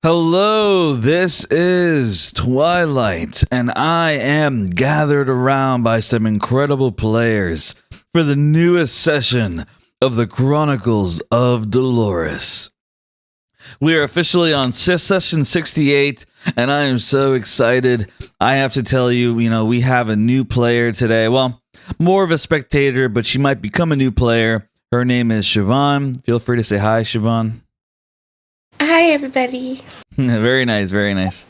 Hello, this is Twilight, and I am gathered around by some incredible players for the newest session of the Chronicles of Dolores. We are officially on session 68, and I am so excited. I have to tell you, we have a new player today. Well, more of a spectator, but she might become a new player. Her name is Siobhan. Feel free to say hi, Siobhan. Hi, everybody. Very nice, very nice.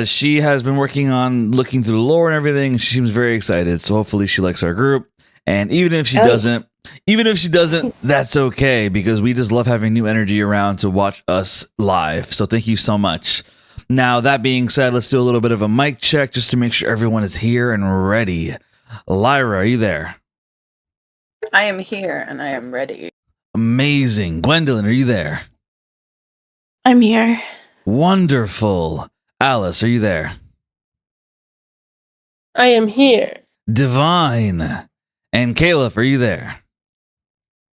She has been working on looking through the lore and everything. She seems very excited, so hopefully she likes our group. And even if she doesn't, that's okay, because we just love having new energy around to watch us live. So thank you so much. Now, that being said, let's do a little bit of a mic check just to make sure everyone is here and ready. Lyra, are you there? I am here and I am ready. Amazing. Gwendolyn, are you there? I'm here. Wonderful. Alice, are you there? I am here. Divine. And Caleb, are you there?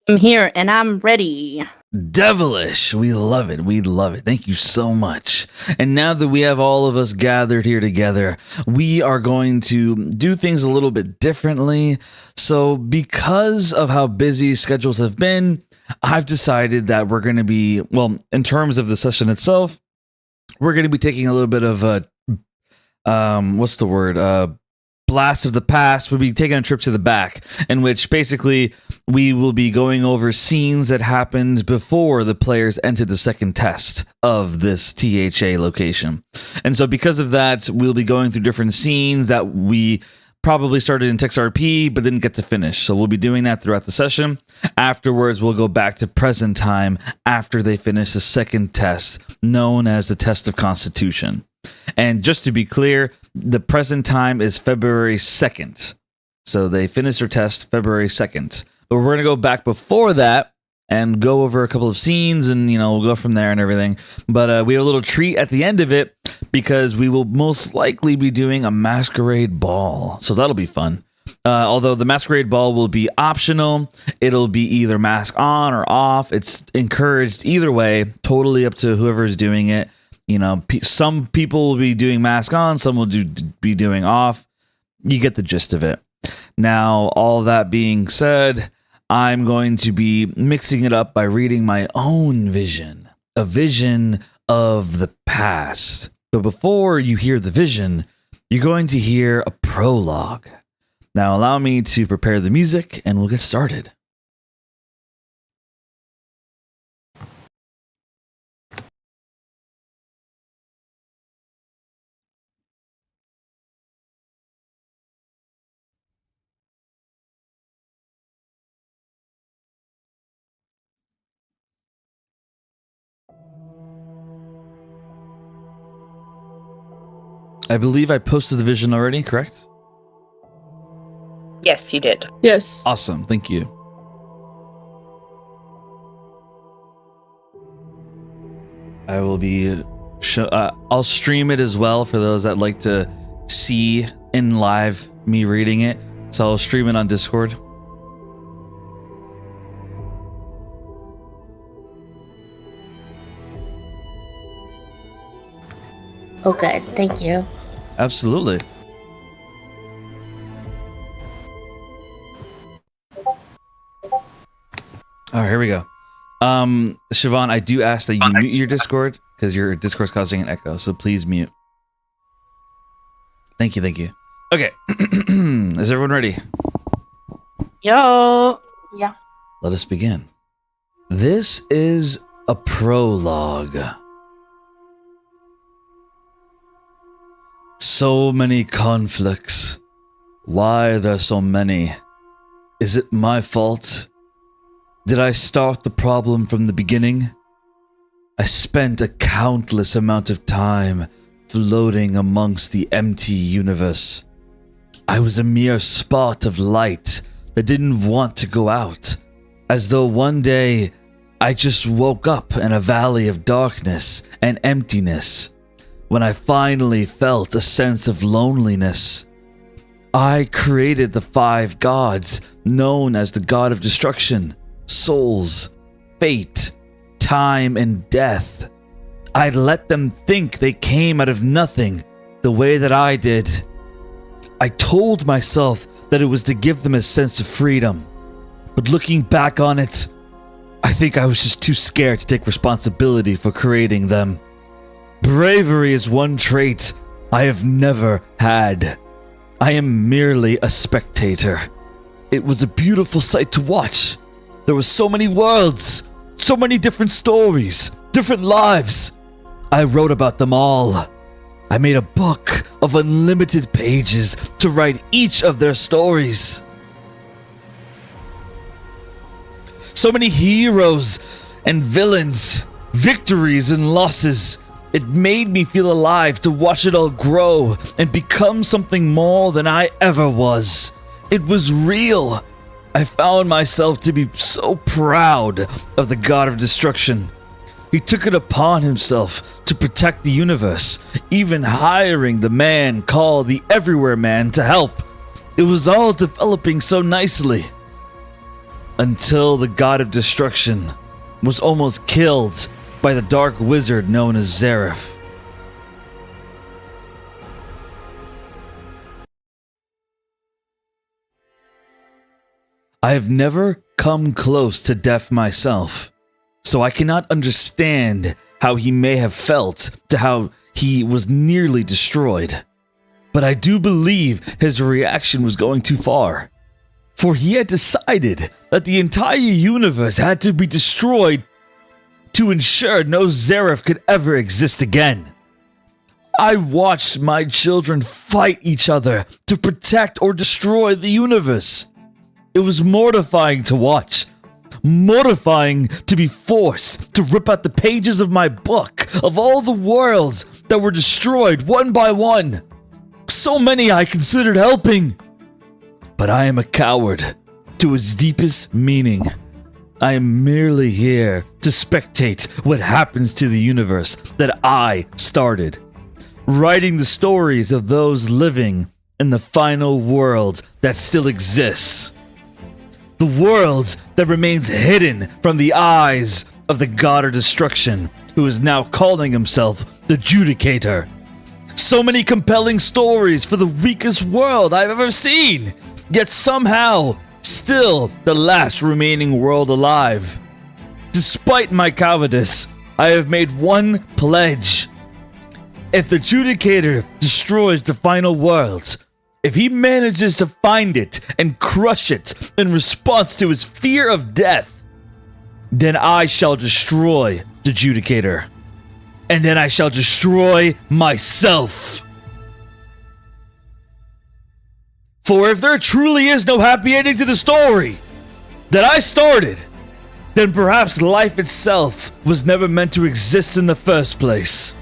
I'm here and I'm ready. Devilish. We love it. We love it. Thank you so much. And now that we have all of us gathered here together, we are going to do things a little bit differently. So because of how busy schedules have been, I've decided that we're going to be, well, in terms of the session itself, we're going to be taking a little bit of a, blast of the past. We'll be taking a trip to the back, in which basically we will be going over scenes that happened before the players entered the second test of this THA location. And so because of that, we'll be going through different scenes that we probably started in TextRP but didn't get to finish. So we'll be doing that throughout the session. Afterwards, we'll go back to present time after they finish the second test, known as the Test of Constitution. And just to be clear, the present time is February 2nd. So they finished their test February 2nd. But we're going to go back before that and go over a couple of scenes, and we'll go from there and everything. But we have a little treat at the end of it, because we will most likely be doing a masquerade ball. So that'll be fun. Although the masquerade ball will be optional, it'll be either mask on or off. It's encouraged either way, totally up to whoever's doing it. Some people will be doing mask on, some will be doing off. You get the gist of it. Now, all that being said, I'm going to be mixing it up by reading my own vision, a vision of the past. But before you hear the vision, you're going to hear a prologue. Now, allow me to prepare the music, and we'll get started. I believe I posted the vision already, correct? Yes, you did. Yes. Awesome, thank you. I will be... I'll stream it as well for those that like to see in live me reading it. So I'll stream it on Discord. Oh, good. Thank you. Absolutely. All right, here we go. Siobhan, I do ask that you mute your Discord, because your Discord's causing an echo, so please mute. Thank you, thank you. Okay. Is everyone ready? Yo. Yeah. Let us begin. This is a prologue. So many conflicts. Why are there so many? Is it my fault? Did I start the problem from the beginning? I spent a countless amount of time floating amongst the empty universe. I was a mere spot of light that didn't want to go out, as though one day I just woke up in a valley of darkness and emptiness. When I finally felt a sense of loneliness, I created the 5 gods known as the God of Destruction, Souls, Fate, Time, and Death. I'd let them think they came out of nothing the way that I did. I told myself that it was to give them a sense of freedom. But looking back on it, I think I was just too scared to take responsibility for creating them. Bravery is one trait I have never had. I am merely a spectator. It was a beautiful sight to watch. There were so many worlds, so many different stories, different lives. I wrote about them all. I made a book of unlimited pages to write each of their stories. So many heroes and villains, victories and losses. It made me feel alive to watch it all grow and become something more than I ever was. It was real. I found myself to be so proud of the God of Destruction. He took it upon himself to protect the universe, even hiring the man called the Everywhere Man to help. It was all developing so nicely. Until the God of Destruction was almost killed by the dark wizard known as Zareth. I have never come close to death myself, so I cannot understand how he may have felt to how he was nearly destroyed. But I do believe his reaction was going too far, for he had decided that the entire universe had to be destroyed to ensure no Zareth could ever exist again. I watched my children fight each other to protect or destroy the universe. It was mortifying to watch. Mortifying to be forced to rip out the pages of my book of all the worlds that were destroyed one by one. So many I considered helping. But I am a coward to its deepest meaning. I am merely here to spectate what happens to the universe that I started, writing the stories of those living in the final world that still exists. The world that remains hidden from the eyes of the God of Destruction, who is now calling himself the Judicator. So many compelling stories for the weakest world I've ever seen, yet somehow still the last remaining world alive. Despite my cowardice, I have made one pledge. If the Judicator destroys the final world, if he manages to find it and crush it in response to his fear of death, then I shall destroy the Judicator. And then I shall destroy myself. For if there truly is no happy ending to the story that I started, then perhaps life itself was never meant to exist in the first place.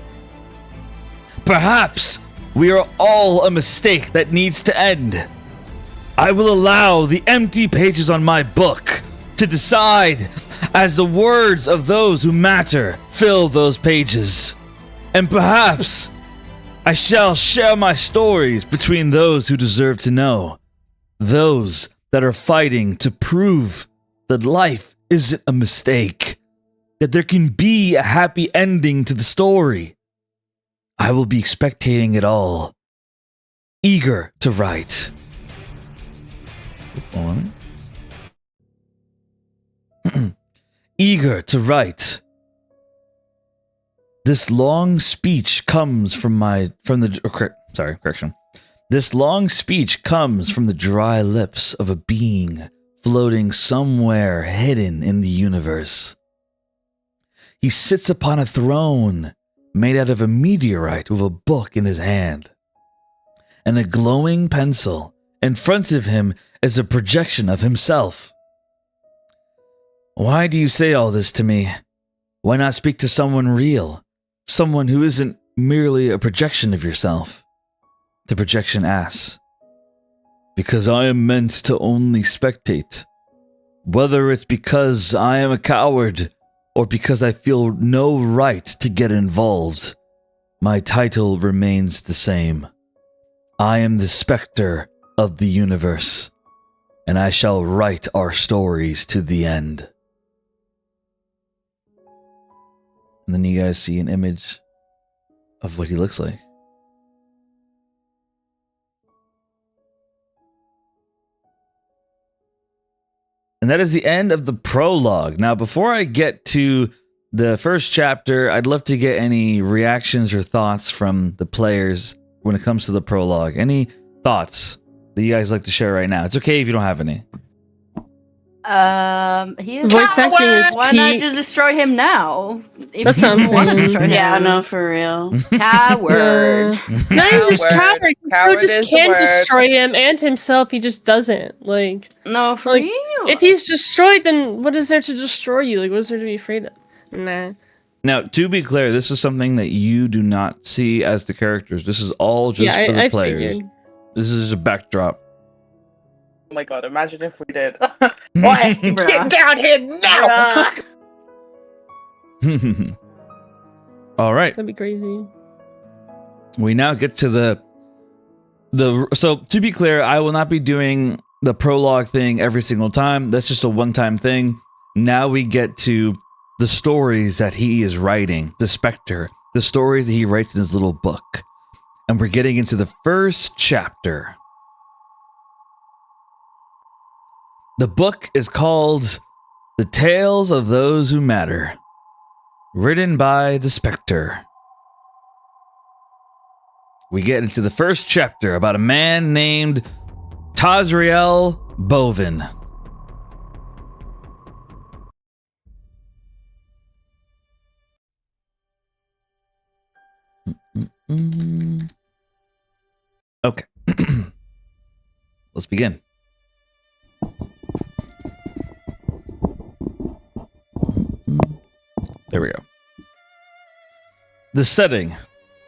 Perhaps we are all a mistake that needs to end. I will allow the empty pages on my book to decide as the words of those who matter fill those pages. And perhaps I shall share my stories between those who deserve to know. Those that are fighting to prove that life isn't a mistake. That there can be a happy ending to the story. I will be spectating it all, eager to write. Eager to write. This long speech comes This long speech comes from the dry lips of a being floating somewhere hidden in the universe. He sits upon a throne made out of a meteorite with a book in his hand, and a glowing pencil. In front of him is a projection of himself. Why do you say all this to me? Why not speak to someone real? Someone who isn't merely a projection of yourself? The projection asks. Because I am meant to only spectate. Whether it's because I am a coward or because I feel no right to get involved, my title remains the same. I am the specter of the universe, and I shall write our stories to the end. And then you guys see an image of what he looks like. And that is the end of the prologue. Now, before I get to the first chapter, I'd love to get any reactions or thoughts from the players when it comes to the prologue. Any thoughts that you guys like to share right now? It's okay if you don't have any. He is Voice acting is Why not peak. just destroy him now? If That's what I'm you want to saying. destroy him. Yeah, no, for real. Coward. Not even just Coward. coward. Coward He just is the can't word. destroy him and himself. He just doesn't. Like, No, for Like, real. if he's destroyed, then what is there to destroy you? Like, what is there to be afraid of? Nah. Now, to be clear, this is something that you do not see as the characters. This is all just for the I players. figured. This is a backdrop. Oh my god, imagine if we did. Why? Bruh. Get down here now! All right. That'd be crazy. We now get to the so to be clear, I will not be doing the prologue thing every single time. That's just a one-time thing. Now we get to the stories that he is writing, the Spectre, the stories that he writes in his little book. And we're getting into the first chapter. The book is called The Tales of Those Who Matter, written by the Spectre. We get into the first chapter about a man named Tazriel Bovin. Okay. Let's begin. There we go. The setting.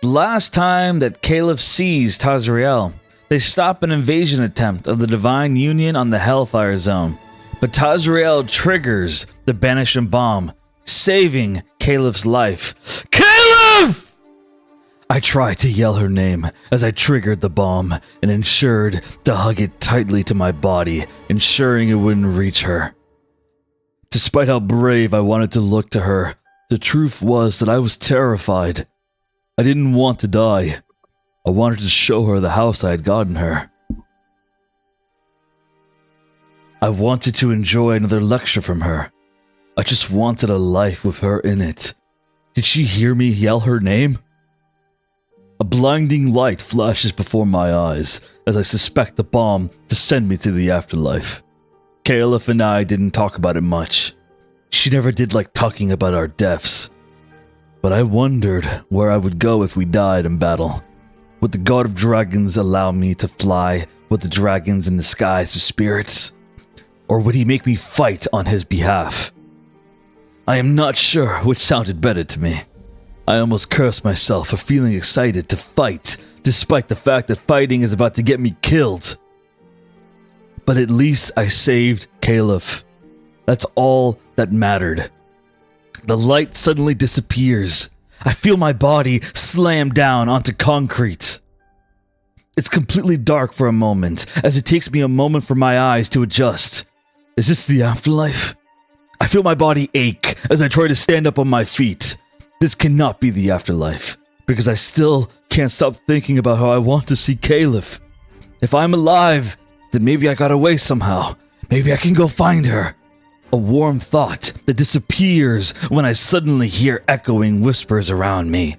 The last time that Caliph seized Tazriel, they stop an invasion attempt of the Divine Union on the Hellfire Zone. But Tazriel triggers the banishment bomb, saving Caliph's life. Caliph! I tried to yell her name as I triggered the bomb and ensured to hug it tightly to my body, ensuring it wouldn't reach her. Despite how brave I wanted to look to her, the truth was that I was terrified. I didn't want to die. I wanted to show her the house I had gotten her. I wanted to enjoy another lecture from her. I just wanted a life with her in it. Did she hear me yell her name? A blinding light flashes before my eyes as I suspect the bomb to send me to the afterlife. Caliph and I didn't talk about it much. She never did like talking about our deaths. But I wondered where I would go if we died in battle. Would the god of dragons allow me to fly with the dragons in the skies of spirits? Or would he make me fight on his behalf? I am not sure which sounded better to me. I almost cursed myself for feeling excited to fight, despite the fact that fighting is about to get me killed. But at least I saved Caliph. That's all that mattered. The light suddenly disappears. I feel my body slam down onto concrete. It's completely dark for a moment, as it takes me a moment for my eyes to adjust. Is this the afterlife? I feel my body ache as I try to stand up on my feet. This cannot be the afterlife, because I still can't stop thinking about how I want to see Caliph. If I'm alive, then maybe I got away somehow. Maybe I can go find her. A warm thought that disappears when I suddenly hear echoing whispers around me.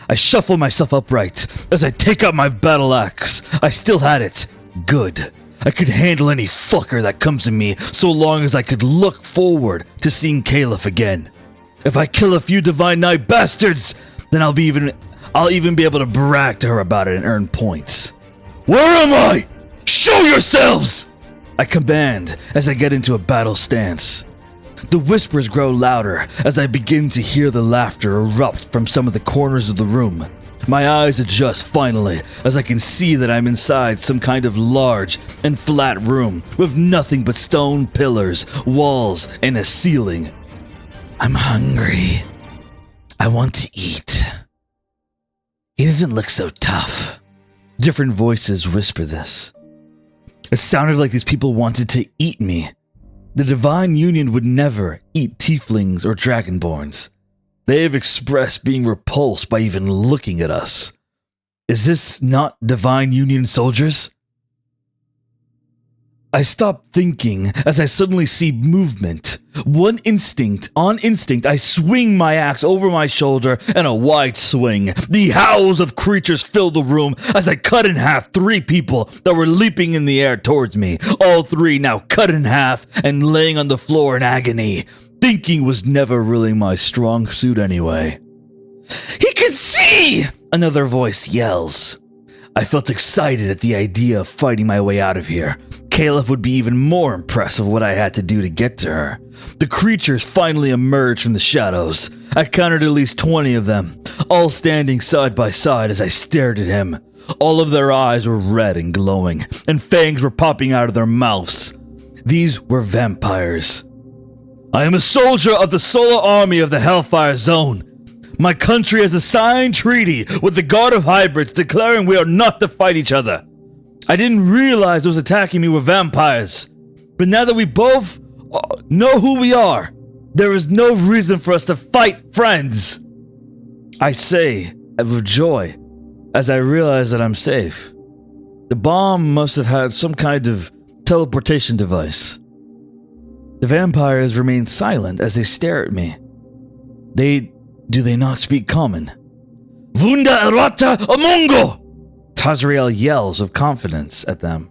I shuffle myself upright as I take out my battle axe. I still had it. Good. I could handle any fucker that comes at me so long as I could look forward to seeing Caliph again. If I kill a few Divine Knight bastards, then I'll even be able to brag to her about it and earn points. Where am I? Show yourselves! I command as I get into a battle stance. The whispers grow louder as I begin to hear the laughter erupt from some of the corners of the room. My eyes adjust finally as I can see that I'm inside some kind of large and flat room with nothing but stone pillars, walls, and a ceiling. I'm hungry. I want to eat. He doesn't look so tough. Different voices whisper this. It sounded like these people wanted to eat me. The Divine Union would never eat tieflings or dragonborns. They have expressed being repulsed by even looking at us. Is this not divine union soldiers? I stop thinking as I suddenly see movement. On instinct, I swing my axe over my shoulder and a wide swing. The howls of creatures fill the room as I cut in half 3 people that were leaping in the air towards me. All 3 now cut in half and laying on the floor in agony. Thinking was never really my strong suit anyway. He can see! Another voice yells. I felt excited at the idea of fighting my way out of here. Caliph would be even more impressed with what I had to do to get to her. The creatures finally emerged from the shadows. I counted at least 20 of them, all standing side by side as I stared at him. All of their eyes were red and glowing, and fangs were popping out of their mouths. These were vampires. I am a soldier of the Solar Army of the Hellfire Zone. My country has a signed treaty with the God of Hybrids declaring we are not to fight each other. I didn't realize those attacking me were vampires. But now that we both know who we are, there is no reason for us to fight friends. I say with joy as I realize that I'm safe. The bomb must have had some kind of teleportation device. The vampires remain silent as they stare at me. Do they not speak common? Vunda errata amongo! Tazriel yells of confidence at them.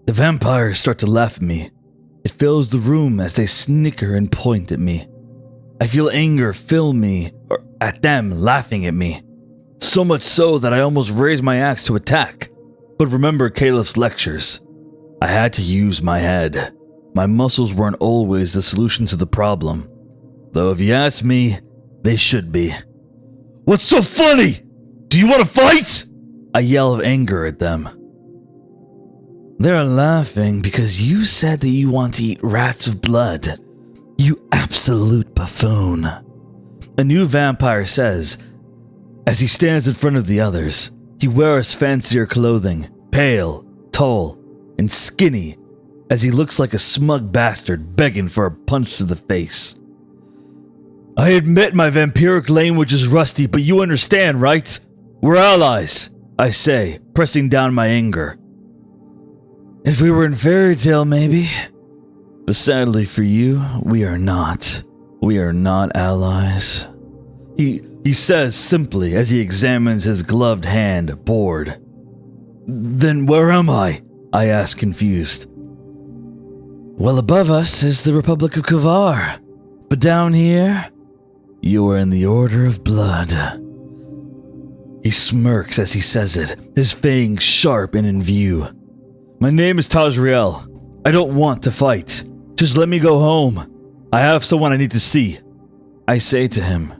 The vampires start to laugh at me. It fills the room as they snicker and point at me. I feel anger fill me at them laughing at me. So much so that I almost raise my axe to attack. But remember Caliph's lectures. I had to use my head. My muscles weren't always the solution to the problem. Though if you ask me, they should be. What's so funny? Do you want to fight? I yell of anger at them. They're laughing because you said that you want to eat rats of blood. You absolute buffoon. A new vampire says, as he stands in front of the others. He wears fancier clothing, pale, tall, and skinny, as he looks like a smug bastard begging for a punch to the face. I admit my vampiric language is rusty, but you understand, right? We're allies, I say, pressing down my anger. If we were in fairy tale, maybe. But sadly for you, we are not. We are not allies. He says simply as he examines his gloved hand, bored. Then where am I? I ask, confused. Well, above us is the Republic of Kavar. But down here, you are in the Order of Blood. He smirks as he says it, his fangs sharp and in view. My name is Tazriel. I don't want to fight. Just let me go home. I have someone I need to see. I say to him.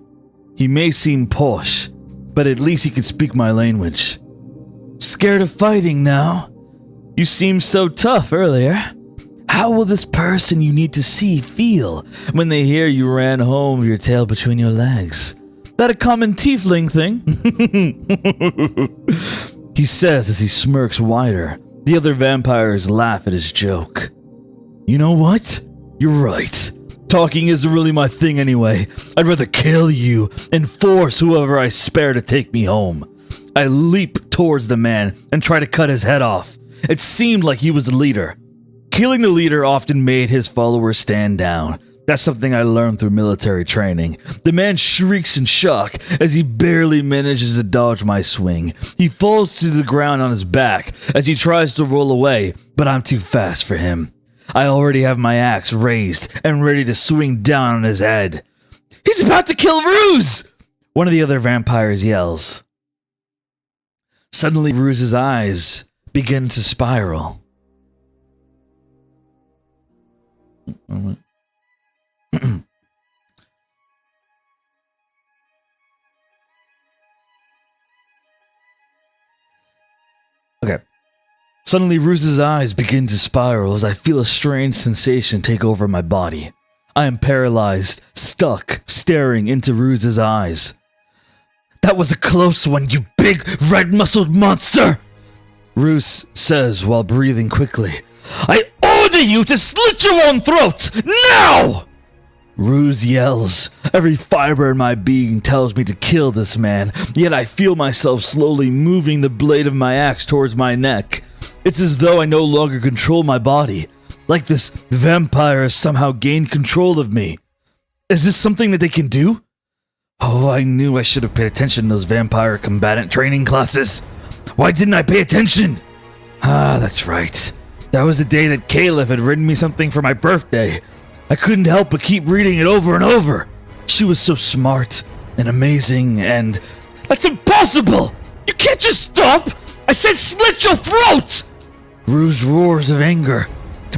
He may seem posh, but at least he can speak my language. Scared of fighting now? You seemed so tough earlier. How will this person you need to see feel when they hear you ran home with your tail between your legs? That a common tiefling thing? He says as he smirks wider. The other vampires laugh at his joke. You know what? You're right. Talking isn't really my thing anyway. I'd rather kill you and force whoever I spare to take me home. I leap towards the man and try to cut his head off. It seemed like he was the leader. Killing the leader often made his followers stand down. That's something I learned through military training. The man shrieks in shock as he barely manages to dodge my swing. He falls to the ground on his back as he tries to roll away, but I'm too fast for him. I already have my axe raised and ready to swing down on his head. He's about to kill Ruse! One of the other vampires yells. Suddenly, Ruse's eyes begin to spiral. Okay. Suddenly, Ruse's eyes begin to spiral as I feel a strange sensation take over my body. I am paralyzed, stuck, staring into Ruse's eyes. That was a close one, you big, red-muscled monster! Ruse says while breathing quickly. I order you to slit your own throat, now! Ruse yells. Every fiber in my being tells me to kill this man, yet I feel myself slowly moving the blade of my axe towards my neck. It's as though I no longer control my body, like this vampire has somehow gained control of me. Is this something that they can do? Oh, I knew I should have paid attention to those vampire combatant training classes. Why didn't I pay attention? Ah, that's right. That was the day that Caleb had written me something for my birthday. I couldn't help but keep reading it over and over. She was so smart and amazing and... That's impossible! You can't just stop! I said slit your throat! Ruse roars of anger.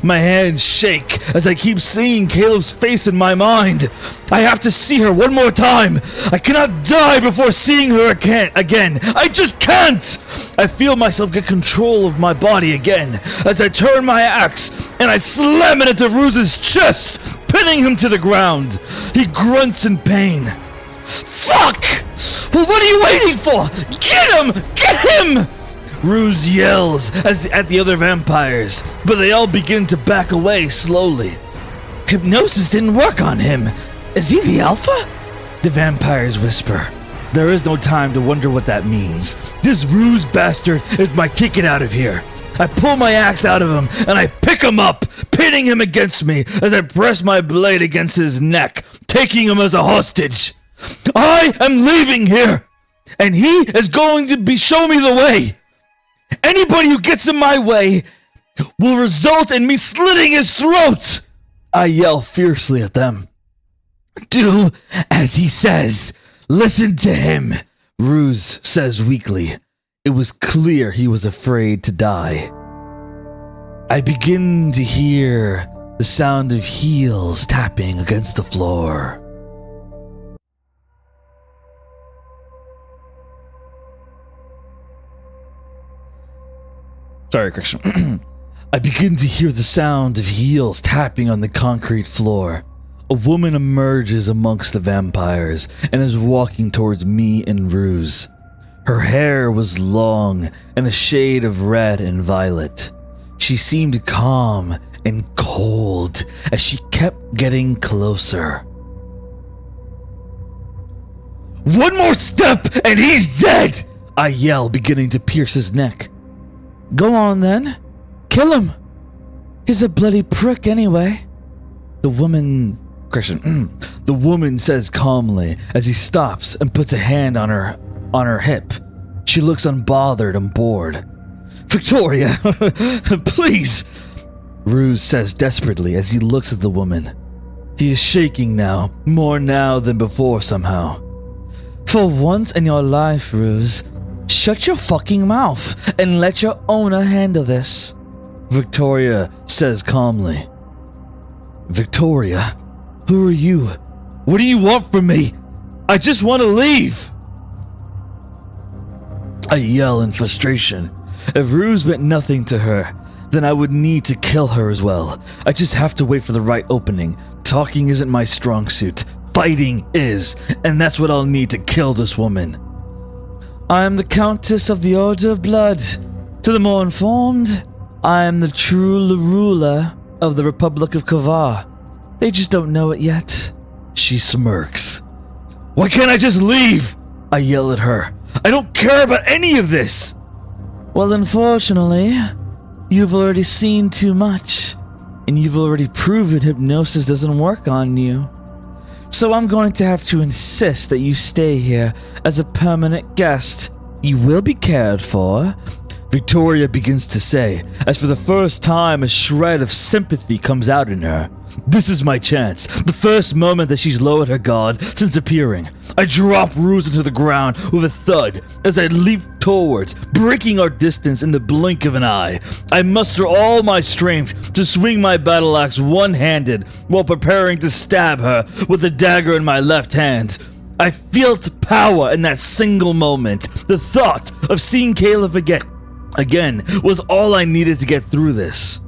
My hands shake as I keep seeing Caleb's face in my mind. I have to see her one more time. I cannot die before seeing her again. I just can't! I feel myself get control of my body again as I turn my axe and I slam it into Ruse's chest, pinning him to the ground. He grunts in pain. Fuck! Well, what are you waiting for? Get him! Get him! Ruse yells at the other vampires, but they all begin to back away slowly. Hypnosis didn't work on him. Is he the alpha? The vampires whisper. There is no time to wonder what that means. This Ruse bastard is my ticket out of here. I pull my axe out of him and I pick him up, pinning him against me as I press my blade against his neck, taking him as a hostage. I am leaving here, and he is going to show me the way. Anybody who gets in my way will result in me slitting his throat! I yell fiercely at them. Do as he says. Listen to him, Ruse says weakly. It was clear he was afraid to die. I begin to hear the sound of heels tapping against the floor. Sorry, Christian. I begin to hear the sound of heels tapping on the concrete floor. A woman emerges amongst the vampires and is walking towards me and Ruse. Her hair was long and a shade of red and violet. She seemed calm and cold as she kept getting closer. One more step and he's dead! I yell, beginning to pierce his neck. Go on then. Kill him. He's a bloody prick anyway. The woman says calmly as he stops and puts a hand on her hip. She looks unbothered and bored. Victoria, please, Ruse says desperately as he looks at the woman. He is shaking now, more now than before somehow. For once in your life, Ruse, shut your fucking mouth and let your owner handle this, Victoria says calmly. Victoria, who are you? What do you want from me? I just want to leave! I yell in frustration. If Ruse meant nothing to her, then I would need to kill her as well. I just have to wait for the right opening. Talking isn't my strong suit. Fighting is, and that's what I'll need to kill this woman. I am the Countess of the Order of Blood. To the more informed, I am the true ruler of the Republic of Kavar. They just don't know it yet. She smirks. Why can't I just leave? I yell at her. I don't care about any of this. Well, unfortunately, you've already seen too much, and you've already proven hypnosis doesn't work on you. So I'm going to have to insist that you stay here as a permanent guest. You will be cared for, Victoria begins to say, as for the first time a shred of sympathy comes out in her. This is my chance, the first moment that she's lowered her guard since appearing. I drop Ruse into the ground with a thud as I leap towards, breaking our distance in the blink of an eye. I muster all my strength to swing my battle axe one-handed while preparing to stab her with the dagger in my left hand. I felt power in that single moment. The thought of seeing Caleb again was all I needed to get through this.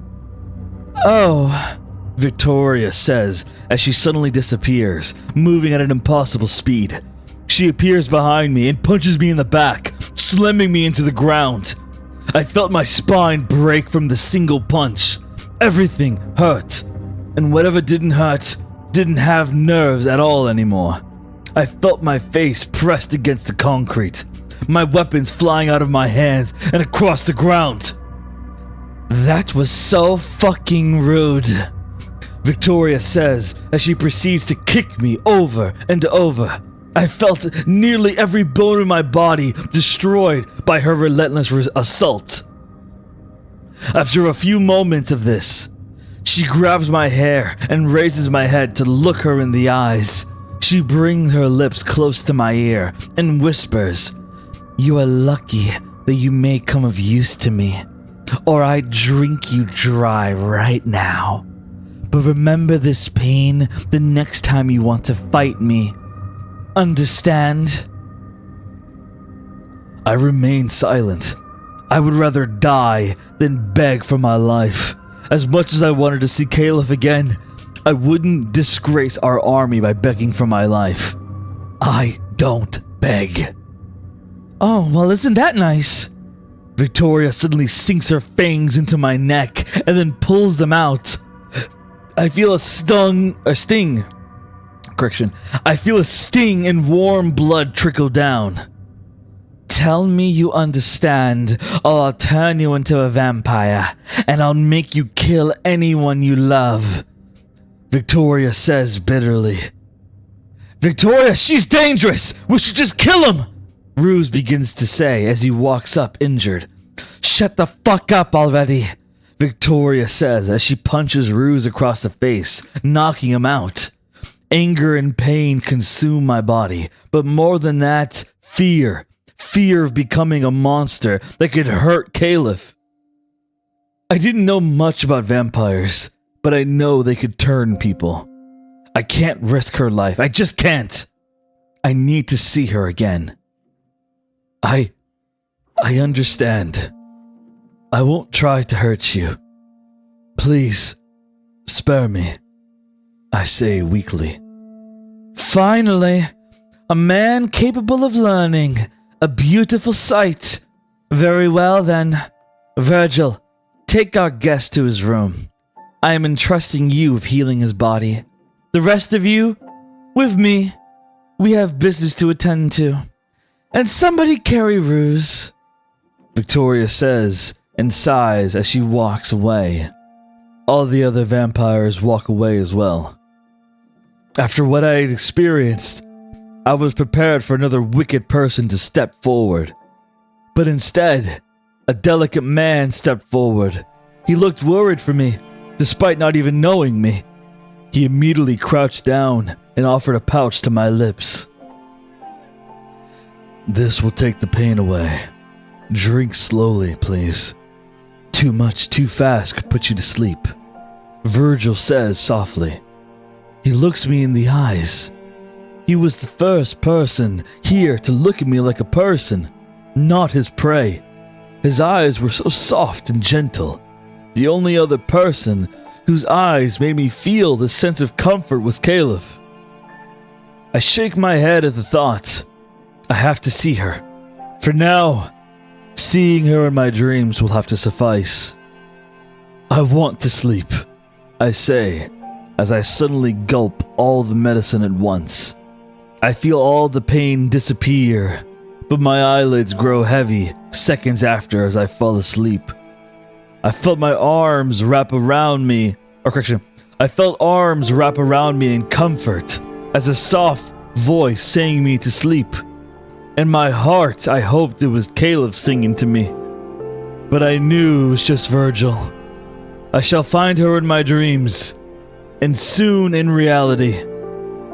Oh, Victoria says as she suddenly disappears, moving at an impossible speed. She appears behind me and punches me in the back, slamming me into the ground. I felt my spine break from the single punch. Everything hurt, and whatever didn't hurt didn't have nerves at all anymore. I felt my face pressed against the concrete, my weapons flying out of my hands and across the ground. That was so fucking rude, Victoria says as she proceeds to kick me over and over. I felt nearly every bone in my body destroyed by her relentless assault. After a few moments of this, she grabs my hair and raises my head to look her in the eyes. She brings her lips close to my ear and whispers, "You are lucky that you may come of use to me, or I'd drink you dry right now. But remember this pain the next time you want to fight me. Understand?" I remain silent. I would rather die than beg for my life. As much as I wanted to see Caliph again, I wouldn't disgrace our army by begging for my life. I don't beg. Oh, well, isn't that nice? Victoria suddenly sinks her fangs into my neck and then pulls them out. I feel a sting. I feel a sting and warm blood trickle down. Tell me you understand, or I'll turn you into a vampire, and I'll make you kill anyone you love, Victoria says bitterly. Victoria, she's dangerous! We should just kill him! Ruse begins to say as he walks up injured. Shut the fuck up already, Victoria says as she punches Ruse across the face, knocking him out. Anger and pain consume my body, but more than that, fear. Fear of becoming a monster that could hurt Caliph. I didn't know much about vampires, but I know they could turn people. I can't risk her life. I just can't. I need to see her again. I understand. I won't try to hurt you. Please, spare me, I say weakly. Finally, a man capable of learning. A beautiful sight. Very well then. Virgil, take our guest to his room. I am entrusting you with healing his body. The rest of you, with me. We have business to attend to. And somebody carry Ruse, Victoria says and sighs as she walks away. All the other vampires walk away as well. After what I had experienced, I was prepared for another wicked person to step forward. But instead, a delicate man stepped forward. He looked worried for me, despite not even knowing me. He immediately crouched down and offered a pouch to my lips. This will take the pain away. Drink slowly, please. Too much too fast could put you to sleep, Virgil says softly. He looks me in the eyes. He was the first person here to look at me like a person, not his prey. His eyes were so soft and gentle. The only other person whose eyes made me feel the sense of comfort was Caliph. I shake my head at the thought. I have to see her. For now, seeing her in my dreams will have to suffice. I want to sleep, I say, as I suddenly gulp all the medicine at once. I feel all the pain disappear, but my eyelids grow heavy seconds after as I fall asleep. I felt arms wrap around me in comfort as a soft voice sang me to sleep. In my heart, I hoped it was Caliph singing to me, but I knew it was just Virgil. I shall find her in my dreams, and soon in reality,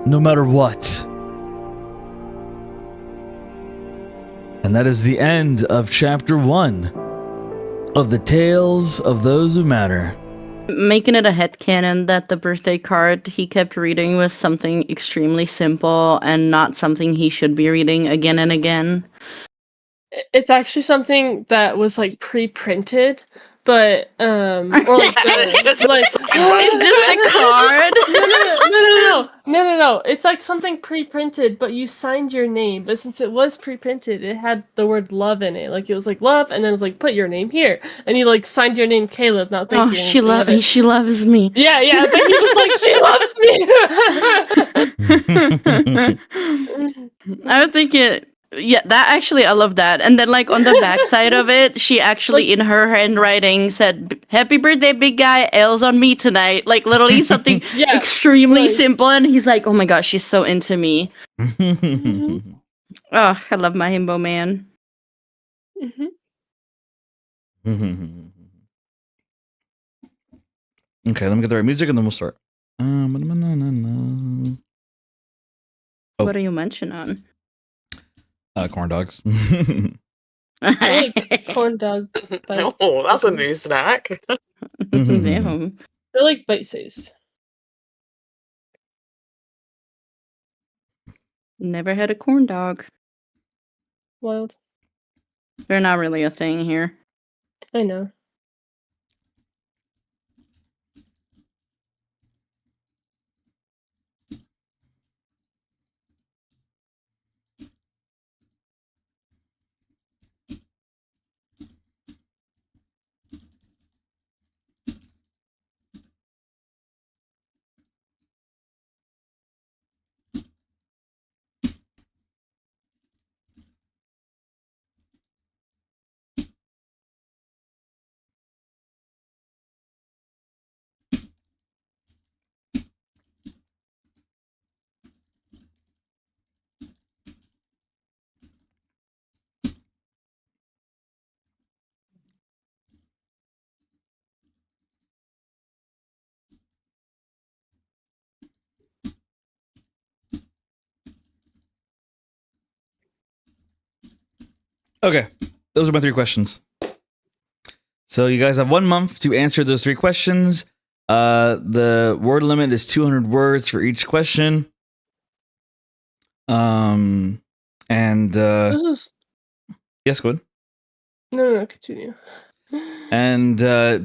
no matter what. And that is the end of chapter 1 of the Tales of Those Who Matter. Making it a headcanon that the birthday card he kept reading was something extremely simple and not something he should be reading again and again. It's actually something that was like pre-printed but or like It's just like a It's just a card. no. It's like something pre-printed, but you signed your name. But since it was pre-printed, it had the word love in it. Like it was like love, and then it was like put your name here, and you like signed your name Caleb, not Oh, thinking anything of it. she loves me. Yeah, but he was like, she loves me. I was thinking, yeah, that actually, I love that. And then, like, on the back side of it, she actually, Like- in her handwriting, said, "Happy birthday, big guy. L's on me tonight." Like, literally something Yeah, extremely like- simple. And he's like, "Oh my gosh, she's so into me." Oh, I love my himbo man. Okay, let me get the right music and then we'll start. Oh. What are you munching on? Corn dogs. I like corn dog. No, that's a new snack. Damn. They're like bite-sized. Never had a corn dog. Wild. They're not really a thing here. I know. Okay, those are my 3 questions. So you guys have 1 month to answer those 3 questions. The word limit is 200 words for each question. And This is yes, go ahead. no, continue. And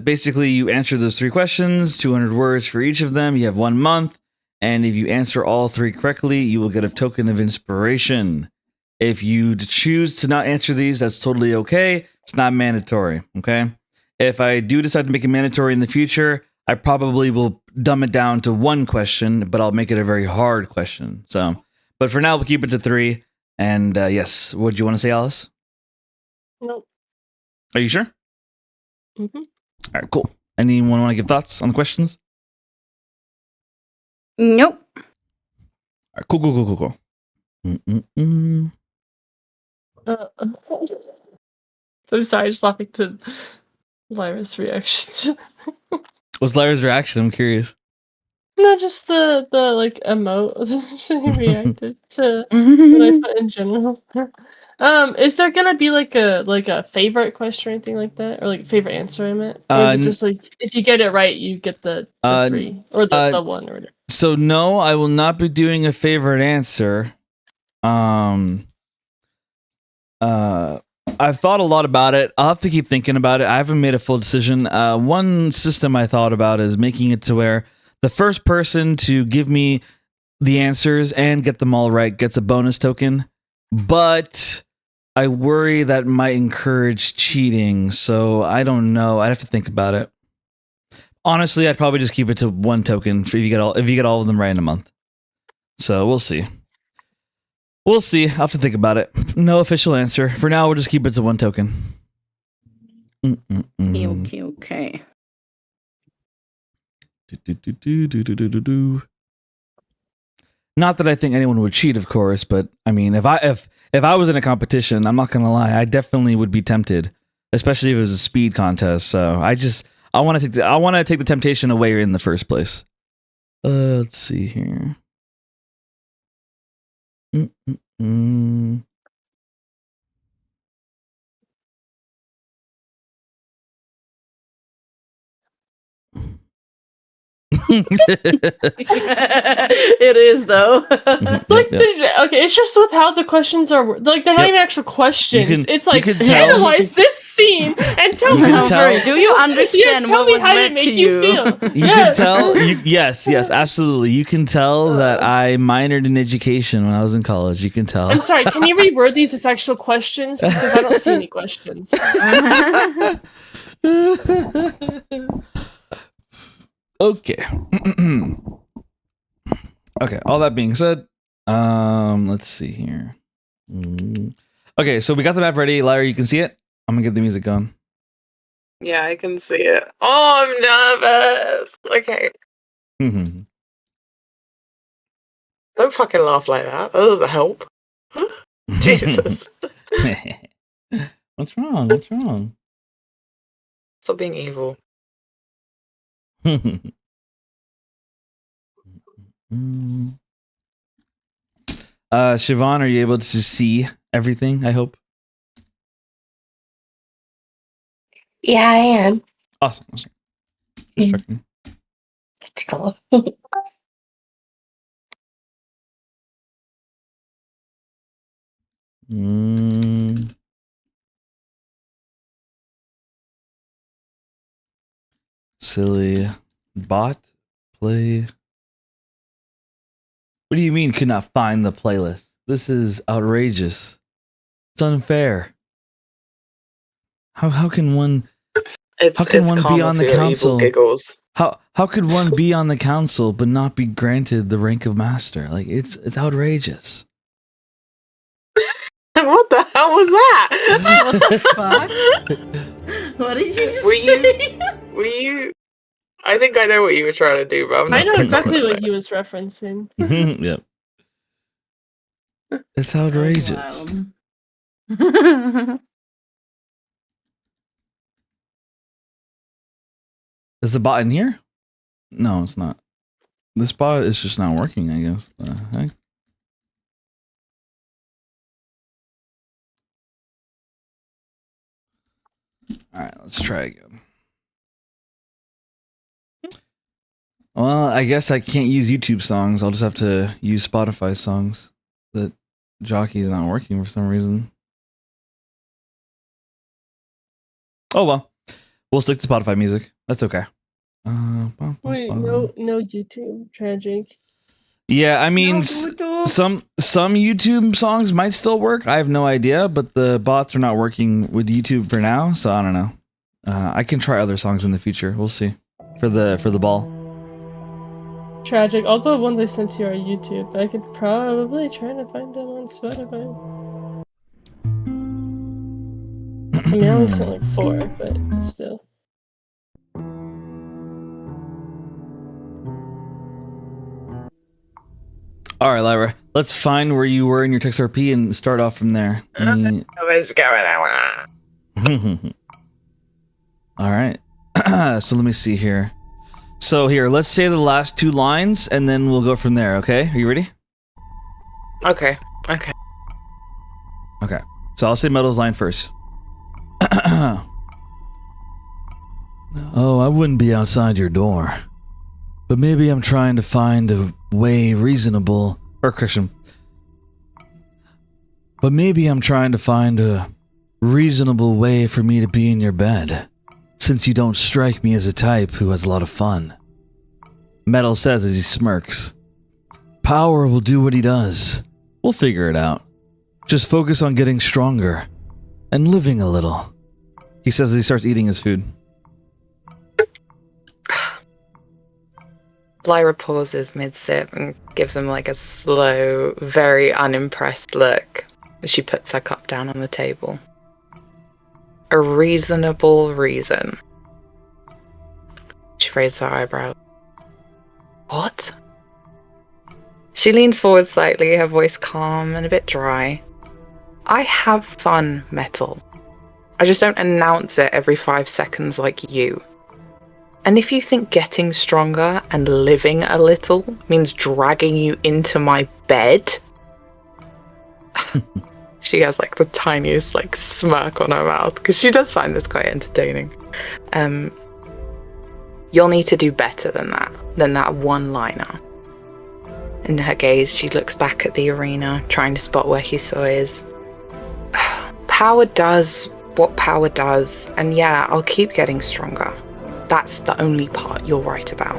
basically, you answer those 3 questions, 200 words for each of them. You have 1 month. And if you answer all 3 correctly, you will get a token of inspiration. If you choose to not answer these, that's totally okay. It's not mandatory, okay? If I do decide to make it mandatory in the future, I probably will dumb it down to 1 question, but I'll make it a very hard question. So, but for now, we'll keep it to 3. And yes, what do you want to say, Alice? Nope. Are you sure? Mm-hmm. All right, cool. Anyone want to give thoughts on the questions? Nope. All right, cool. Mm-mm-mm. I'm sorry, I just laughing to Lyra's reaction. What's Lyra's reaction? I'm curious. No, just the like emote she reacted to what I put in general. Is there gonna be like a favorite question or anything like that, or like favorite answer? I meant, or is it just like if you get it right, you get the 3 or the 1 or whatever? So no, I will not be doing a favorite answer. I've thought a lot about it. I'll have to keep thinking about it. I haven't made a full decision. One system I thought about is making it to where the first person to give me the answers and get them all right gets a bonus token. But I worry that might encourage cheating, so I don't know. I'd have to think about it. Honestly, I'd probably just keep it to 1 token if you get all of them right in a month. So we'll see. We'll see. I'll have to think about it. No official answer. For now, we'll just keep it to 1 token. Okay. Not that I think anyone would cheat, of course, but I mean, if I was in a competition, I'm not gonna lie, I definitely would be tempted, especially if it was a speed contest. So I want to take the temptation away in the first place. Let's see here. It is though. Like, okay, it's just with how the questions are. Like, they're not even actual questions. It's like, can tell- analyze this scene and tell You me. can tell- Humphrey, do you understand tell what me was how did read it make to you feel? You can tell. Yes, absolutely. You can tell that I minored in education when I was in college. You can tell. I'm sorry, can you reword these as actual questions? Because I don't see any questions. Okay. Okay. All that being said, let's see here. Okay, so we got the map ready. Lyra, you can see it. I'm gonna get the music going. Yeah, I can see it. Oh, I'm nervous. Okay. Don't fucking laugh like that. That doesn't help. Jesus. What's wrong? What's wrong? Stop being evil. Siobhan, are you able to see everything? I hope. Yeah, I am. Awesome. Just checking. Let's go. Silly bot play. What do you mean could not find the playlist? This is outrageous. It's unfair. How can one It's one be karma on for the your council? evil giggles. how could one be on the council but not be granted the rank of master? Like it's outrageous. What the hell was that? What the fuck? What did you just Were say? Were you? I think I know what you were trying to do, but I'm not I know gonna exactly comment on what it. he was referencing. Yep. It's outrageous. Wow. Is the bot in here? No, it's not. This bot is just not working, I guess. The heck? Alright, let's try again. Well, I guess I can't use YouTube songs. I'll just have to use Spotify songs. That jockey is not working for some reason. Oh well. We'll stick to Spotify music. That's okay. Wait, no YouTube. Tragic. Yeah, I mean, some YouTube songs might still work. I have no idea, but the bots are not working with YouTube for now, so I don't know. I can try other songs in the future. We'll see. For the ball. Tragic. All the ones I sent to you are YouTube, but I could probably try to find them on Spotify. I mean, I only sent like 4, but still. All right, Lyra. Let's find where you were in your text RP and start off from there. What's going on? All right. So let me see here. So here, let's say the last 2 lines, and then we'll go from there. Okay? Are you ready? Okay. Okay. So I'll say Metal's line first. Oh, I wouldn't be outside your door. But maybe I'm trying to find a way reasonable... Or Christian. But maybe I'm trying to find a reasonable way for me to be in your bed, since you don't strike me as a type who has a lot of fun. Metal says as he smirks. Power will do what he does. We'll figure it out. Just focus on getting stronger and living a little. He says as he starts eating his food. Lyra pauses mid-sip and gives him like a slow, very unimpressed look as she puts her cup down on the table. A reasonable reason. She raises her eyebrows. What? She leans forward slightly, her voice calm and a bit dry. I have fun, Metal. I just don't announce it every 5 seconds like you. And if you think getting stronger and living a little means dragging you into my bed... She has like the tiniest like You'll need to do better than that one-liner. In her gaze, she looks back at the arena, trying to spot where Hiso is. Power does what power does, and yeah, I'll keep getting stronger. That's the only part you're right about.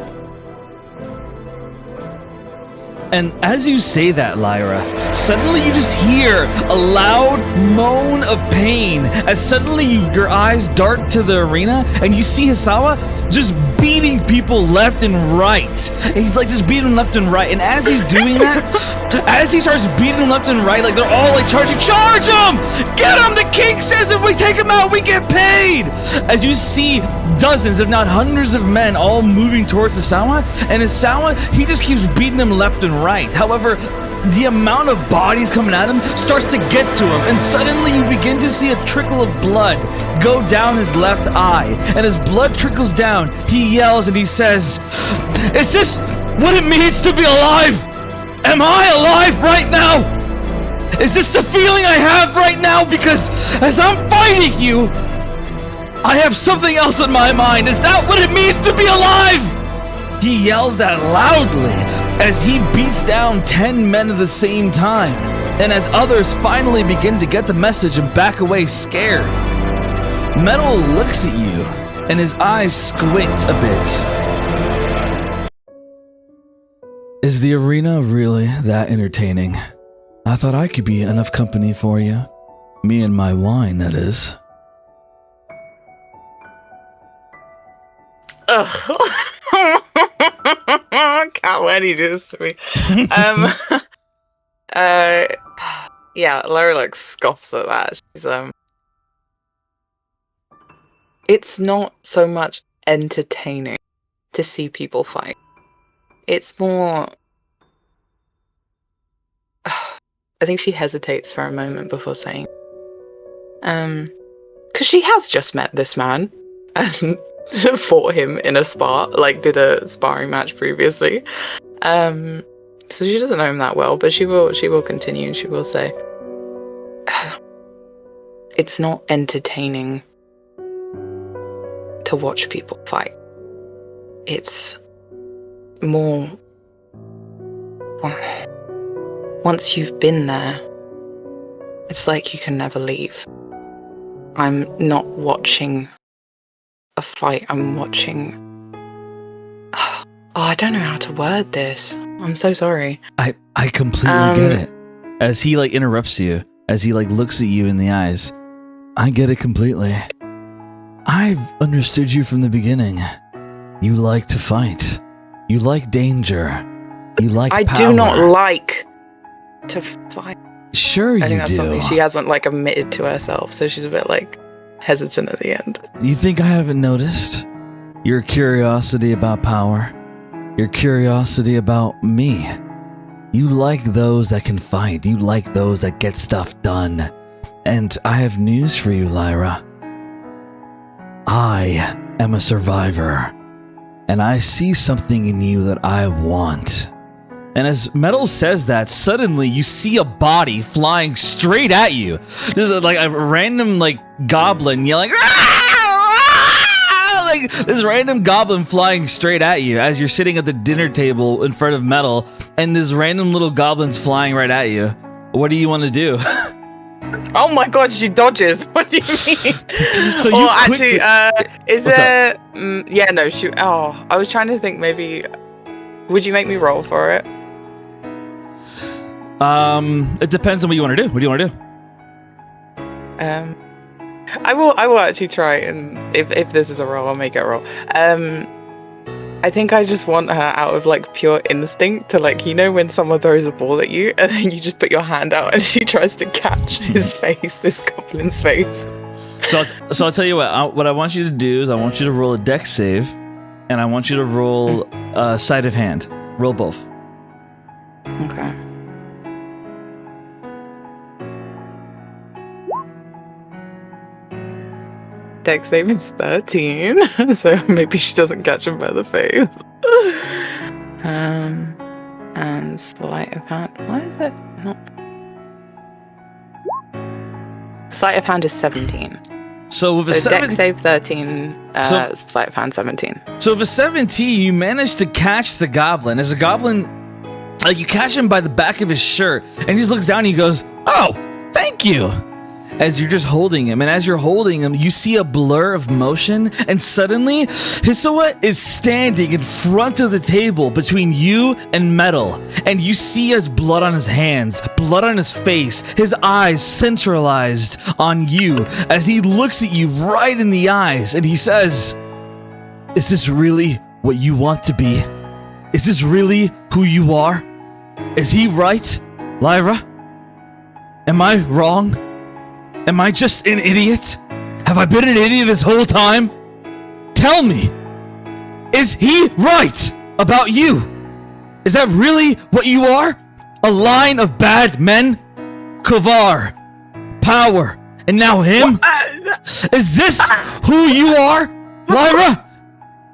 And as you say that, Lyra, suddenly you just hear a loud moan of pain as suddenly your eyes dart to the arena and you see Hisawa just beating people left and right. And he's like just beating them left and right. And as he's doing that, as he starts beating them left and right, like they're all like charging, charge him! Get him! The king says if we take him out, we get paid! As you see dozens, if not hundreds of men all moving towards Hisawa, and Hisawa, he just keeps beating them left and right. However, the amount of bodies coming at him starts to get to him, and suddenly you begin to see a trickle of blood go down his left eye. And as blood trickles down, he yells and he says, "Is this what it means to be alive? Am I alive right now? Is this the feeling I have right now? Because as I'm fighting you, I have something else in my mind. Is that what it means to be alive?" He yells that loudly as he beats down 10 men at the same time, and as others finally begin to get the message and back away scared. Metal looks at you, and his eyes squint a bit. Is the arena really that entertaining? I thought I could be enough company for you. Me and my wine, that is. Ugh. Can't let you do this to me. Yeah, Lyra like scoffs at that. She's it's not so much entertaining to see people fight. It's more I think she hesitates for a moment before saying, because she has just met this man and fought him in a spar, like did a sparring match previously. So she doesn't know him that well, but she will continue and she will say, it's not entertaining to watch people fight. It's more, once you've been there, it's like you can never leave. I'm not watching a fight, I'm watching... Oh, I don't know how to word this. I'm so sorry. I completely get it. As he like interrupts you, as he like looks at you in the eyes, I get it completely. I've understood you from the beginning. You like to fight. You like danger. You like power. I do not like to fight. Sure you do. I think that's something she hasn't like admitted to herself, so she's a bit like hesitant at the end. You think I haven't noticed? Your curiosity about power. Your curiosity about me. You like those that can fight. You like those that get stuff done. And I have news for you, Lyra. I am a survivor. And I see something in you that I want. And as Metal says that, suddenly you see a body flying straight at you. There's like a random like goblin yelling, like this random goblin flying straight at you as you're sitting at the dinner table in front of Metal, and this random little goblin's flying right at you. What do you want to do? Oh my god, she dodges. What do you mean? So you actually, is there... yeah, no, shoot. Oh, I was trying to think maybe... Would you make me roll for it? It depends on what you want to do. What do you want to do? I will actually try, and if this is a roll, I'll make it a roll. I think I just want her out of like pure instinct to like, you know, when someone throws a ball at you and then you just put your hand out and she tries to catch his face, this goblin's face. So I'll tell you what I want you to do is I want you to roll a dex save, and I want you to roll sleight of hand. Roll both. Okay. Dex save is 13, so maybe she doesn't catch him by the face. And sleight of hand. Why is it not? Sleight of hand is 17. So with a So seven, deck save 13, So- sleight of hand 17. so with a 17, you manage to catch the goblin. As a goblin, like you catch him by the back of his shirt, and he just looks down and he goes, "Oh, thank you." As you're just holding him, and as you're holding him, you see a blur of motion, and suddenly, Hisoa is standing in front of the table between you and Metal, and you see his blood on his hands, blood on his face, his eyes centralized on you, as he looks at you right in the eyes, and he says, "Is this really what you want to be? Is this really who you are? Is he right, Lyra? Am I wrong? Am I just an idiot? Have I been an idiot this whole time? Tell me, is he right about you? Is that really what you are? A line of bad men? Kavar, power, and now him? Is this who you are, Lyra?"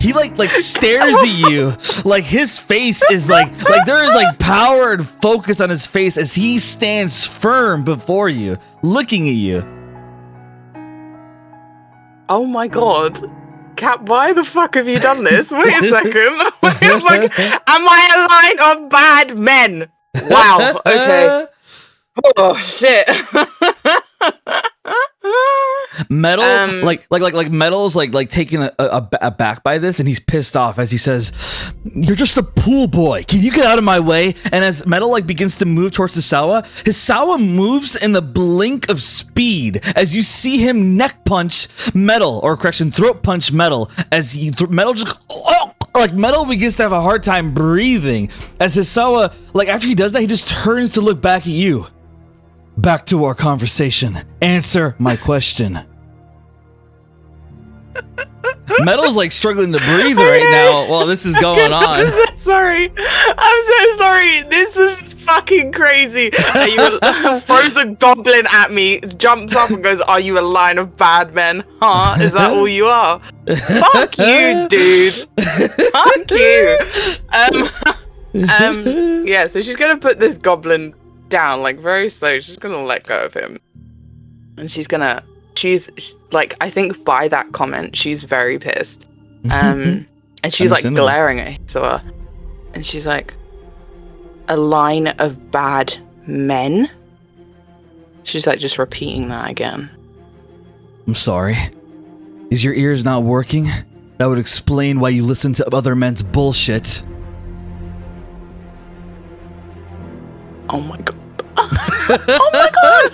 He like stares at you, like his face is like there is like power and focus on his face as he stands firm before you, looking at you. Oh my god. Cap, why the fuck have you done this? Wait a second. Am I a line of bad men? Wow, okay. Oh, shit. Metal, like Metal's like taken aback by this, and he's pissed off as he says, "You're just a pool boy. Can you get out of my way?" And as Metal like begins to move towards the Sawa, his Sawa moves in the blink of speed as you see him neck punch Metal, or correction, throat punch Metal, as Metal just like Metal begins to have a hard time breathing as his Sawa, like after he does that, he just turns to look back at you. "Back to our conversation. Answer my question." Metal's like struggling to breathe right now while this is going on. I'm so sorry. I'm so sorry. This is fucking crazy. Throws a goblin at me, jumps up and goes, "Are you a line of bad men? Huh? Is that all you are?" Fuck you, dude. Fuck you. Yeah, so she's gonna put this goblin down, like very slow. She's gonna let go of him. And she's like, I think by that comment, she's very pissed. And she's like glaring at Hisoa. And she's like, "A line of bad men?" She's like just repeating that again. "I'm sorry. Is your ears not working? That would explain why you listen to other men's bullshit." Oh my god. Oh my god!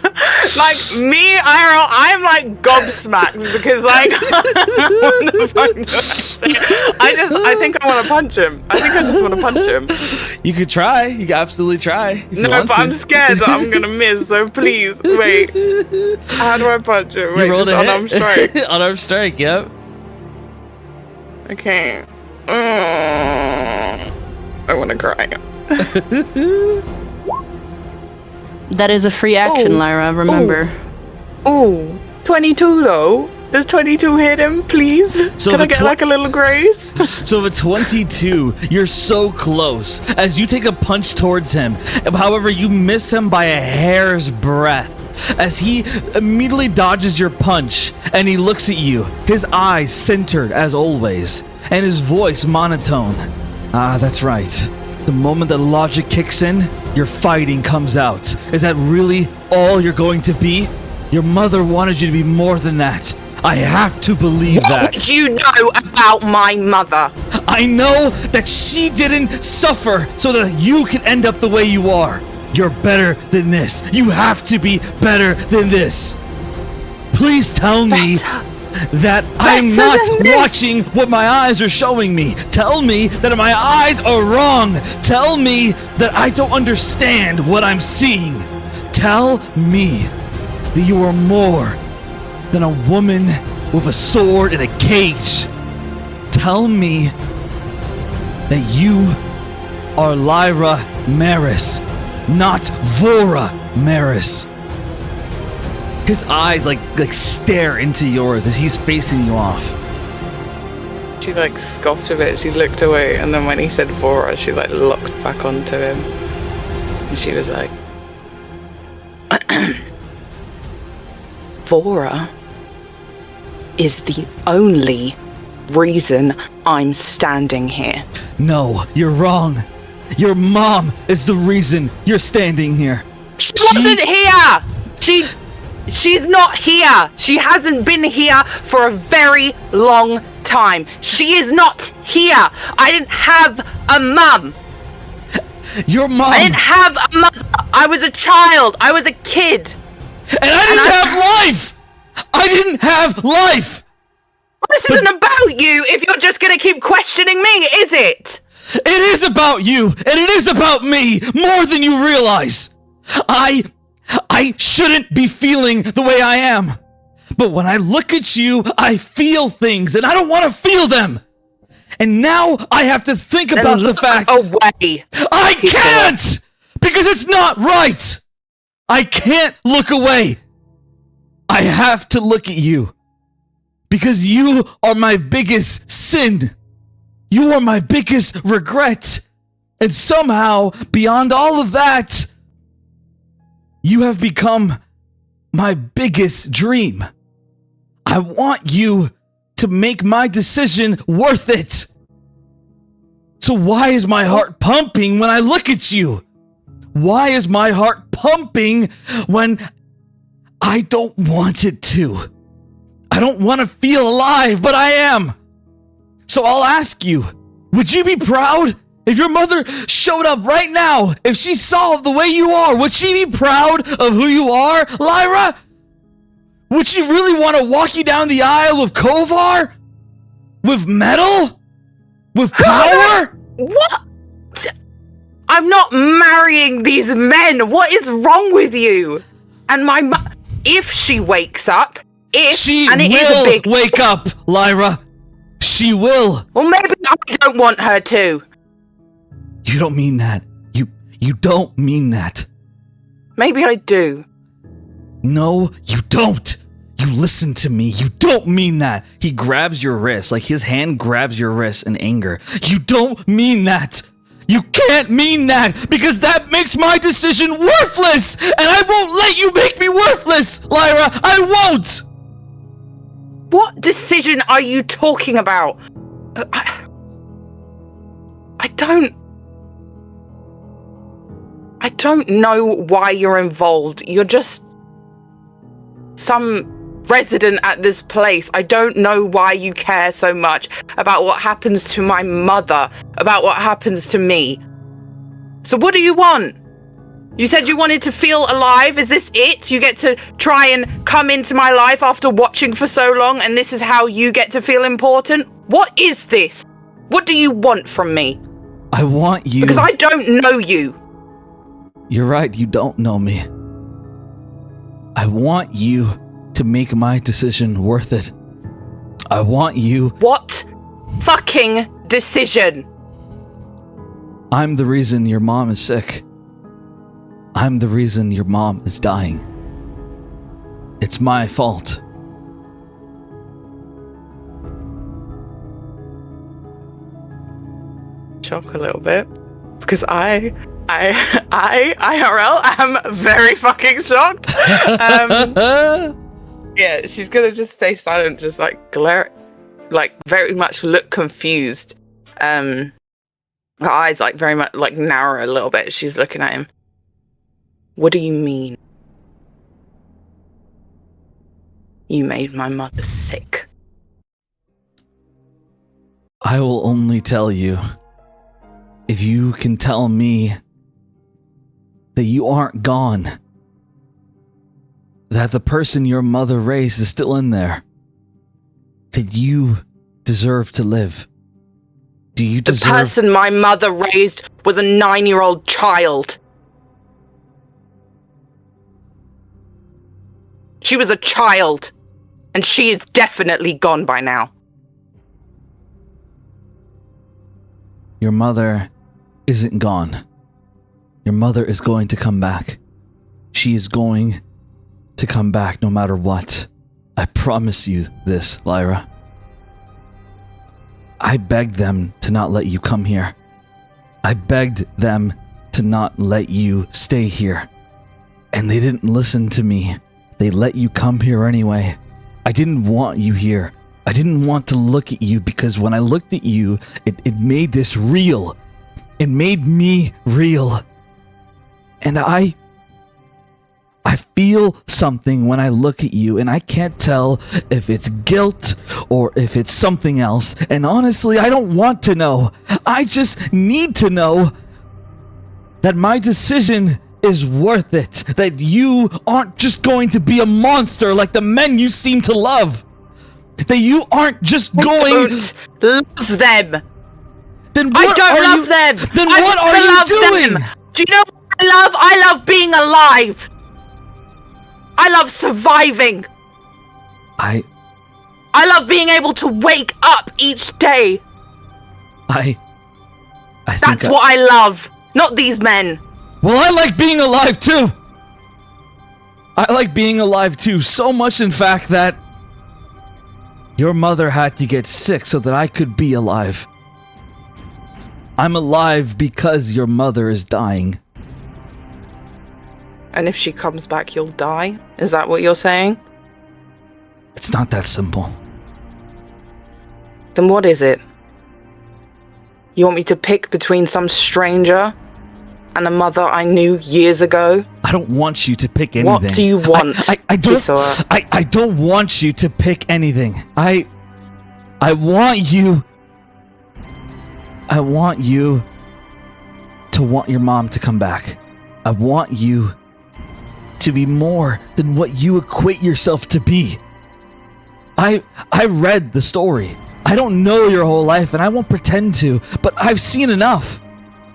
Like me, I'm like gobsmacked because like what the fuck do I say? I think I want to punch him. I think I just want to punch him. You could try. You could absolutely try. No, but I'm scared that I'm gonna miss. So please, wait. How do I punch him? Wait, You rolled just a unarmed hit. strike. Unarmed strike. Yep. Okay. I want to cry. That is a free action, Oh. Lyra, remember. Ooh, 22 though. Does 22 hit him, please? So Can the I get like a little grace? So with 22, you're so close as you take a punch towards him. However, you miss him by a hair's breadth as he immediately dodges your punch and he looks at you, his eyes centered as always, and his voice monotone. "Ah, that's right. The moment that logic kicks in, your fighting comes out. Is that really all you're going to be? Your mother wanted you to be more than that. I have to believe that." What do you know about my mother? "I know that she didn't suffer so that you can end up the way you are. You're better than this. You have to be better than this. Please tell me that I'm Better not than this. watching what my eyes are showing me. Tell me that my eyes are wrong. Tell me that I don't understand what I'm seeing. Tell me that you are more than a woman with a sword in a cage. Tell me that you are Lyra Maris, not Vora Maris." His eyes like stare into yours as he's facing you off. She like scoffed a bit. She looked away, and then when he said Vora, she like locked back onto him, and she was like, "Vora? is the only reason I'm standing here. No, you're wrong. Your mom is the reason you're standing here. She wasn't here! She's not here! She hasn't been here for a very long time. She is not here! I didn't have a mum! Your mom... I didn't have a mother! I was a child! I was a kid! And I didn't have life! I didn't have life! This isn't about you if you're just gonna keep questioning me, is it? It is about you, and it is about me, more than you realize. I shouldn't be feeling the way I am. But when I look at you, I feel things, and I don't want to feel them. And now I have to think about the fact... away. I can't! Because it's not right! I can't look away. I have to look at you. Because you are my biggest sin. You are my biggest regret. And somehow, beyond all of that, you have become my biggest dream. I want you to make my decision worth it. So why is my heart pumping when I look at you? Why is my heart pumping when I don't want it to? I don't want to feel alive, but I am. So I'll ask you, would you be proud if your mother showed up right now? If she saw the way you are, would she be proud of who you are, Lyra? Would she really want to walk you down the aisle with Kovar? With metal? With power? What? I'm not marrying these men. What is wrong with you? And if she wakes up, and it is a big wake up, Lyra. She will. Well, maybe I don't want her to. You don't mean that. You don't mean that. Maybe I do. No, you don't. You listen to me. You don't mean that. He grabs your wrist, like his hand grabs your wrist in anger. You don't mean that. You can't mean that, because that makes my decision worthless, and I won't let you make me worthless, Lyra. I won't. What decision are you talking about? I don't know why you're involved. You're just some resident at this place. I don't know why you care so much about what happens to my mother, about what happens to me. So what do you want? You said you wanted to feel alive. Is this it? You get to try and come into my life after watching for so long, and this is how you get to feel important? What is this? What do you want from me? I want you... Because I don't know you. You're right, you don't know me. I want you to make my decision worth it. I want you... What fucking decision? I'm the reason your mom is sick. I'm the reason your mom is dying. It's my fault. Shock a little bit, because I IRL am very fucking shocked. Yeah, she's gonna just stay silent, just like glare, like very much look confused. Her eyes like very much like narrow a little bit. She's looking at him. What do you mean? You made my mother sick. I will only tell you if you can tell me that you aren't gone. That the person your mother raised is still in there. That you deserve to live. Do you deserve... The person my mother raised was a 9-year-old child. She was a child, and she is definitely gone by now. Your mother isn't gone. Your mother is going to come back. She is going to come back no matter what. I promise you this, Lyra. I begged them to not let you come here. I begged them to not let you stay here. And they didn't listen to me. They let you come here anyway. I didn't want you here. I didn't want to look at you because when I looked at you, it made this real. It made me real. And I feel something when I look at you, and I can't tell if it's guilt or if it's something else. And honestly, I don't want to know. I just need to know that my decision is worth it. That you aren't just going to be a monster like the men you seem to love. That you aren't just going... I don't love them. Then I what don't are love you... them. Then I what don't are you love doing? them. Do you know what I love? I love being alive. I love surviving. I love being able to wake up each day. think That's what I love. Not these men. Well, I like being alive too. I like being alive too, so much in fact that your mother had to get sick so that I could be alive. I'm alive because your mother is dying. And if she comes back, you'll die? Is that what you're saying? It's not that simple. Then what is it? You want me to pick between some stranger and a mother I knew years ago? I don't want you to pick anything. What do you want? I Kisora? don't want you to pick anything. I want you to want your mom to come back. I want you to be more than what you equate yourself to be. I read the story. I don't know your whole life, and I won't pretend to, but I've seen enough.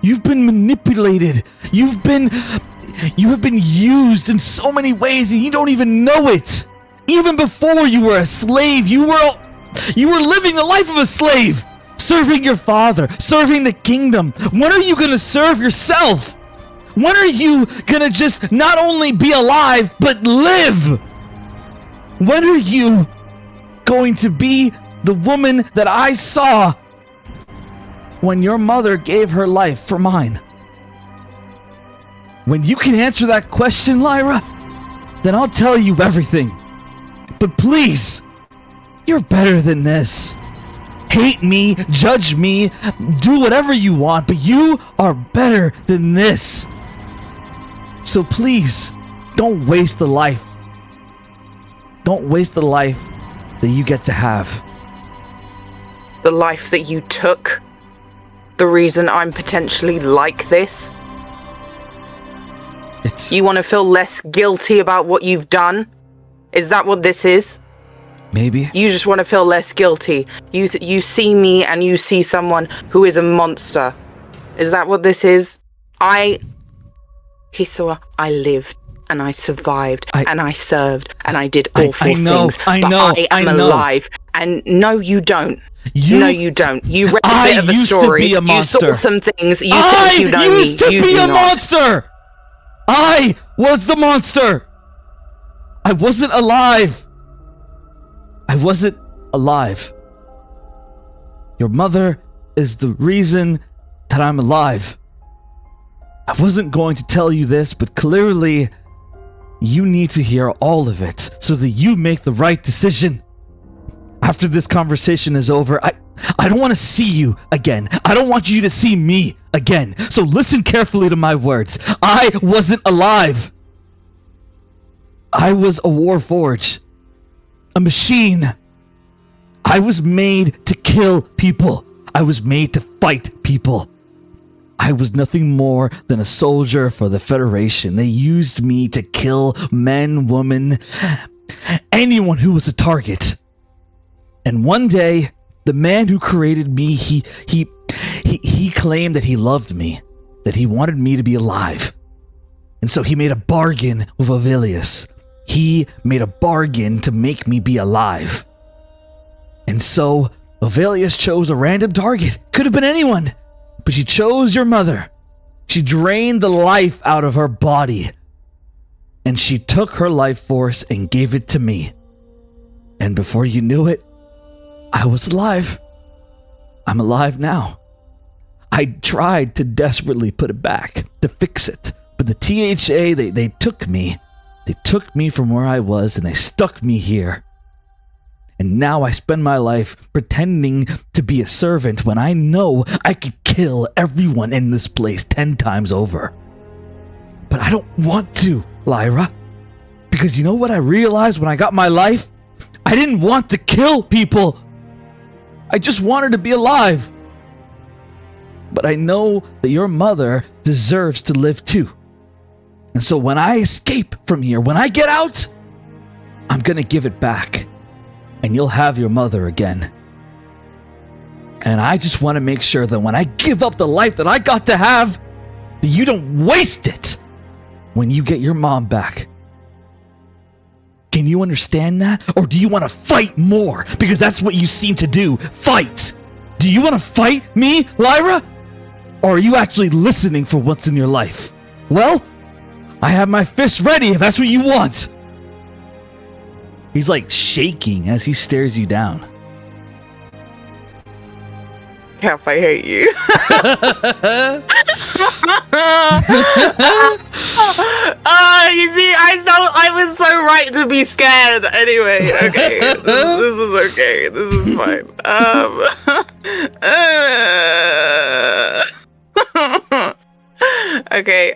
You've been manipulated. You have been used in so many ways, and you don't even know it. Even before you were a slave, you were living the life of a slave, serving your father, serving the kingdom. When are you gonna serve yourself? When are you gonna just not only be alive, but live? When are you going to be the woman that I saw when your mother gave her life for mine? When you can answer that question, Lyra, then I'll tell you everything. But please, you're better than this. Hate me, judge me, do whatever you want, but you are better than this. So please, don't waste the life. Don't waste the life that you get to have. The life that you took? The reason I'm potentially like this? You want to feel less guilty about what you've done? Is that what this is? Maybe. You just want to feel less guilty. You see me and you see someone who is a monster. Is that what this is? Hisua, I lived and I survived and I served and I did awful things. I know. But I am alive. And no, you don't. No, you don't. You read a bit of a story. You saw some things. You think you know me. I used to be a monster. I was the monster. I wasn't alive. I wasn't alive. Your mother is the reason that I'm alive. I wasn't going to tell you this, but clearly you need to hear all of it so that you make the right decision. After this conversation is over, I don't want to see you again. I don't want you to see me again. So listen carefully to my words. I wasn't alive. I was a warforged. A machine. I was made to kill people. I was made to fight people. I was nothing more than a soldier for the Federation. They used me to kill men, women, anyone who was a target. And one day, the man who created me, he claimed that he loved me, that he wanted me to be alive. And so he made a bargain with Ovilius. He made a bargain to make me be alive. And so Ovilius chose a random target. Could have been anyone. But she chose your mother. She drained the life out of her body. And she took her life force and gave it to me. And before you knew it, I was alive. I'm alive now. I tried to desperately put it back, to fix it. But the THA, they took me. They took me from where I was and they stuck me here. And now I spend my life pretending to be a servant when I know I could kill everyone in this place 10 times over. But I don't want to, Lyra. Because you know what I realized when I got my life? I didn't want to kill people. I just wanted to be alive. But I know that your mother deserves to live too. And so when I escape from here, when I get out, I'm gonna give it back. And you'll have your mother again. And I just want to make sure that when I give up the life that I got to have, that you don't waste it when you get your mom back. Can you understand that? Or do you want to fight more? Because that's what you seem to do. Fight! Do you want to fight me, Lyra? Or are you actually listening for what's in your life? Well, I have my fist ready if that's what you want. He's like shaking as he stares you down. Cap, I hate you. You see, I was so right to be scared. Anyway, okay, this is okay. This is fine. Okay.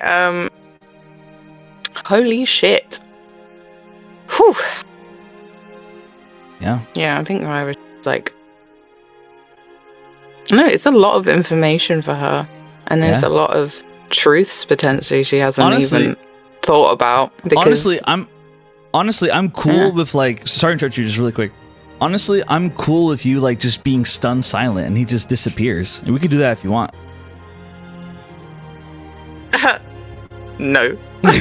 Holy shit. Whew. Yeah. Yeah, I think I was like. No, it's a lot of information for her, and there's a lot of truths potentially she hasn't even thought about. Because honestly, I'm cool with like. Sorry to interrupt you, just really quick. Honestly, I'm cool with you like just being stunned silent, and he just disappears. And we could do that if you want. No. Let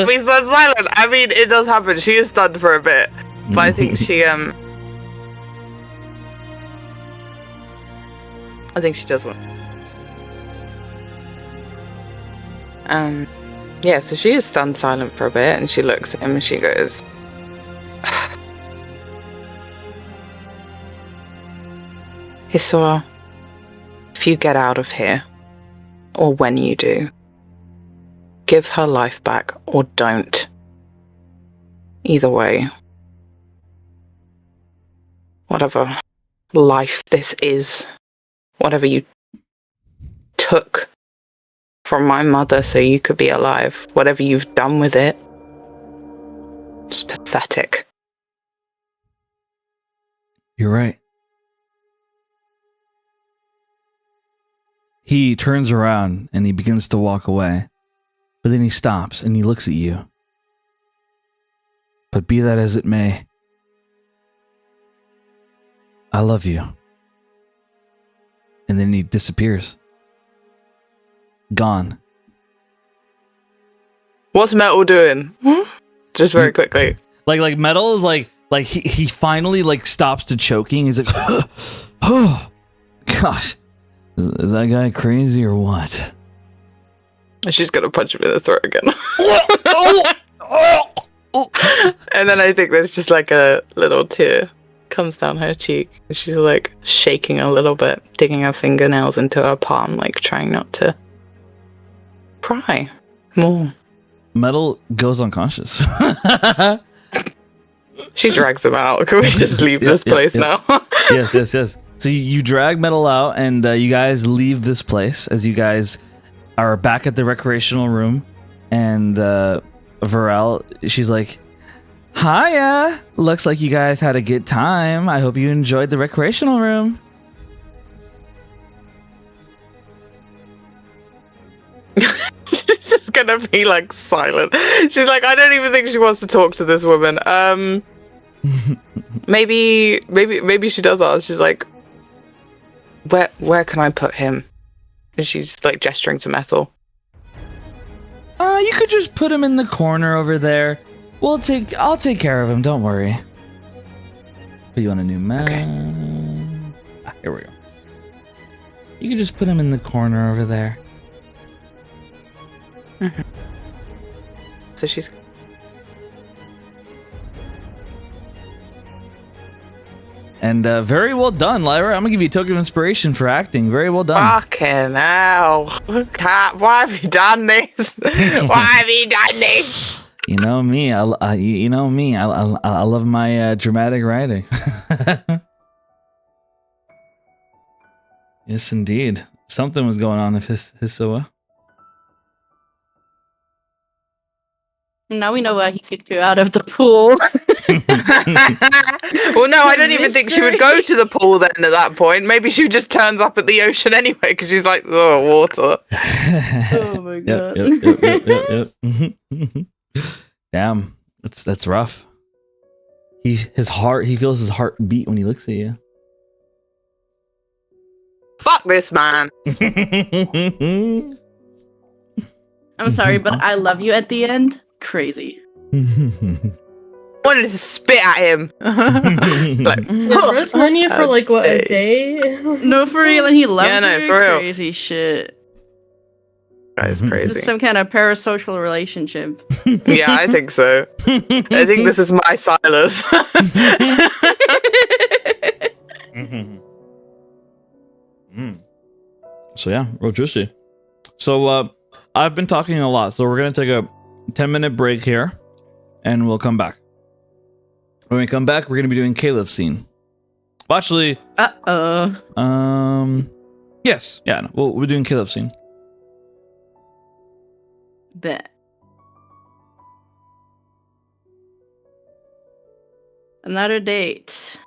me stand silent. I mean, it does happen. She is stunned for a bit, but I think she I think she does want. Yeah, so she is stunned silent for a bit, and she looks at him and she goes, Hisora, if you get out of here, or when you do, give her life back or don't. Either way, whatever life this is, whatever you took from my mother so you could be alive, whatever you've done with it, it's pathetic. You're right. He turns around and he begins to walk away, but then he stops and he looks at you. But be that as it may, I love you. And then he disappears. Gone. What's Metal doing? Just very quickly. Like Metal is like he finally like stops to choking. He's like, oh gosh, is that guy crazy or what? She's gonna punch him in the throat again. And then I think there's just like a little tear comes down her cheek. She's like shaking a little bit, digging her fingernails into her palm, like trying not to cry more. Metal goes unconscious. She drags him out. Can we just leave this place now? Yes. So you drag Metal out, and you guys leave this place as you guys are back at the recreational room. And Varel, she's like, hiya! Looks like you guys had a good time. I hope you enjoyed the recreational room. She's just gonna be like silent. She's like, I don't even think she wants to talk to this woman. Maybe she does ask. She's like, where can I put him? And she's like gesturing to Metal. You could just put him in the corner over there. I'll take care of him. Don't worry. Put you on a new map. Okay. Here we go. You can just put him in the corner over there. Mm-hmm. So she's. And very well done, Lyra. I'm gonna give you a token of inspiration for acting. Very well done. Fucking hell. Why have you done this? Why have you done this? You know me. You know me. I love my dramatic writing. Yes, indeed. Something was going on with Hisoa. Now we know why he kicked you out of the pool. Well, no, I don't even think she would go to the pool then at that point. Maybe she just turns up at the ocean anyway because she's like, oh, water. Oh my god. Yep. Damn, that's rough. He feels his heart beat when he looks at you. Fuck this man. I'm sorry, but I love you at the end. Crazy. Wanted to spit at him. Like, Yeah, Bro's known you for like what, a day? No, for real, and he loves Yeah, no, you. for real. Crazy shit. That's This crazy. is some kind of parasocial relationship. Yeah, I think so. I think this is my Silas. So yeah, real juicy. So I've been talking a lot, so we're gonna take a 10-minute break here, and we'll come back. When we come back, we're gonna be doing Caleb's scene. Well, actually, yes, yeah, no, we're doing Caleb's scene. Bet. Another date.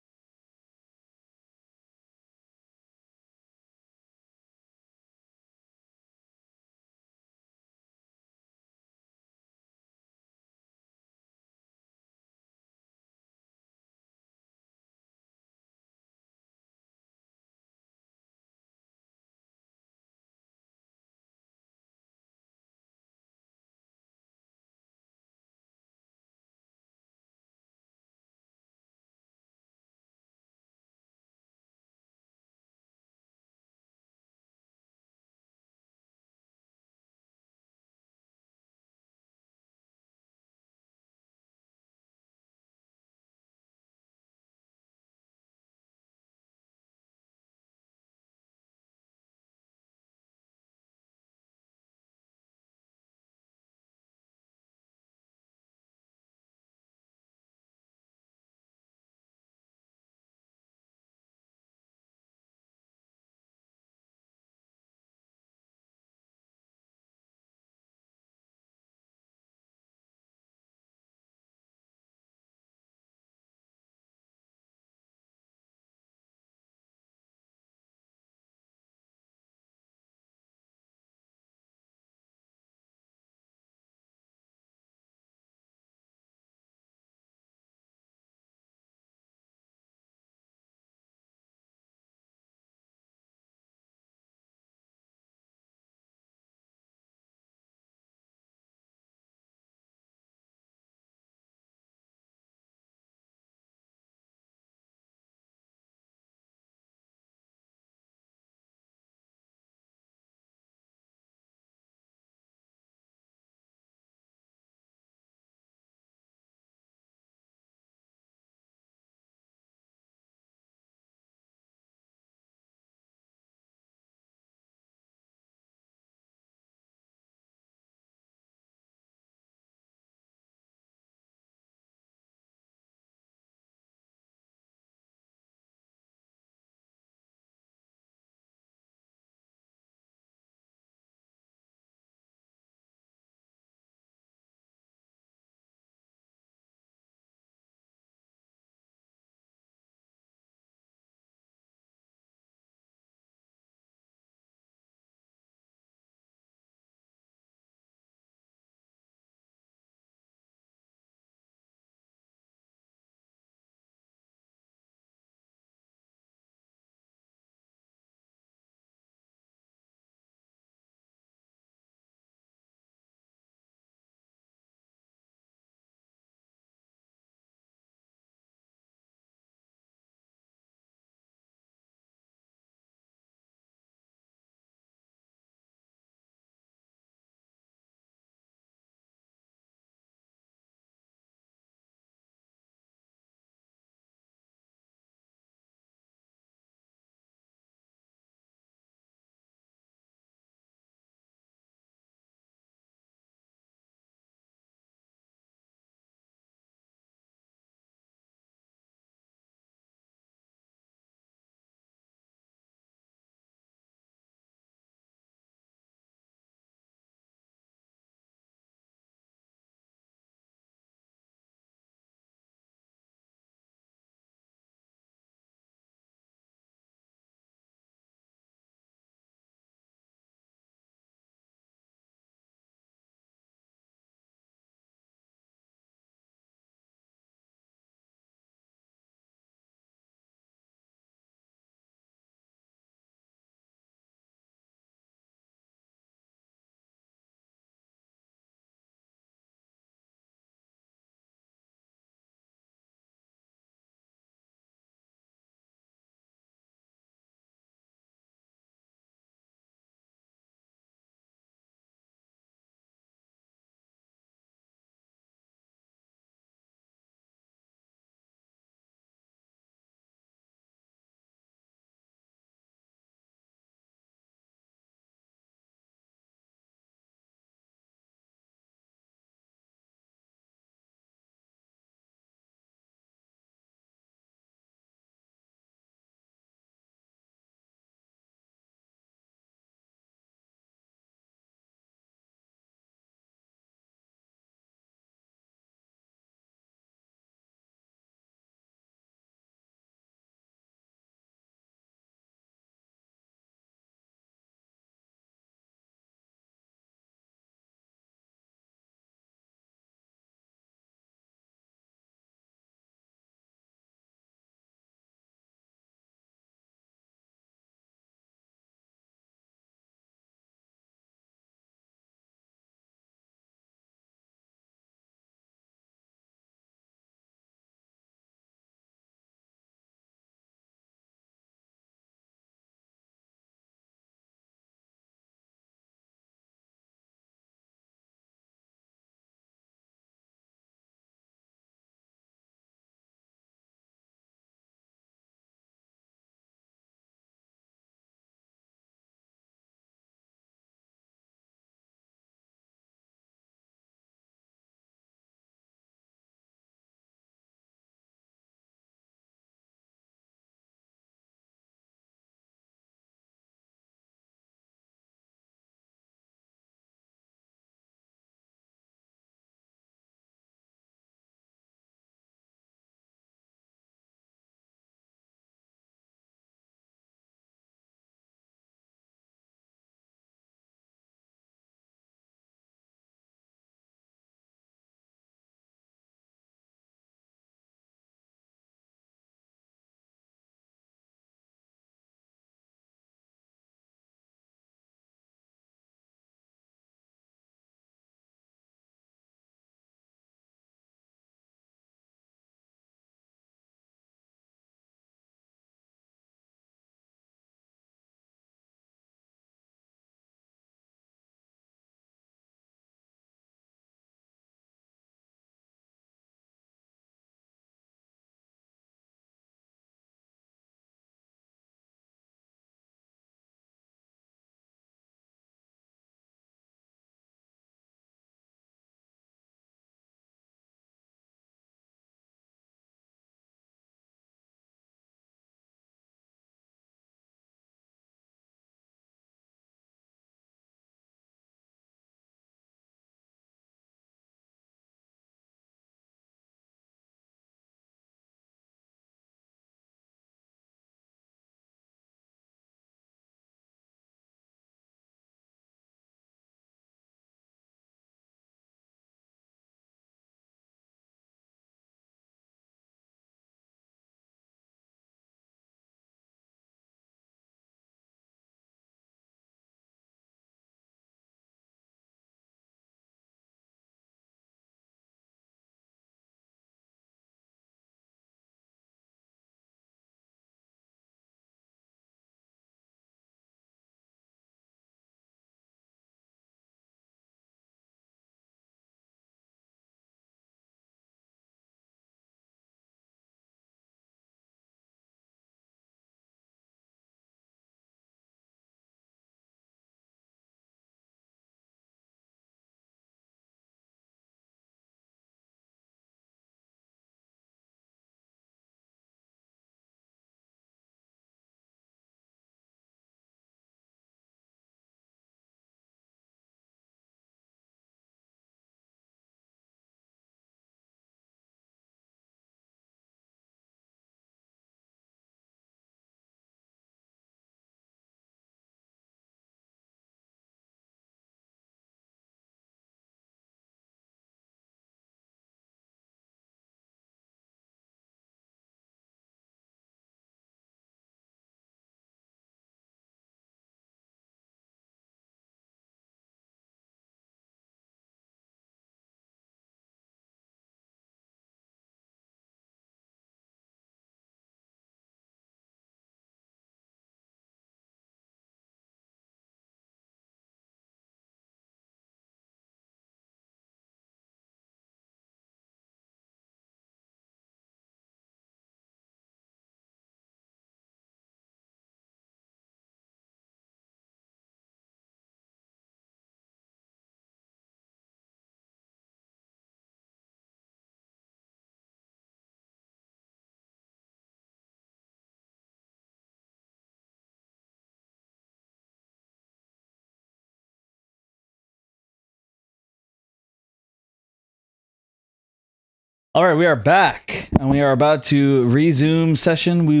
All right, we are back, and we are about to resume session. We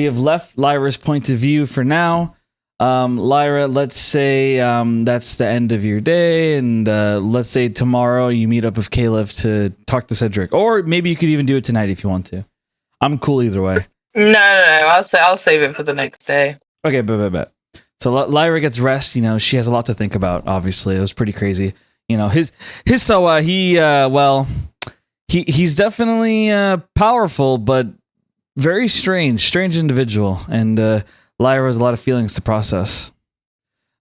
have left Lyra's point of view for now. Lyra, let's say that's the end of your day, and let's say tomorrow you meet up with Caleb to talk to Cedric, or maybe you could even do it tonight if you want to. I'm cool either way. No. I'll save it for the next day. Okay, bet. So Lyra gets rest. You know, she has a lot to think about. Obviously, it was pretty crazy. You know, he's definitely powerful, but very strange individual, and Lyra has a lot of feelings to process.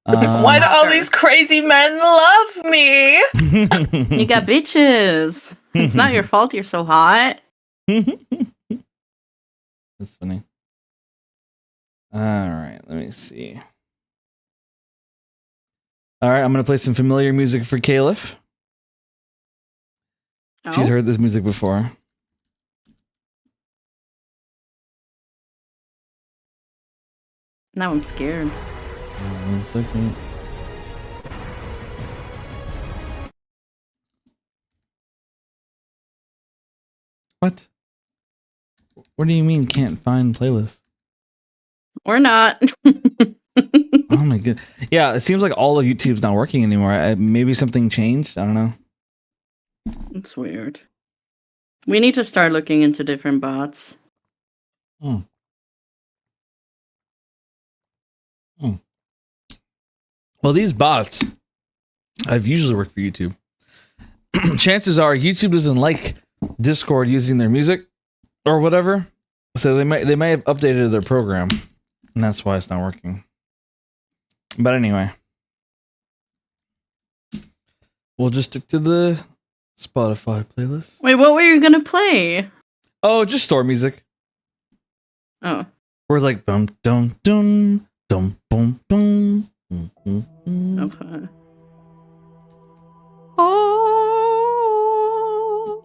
Why do all these crazy men love me? You got bitches. It's not your fault you're so hot. That's funny. All right, let me see. All right, I'm gonna play some familiar music for Caleb. Oh. She's heard this music before. Now I'm scared. 1 second. What? What do you mean can't find playlist? Or not. Oh my god. Yeah, it seems like all of YouTube's not working anymore. Maybe something changed. I don't know. It's weird. We need to start looking into different bots. Well, these bots, I've usually worked for YouTube. Chances are YouTube doesn't like Discord using their music or whatever, so they might have updated their program, and that's why it's not working. But anyway, we'll just stick to the Spotify playlist. Wait, what were you gonna play? Oh, just store music. Oh. Where it's like bum dum dum dum bum bum. Okay. Oh.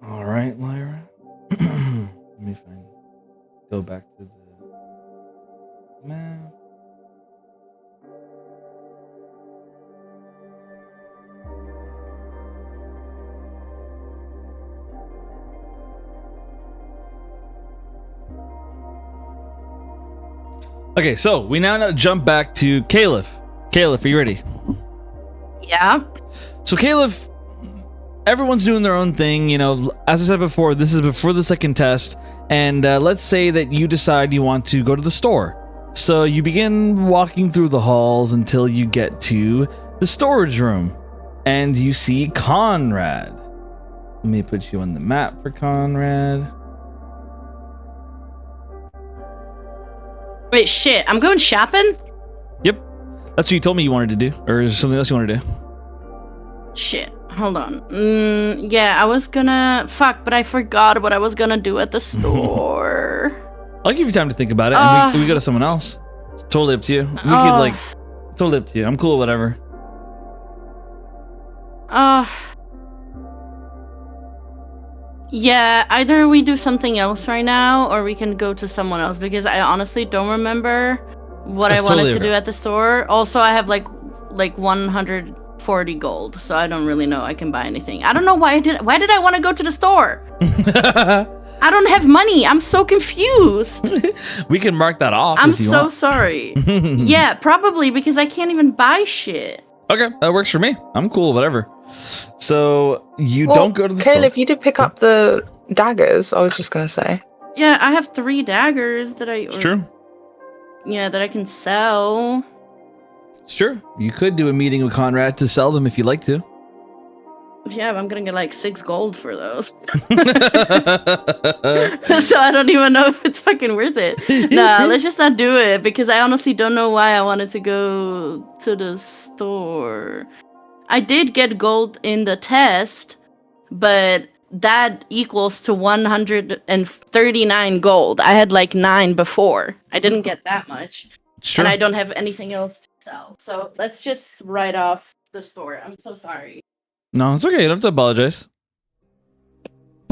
All right, Lyra. Let me go back to the map. Okay, so we now jump back to Caleb. Caleb, are you ready? Yeah. So Caleb, everyone's doing their own thing. You know, as I said before, this is before the second test, and let's say that you decide you want to go to the store. So you begin walking through the halls until you get to the storage room, and you see Conrad. Let me put you on the map for Conrad. Wait, shit. I'm going shopping? Yep, that's what you told me you wanted to do, or is there something else you want to do? Shit. Hold on. Yeah, I was gonna... Fuck, but I forgot what I was gonna do at the store. I'll give you time to think about it, and we go to someone else. It's totally up to you. We could, totally up to you. I'm cool with whatever. Yeah, either we do something else right now, or we can go to someone else, because I honestly don't remember what I wanted to do at the store. Also, I have like 140 gold, so I don't really know I can buy anything. I don't know why did I want to go to the store? I don't have money. I'm so confused. We can mark that off. I'm if you so want. sorry. Yeah, probably because I can't even buy shit. Okay, that works for me. I'm cool, whatever. So you don't go to the Caleb, store. you did pick up the daggers. I was just gonna say. Yeah, I have 3 daggers that It's true. Yeah, that I can sell. It's true. You could do a meeting with Conrad to sell them if you'd like to. Yeah, but I'm gonna get like 6 gold for those. So I don't even know if it's fucking worth it. Nah, let's just not do it, because I honestly don't know why I wanted to go to the store. I did get gold in the test, but that equals to 139 gold. I had like 9 before. I didn't get that much. Sure. And I don't have anything else to sell. So let's just write off the store. I'm so sorry. No, it's okay. You don't have to apologize.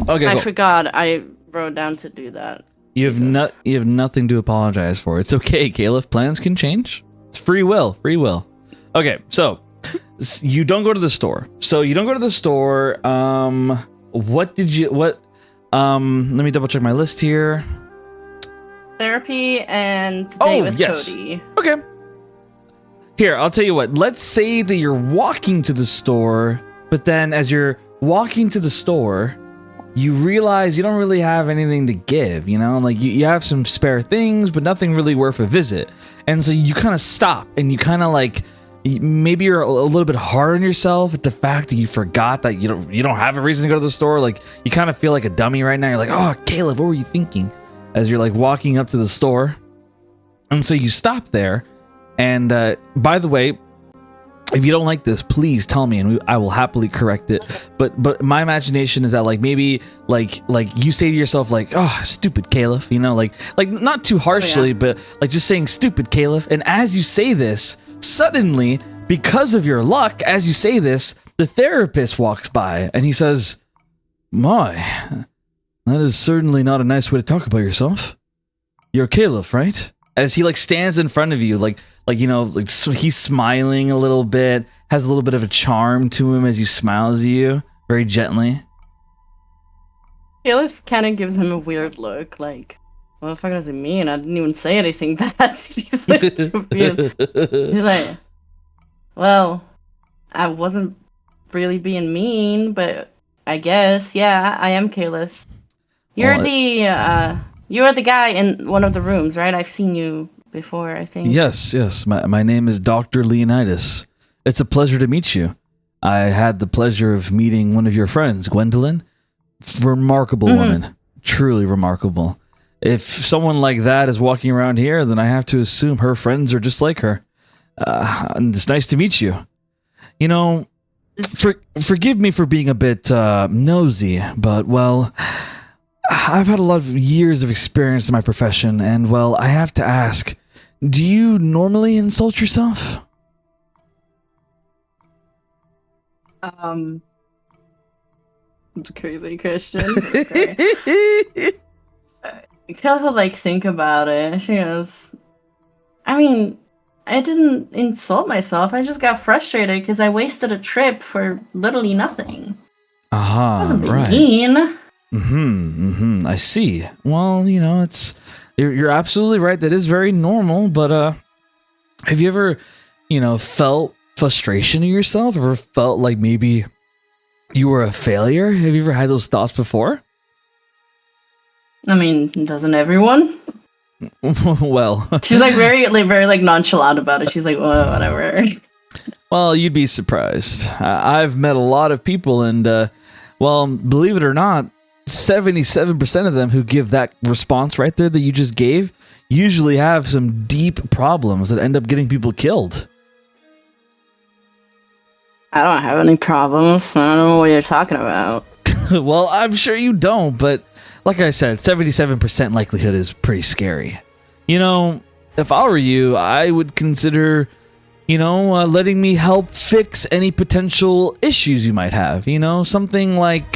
Okay, I cool. forgot I wrote down to do that. You have nothing to apologize for. It's okay, Caleb. Plans can change. It's free will. Free will. Okay, so you don't go to the store. Let me double check my list here. Therapy and day with Cody. Okay. Here, I'll tell you what. Let's say that you're walking to the store, but then as you're walking to the store, you realize you don't really have anything to give, you know? Like, you have some spare things, but nothing really worth a visit. And so you kind of stop, and you kind of like, maybe you're a little bit hard on yourself at the fact that you forgot that you don't have a reason to go to the store. Like, you kind of feel like a dummy right now. You're like, oh, Caleb, what were you thinking? As you're like walking up to the store. And so you stop there. And by the way, if you don't like this, please tell me, and I will happily correct it. But my imagination is that like maybe like you say to yourself like, oh, stupid Caleb, you know, like not too harshly, but like just saying stupid Caleb. And as you say this, suddenly, because of your luck, as you say this, the therapist walks by and he says, "My, that is certainly not a nice way to talk about yourself. You're Caleb, right?" As he like stands in front of you, like you know, like so he's smiling a little bit, has a little bit of a charm to him as he smiles at you very gently. Caleb kind of gives him a weird look, like, what the fuck does it mean? I didn't even say anything bad. He's like, well, I wasn't really being mean, but I guess, yeah, I am Caleb. You're you're the guy in one of the rooms, right? I've seen you before, I think. Yes. My name is Dr. Leonidas. It's a pleasure to meet you. I had the pleasure of meeting one of your friends, Gwendolyn. Remarkable woman. Truly remarkable. If someone like that is walking around here, then I have to assume her friends are just like her. And it's nice to meet you. You know, forgive me for being a bit nosy, but, well, I've had a lot of years of experience in my profession, and, well, I have to ask, do you normally insult yourself? It's a crazy question. Kelly would like think about it. She goes, I mean, I didn't insult myself. I just got frustrated because I wasted a trip for literally nothing. Aha, I wasn't being right. mean. I see. Well, you know, you're absolutely right. That is very normal. But have you ever, you know, felt frustration in yourself? Ever felt like maybe you were a failure? Have you ever had those thoughts before? I mean, doesn't everyone? Well, she's like very nonchalant about it. She's like, well, whatever. Well, you'd be surprised. I've met a lot of people, and well, believe it or not, 77% of them who give that response right there that you just gave usually have some deep problems that end up getting people killed. I don't have any problems. I don't know what you're talking about. Well, I'm sure you don't, but like I said, 77% likelihood is pretty scary. You know, if I were you, I would consider, you know, letting me help fix any potential issues you might have. You know, something like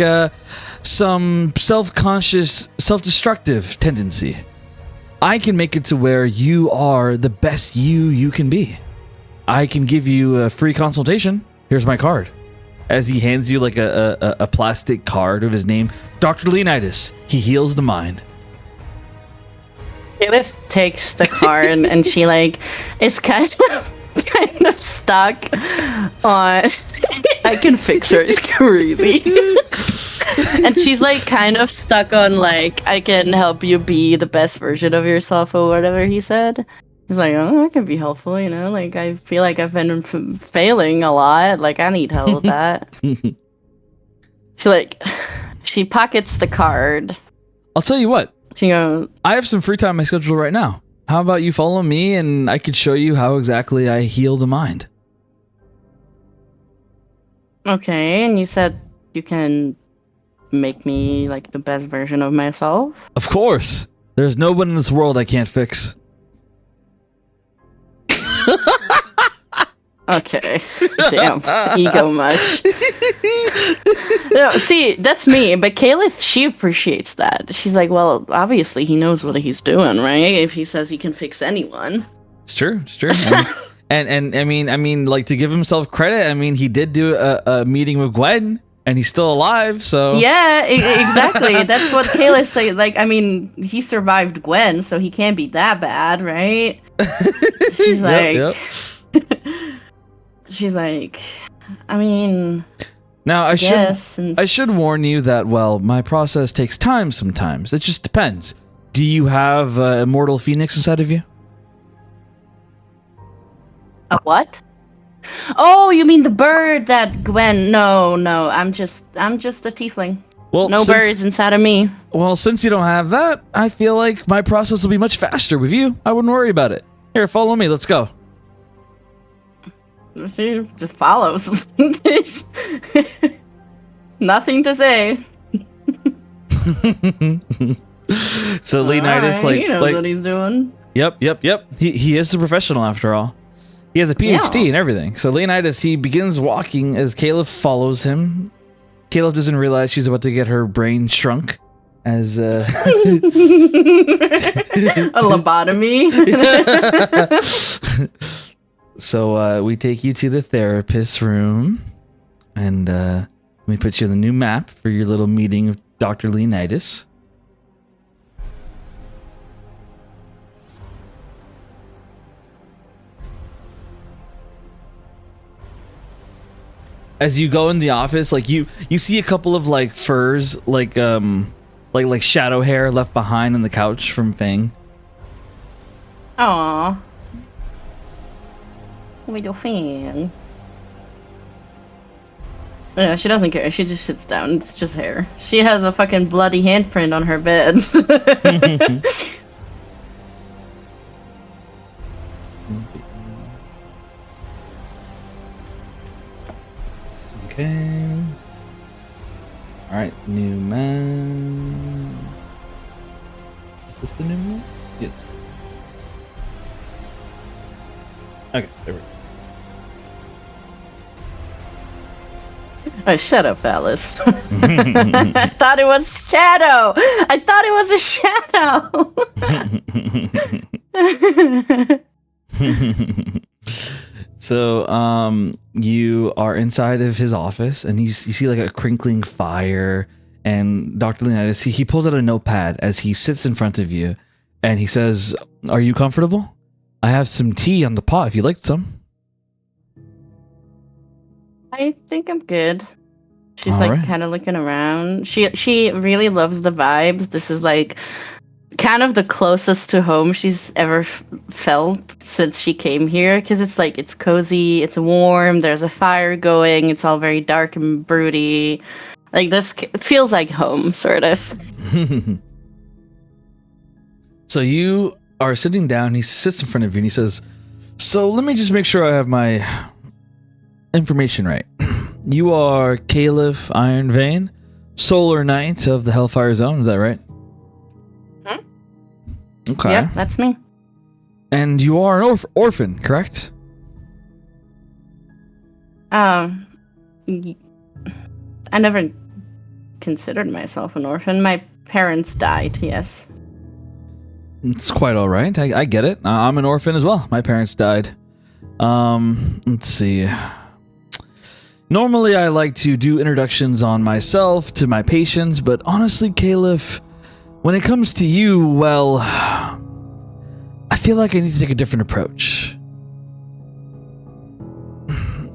some self-conscious, self-destructive tendency. I can make it to where you are the best you can be. I can give you a free consultation. Here's my card. As he hands you like a plastic card of his name, Dr. Leonidas. He heals the mind. Caliph takes the card and she like is kind of stuck on. I can fix her. It's crazy. And she's like kind of stuck on like, I can help you be the best version of yourself or whatever he said. He's like, oh, that can be helpful, you know? Like, I feel like I've been failing a lot. Like, I need help with that. She pockets the card. I'll tell you what. She goes, I have some free time on my schedule right now. How about you follow me and I could show you how exactly I heal the mind? Okay, and you said you can make me like the best version of myself? Of course. There's no one in this world I can't fix. Okay. Damn. Ego much. No, see, that's me. But Kayla, she appreciates that. She's like, well, obviously he knows what he's doing, right? If he says he can fix anyone. It's true. It's true. And I mean, like, to give himself credit, I mean, he did do a meeting with Gwen, and he's still alive. So yeah, exactly. That's what Kayla's saying. Like, I mean, he survived Gwen, so he can't be that bad, right? She's like, Yep. She's like, I mean, now I since... should warn you that, well, my process takes time sometimes. It just depends. Do you have immortal phoenix inside of you? A what? Oh, you mean the bird that Gwen? No, I'm just a tiefling. Well, no birds inside of me. Well, since you don't have that, I feel like my process will be much faster with you. I wouldn't worry about it. Here, follow me. Let's go. She just follows. Nothing to say. So Leonidas, he knows what he's doing. Yep. He is a professional after all. He has a PhD and everything. So Leonidas, he begins walking as Caleb follows him. Caleb doesn't realize she's about to get her brain shrunk as a lobotomy. So we take you to the therapist's room, and we put you on the new map for your little meeting with Dr. Leonidas. As you go in the office, like you see a couple of like furs, like shadow hair left behind on the couch from Fang. Aww. Little fan. Yeah, she doesn't care. She just sits down. It's just hair. She has a fucking bloody handprint on her bed. Okay. Alright, new man. Is this the new man? Yes. Okay, there we go. Oh, shut up, Alice. I thought it was Shadow. I thought it was a shadow. So, you are inside of his office, and you see like a crinkling fire, and Dr. Leonidas, he pulls out a notepad as he sits in front of you, and he says, "Are you comfortable? I have some tea on the pot if you'd like some." I think I'm good. She's like kind of looking around. She really loves the vibes. This is like kind of the closest to home she's ever felt since she came here, because it's like it's cozy, it's warm, there's a fire going, it's all very dark and broody. Like this feels like home, sort of. So you are sitting down, he sits in front of you and he says, "So let me just make sure I have my information right. You are Caleb Ironvein, Solar Knight of the Hellfire Zone, is that right?" Okay. Yeah, that's me. And you are an orphan, correct? I never considered myself an orphan. My parents died, yes. It's quite all right. I get it. I'm an orphan as well. My parents died. Let's see. Normally, I like to do introductions on myself to my patients, but honestly, Caleb, when it comes to you, well, I feel like I need to take a different approach.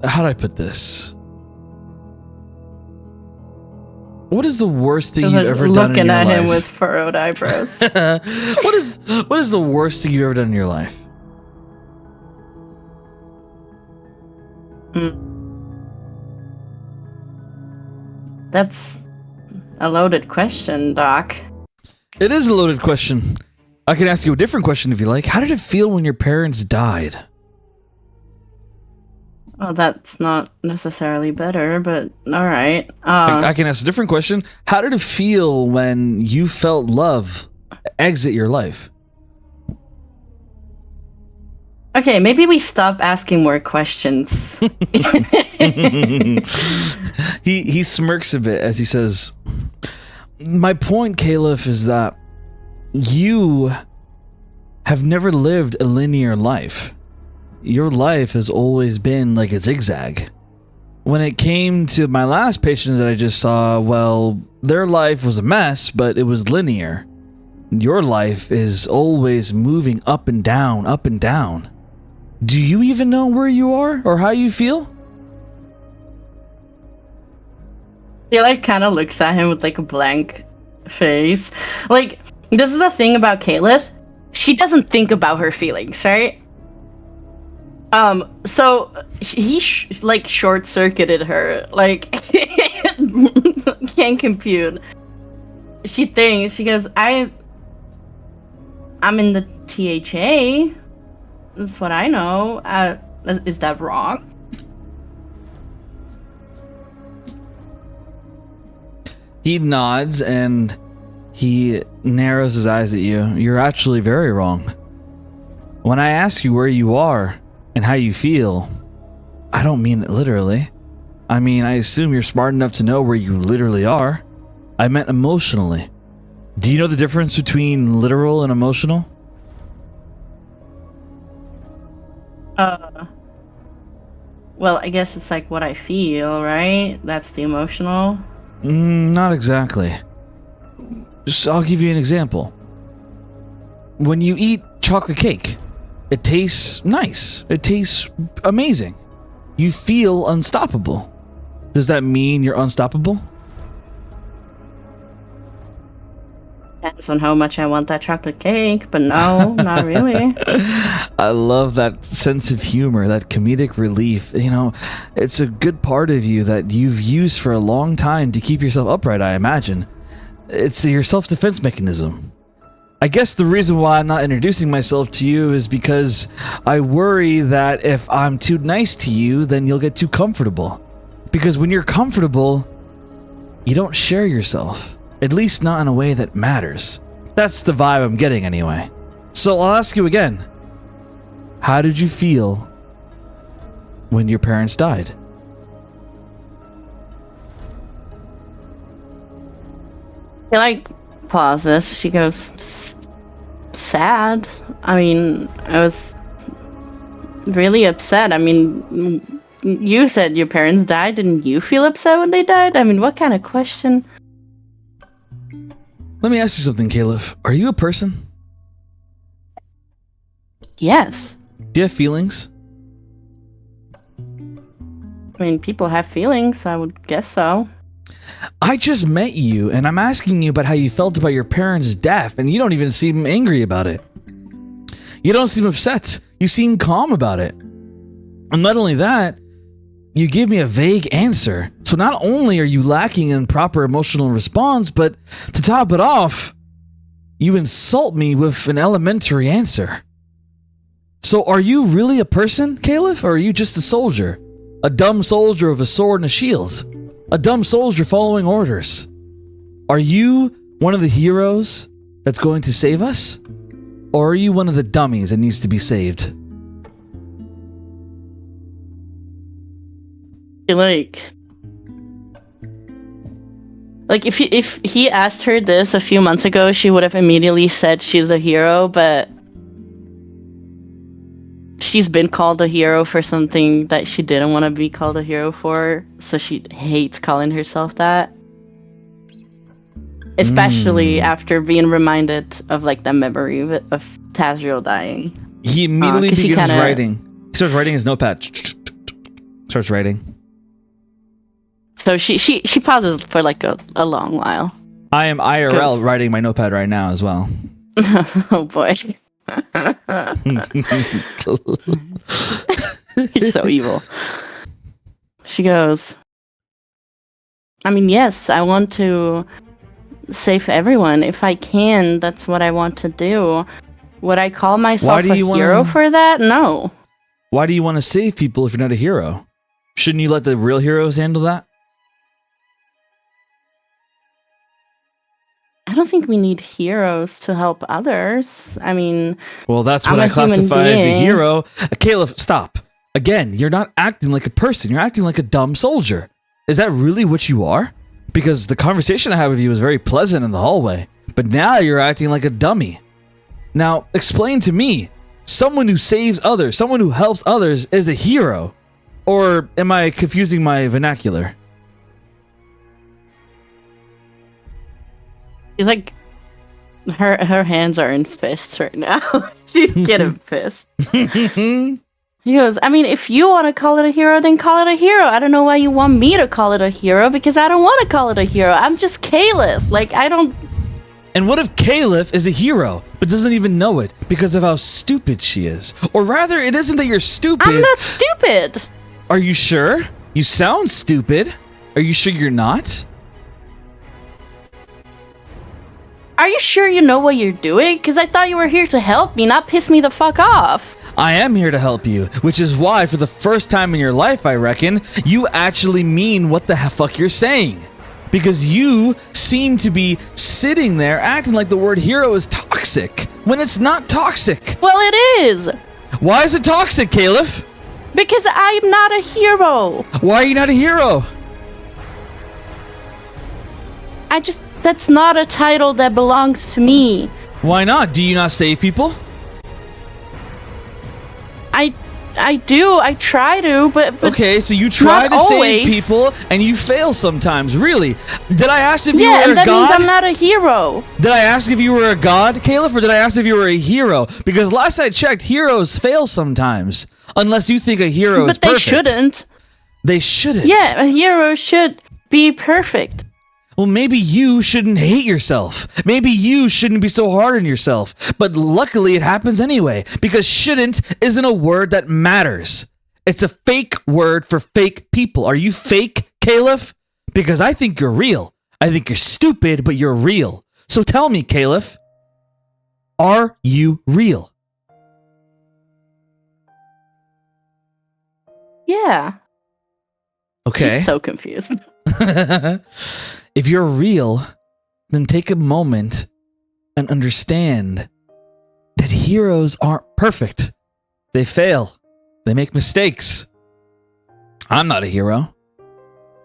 How do I put this? What is the worst thing you've ever done in your life? Looking at him with furrowed eyebrows. What is the worst thing you've ever done in your life? That's a loaded question, Doc. It is a loaded question. I can ask you a different question if you like. How did it feel when your parents died? Oh, that's not necessarily better, but all right. I can ask a different question. How did it feel when you felt love exit your life? Okay, maybe we stop asking more questions. He smirks a bit as he says, "My point, Caliph, is that you have never lived a linear life. Your life has always been like a zigzag. When it came to my last patient that I just saw, well, their life was a mess, but it was linear. Your life is always moving up and down, up and down. Do you even know where you are or how you feel?" She like kind of looks at him with like a blank face. Like, this is the thing about Caliph. She doesn't think about her feelings, right? So he like short-circuited her. Like, can't compute. She thinks, she goes, I'm in the THA. That's what I know. Is that wrong? He nods and he narrows his eyes at you. You're actually very wrong. When I ask you where you are and how you feel, I don't mean it literally. I mean, I assume you're smart enough to know where you literally are. I meant emotionally. Do you know the difference between literal and emotional? Well, I guess it's like what I feel, right? That's the emotional. Not exactly. I'll give you an example. When you eat chocolate cake, it tastes nice. It tastes amazing. You feel unstoppable. Does that mean you're unstoppable? Depends on how much I want that chocolate cake, but no, not really. I love that sense of humor, that comedic relief. You know, it's a good part of you that you've used for a long time to keep yourself upright, I imagine. It's your self-defense mechanism. I guess the reason why I'm not introducing myself to you is because I worry that if I'm too nice to you, then you'll get too comfortable. Because when you're comfortable, you don't share yourself. At least not in a way that matters. That's the vibe I'm getting anyway. So I'll ask you again. How did you feel when your parents died? She like pauses. She goes, sad. I mean, I was really upset. I mean, you said your parents died. Didn't you feel upset when they died? I mean, what kind of question? Let me ask you something, Caliph. Are you a person? Yes. Do you have feelings? I mean, people have feelings. I would guess so. I just met you, and I'm asking you about how you felt about your parents' death, and you don't even seem angry about it. You don't seem upset. You seem calm about it. And not only that, you give me a vague answer. So not only are you lacking in proper emotional response, but to top it off, you insult me with an elementary answer. So are you really a person, Caliph, or are you just a soldier? A dumb soldier with a sword and a shield? A dumb soldier following orders? Are you one of the heroes that's going to save us? Or are you one of the dummies that needs to be saved? Like if he asked her this a few months ago, she would have immediately said she's a hero, but she's been called a hero for something that she didn't want to be called a hero for, so she hates calling herself that. Especially after being reminded of like the memory of Tazriel dying. He immediately begins writing. He starts writing his notepad. Starts writing. So she pauses for like a long while. I am IRL writing my notepad right now as well. Oh boy. You're so evil. She goes, I mean, yes, I want to save everyone. If I can, that's what I want to do. Would I call myself a hero for that? No. Why do you want to save people if you're not a hero? Shouldn't you let the real heroes handle that? I don't think we need heroes to help others. I mean, well, that's what I'm I a human classify as a being. hero. Caleb, stop. Again, you're not acting like a person. You're acting like a dumb soldier. Is that really what you are? Because the conversation I had with you was very pleasant in the hallway, but now you're acting like a dummy. Now, explain to me, someone who saves others, someone who helps others is a hero. Or am I confusing my vernacular? She's like, her hands are in fists right now. She's getting pissed. He goes, I mean, if you want to call it a hero, then call it a hero. I don't know why you want me to call it a hero, because I don't want to call it a hero. I'm just Caliph. Like, I don't... And what if Caliph is a hero, but doesn't even know it because of how stupid she is? Or rather, it isn't that you're stupid. I'm not stupid. Are you sure? You sound stupid. Are you sure you're not? Are you sure you know what you're doing? Because I thought you were here to help me, not piss me the fuck off. I am here to help you, which is why, for the first time in your life, I reckon, you actually mean what the fuck you're saying. Because you seem to be sitting there acting like the word hero is toxic, when it's not toxic. Well, it is. Why is it toxic, Caliph? Because I'm not a hero. Why are you not a hero? That's not a title that belongs to me. Why not? Do you not save people? I do. I try to, but okay, so you try to save always. people and you fail sometimes. Really? Did I ask if you yeah, were and a that god? means I'm not a hero. Did I ask if you were a god, Caliph, or did I ask if you were a hero? Because last I checked, heroes fail sometimes. Unless you think a hero is perfect. But they shouldn't. They shouldn't. Yeah, a hero should be perfect. Well, maybe you shouldn't hate yourself. Maybe you shouldn't be so hard on yourself. But luckily it happens anyway, because shouldn't isn't a word that matters. It's a fake word for fake people. Are you fake, Caliph? Because I think you're real. I think you're stupid, but you're real. So tell me, Caliph, are you real? Yeah. Okay. She's so confused. If you're real, then take a moment and understand that heroes aren't perfect. They fail. They make mistakes. I'm not a hero.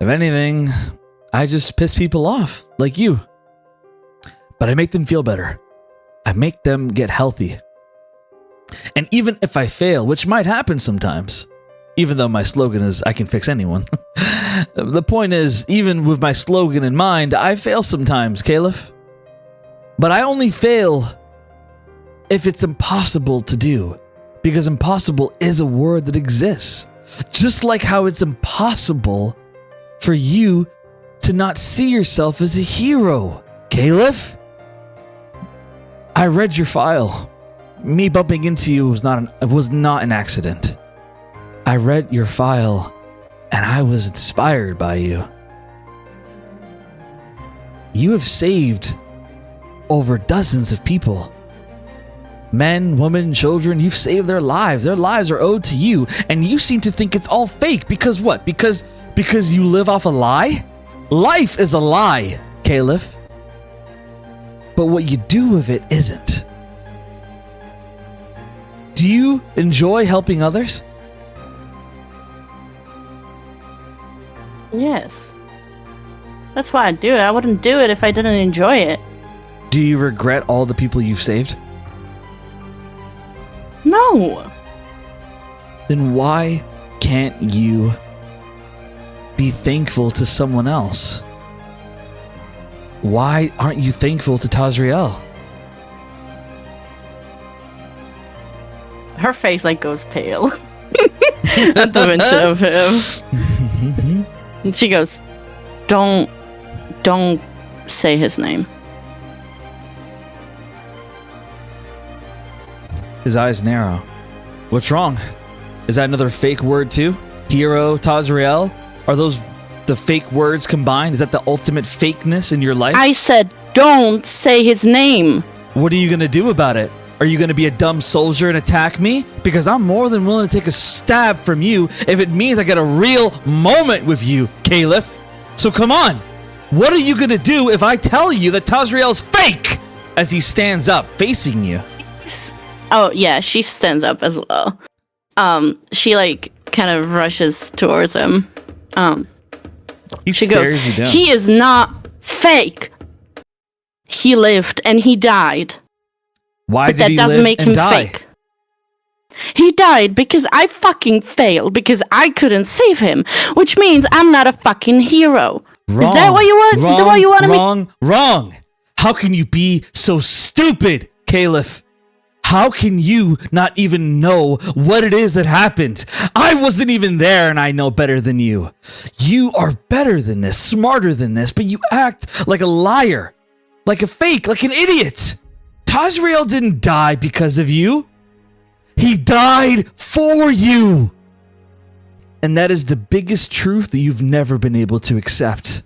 If anything, I just piss people off, like you. But I make them feel better. I make them get healthy. And even if I fail, which might happen sometimes, even though my slogan is, I can fix anyone. The point is, even with my slogan in mind, I fail sometimes, Caliph. But I only fail if it's impossible to do. Because impossible is a word that exists. Just like how it's impossible for you to not see yourself as a hero, Caliph. I read your file. Me bumping into you was not an accident. I read your file, and I was inspired by you. You have saved over dozens of people. Men, women, children, you've saved their lives. Their lives are owed to you, and you seem to think it's all fake. Because what? Because you live off a lie? Life is a lie, Caliph. But what you do with it isn't. Do you enjoy helping others? Yes. That's why I do it. I wouldn't do it if I didn't enjoy it. Do you regret all the people you've saved? No. Then why can't you be thankful to someone else? Why aren't you thankful to Tazriel? Her face like goes pale at the mention of him. And she goes, don't say his name. His eyes narrow. What's wrong? Is that another fake word too? Hero, Tazriel? Are those the fake words combined? Is that the ultimate fakeness in your life? I said, don't say his name. What are you going to do about it? Are you going to be a dumb soldier and attack me? Because I'm more than willing to take a stab from you if it means I get a real moment with you, Caliph. So come on. What are you going to do if I tell you that Tazriel's fake? As he stands up, facing you. Oh, yeah, she stands up as well. She, like, kind of rushes towards him. He she stares goes, you down. He is not fake. He lived and he died. Why But did he that doesn't live make and him die? fake. He died because I fucking failed because I couldn't save him, which means I'm not a fucking hero. Wrong. Is that what you want? Is that what you want to make? Wrong. How can you be so stupid, Caliph? How can you not even know what it is that happened? I wasn't even there and I know better than you. You are better than this, smarter than this, but you act like a liar, like a fake, like an idiot. Tazriel didn't die because of you. He died for you. And that is the biggest truth that you've never been able to accept.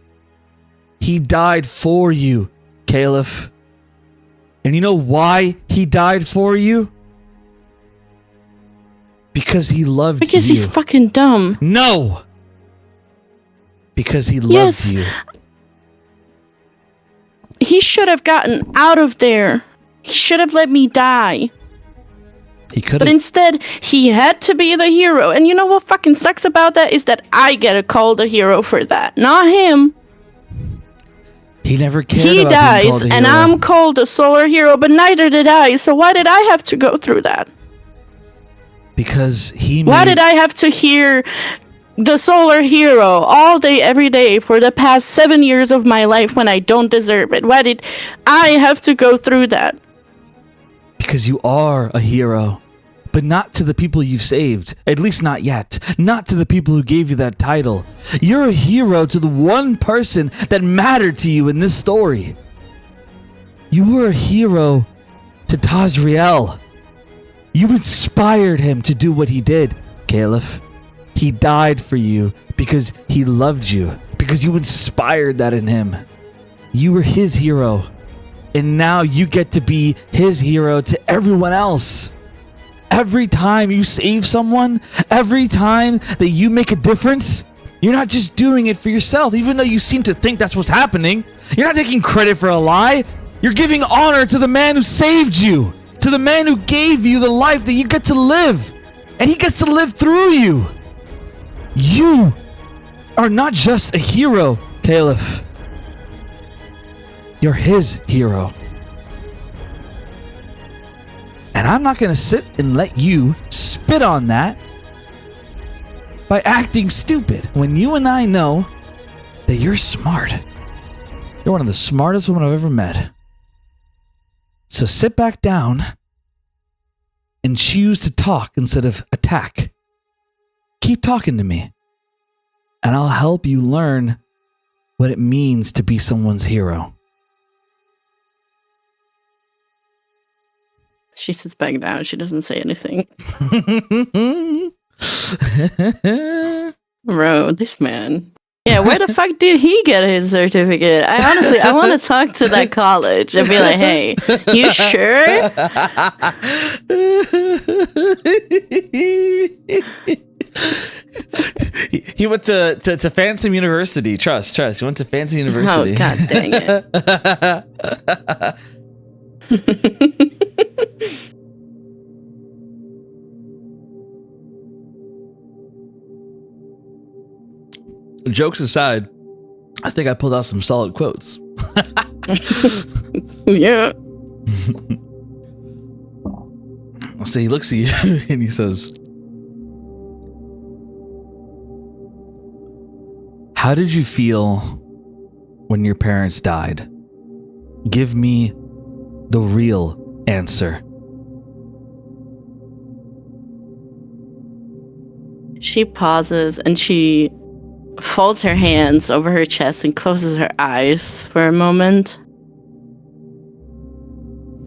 He died for you, Caliph. And you know why he died for you? Because he loved you. Because he's fucking dumb. No! Because he loved Yes. you. He should have gotten out of there. He should have let me die. He could But have. instead, he had to be the hero. And you know what fucking sucks about that is that I get called a hero for that, not him. He never cared He about being dies, called a and hero. I'm called a solar hero, but neither did I. So why did I have to go through that? Because he Why made- did I have to hear the solar hero all day, every day for the past 7 years of my life when I don't deserve it? Why did I have to go through that? Because you are a hero. But not to the people you've saved. At least not yet. Not to the people who gave you that title. You're a hero to the one person that mattered to you in this story. You were a hero to Tazriel. You inspired him to do what he did, Caliph. He died for you because he loved you. Because you inspired that in him. You were his hero. And now you get to be his hero to everyone else. Every time you save someone, every time that you make a difference, you're not just doing it for yourself, even though you seem to think that's what's happening. You're not taking credit for a lie. You're giving honor to the man who saved you, to the man who gave you the life that you get to live, and he gets to live through you. You are not just a hero, Caliph. You're his hero. And I'm not going to sit and let you spit on that by acting stupid when you and I know that you're smart. You're one of the smartest women I've ever met. So sit back down and choose to talk instead of attack. Keep talking to me, and I'll help you learn what it means to be someone's hero. She sits back down. She doesn't say anything. Bro, this man. Yeah, where the fuck did he get his certificate? I want to talk to that college and be like, hey, you sure? He went to Phantom University. Trust. He went to Phantom University. Oh, god dang it. Jokes aside, I think I pulled out some solid quotes. Yeah. So he looks at you and he says, how did you feel when your parents died? Give me the real answer. She pauses and she folds her hands over her chest and closes her eyes for a moment.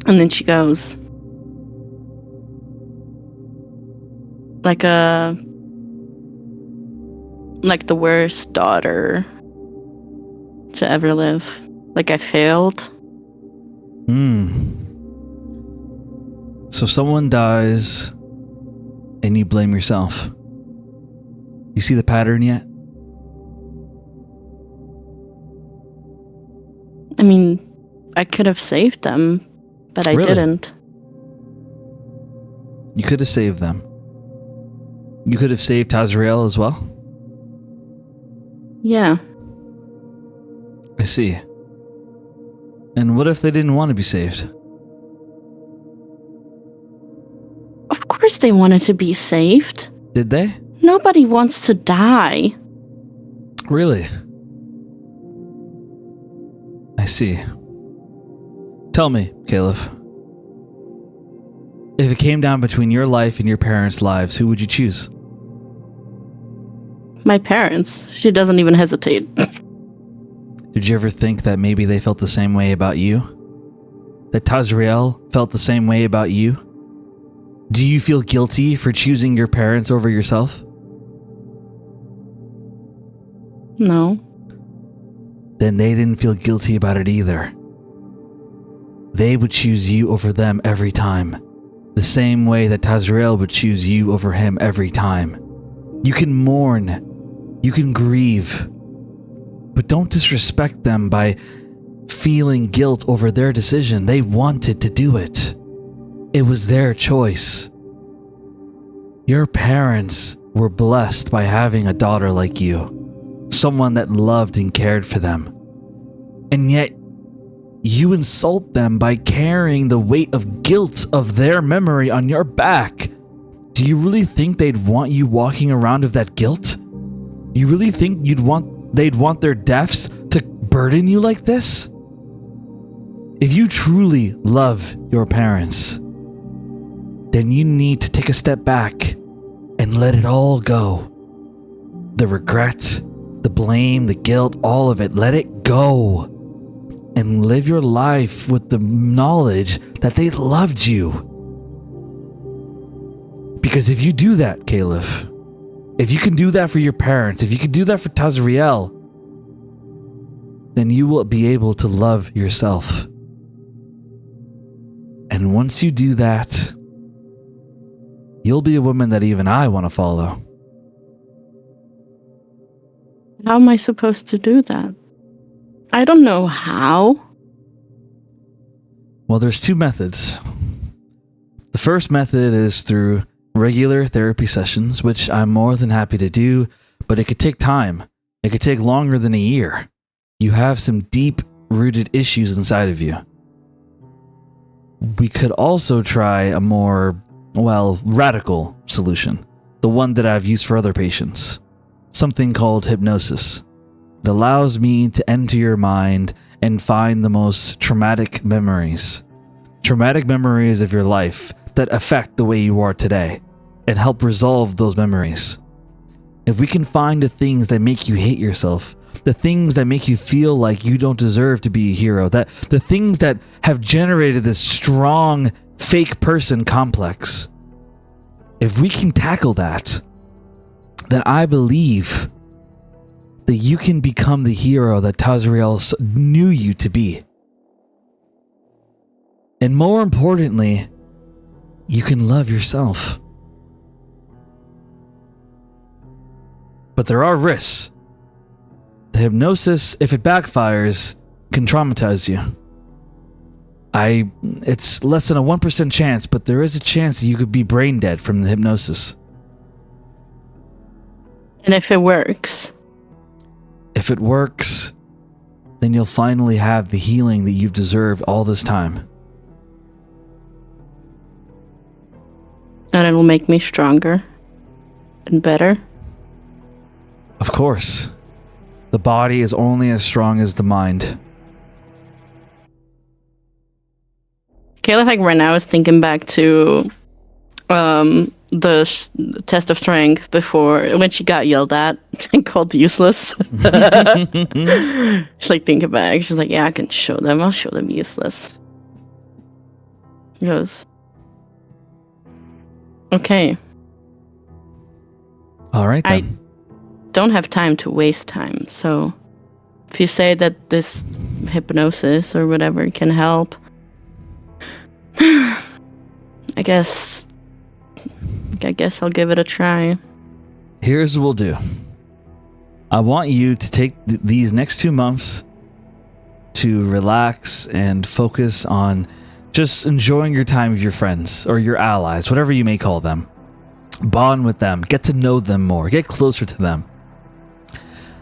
And then she goes, like the worst daughter to ever live. Like I failed. So someone dies and you blame yourself. You see the pattern yet? I mean, I could have saved them, but I Really? didn't. You could have saved them. You could have saved Tazriel as well? Yeah. I see. And what if they didn't want to be saved? Of course they wanted to be saved. Did they? Nobody wants to die. Really? I see. Tell me, Caleb. If it came down between your life and your parents' lives, who would you choose? My parents. She doesn't even hesitate. Did you ever think that maybe they felt the same way about you? That Tazriel felt the same way about you? Do you feel guilty for choosing your parents over yourself? No. Then they didn't feel guilty about it either. They would choose you over them every time. The same way that Tazriel would choose you over him every time. You can mourn. You can grieve. But don't disrespect them by feeling guilt over their decision. They wanted to do it. It was their choice. Your parents were blessed by having a daughter like you. Someone that loved and cared for them. And yet, you insult them by carrying the weight of guilt of their memory on your back. Do you really think they'd want you walking around with that guilt? You really think they'd want their deaths to burden you like this? If you truly love your parents, then you need to take a step back and let it all go. The regret, the blame, the guilt, all of it, let it go. And live your life with the knowledge that they loved you. Because if you do that, Caleb, if you can do that for your parents, if you can do that for Tazriel, then you will be able to love yourself. And once you do that, you'll be a woman that even I want to follow. How am I supposed to do that? I don't know how. Well, there's two methods. The first method is through regular therapy sessions, which I'm more than happy to do, but it could take time. It could take longer than a year. You have some deep-rooted issues inside of you. We could also try a more, radical solution. The one that I've used for other patients. Something called hypnosis. It allows me to enter your mind and find the most traumatic memories. Traumatic memories of your life that affect the way you are today and help resolve those memories. If we can find the things that make you hate yourself, the things that make you feel like you don't deserve to be a hero, that the things that have generated this strong fake person complex, if we can tackle that, then I believe that you can become the hero that Tazriel knew you to be. And more importantly, you can love yourself. But there are risks. The hypnosis, if it backfires, can traumatize you. It's less than a 1% chance, but there is a chance that you could be brain dead from the hypnosis. And if it works? If it works, then you'll finally have the healing that you've deserved all this time. And it will make me stronger and better? Of course. The body is only as strong as the mind. Kayla, like right now, is thinking back to the test of strength before, when she got yelled at and called useless. She's like thinking back. She's like, yeah, I can show them. I'll show them useless. She goes, okay. All right, then. I don't have time to waste time. So if you say that this hypnosis or whatever can help, I guess I'll give it a try. Here's what we'll do. I want you to take these next 2 months to relax and focus on just enjoying your time with your friends or your allies, whatever you may call them. Bond with them, get to know them more, get closer to them.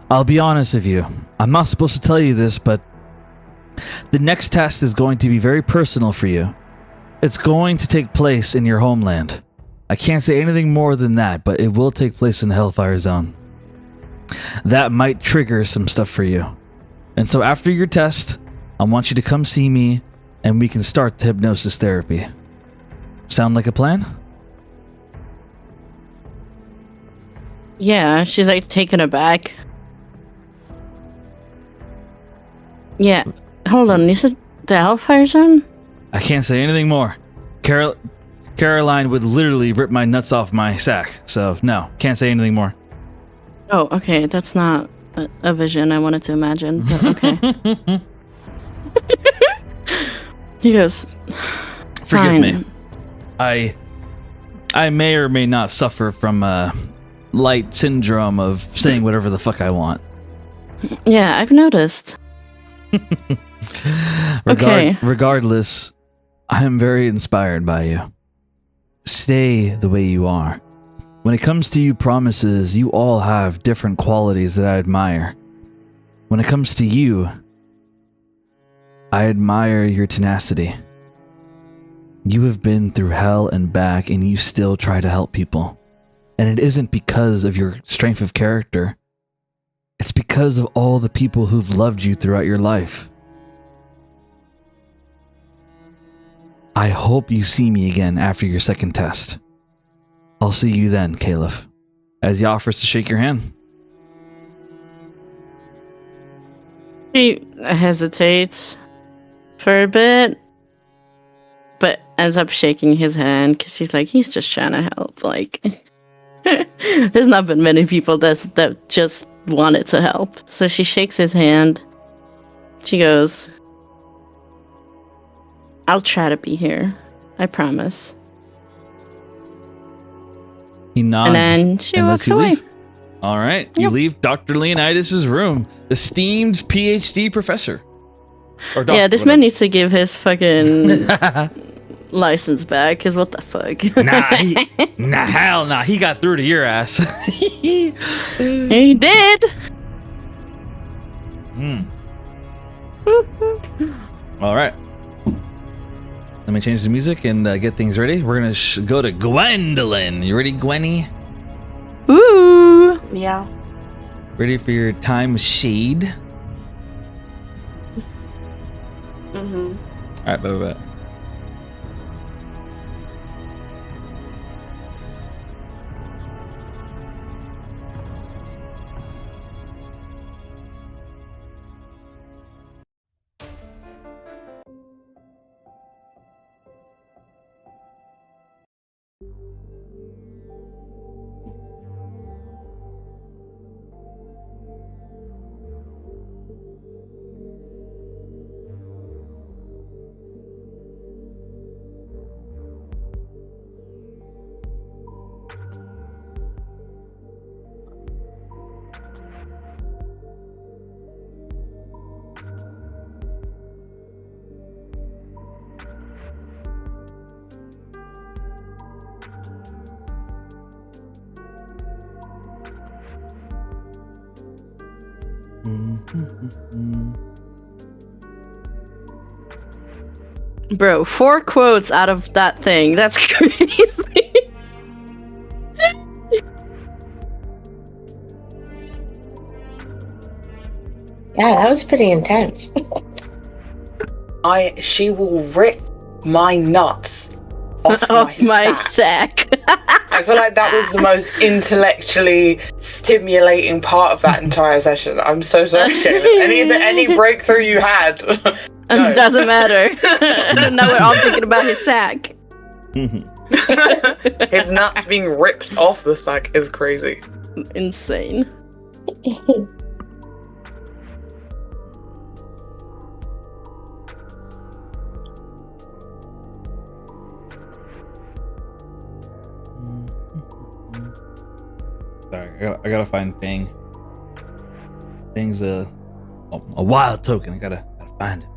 I'll be honest with you, I'm not supposed to tell you this, but the next test is going to be very personal for you. It's going to take place in your homeland. I can't say anything more than that, but it will take place in the Hellfire Zone. That might trigger some stuff for you. And so after your test, I want you to come see me and we can start the hypnosis therapy. Sound like a plan? Yeah, she's like taken aback. Yeah, hold on, you said the Hellfire Zone? I can't say anything more. Caroline would literally rip my nuts off my sack, so no, can't say anything more. Oh, okay, that's not a vision I wanted to imagine, but okay. He goes, Forgive me. fine. I may or may not suffer from light syndrome of saying whatever the fuck I want. Yeah, I've noticed. Okay. Regardless, I am very inspired by you. Stay the way you are. When it comes to you promises, you all have different qualities that I admire. When it comes to you, I admire your tenacity. You have been through hell and back and you still try to help people. And it isn't because of your strength of character. It's because of all the people who've loved you throughout your life. I hope you see me again after your second test. I'll see you then, Caliph. As he offers to shake your hand. She hesitates for a bit, but ends up shaking his hand because she's like, he's just trying to help. Like, there's not been many people that just wanted to help. So she shakes his hand. She goes, I'll try to be here. I promise. He nods And then she and walks lets you away. leave. All right, you Yep. leave Dr. Leonidas' room. Esteemed PhD professor. Or Yeah, doctor, this man needs to give his fucking license back, because what the fuck? Hell nah. He got through to your ass. He did! All right. Let me change the music and get things ready. We're going to go to Gwendolyn. You ready, Gwenny? Ooh! Yeah. Ready for your time with Shade? Mm-hmm. All right, bye. Bro, 4 quotes out of that thing. That's crazy. Yeah, that was pretty intense. She will rip my nuts off my sack. I feel like that was the most intellectually stimulating part of that entire session. I'm so sorry, Caleb. Any breakthrough you had. No. It doesn't matter. Now we're all thinking about his sack. His nuts being ripped off the sack is crazy. Insane. Sorry, I gotta find Fang. Fang's a wild token. I gotta find it.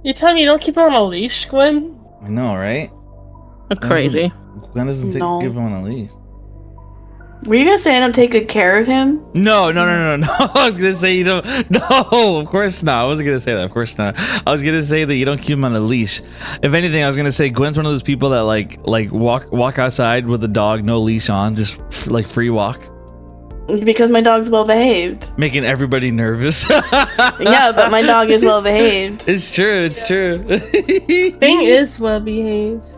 You tell me you don't keep him on a leash, Gwen? I know, right? Crazy. Gwen doesn't give him on a leash. Were you gonna say I don't take good care of him? No. I was gonna say you don't. No, of course not. I wasn't gonna say that. Of course not. I was gonna say that you don't keep him on a leash. If anything, I was gonna say Gwen's one of those people that like walk outside with a dog, no leash on, just like free walk. Because my dog's well behaved. Making everybody nervous. Yeah, but my dog is well behaved. It's true. It's true. Thing is well behaved.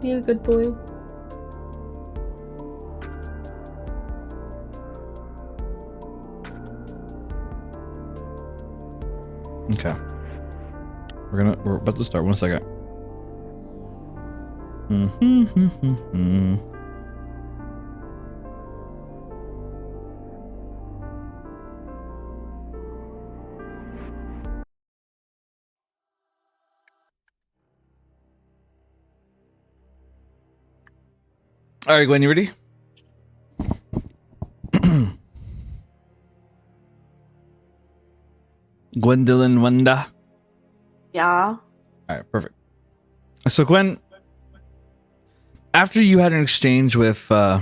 You're a good boy. Okay. We're about to start. 1 second. All right, Gwen, you ready? Gwendolyn Wanda. Yeah. All right, perfect. So, Gwen, after you had an exchange with, Rena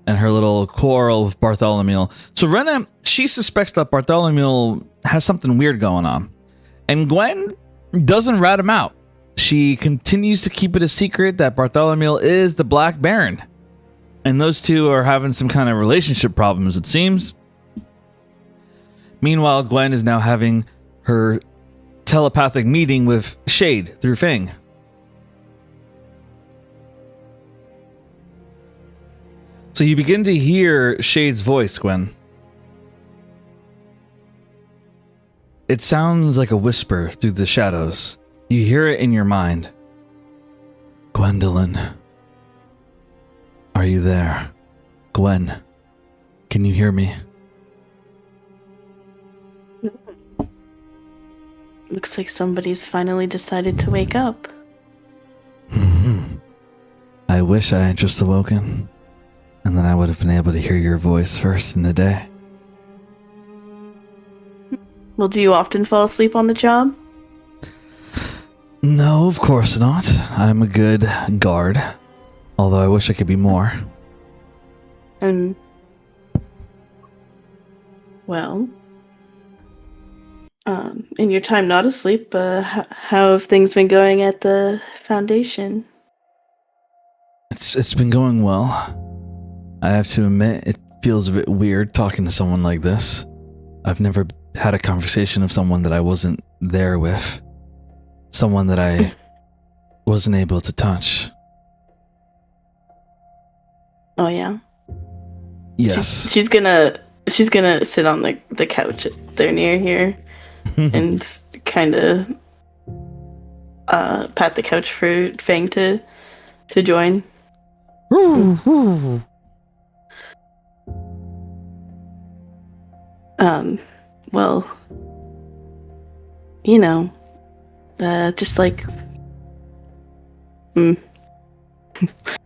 and her little quarrel with Bartholomew. So, Rena, she suspects that Bartholomew has something weird going on. And Gwen doesn't rat him out. She continues to keep it a secret that Bartholomew is the Black Baron. And those two are having some kind of relationship problems, it seems. Meanwhile, Gwen is now having her telepathic meeting with Shade through Fang. So you begin to hear Shade's voice, Gwen. It sounds like a whisper through the shadows. You hear it in your mind. Gwendolyn. Are you there? Gwen. Can you hear me? Looks like somebody's finally decided to wake up. I wish I had just awoken, and then I would have been able to hear your voice first in the day. Well, do you often fall asleep on the job? No, of course not. I'm a good guard, although I wish I could be more. Well, in your time not asleep, how have things been going at the Foundation? It's been going well. I have to admit, it feels a bit weird talking to someone like this. I've never had a conversation with someone that I wasn't there with. Someone that I wasn't able to touch. Oh yeah. Yes. She's gonna sit on the couch there near here and kind of pat the couch for Fang to join. Well, you know, just like a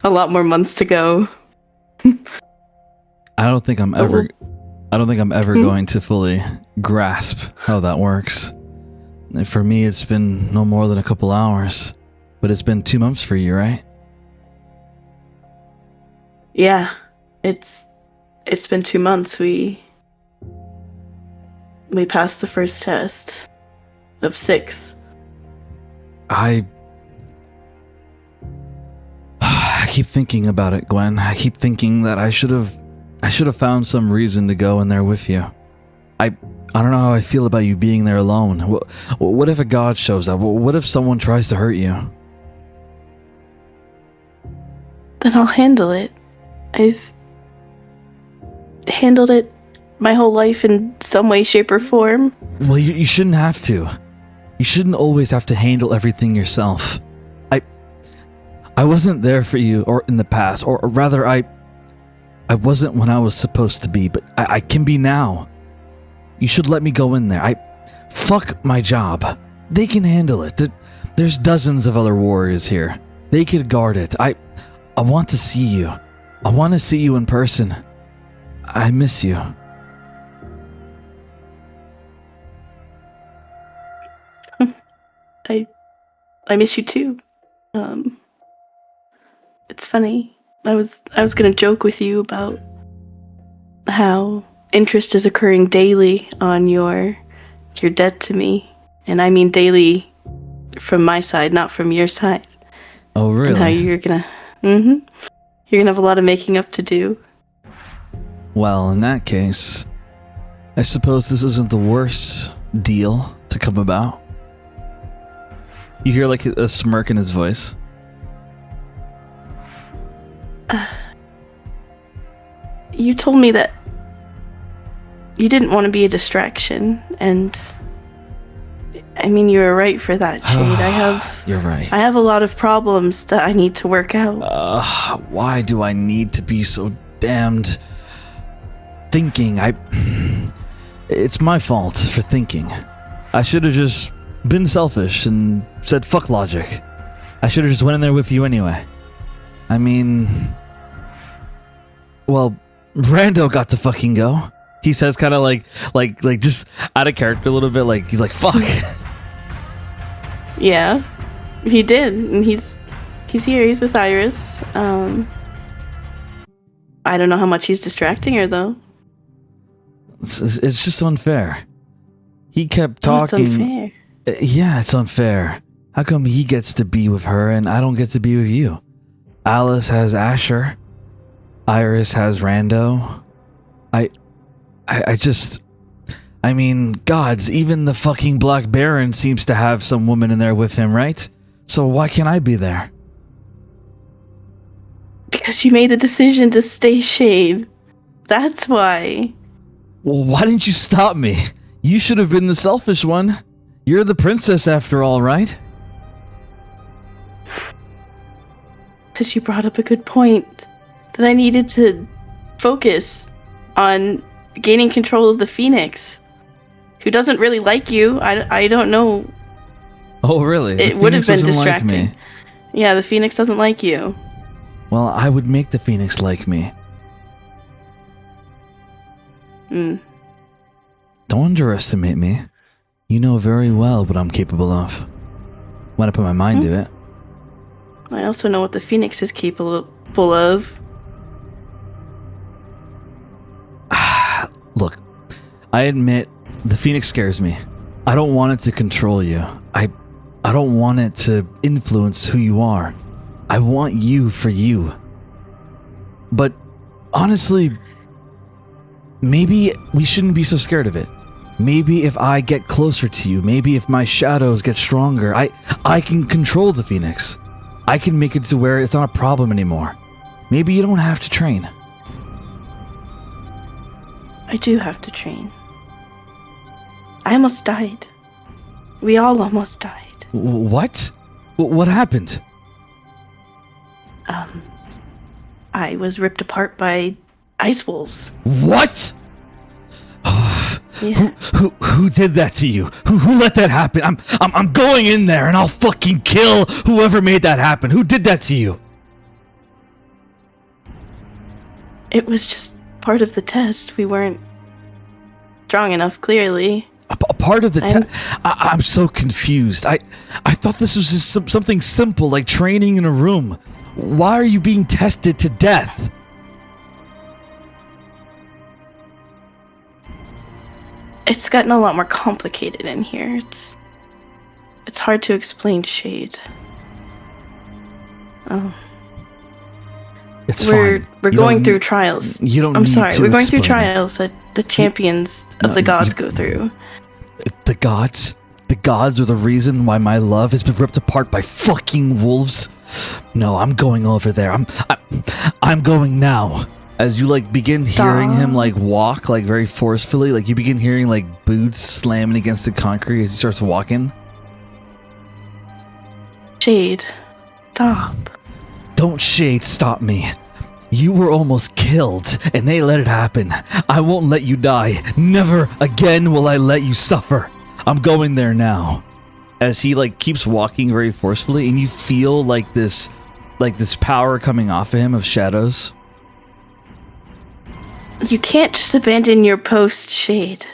lot more months to go. I don't think I'm ever going to fully grasp how that works. For me, it's been no more than a couple hours, but it's been 2 months for you, right? Yeah, it's been 2 months. We passed the first test of 6. I keep thinking about it, Gwen. I keep thinking that I should have found some reason to go in there with you. I don't know how I feel about you being there alone. What if a god shows up? What if someone tries to hurt you? Then I'll handle it. I've handled it my whole life in some way, shape, or form. Well, you shouldn't have to. You shouldn't always have to handle everything yourself. I wasn't there for you or in the past, or rather I wasn't when I was supposed to be, but I can be now. You should let me go in there. fuck my job. They can handle it. There's dozens of other warriors here. They could guard it. I want to see you. I want to see you in person. I miss you. I miss you too. It's funny. I was gonna joke with you about how interest is occurring daily on your debt to me, and I mean daily from my side, not from your side. Oh, really? And how you're gonna have a lot of making up to do. Well, in that case, I suppose this isn't the worst deal to come about. You hear like a smirk in his voice. You told me that you didn't want to be a distraction, and I mean, you were right for that, Shade. You're right. I have a lot of problems that I need to work out. Why do I need to be so damned thinking? It's my fault for thinking. I should have just been selfish and said fuck logic. I should have just went in there with you anyway. I mean, well, Rando got to fucking go. He says kind of like just out of character a little bit, like he's like fuck. Yeah, he did, and he's here. He's with Iris. I don't know how much he's distracting her though. It's just unfair. He kept talking. It's unfair. Yeah, it's unfair. How come he gets to be with her and I don't get to be with you? Alice has Asher. Iris has Rando. I mean, gods, even the fucking Black Baron seems to have some woman in there with him, right? So why can't I be there? Because you made the decision to stay Shade. That's why. Well, why didn't you stop me? You should have been the selfish one. You're the princess after all, right? Because you brought up a good point. That I needed to focus on gaining control of the Phoenix. Who doesn't really like you. I don't know. Oh, really? It would have been distracting. Like me. Yeah, the Phoenix doesn't like you. Well, I would make the Phoenix like me. Hmm. Don't underestimate me. You know very well what I'm capable of. When I put my mind to it. I also know what the Phoenix is capable of. Look, I admit the Phoenix scares me. I don't want it to control you. I don't want it to influence who you are. I want you for you. But honestly, maybe we shouldn't be so scared of it. Maybe if I get closer to you, maybe if my shadows get stronger, I can control the Phoenix. I can make it to where it's not a problem anymore. Maybe you don't have to train. I do have to train. I almost died. We all almost died. What? What happened? I was ripped apart by ice wolves. What? Yeah. Who did that to you? Who let that happen? I'm going in there and I'll fucking kill whoever made that happen. Who did that to you? It was just part of the test. We weren't strong enough, clearly. A part of the test? I'm so confused. I thought this was just something simple, like training in a room. Why are you being tested to death? It's gotten a lot more complicated in here. It's hard to explain, Shade. Oh. It's fine. We're going through trials. You don't. I'm sorry. We're going through explain it. trials that the champions of the gods go through. The gods? The gods are the reason why my love has been ripped apart by fucking wolves? No, I'm going over there. I'm going now. As you like begin hearing him like walk like very forcefully, like you begin hearing like boots slamming against the concrete as he starts walking. Shade, stop. Don't Shade stop me. You were almost killed, and they let it happen. I won't let you die. Never again will I let you suffer. I'm going there now. As he like keeps walking very forcefully, and you feel like this power coming off of him of shadows. You can't just abandon your post, Shade.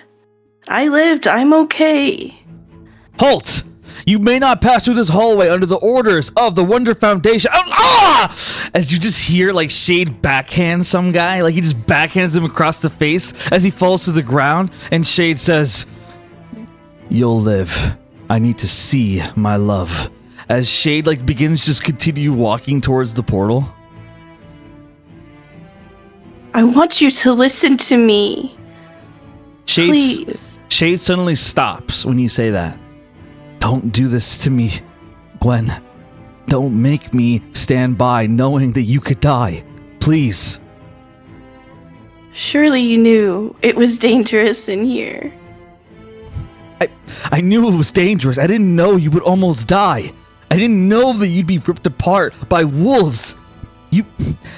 I lived. I'm okay. Halt! You may not pass through this hallway under the orders of the Wonder Foundation. Ah! As you just hear like Shade backhand some guy, like he just backhands him across the face as he falls to the ground, and Shade says, "You'll live. I need to see my love." As Shade like begins to just continue walking towards the portal. I want you to listen to me. Please. Shade suddenly stops when you say that. Don't do this to me, Gwen. Don't make me stand by knowing that you could die. Please. Surely you knew it was dangerous in here. I knew it was dangerous. I didn't know you would almost die. I didn't know that you'd be ripped apart by wolves.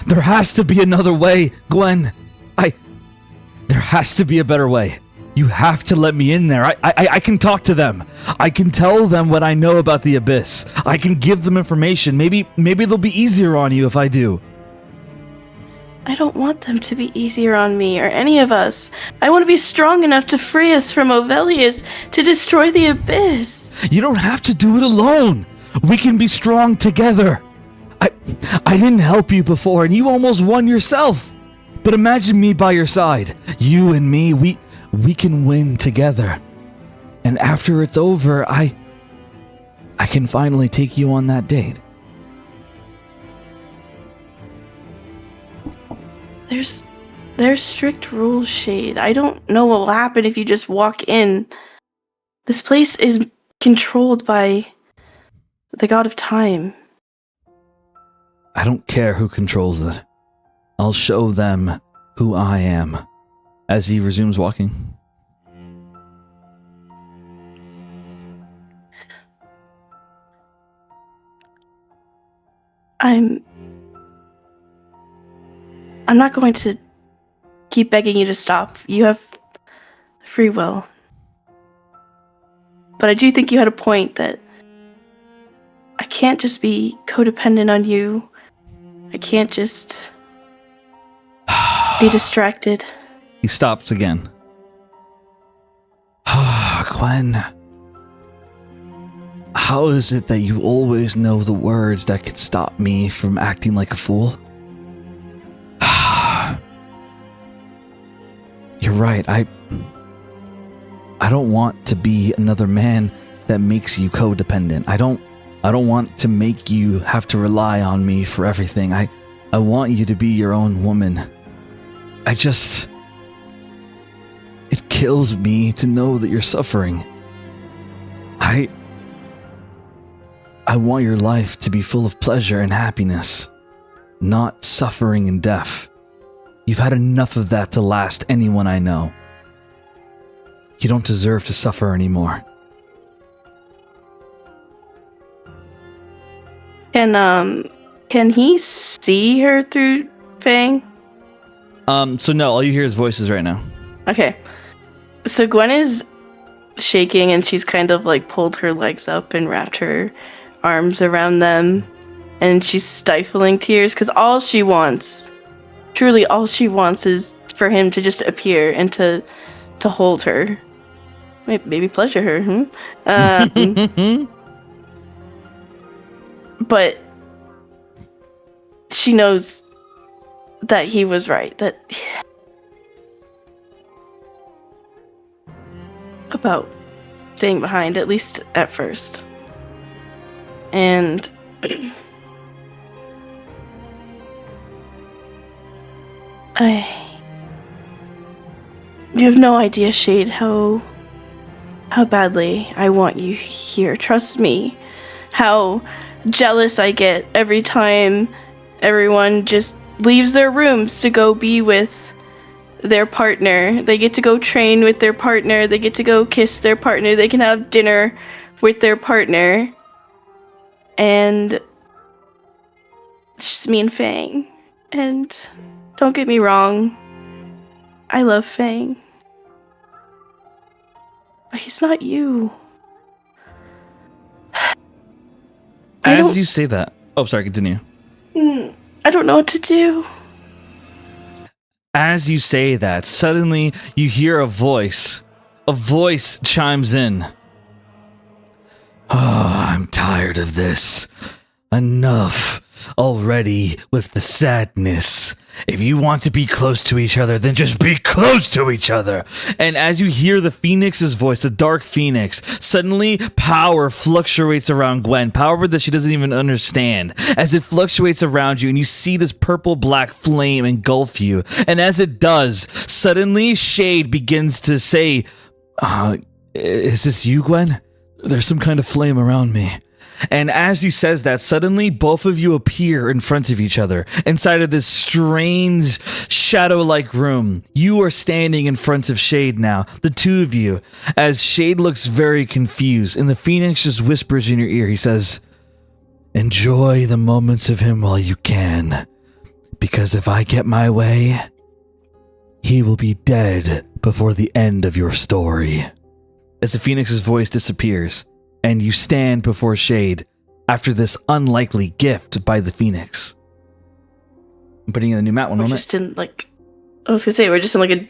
There has to be another way, Gwen. There has to be a better way. You have to let me in there. I can talk to them. I can tell them what I know about the Abyss. I can give them information. Maybe they'll be easier on you if I do. I don't want them to be easier on me or any of us. I want to be strong enough to free us from Ovelius, to destroy the Abyss. You don't have to do it alone. We can be strong together. I didn't help you before, and you almost won yourself. But imagine me by your side. You and me, we can win together. And after it's over, I can finally take you on that date. There's strict rules, Shade. I don't know what will happen if you just walk in. This place is controlled by the god of time. I don't care who controls it. I'll show them who I am. As he resumes walking. I'm not going to keep begging you to stop. You have free will. But I do think you had a point that I can't just be codependent on you. I can't just be distracted. He stops again. Gwen, how is it that you always know the words that could stop me from acting like a fool? You're right. I don't want to be another man that makes you codependent. I don't want to make you have to rely on me for everything. I want you to be your own woman. It kills me to know that you're suffering. I want your life to be full of pleasure and happiness, not suffering and death. You've had enough of that to last anyone I know. You don't deserve to suffer anymore. Can he see her through Fang? So no, all you hear is voices right now. Okay. So Gwen is shaking and she's kind of like pulled her legs up and wrapped her arms around them, and she's stifling tears because all she wants, truly all she wants, is for him to just appear and to hold her. Maybe pleasure her. But she knows that he was right, that about staying behind, at least at first. And you have no idea, Shade, how badly I want you here. Trust me. How jealous I get every time everyone just leaves their rooms to go be with their partner. They get to go train with their partner. They get to go kiss their partner. They can have dinner with their partner. And it's just me and Fang. And don't get me wrong, I love Fang. He's not you. As you say that, oh, sorry, continue. I don't know what to do. As you say that, suddenly you hear a voice. A voice chimes in. Oh, I'm tired of this. Enough already with the sadness. If you want to be close to each other, then just be close to each other. And as you hear the Phoenix's voice, the Dark Phoenix, suddenly power fluctuates around Gwen. Power that she doesn't even understand. As it fluctuates around you and you see this purple-black flame engulf you. And as it does, suddenly Shade begins to say, is this you, Gwen? There's some kind of flame around me. And as he says that, suddenly both of you appear in front of each other inside of this strange shadow-like room. You are standing in front of Shade now, the two of you, as Shade looks very confused and the Phoenix just whispers in your ear. He says, enjoy the moments of him while you can, because if I get my way, he will be dead before the end of your story. As the Phoenix's voice disappears, and you stand before Shade after this unlikely gift by the Phoenix. I'm putting in the new map one moment. We're just in, like... I was gonna say, we're just in, like, a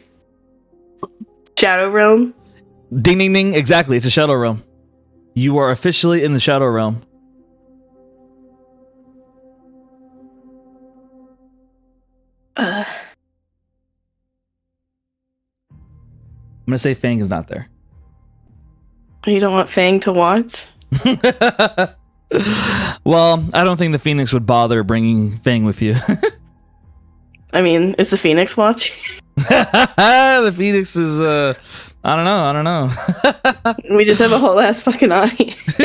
shadow realm. Ding, ding, ding. Exactly, it's a shadow realm. You are officially in the shadow realm. I'm gonna say Fang is not there. You don't want Fang to watch? Well, I don't think the Phoenix would bother bringing Fang with you. I mean, is the Phoenix watching? The Phoenix is, I don't know. We just have a whole ass fucking audience.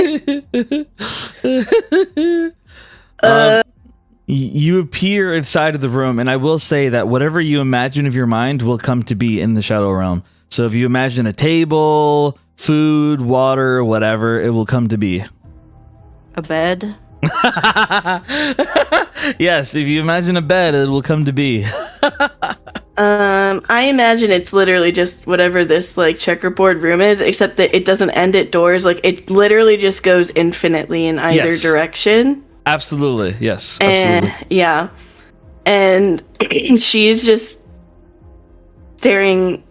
You appear inside of the room, and I will say that whatever you imagine of your mind will come to be in the shadow realm. So if you imagine a table, food, water, whatever, it will come to be. A bed? Yes, if you imagine a bed, it will come to be. I imagine it's literally just whatever this, like, checkerboard room is, except that it doesn't end at doors. Like, it literally just goes infinitely in either direction. Absolutely, yes. Absolutely. Yeah. And she's just staring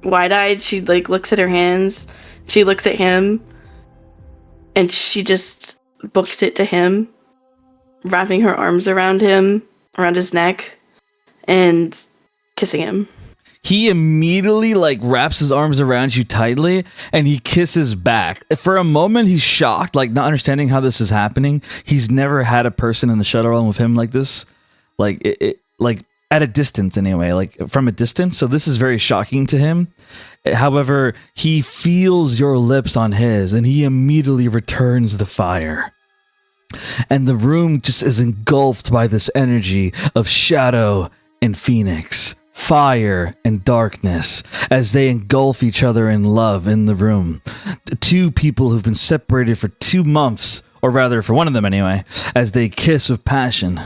wide-eyed. She, like, looks at her hands. She looks at him. And she just books it to him, wrapping her arms around him, around his neck, and kissing him. He immediately, like, wraps his arms around you tightly, and he kisses back. For a moment, he's shocked, like, not understanding how this is happening. He's never had a person in the shadow realm with him like this. Like, like, at a distance, anyway. Like, from a distance. So this is very shocking to him. However, he feels your lips on his, and he immediately returns the fire. And the room just is engulfed by this energy of shadow and Phoenix, fire and darkness, as they engulf each other in love in the room. Two people who've been separated for 2 months, or rather for one of them anyway, as they kiss with passion.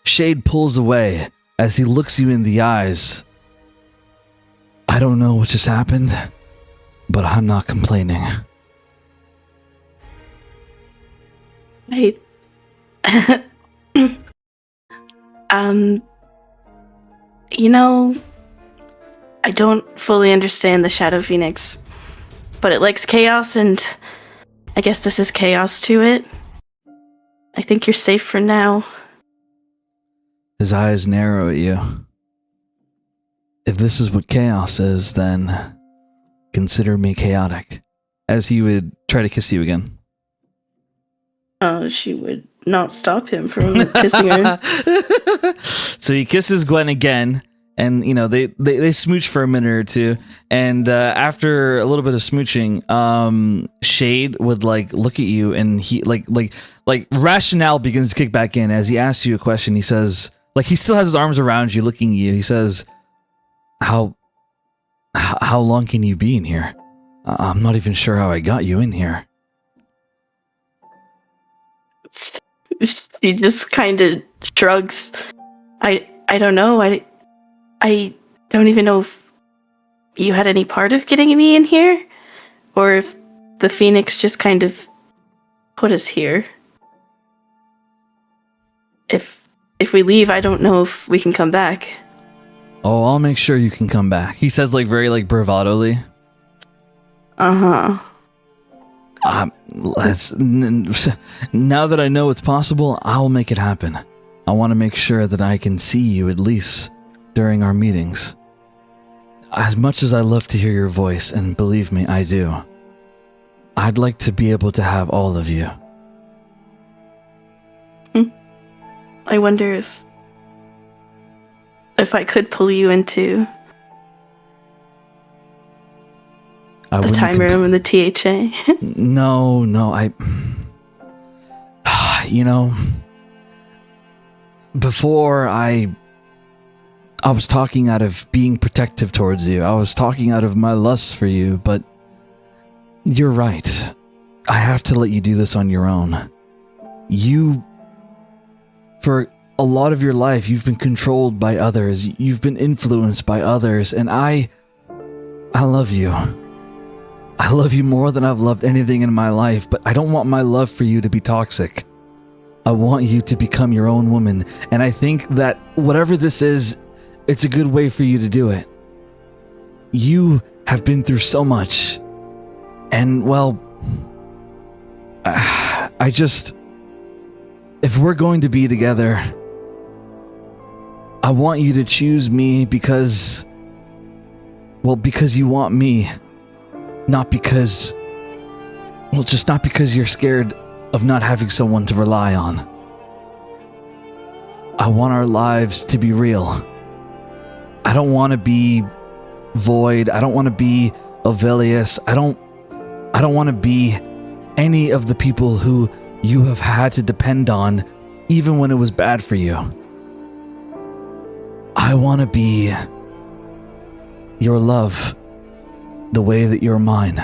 Shade pulls away as he looks you in the eyes. I don't know what just happened, but I'm not complaining. You know, I don't fully understand the Shadow Phoenix, but it likes chaos, and I guess this is chaos to it. I think you're safe for now. His eyes narrow at you. If this is what chaos is, then consider me chaotic. As he would try to kiss you again. She would not stop him from kissing her. So he kisses Gwen again, and you know they smooch for a minute or two, and after a little bit of smooching, Shade would like look at you, and he like rationale begins to kick back in as he asks you a question. He says, like, he still has his arms around you, looking at you. He says, How long can you be in here? I'm not even sure how I got you in here. She just kind of shrugs. I don't know. I don't even know if you had any part of getting me in here. or if the Phoenix just kind of put us here. If we leave, I don't know if we can come back. Oh, I'll make sure you can come back. He says very bravado-ly. Uh-huh. Now that I know it's possible, I'll make it happen. I want to make sure that I can see you at least during our meetings. As much as I love to hear your voice, and believe me, I do, I'd like to be able to have all of you. I wonder if I could pull you into the time room and the THA. No, before I was talking out of being protective towards you. I was talking out of my lust for you, but you're right. I have to let you do this on your own. For a lot of your life, you've been controlled by others. You've been influenced by others, and I love you. I love you more than I've loved anything in my life, but I don't want my love for you to be toxic. I want you to become your own woman, and I think that whatever this is, it's a good way for you to do it. You have been through so much, and well, if we're going to be together, I want you to choose me because you want me, not because you're scared of not having someone to rely on. I want our lives to be real. I don't want to be Void. I don't want to be Ovelius. I don't want to be any of the people who you have had to depend on, even when it was bad for you. I want to be your love, the way that you're mine.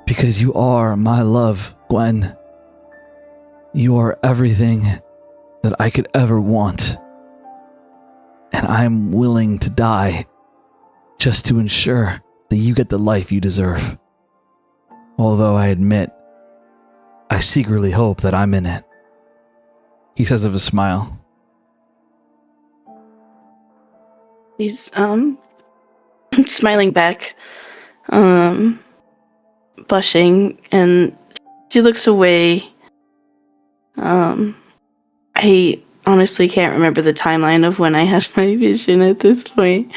Because you are my love, Gwen. You are everything that I could ever want. And I'm willing to die just to ensure that you get the life you deserve. Although I admit, I secretly hope that I'm in it. He says with a smile. He's smiling back, blushing, and she looks away. I honestly can't remember the timeline of when I had my vision at this point.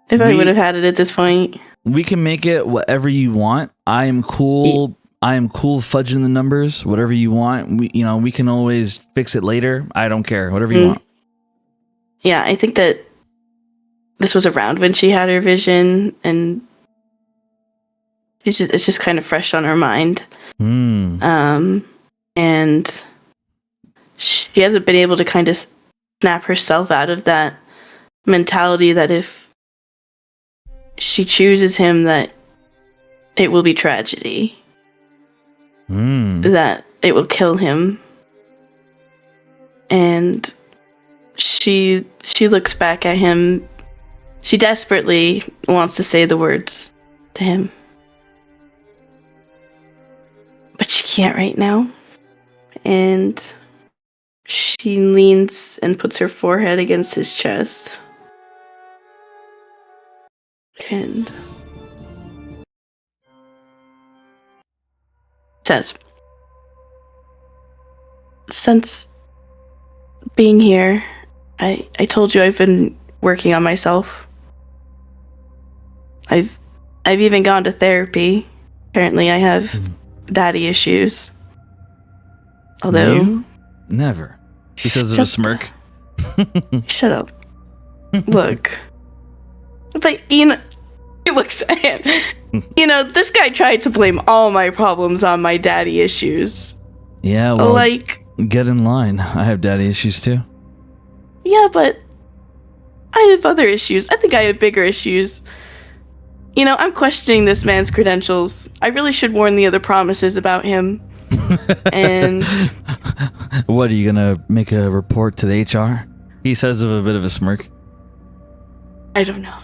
I would have had it at this point. We can make it whatever you want. I am cool fudging the numbers, whatever you want. We can always fix it later. I don't care. Whatever you want. Yeah, I think that this was around when she had her vision, and it's just kind of fresh on her mind. And she hasn't been able to kind of snap herself out of that mentality that if she chooses him, that it will be tragedy. That it will kill him. And she looks back at him. She desperately wants to say the words to him. But she can't right now. And she leans and puts her forehead against his chest. And says, since being here, I told you I've been working on myself. I've even gone to therapy. Apparently I have daddy issues. Although you? Never. He says with a smirk. Shut up. Look. But he looks at him. This guy tried to blame all my problems on my daddy issues. Yeah, well, get in line. I have daddy issues too. Yeah, but I have other issues. I think I have bigger issues. I'm questioning this man's credentials. I really should warn the other promises about him. And what, are you gonna make a report to the HR? He says with a bit of a smirk. I don't know.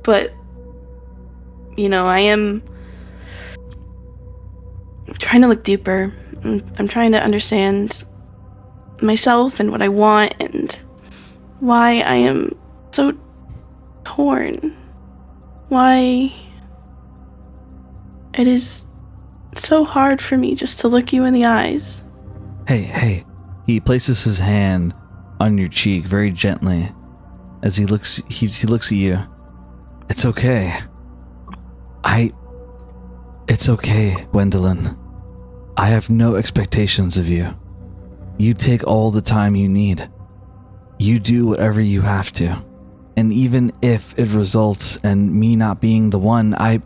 But I am trying to look deeper. I'm trying to understand myself and what I want and why I am so torn. Why it is so hard for me just to look you in the eyes. Hey. He places his hand on your cheek very gently as he looks at you. It's okay. It's okay, Gwendolyn. I have no expectations of you. You take all the time you need. You do whatever you have to. And even if it results in me not being the one, I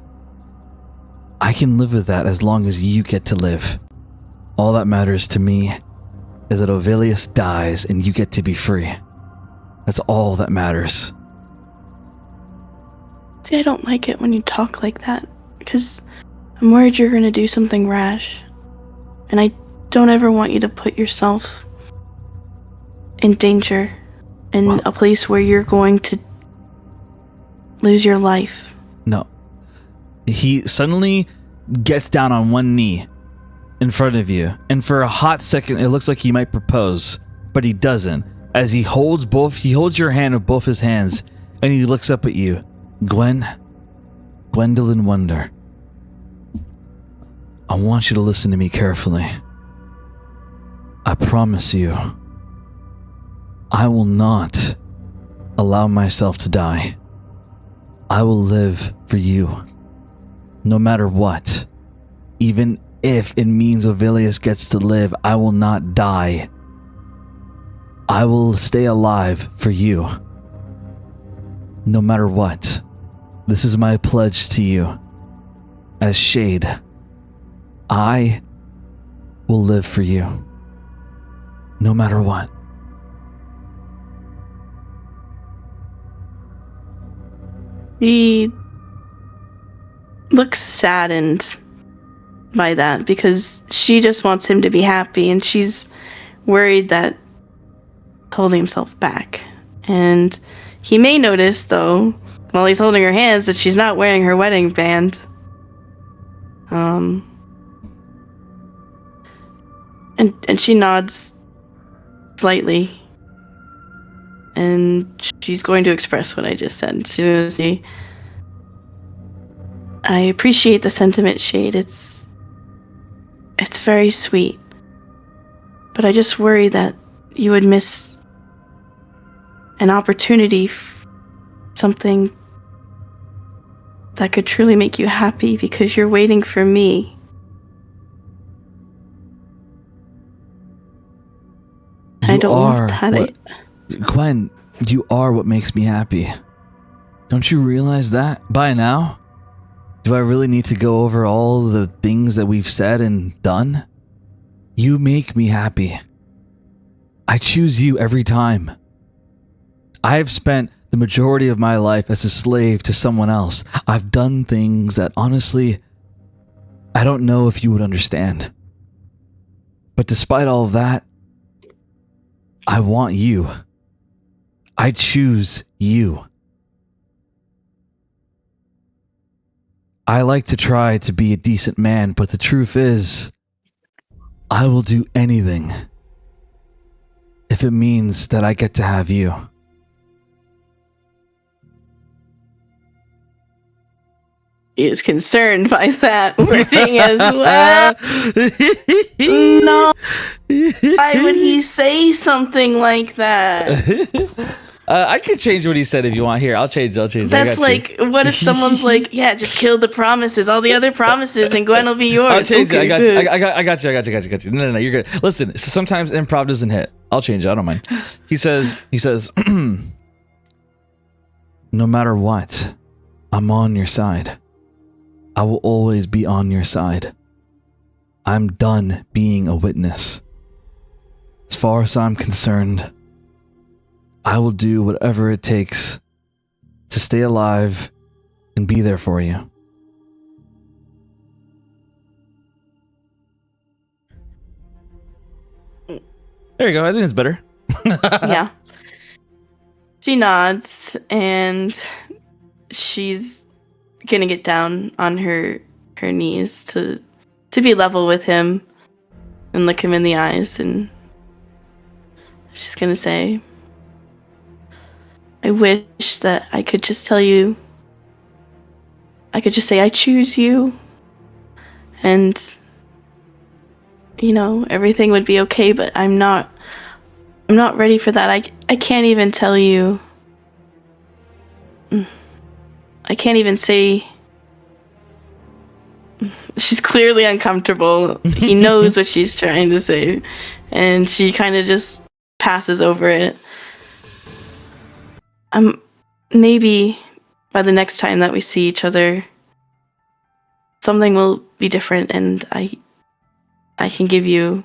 can live with that as long as you get to live. All that matters to me is that Ovilius dies and you get to be free. That's all that matters. See, I don't like it when you talk like that, because I'm worried you're going to do something rash. And I don't ever want you to put yourself in danger in a place where you're going to lose your life. No. He suddenly gets down on one knee in front of you, and for a hot second it looks like he might propose, but he doesn't. As he holds your hand with both his hands, and he looks up at you. Gwendolyn Wonder, I want you to listen to me carefully. I promise you, I will not allow myself to die. I will live for you, no matter what. Even if it means Ovilius gets to live, I will not die. I will stay alive for you, no matter what. This is my pledge to you. As Shade, I will live for you, no matter what. He looks saddened by that because she just wants him to be happy, and she's worried that he's holding himself back. And he may notice, though, while he's holding her hands, that she's not wearing her wedding band. And she nods slightly, and she's going to express what I just said. She's going to say, I appreciate the sentiment, Shade. It's very sweet. But I just worry that you would miss an opportunity, something that could truly make you happy, because you're waiting for me. I don't want that. Gwen, you are what makes me happy. Don't you realize that by now? Do I really need to go over all the things that we've said and done? You make me happy. I choose you every time. I have spent the majority of my life as a slave to someone else. I've done things that honestly, I don't know if you would understand. But despite all of that, I want you. I choose you. I like to try to be a decent man, but the truth is, I will do anything if it means that I get to have you. He is concerned by that wording as well. No. Why would he say something like that? I can change what he said if you want. Here, I'll change. That's like, what if someone's like, yeah, just kill the promises, all the other promises, and Gwen will be yours. I'll change it. I got you. No, you're good. Listen, sometimes improv doesn't hit. I'll change it. I don't mind. He says, no matter what, I'm on your side. I will always be on your side. I'm done being a witness. As far as I'm concerned, I will do whatever it takes to stay alive and be there for you. There you go. I think it's better. Yeah. She nods, and she's gonna get down on her knees to be level with him and look him in the eyes, and she's gonna say, I wish that I could just tell you, I could just say I choose you, and everything would be okay, but I'm not ready for that. I can't even tell you. I can't even say. She's clearly uncomfortable. He knows what she's trying to say, and she kind of just passes over it. Maybe by the next time that we see each other, something will be different, and I can give you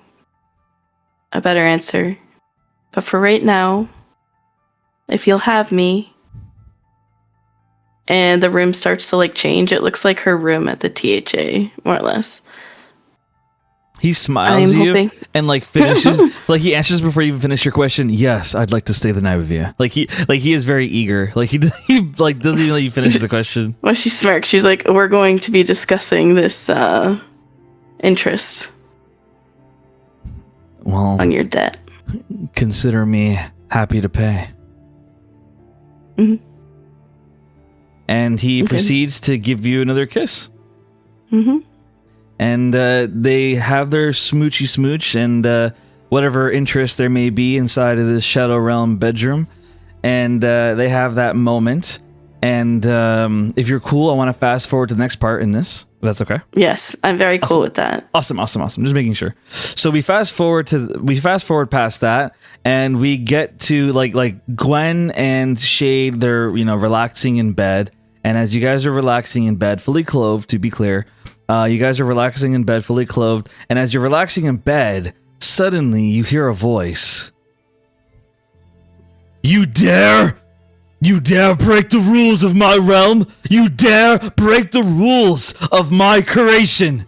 a better answer. But for right now, if you'll have me. And the room starts to change. It looks like her room at the THA, more or less. He smiles at you and finishes he answers before you even finish your question. Yes, I'd like to stay the night with you. He is very eager. He doesn't even let you finish the question. Well, she smirks. She's like, we're going to be discussing this interest. Well, on your debt. Consider me happy to pay. Mm-hmm. And he proceeds to give you another kiss. Mm-hmm. And they have their smoochy smooch and whatever interest there may be inside of this Shadow Realm bedroom. And they have that moment. And if you're cool, I want to fast forward to the next part in this. If that's okay. Yes, I'm very cool with that. Awesome. Just making sure. So we fast forward past that, and we get to like Gwen and Shade. They're relaxing in bed, and as you guys are relaxing in bed, fully clothed, to be clear, you guys are relaxing in bed, fully clothed, and as you're relaxing in bed, suddenly you hear a voice. You dare break the rules of my realm? You dare break the rules of my creation?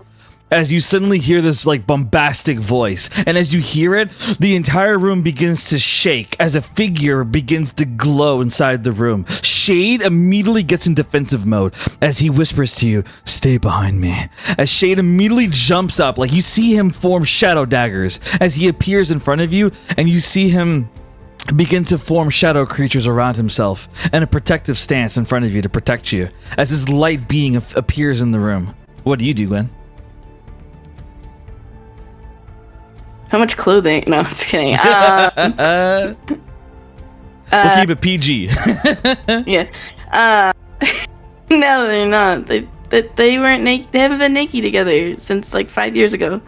As you suddenly hear this bombastic voice, and as you hear it, the entire room begins to shake as a figure begins to glow inside the room. Shade immediately gets in defensive mode as he whispers to you, stay behind me. As Shade immediately jumps up, you see him form shadow daggers as he appears in front of you, and you see him begin to form shadow creatures around himself and a protective stance in front of you to protect you as this light being appears in the room. What do you do, Gwen? How much clothing? No, I'm just kidding. We'll keep it PG. Yeah. No, they're not. They weren't naked. They haven't been naked together since 5 years ago.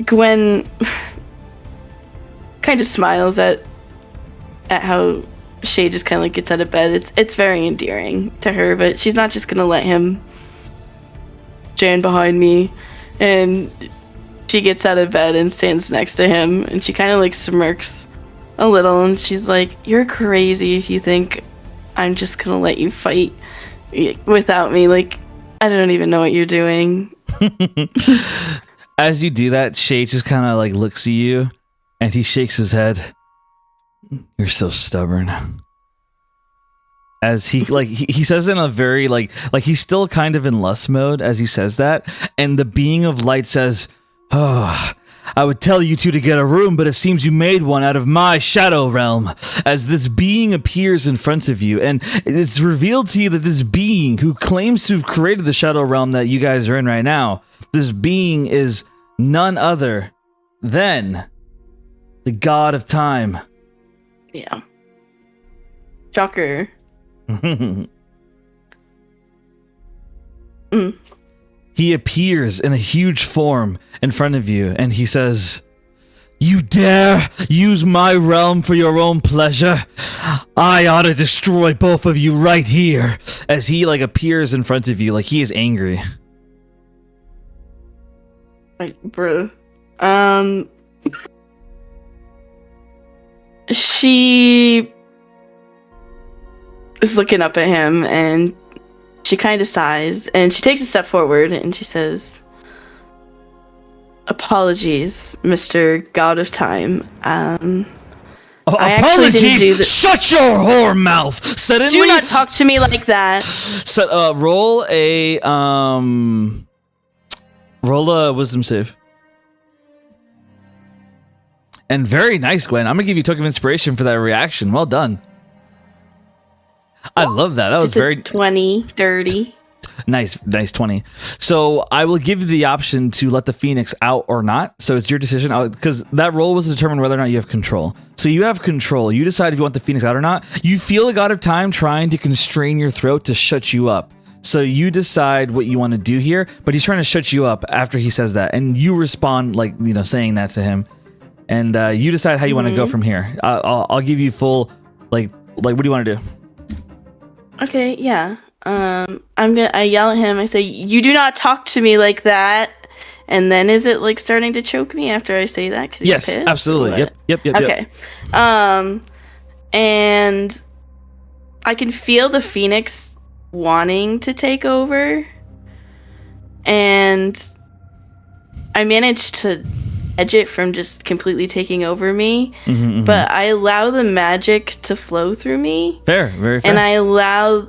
Gwen kind of smiles at how Shay just kind of gets out of bed. It's very endearing to her, but she's not just gonna let him stand behind me. And she gets out of bed and stands next to him, and she kind of smirks a little, and she's like, "You're crazy if you think I'm just gonna let you fight without me. I don't even know what you're doing." As you do that, Shay just kind of looks at you, and he shakes his head. You're so stubborn. As he he says it in a very he's still kind of in lust mode as he says that, and the being of light says, "Oh, I would tell you two to get a room, but it seems you made one out of my shadow realm." As this being appears in front of you, and it's revealed to you that this being who claims to have created the shadow realm that you guys are in right now, this being is none other than the god of time. Yeah. Shocker. He appears in a huge form in front of you, and he says, "You dare use my realm for your own pleasure? I ought to destroy both of you right here." As he appears in front of you, he is angry. Bro. She is looking up at him, and she kind of sighs, and she takes a step forward, and she says, "Apologies, Mr. God of Time. I actually didn't do this. Shut your whore mouth! Suddenly, Do not talk to me like that. Roll a wisdom save. And very nice, Gwen. I'm gonna give you a token of inspiration for that reaction. Well done. I love that. That was very 20, dirty. Nice 20. So I will give you the option to let the Phoenix out or not. So it's your decision, because that roll was to determine whether or not you have control. So you have control. You decide if you want the Phoenix out or not. You feel a God of Time trying to constrain your throat to shut you up. So you decide what you want to do here, but he's trying to shut you up after he says that, and you respond like, saying that to him, and you decide how you want to go from here. I'll give you full like what do you want to do? Okay, yeah. I yell at him. I say, "You do not talk to me like that." And then is it like starting to choke me after I say that? 'Cause Yes, he's pissed, absolutely. Yep. Okay. And I can feel the Phoenix wanting to take over, and I managed to edge it from just completely taking over me. But I allow the magic to flow through me. Fair, very fair. And I allow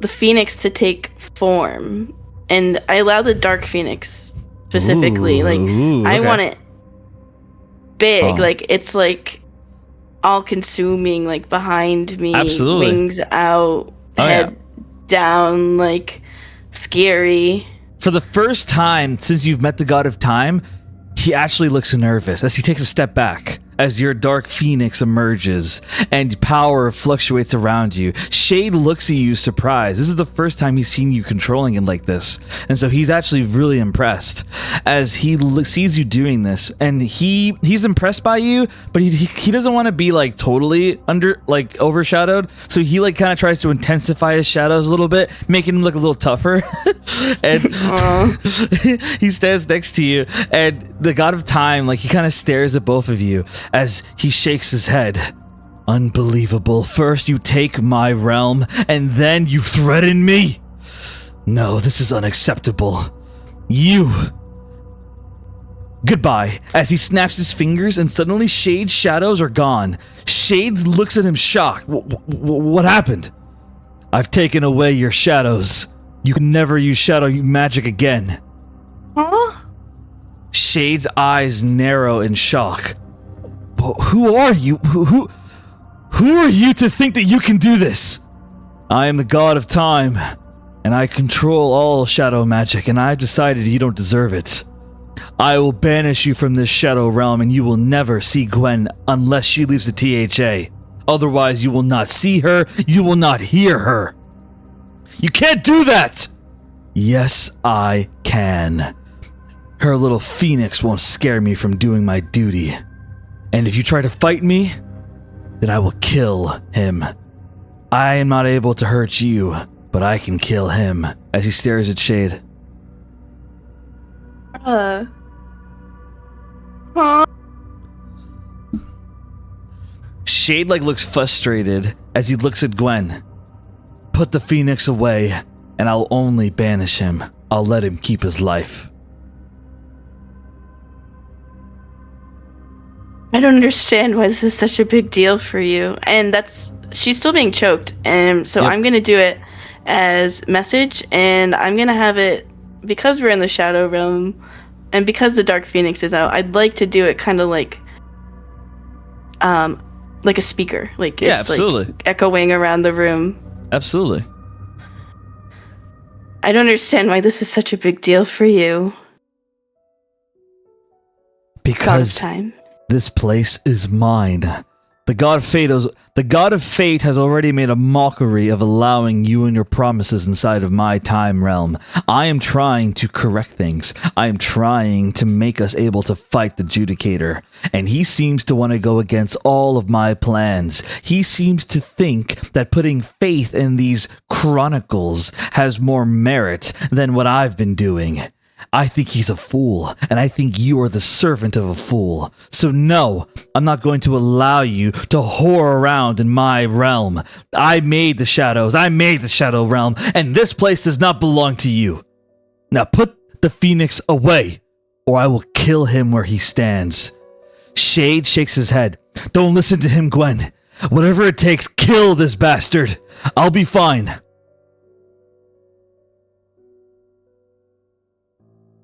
the Phoenix to take form, and I allow the Dark Phoenix specifically. I want it big, like it's like all consuming, like behind me, absolutely. Wings out, head down, like scary. For the first time since you've met the God of Time, he actually looks nervous as he takes a step back as your Dark Phoenix emerges and power fluctuates around you. Shade looks at you surprised. This is the first time he's seen you controlling it like this, and so he's actually really impressed as he sees you doing this, and he's impressed by you, but he doesn't want to be like totally overshadowed, so he like kind of tries to intensify his shadows a little bit, making him look a little tougher. And he stands next to you, and the God of Time, like, he kind of stares at both of you as he shakes his head. Unbelievable. First you take my realm, and then you threaten me? No, this is unacceptable. You. Goodbye. As he snaps his fingers, and suddenly Shade's shadows are gone. Shade looks at him shocked. What happened? I've taken away your shadows. You can never use shadow magic again. Huh? Shade's eyes narrow in shock. Who are you? Who are you to think that you can do this? I am the God of Time, and I control all shadow magic, and I've decided you don't deserve it. I will banish you from this shadow realm, and you will never see Gwen unless she leaves the THA. Otherwise, you will not see her, you will not hear her. You can't do that! Yes, I can. Her little Phoenix won't scare me from doing my duty. And if you try to fight me, then I will kill him. I am not able to hurt you, but I can kill him. As he stares at Shade. Huh? Shade looks frustrated as he looks at Gwen. Put the Phoenix away, and I'll only banish him. I'll let him keep his life. I don't understand why this is such a big deal for you. And she's still being choked. And so I'm going to do it as message, and I'm going to have it, because we're in the Shadow Realm, and because the Dark Phoenix is out, I'd like to do it kind of like a speaker. Like, it's absolutely. Like echoing around the room. Absolutely. I don't understand why this is such a big deal for you. Because time. This place is mine. The God of Fate has already made a mockery of allowing you and your promises inside of my time realm. I am trying to correct things. I am trying to make us able to fight the Judicator. And he seems to want to go against all of my plans. He seems to think that putting faith in these chronicles has more merit than what I've been doing. I think he's a fool, and I think you are the servant of a fool. So no, I'm not going to allow you to whore around in my realm. I made the shadows, I made the shadow realm, and this place does not belong to you. Now put the Phoenix away, or I will kill him where he stands. Shade shakes his head. Don't listen to him, Gwen. Whatever it takes, kill this bastard. I'll be fine.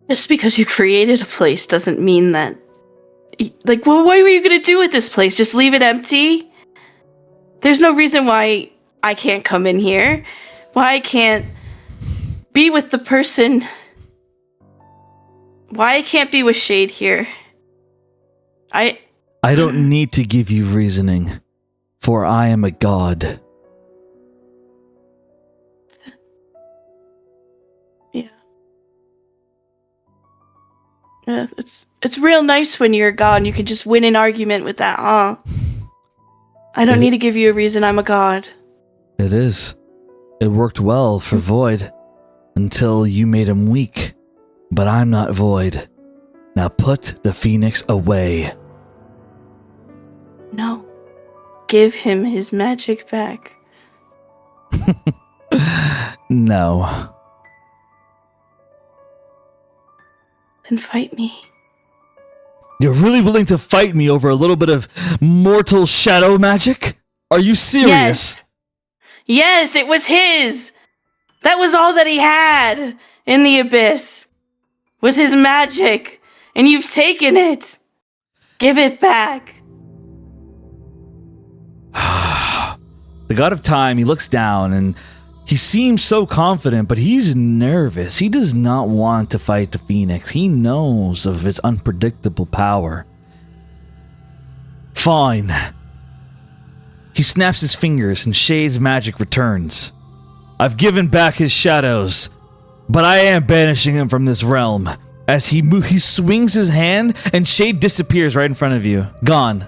Just because you created a place doesn't mean that... Like, well, what were you going to do with this place? Just leave it empty? There's no reason why I can't come in here. Why I can't be with the person... Why I can't be with Shade here. I don't need to give you reasoning, for I am a god. Yeah. It's real nice when you're a god and you can just win an argument with that, huh? I don't need to give you a reason I'm a god. It is. It worked well for Void, until you made him weak. But I'm not Void. Now put the Phoenix away. No. Give him his magic back. No. Then fight me. You're really willing to fight me over a little bit of mortal shadow magic? Are you serious? Yes, it was his. That was all that he had in the abyss. Was his magic. And you've taken it. Give it back. The god of time, he looks down and he seems so confident, but he's nervous. He does not want to fight the Phoenix. He knows of its unpredictable power. Fine. He snaps his fingers and Shade's magic returns. I've given back his shadows, but I am banishing him from this realm. As he swings his hand and Shade disappears right in front of you. Gone.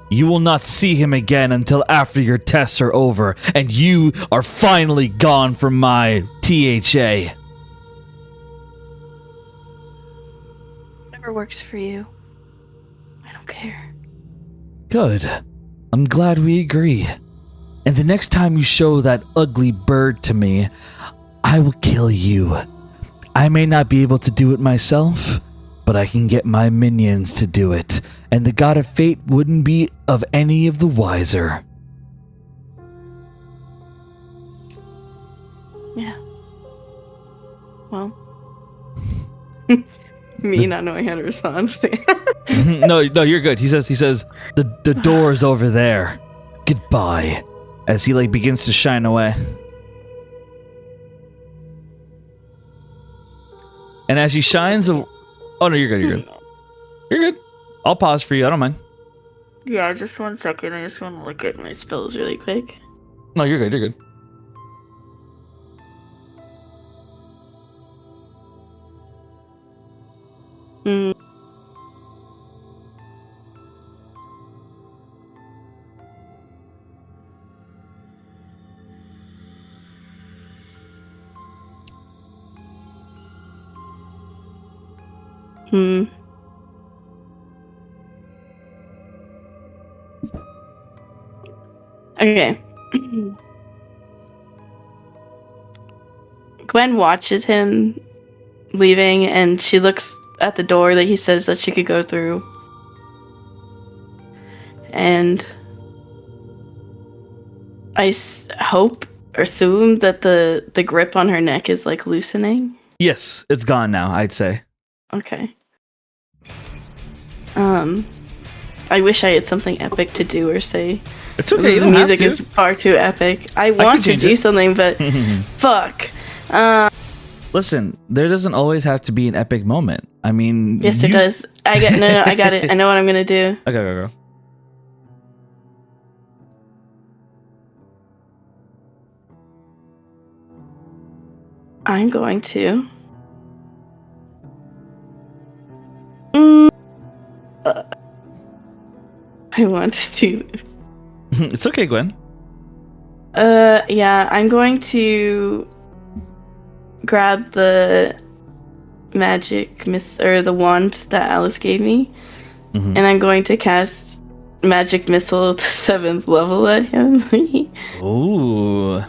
You will not see him again until after your tests are over, and you are finally gone from my THA. Whatever works for you. I don't care. Good. I'm glad we agree. And the next time you show that ugly bird to me, I will kill you. I may not be able to do it myself, but I can get my minions to do it, and the god of fate wouldn't be of any of the wiser. Yeah. Well. Me not knowing how to respond. No, you're good. He says, the door is over there. Goodbye. As he begins to shine away. And as he shines, oh no, you're good. You're good. I'll pause for you. I don't mind. Yeah, just 1 second. I just want to look at my spells really quick. No, you're good. You're good. Okay. Gwen watches him leaving, and she looks at the door that he says that she could go through. And I hope or assume that the grip on her neck is loosening. Yes, it's gone now, I'd say. Okay. I wish I had something epic to do or say. It's okay. You The don't music have to. is far too epic. I want to do something, but fuck. Listen, there doesn't always have to be an epic moment. I mean, Yes, it does. I got it. I know what I'm gonna do. Okay, go. I'm going to. I want to do this. It's okay, Gwen. Yeah, I'm going to grab the magic the wand that Alice gave me, and I'm going to cast magic missile at the 7th level at him. Ooh.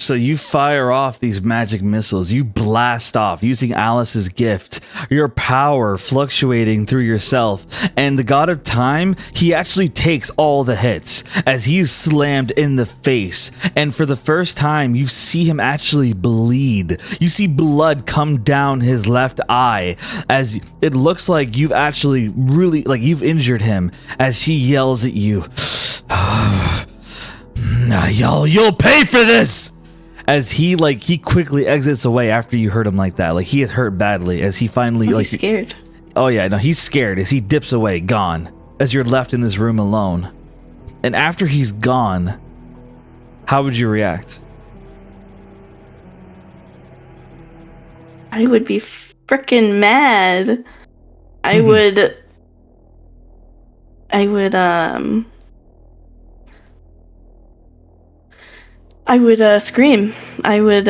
So you fire off these magic missiles. You blast off using Alice's gift, your power fluctuating through yourself. And the God of Time, he actually takes all the hits as he's slammed in the face. And for the first time, you see him actually bleed. You see blood come down his left eye as it looks like you've actually really, like you've injured him as he yells at you. You'll pay for this! As he quickly exits away after you hurt him like that. Like he is hurt badly as he finally He's scared. Oh yeah, no, he's scared as he dips away, gone. As you're left in this room alone. And after he's gone, how would you react? I would be freaking mad. I would scream. I would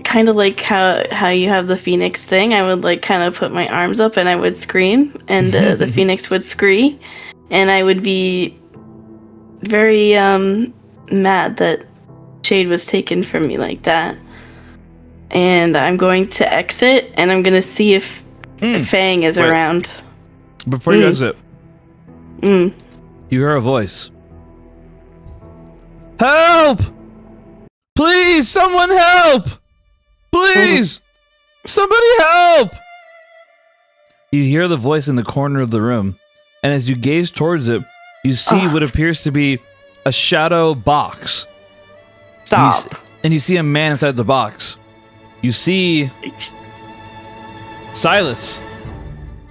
kind of like how you have the phoenix thing. I would like kind of put my arms up and I would scream, and the phoenix would scree, and I would be very mad that Shade was taken from me like that. And I'm going to exit, and I'm going to see if Fang is around. Before you exit, Mm. you hear a voice. Help! Please, someone help! Please! Somebody help! You hear the voice in the corner of the room, and as you gaze towards it, you see what appears to be a shadow box. Stop. And you see a man inside the box. You see Silas.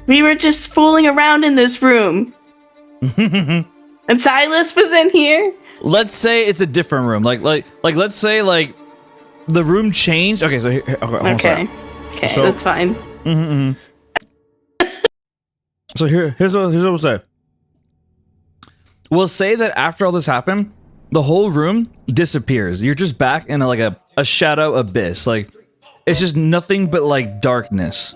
We were just fooling around in this room. And Silas was in here? Let's say it's a different room. Like let's say like the room changed. Okay, so here, Okay, so, that's fine. So here's what we'll say. We'll say that after all this happened, the whole room disappears. You're just back in a shadow abyss. Like it's just nothing but like darkness.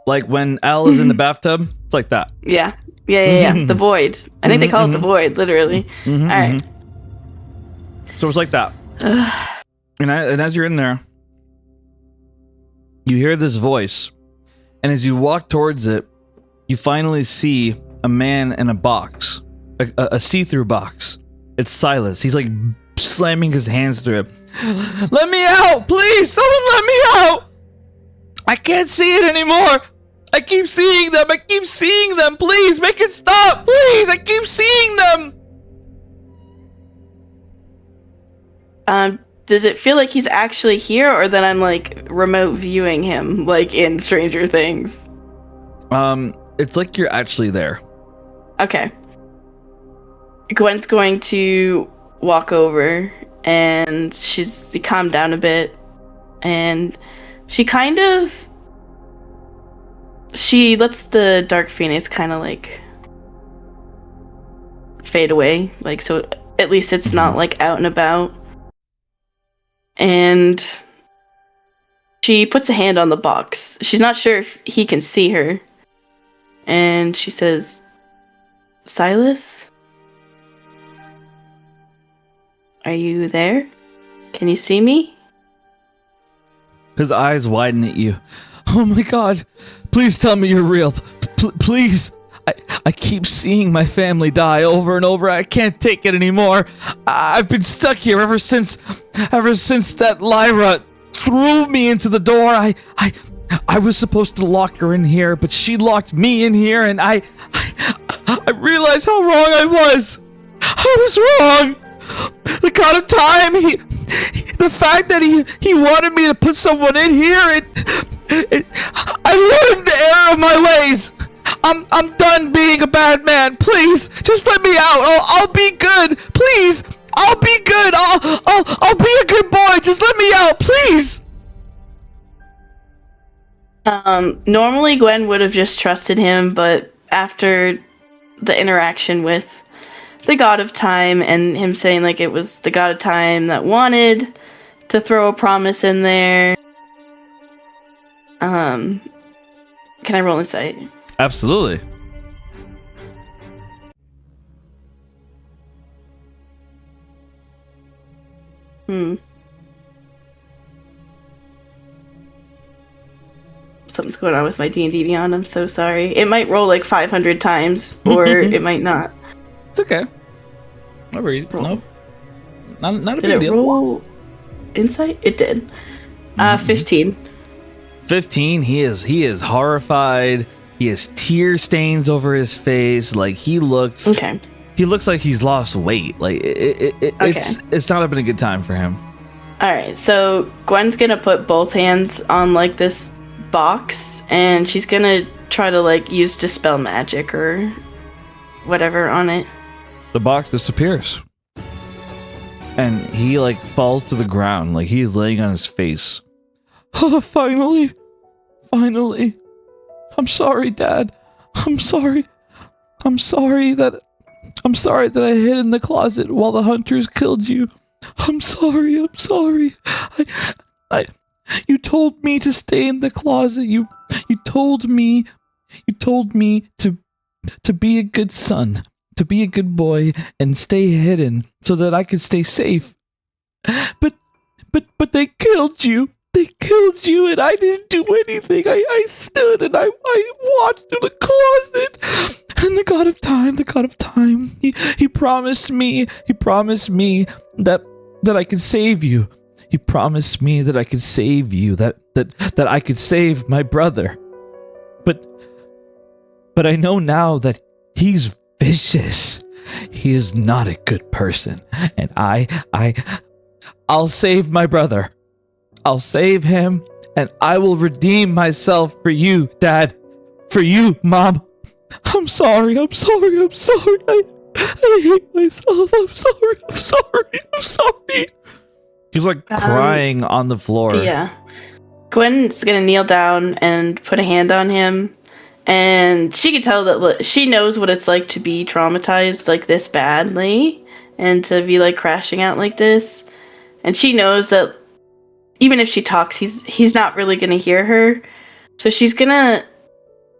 Like when Al is in the bathtub, it's like that. Yeah. The void. I think they call it the void, literally. All right. So it's like that. And as you're in there, you hear this voice, and as you walk towards it, you finally see a man in a box, a see-through box. It's Silas. He's like slamming his hands through it. Let me out, please! Someone let me out! I can't see it anymore! I keep seeing them! Please, make it stop! Please, I keep seeing them! Does it feel like he's actually here, or that I'm like remote viewing him, like in Stranger Things? It's like you're actually there. Okay. Gwen's going to walk over, and she's calmed down a bit, and she lets the Dark Phoenix kind of like fade away, like so at least it's not like out and about. And she puts a hand on the box. She's not sure if he can see her. And she says, Silas? Are you there? Can you see me? His eyes widen at you. Oh my god. Please tell me you're real. Please. I keep seeing my family die over and over. I can't take it anymore. I've been stuck here ever since that Lyra threw me into the door. I was supposed to lock her in here, but she locked me in here, and I realized how wrong I was. I was wrong. The God of Time, the fact that he wanted me to put someone in here, I learned the error of my ways. I'm done being a bad man. Please, just let me out. I'll be good. Please, I'll be good. I'll be a good boy. Just let me out, please. Normally Gwen would have just trusted him, but after the interaction with the God of Time and him saying like it was the God of Time that wanted to throw a promise in there, can I roll insight? Absolutely. Something's going on with my D&D Beyond. I'm so sorry. It might roll like 500 times, or it might not. It's okay. No worries. No. Not a Did big it deal. roll insight? It did. 15. 15. He is horrified. He has tear stains over his face. Like he looks like he's lost weight. Like it's not been a good time for him. All right, so Gwen's gonna put both hands on like this box, and she's gonna try to like use dispel magic or whatever on it. The box disappears, and he like falls to the ground. Like he's laying on his face. Oh, finally. I'm sorry, Dad. I'm sorry that I hid in the closet while the hunters killed you. I'm sorry. You told me to stay in the closet. You told me to be a good son, to be a good boy and stay hidden so that I could stay safe. But they killed you. They killed you, and I didn't do anything. I stood and I watched through the closet. And the God of Time, he promised me that I could save you. He promised me that I could save you, that I could save my brother. But I know now that he's vicious. He is not a good person, and I'll save my brother. I'll save him, and I will redeem myself for you, Dad. For you, Mom. I'm sorry. I hate myself. I'm sorry. He's like crying on the floor. Yeah. Gwen's gonna kneel down and put a hand on him, and she can tell that she knows what it's like to be traumatized like this badly and to be like crashing out like this. And she knows that even if she talks, he's not really gonna hear her. So she's gonna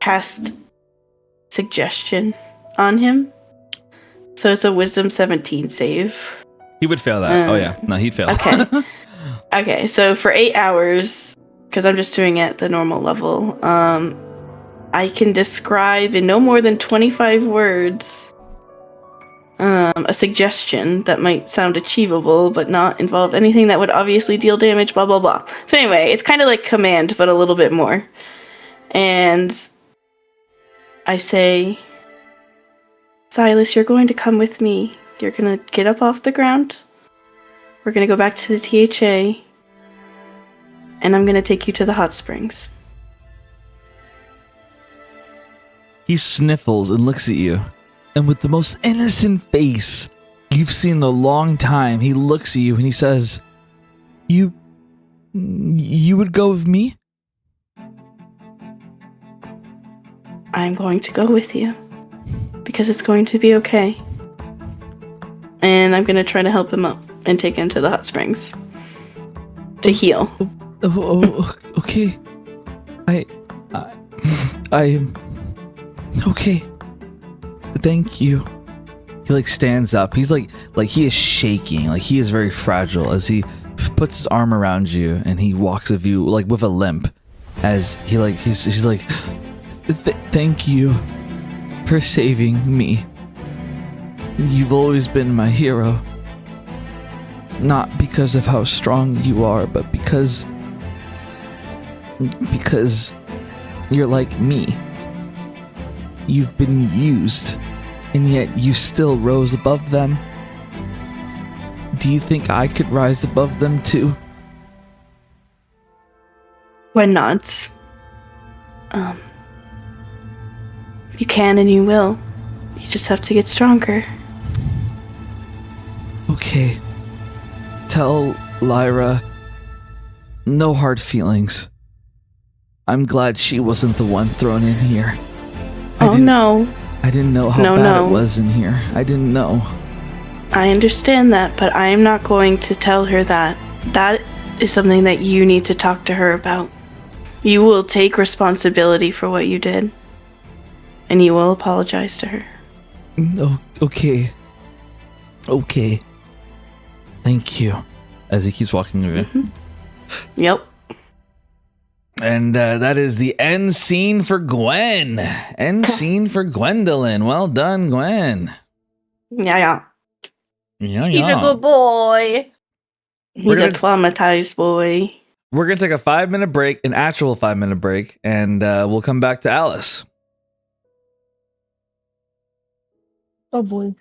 cast suggestion on him. So it's a wisdom 17 save. He would fail that. Oh yeah. No, he'd fail. Okay. Okay, so for 8 hours, because I'm just doing it at the normal level, I can describe in no more than 25 words a suggestion that might sound achievable, but not involve anything that would obviously deal damage, blah, blah, blah. So anyway, it's kind of like command, but a little bit more. And I say, Silas, you're going to come with me. You're going to get up off the ground. We're going to go back to the THA. And I'm going to take you to the hot springs. He sniffles and looks at you. And with the most innocent face you've seen in a long time, he looks at you and he says, You would go with me? I'm going to go with you. Because it's going to be okay. And I'm going to try to help him up and take him to the hot springs. To heal. Okay. I okay. Thank you. He like stands up. He's like he is shaking. Like he is very fragile as he puts his arm around you and he walks with you like with a limp. As he's like, thank you for saving me. You've always been my hero. Not because of how strong you are, but because you're like me. You've been used, and yet you still rose above them. Do you think I could rise above them too? Why not? You can and you will. You just have to get stronger. Okay. Tell Lyra no hard feelings. I'm glad she wasn't the one thrown in here. No. I didn't know how bad it was in here. I didn't know. I understand that, but I am not going to tell her that. That is something that you need to talk to her about. You will take responsibility for what you did. And you will apologize to her. No, okay. Okay. Thank you. as he keeps walking away. Yep. And that is the end scene for Gwen. End scene for Gwendolyn. Well done, Gwen. Yeah. He's a good boy. He's a traumatized boy. We're going to take a 5-minute break, an actual 5-minute break, and we'll come back to Alice. Oh boy.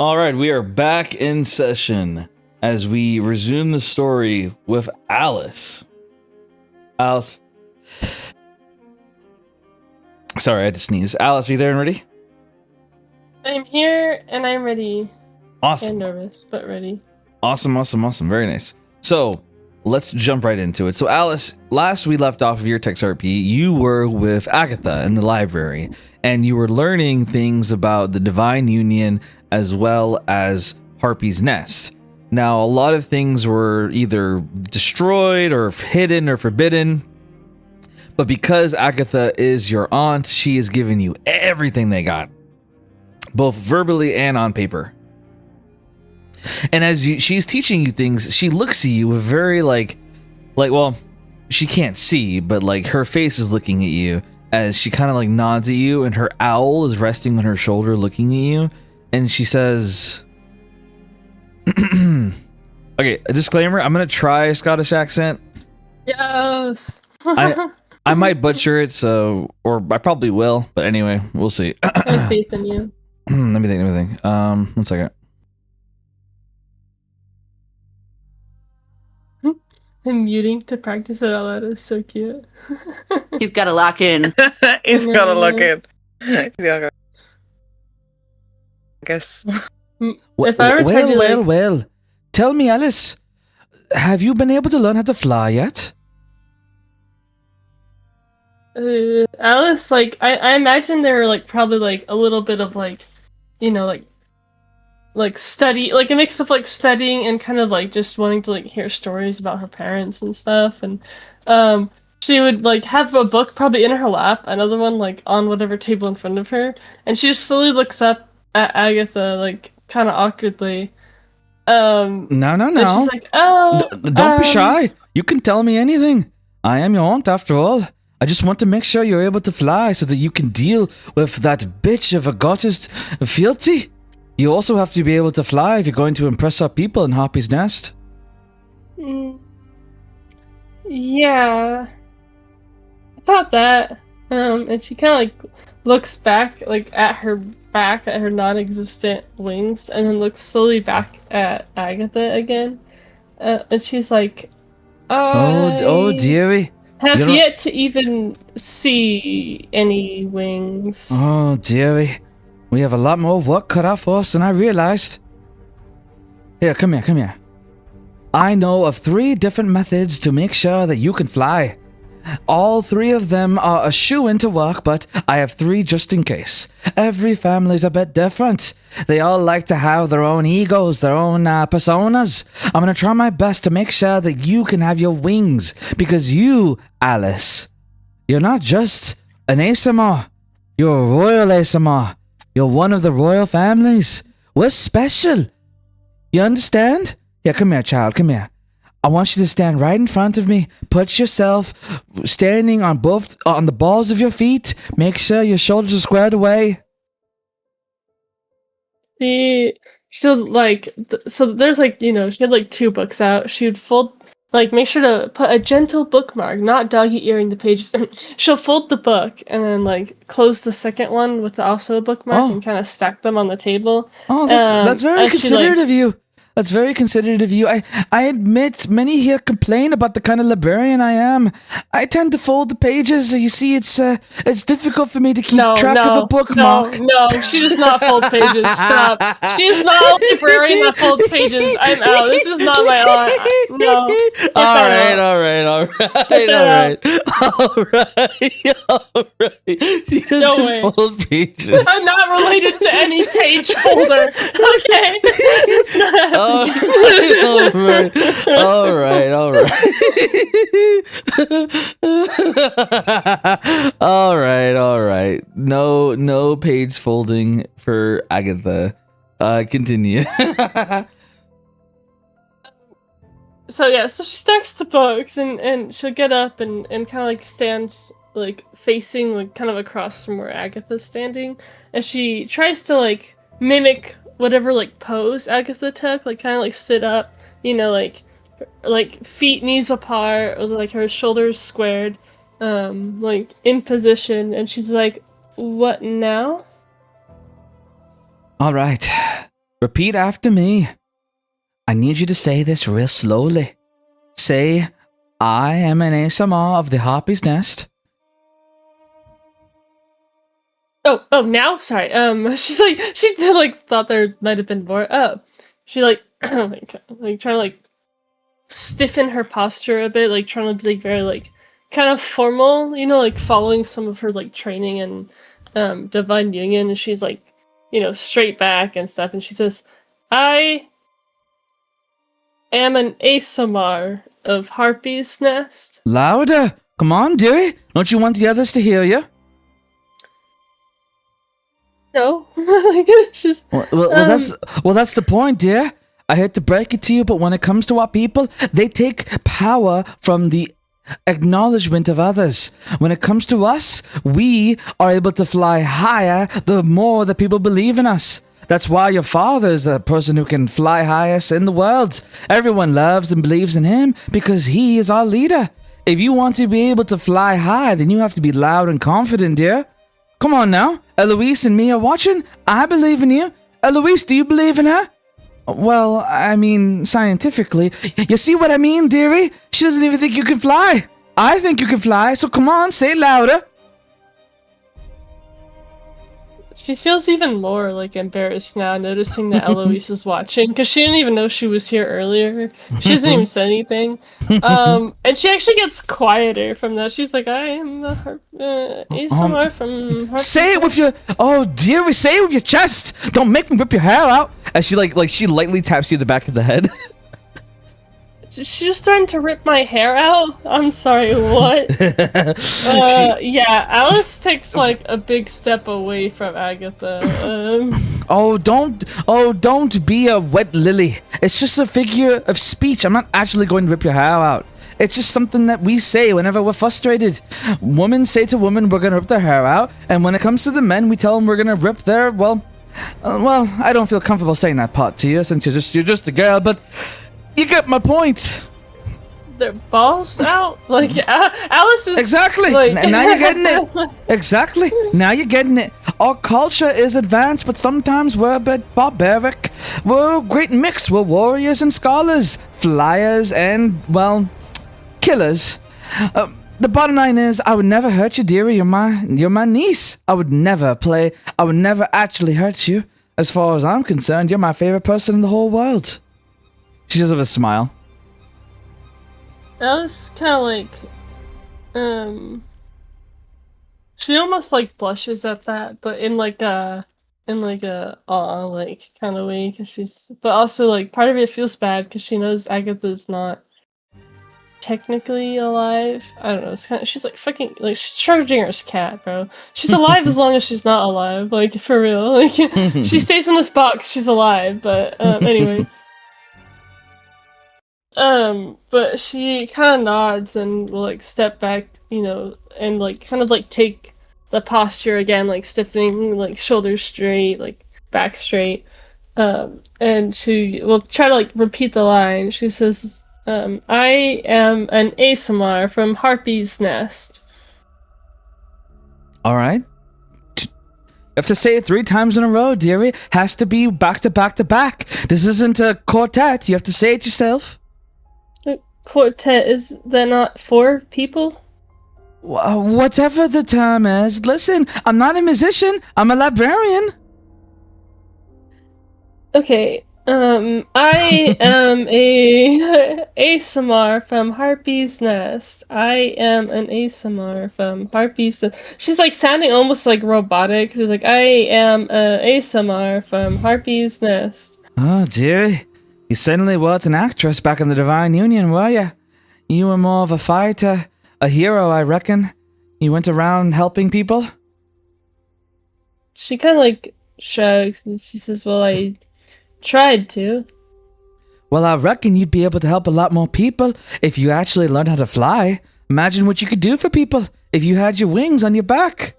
All right, we are back in session as we resume the story with Alice. Alice. Sorry, I had to sneeze. Alice, are you there and ready? I'm here and I'm ready. Awesome. And nervous, but ready. Awesome. Very nice. So let's jump right into it. So Alice, last we left off of your text RP, you were with Agatha in the library, and you were learning things about the Divine Union as well as Harpy's Nest. Now, a lot of things were either destroyed or hidden or forbidden, but because Agatha is your aunt, she is giving you everything they got, both verbally and on paper. And as she's teaching you things, she looks at you with very well, she can't see, but like her face is looking at you as she kind of like nods at you, and her owl is resting on her shoulder looking at you, and she says, okay, a disclaimer, I'm going to try a Scottish accent. Yes. I might butcher it, or I probably will, but anyway, we'll see. I have faith in you. Let me think. 1 second. Him muting to practice it out loud is so cute. He's got to lock in. He's gotta look in. I guess. If I were trying to Well. Tell me, Alice, have you been able to learn how to fly yet? Alice, like I imagine they were like probably like a little bit of like, you know, like study, like a mix of like studying and kind of like just wanting to like hear stories about her parents and stuff. And she would like have a book probably in her lap, another one like on whatever table in front of her, and she just slowly looks up at Agatha like kind of awkwardly. No. She's like, oh, don't be shy. You can tell me anything. I am your aunt after all. I just want to make sure you're able to fly so that you can deal with that bitch of a goddess, Fealty. You also have to be able to fly if you're going to impress our people in Harpy's Nest. Yeah. About that. And she kind of like looks back, like at her non-existent wings, and then looks slowly back at Agatha again. And she's like, Oh, dearie. Have yet to even see any wings. Oh, dearie. We have a lot more work cut out for us than I realized. Here, come here. I know of 3 different methods to make sure that you can fly. All 3 of them are a shoo-in to work, but I have 3 just in case. Every family's a bit different. They all like to have their own egos, their own personas. I'm going to try my best to make sure that you can have your wings, because you, Alice, you're not just an ASMR. You're a royal ASMR. You're one of the royal families. We're special. You understand? Yeah, come here, child, come here. I want you to stand right in front of me. Put yourself standing on the balls of your feet. Make sure your shoulders are squared away. She'll like, so there's like, you know, she had like 2 books out. She would fold, like, make sure to put a gentle bookmark, not doggy earing the pages. She'll fold the book and then like close the second one with also a bookmark and kind of stack them on the table. Oh, that's very considerate of you. That's very considerate of you. I admit many here complain about the kind of librarian I am. I tend to fold the pages. You see, it's difficult for me to keep track of a bookmark. No, she does not fold pages. Stop. She is not a librarian that folds pages. I'm out. This is not my aunt. No. All right. She doesn't fold pages. I'm not related to any page folder. Okay. It's not happening. All right. No page folding for Agatha. Continue. So she stacks the books and she'll get up and kind of like stands like facing like kind of across from where Agatha's standing, and she tries to like mimic whatever like pose Agatha took, like kind of like sit up, you know, like feet knees apart, or like her shoulders squared, like in position, and she's like, "What now?" All right. Repeat after me. I need you to say this real slowly. Say, I am an ASMR of the Harpy's Nest. Oh, now? Sorry. She's like, she did, like, thought there might have been more. She, like, like trying to, like, stiffen her posture a bit, like, trying to be, like, very, like, kind of formal, you know, like, following some of her, like, training in, Divine Union, and she's, like, you know, straight back and stuff, and she says, I am an ASMR of Harpy's Nest. Louder! Come on, dearie. Don't you want the others to hear you? No. She's, Well, that's the point, dear. I hate to break it to you, but when it comes to our people, they take power from the acknowledgement of others. When it comes to us, we are able to fly higher the more that people believe in us. That's why your father is the person who can fly highest in the world. Everyone loves and believes in him because he is our leader. If you want to be able to fly high, then you have to be loud and confident, dear. Come on now. Eloise and me are watching. I believe in you. Eloise, do you believe in her? Well, I mean, scientifically. You see what I mean, dearie? She doesn't even think you can fly. I think you can fly, so come on, say it louder. She feels even more, like, embarrassed now, noticing that Eloise is watching, because she didn't even know she was here earlier. She doesn't even say anything. And she actually gets quieter from that. She's like, I am the ASMR from Harpy. Say it with your... Oh, dearie, say it with your chest. Don't make me rip your hair out. As she, like she lightly taps you in the back of the head. She's just starting to rip my hair out? I'm sorry, what? Yeah, Alice takes, like, a big step away from Agatha. Don't be a wet lily. It's just a figure of speech. I'm not actually going to rip your hair out. It's just something that we say whenever we're frustrated. Women say to women, we're going to rip their hair out. And when it comes to the men, we tell them we're going to rip their, well, I don't feel comfortable saying that part to you since you're just a girl, but... You get my point. Their balls out? Like, Alice is... Exactly. Like... Now you're getting it. Exactly. Now you're getting it. Our culture is advanced, but sometimes we're a bit barbaric. We're a great mix. We're warriors and scholars. Flyers and, well, killers. The bottom line is, I would never hurt you, dearie. You're my niece. I would never actually hurt you. As far as I'm concerned, you're my favorite person in the whole world. She does have a smile. Alice kind of like, she almost like blushes at that, but in like a aw, like kind of way, but also like part of it feels bad because she knows Agatha's not technically alive. I don't know. It's kind of, she's like fucking like she's Schrodinger's cat, bro. She's alive as long as she's not alive, like for real. Like she stays in this box, she's alive. But anyway. But she kind of nods and will like step back, you know, and like kind of like take the posture again, like stiffening, like shoulders straight, like back straight. And she will try to like repeat the line. She says, I am an ASMR from Harpy's Nest. All right. You have to say it 3 times in a row, dearie. Has to be back to back to back. This isn't a quartet. You have to say it yourself. Quartet, is that not 4 people? Whatever the term is. Listen, I'm not a musician. I'm a librarian. Okay, I am a ASMR from Harpy's Nest. I am an ASMR from Harpy's Nest. She's like sounding almost like robotic. She's like, I am a ASMR from Harpy's Nest. Oh, dearie. You certainly weren't an actress back in the Divine Union, were you? You were more of a fighter, a hero, I reckon. You went around helping people? She kind of like shrugs and she says, well, I tried to. Well, I reckon you'd be able to help a lot more people if you actually learned how to fly. Imagine what you could do for people if you had your wings on your back.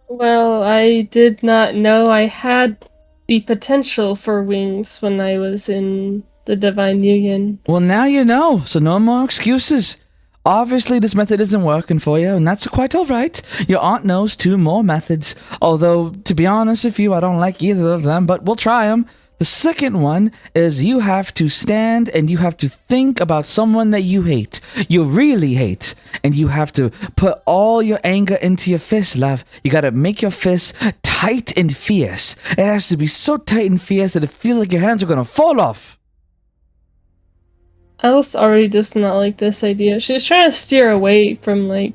Well, I did not know I had the potential for wings when I was in the Divine Union. Well, now you know, so no more excuses. Obviously, this method isn't working for you, and that's quite alright. Your aunt knows 2 more methods. Although, to be honest with you, I don't like either of them, but we'll try them. The second one is you have to stand and you have to think about someone that you hate. You really hate. And you have to put all your anger into your fist, love. You gotta make your fist tight and fierce. It has to be so tight and fierce that it feels like your hands are gonna fall off. Alice already does not like this idea. She's trying to steer away from, like,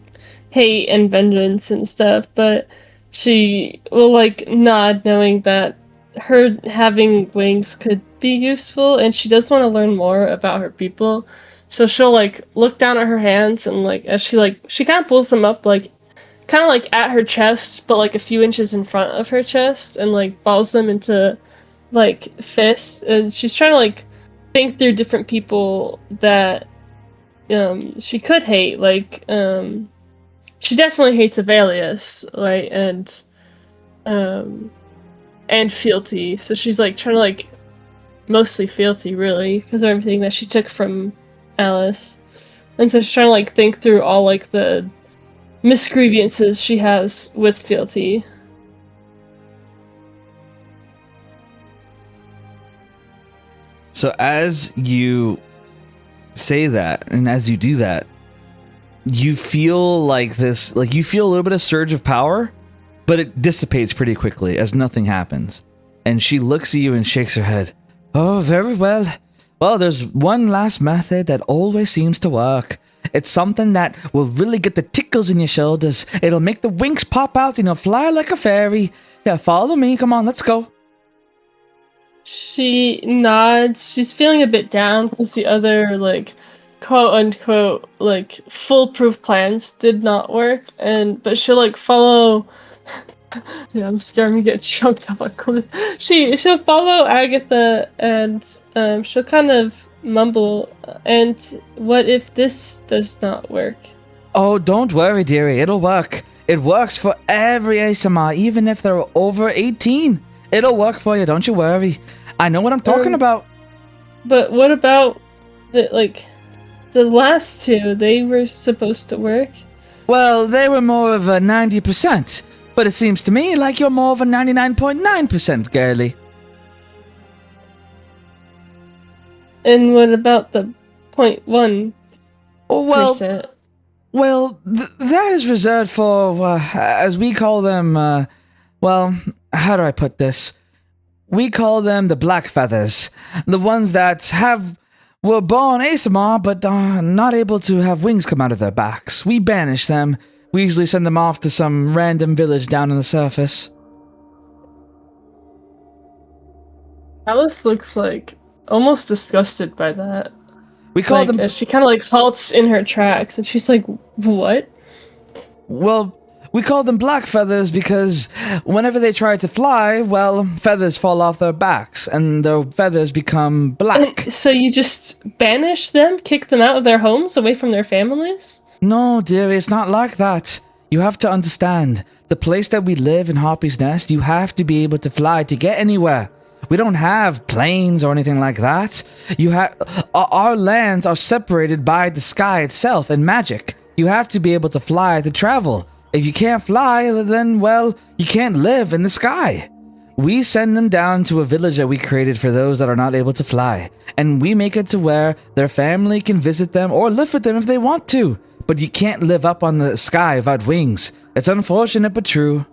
hate and vengeance and stuff, but she will, like, nod knowing that her having wings could be useful, and she does want to learn more about her people. So she'll, like, look down at her hands, and, like, as she kind of pulls them up, like, kind of, like, at her chest, but, like, a few inches in front of her chest, and, like, balls them into, like, fists, and she's trying to, like, think through different people that she could hate. Like, she definitely hates Avelius, right, and Fealty. So she's, like, trying to, like, mostly Fealty, really, because of everything that she took from Alice. And so she's trying to, like, think through all, like, the misgrievances she has with Fealty. So as you say that, and as you do that, you feel like this, like you feel a little bit of surge of power, but it dissipates pretty quickly as nothing happens. And she looks at you and shakes her head. Oh, very well. Well, there's one last method that always seems to work. It's something that will really get the tickles in your shoulders. It'll make the wings pop out and you'll fly like a fairy. Yeah, follow me. Come on, let's go. She nods. She's feeling a bit down because the other, like, quote-unquote, like, foolproof plans did not work. But she'll, like, follow... yeah, I'm scared me get choked up on cliff. She'll follow Agatha, and she'll kind of mumble, and what if this does not work? Oh, don't worry, dearie. It'll work. It works for every ASMR, even if they're over 18. It'll work for you, don't you worry. I know what I'm talking about. But what about the last two? They were supposed to work? Well, they were more of a 90%, but it seems to me like you're more of a 99.9% girly. And what about the 0.1%? Well, that is reserved for, as we call them, well, how do I put this? We call them the black feathers. The ones that were born ASMR, but are not able to have wings come out of their backs. We banish them. We usually send them off to some random village down on the surface. Alice looks, like, almost disgusted by that. We call them... She kind of, like, halts in her tracks, and she's like, what? Well... we call them black feathers because whenever they try to fly, well, feathers fall off their backs and their feathers become black. And so you just banish them, kick them out of their homes, away from their families? No, dearie, it's not like that. You have to understand, the place that we live in Harpy's Nest, you have to be able to fly to get anywhere. We don't have planes or anything like that. Our lands are separated by the sky itself and magic. You have to be able to fly to travel. If you can't fly, then, well, you can't live in the sky. We send them down to a village that we created for those that are not able to fly. And we make it to where their family can visit them or live with them if they want to. But you can't live up on the sky without wings. It's unfortunate but true.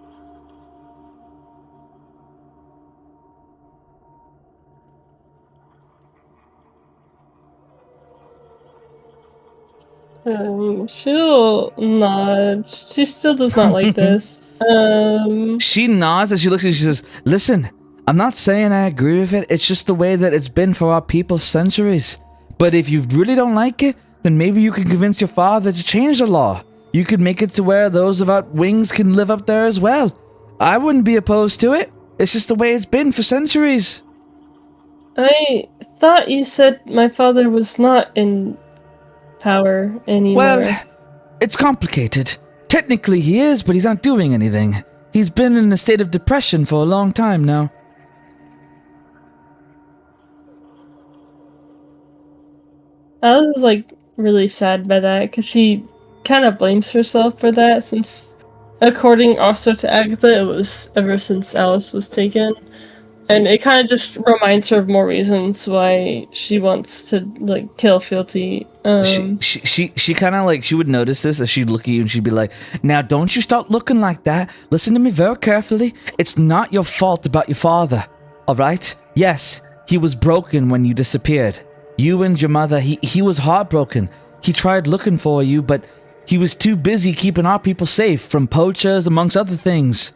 She'll nod. She still does not like this. She nods as she looks at you. She says, listen, I'm not saying I agree with it. It's just the way that it's been for our people for centuries. But if you really don't like it, then maybe you can convince your father to change the law. You could make it to where those without wings can live up there as well. I wouldn't be opposed to it. It's just the way it's been for centuries. I thought you said my father was not in power anymore. Well, it's complicated. Technically he is, but he's not doing anything. He's been in a state of depression for a long time now. Alice is, like, really sad by that, because she kind of blames herself for that, since, according also to Agatha, it was ever since Alice was taken. And it kind of just reminds her of more reasons why she wants to like kill Fealty. She kind of like, she would notice this as she'd look at you and she'd be like, now don't you start looking like that. Listen to me very carefully. It's not your fault about your father. All right? Yes, he was broken when you disappeared. You and your mother, he was heartbroken. He tried looking for you, but he was too busy keeping our people safe from poachers amongst other things.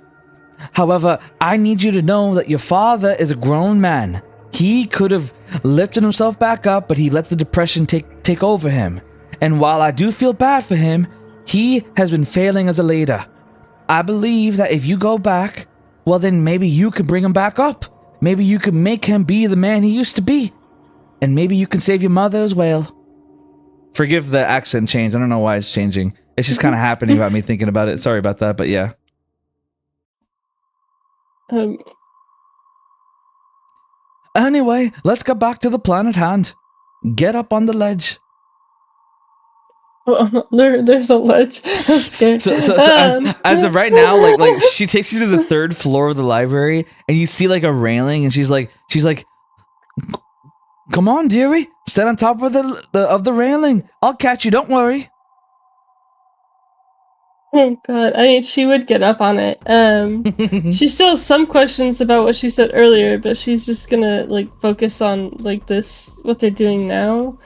However, I need you to know that your father is a grown man. He could have lifted himself back up, but he let the depression take over him. And while I do feel bad for him, he has been failing as a leader. I believe that if you go back, well then maybe you can bring him back up. Maybe you can make him be the man he used to be. And maybe you can save your mother as well. Forgive the accent change. I don't know why it's changing. It's just kind of happening about me thinking about it. Sorry about that, but yeah. Anyway, let's get back to the plan at hand. Get up on the ledge. There's a ledge. I'm scared. So as of right now, like she takes you to the third floor of the library, and you see like a railing, and she's like, "Come on, dearie, stand on top of the railing. I'll catch you. Don't worry." Oh god, I mean, she would get up on it. She still has some questions about what she said earlier, but she's just gonna like focus on like this, what they're doing now.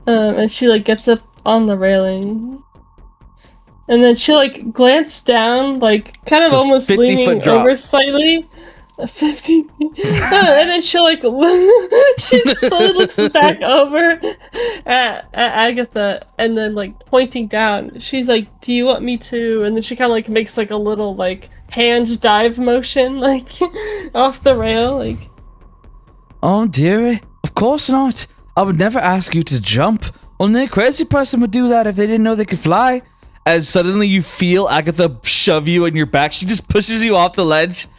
And she like gets up on the railing, and then she'll like glance down, like kind of almost leaning over slightly. 50 and then she'll like she slowly looks back over at Agatha, and then like pointing down, she's like, do you want me to? And then she kind of like makes like a little like hand dive motion like off the rail, like, oh dearie, of course not. I would never ask you to jump. Only a crazy person would do that if they didn't know they could fly. As suddenly you feel Agatha shove you on your back, she just pushes you off the ledge.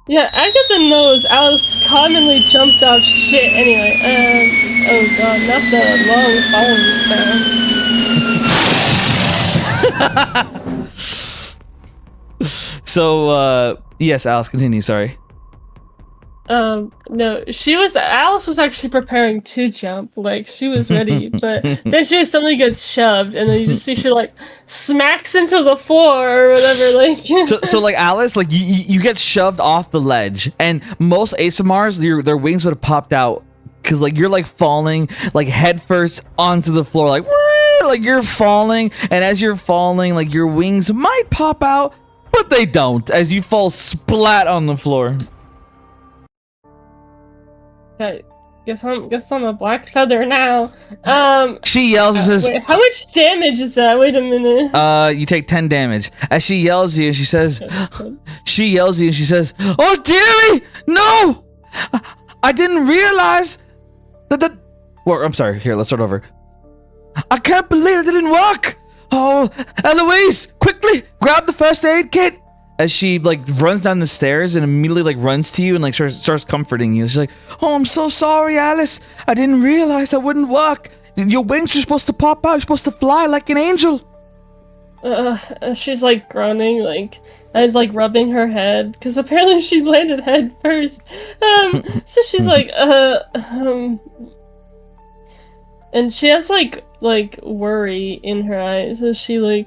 Yeah, Agatha knows Alice commonly jumped off shit anyway. Oh god, not the long falling sound. So, yes, Alice, continue, sorry. No, Alice was actually preparing to jump, like, she was ready, but then she suddenly gets shoved, and then you just see she, like, smacks into the floor or whatever, like. so like, Alice, like, you get shoved off the ledge, and most ASMRs, their wings would have popped out, because, like, you're, like, falling, like, head first onto the floor, like you're falling, and as you're falling, like, your wings might pop out, but they don't, as you fall splat on the floor. Okay, guess I'm a black feather now. She yells and says, wait, how much damage is that? Wait a minute. You take 10 damage. As she yells at you, she says, oh dearie, no! I didn't realize that well, I'm sorry, here, let's start over. I can't believe it didn't work! Oh, Eloise, quickly, grab the first aid kit! As she, like, runs down the stairs and immediately, like, runs to you and, like, starts comforting you. She's like, oh, I'm so sorry, Alice. I didn't realize that wouldn't work. Your wings are supposed to pop out. You're supposed to fly like an angel. She's, like, groaning, like, as, like, rubbing her head. Because apparently she landed head first. So she's like, and she has, like, worry in her eyes. So she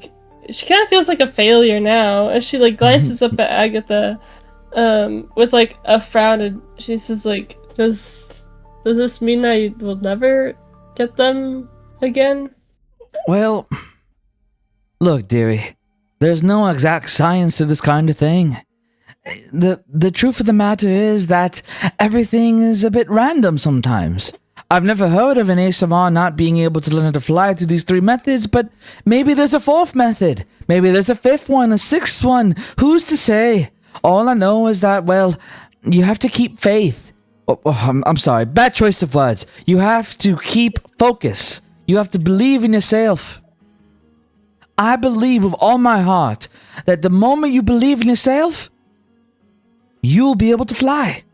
kind of feels like a failure now as she like glances up at Agatha with like a frown, and she says like, does this mean I will never get them again? Well, look, dearie, there's no exact science to this kind of thing. The truth of the matter is that everything is a bit random sometimes. I've never heard of an ASMR not being able to learn how to fly through these 3 methods, but maybe there's a 4th method. Maybe there's a 5th one, a 6th one. Who's to say? All I know is that, well, you have to keep faith. I'm sorry, bad choice of words. You have to keep focus. You have to believe in yourself. I believe with all my heart that the moment you believe in yourself, you'll be able to fly.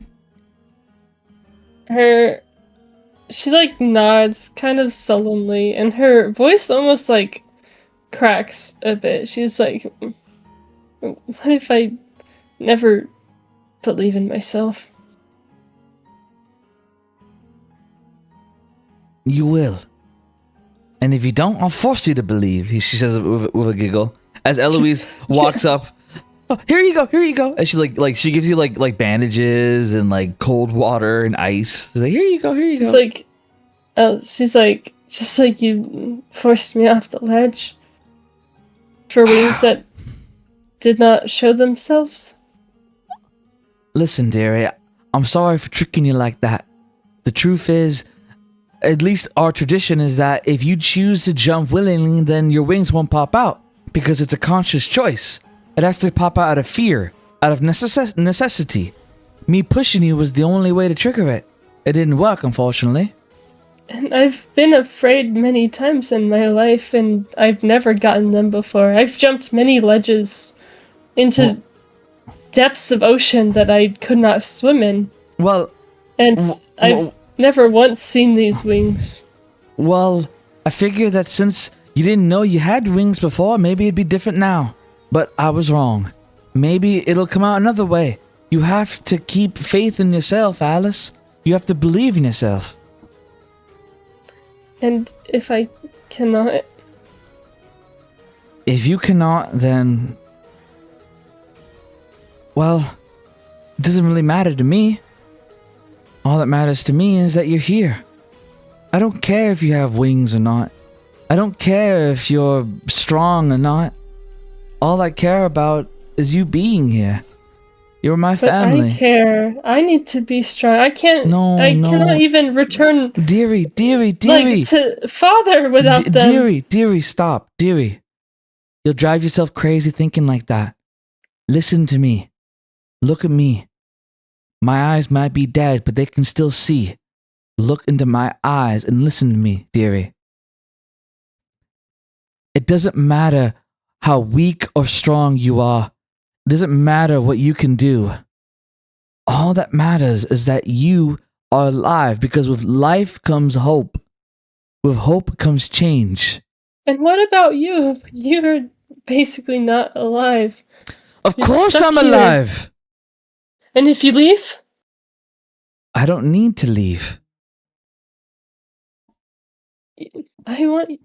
She like nods kind of sullenly, and her voice almost like cracks a bit. She's like, what if I never believe in myself. You will. And if you don't, I'll force you to believe, she says with a giggle. As Eloise walks up, oh, here you go. And she like she gives you like bandages and like cold water and ice. She's like, here you go. She's like, just like you forced me off the ledge for wings that did not show themselves. Listen, dearie, I'm sorry for tricking you like that. The truth is, at least our tradition is that if you choose to jump willingly, then your wings won't pop out because it's a conscious choice. It has to pop out of fear, out of necessity. Me pushing you was the only way to trigger it. It didn't work, unfortunately. And I've been afraid many times in my life, and I've never gotten them before. I've jumped many ledges into depths of ocean that I could not swim in. I've never once seen these wings. Well, I figure that since you didn't know you had wings before, maybe it'd be different now. But I was wrong. Maybe it'll come out another way. You have to keep faith in yourself, Alice. You have to believe in yourself. And if I cannot? If you cannot, then... well, it doesn't really matter to me. All that matters to me is that you're here. I don't care if you have wings or not. I don't care if you're strong or not. All I care about is you being here. You're my family. I care. I need to be strong. I can't. I cannot even return. Dearie. Like to father without them. Dearie, stop. Dearie. You'll drive yourself crazy thinking like that. Listen to me. Look at me. My eyes might be dead, but they can still see. Look into my eyes and listen to me, dearie. It doesn't matter how weak or strong you are. It doesn't matter what you can do. All that matters is that you are alive, because with life comes hope. With hope comes change. And what about you? You're basically not alive. Of course I'm alive. And if you leave? I don't need to leave. I want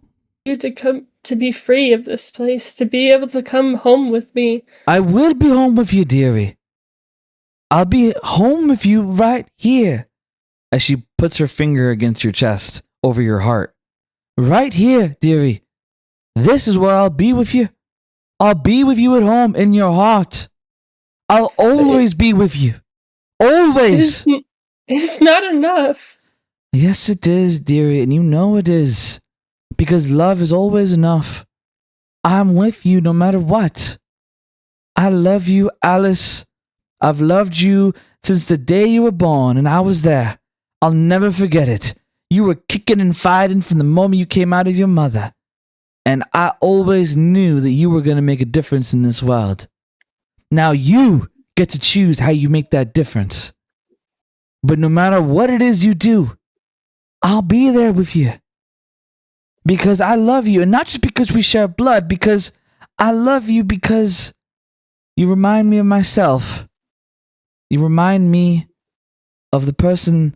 you to be free of this place, to be able to come home with me. I will be home with you, dearie. I'll be home with you right here. As she puts her finger against your chest, over your heart. Right here, dearie. This is where I'll be with you. I'll be with you at home in your heart. I'll always be with you. Always. It's not enough. Yes, it is, dearie, and you know it is. Because love is always enough. I'm with you no matter what. I love you, Alice. I've loved you since the day you were born, and I was there. I'll never forget it. You were kicking and fighting from the moment you came out of your mother. And I always knew that you were going to make a difference in this world. Now you get to choose how you make that difference. But no matter what it is you do, I'll be there with you. Because I love you, and not just because we share blood, because I love you because you remind me of myself. You remind me of the person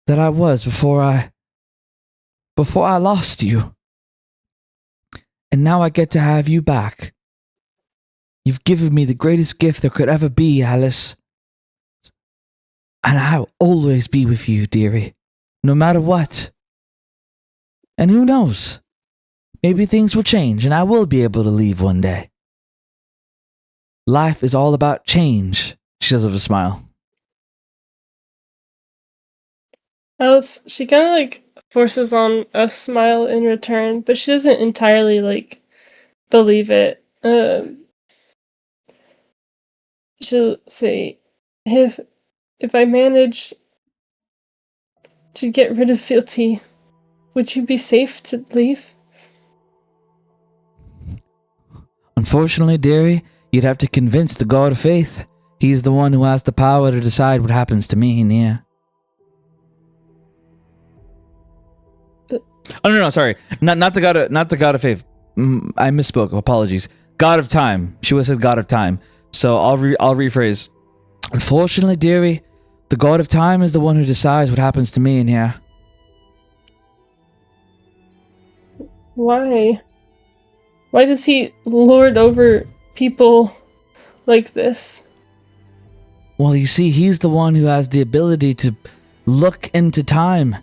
that I was before I lost you. And now I get to have you back. You've given me the greatest gift there could ever be, Alice. And I'll always be with you, dearie. No matter what. And who knows? Maybe things will change and I will be able to leave one day. Life is all about change, she says with a smile. Alice, she kind of like forces on a smile in return, but she doesn't entirely like believe it. She'll say, if I manage to get rid of fealty, would you be safe to leave? Unfortunately, dearie, you'd have to convince the God of Faith. He's the one who has the power to decide what happens to me, Nia. Oh no, sorry, not the God of Faith. I misspoke. Apologies. God of Time. She would have said God of Time. So I'll rephrase. Unfortunately, dearie, the god of time is the one who decides what happens to me in here. Why? Why does he lord over people like this? Well, you see, he's the one who has the ability to look into time.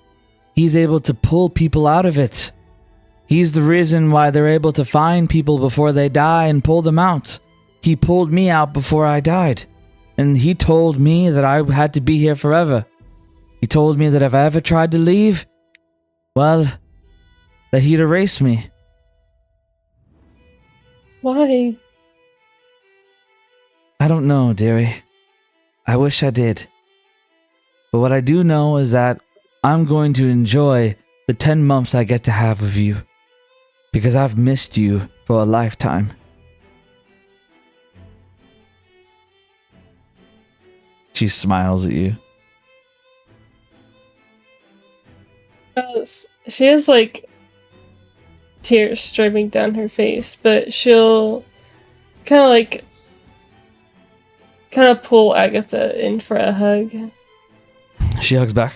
He's able to pull people out of it. He's the reason why they're able to find people before they die and pull them out. He pulled me out before I died. And he told me that I had to be here forever. He told me that if I ever tried to leave, well, that he'd erase me. Why? I don't know, dearie. I wish I did. But what I do know is that I'm going to enjoy the 10 months I get to have with you. Because I've missed you for a lifetime. She smiles at you. She has like tears streaming down her face, but she'll kind of pull Agatha in for a hug. She hugs back.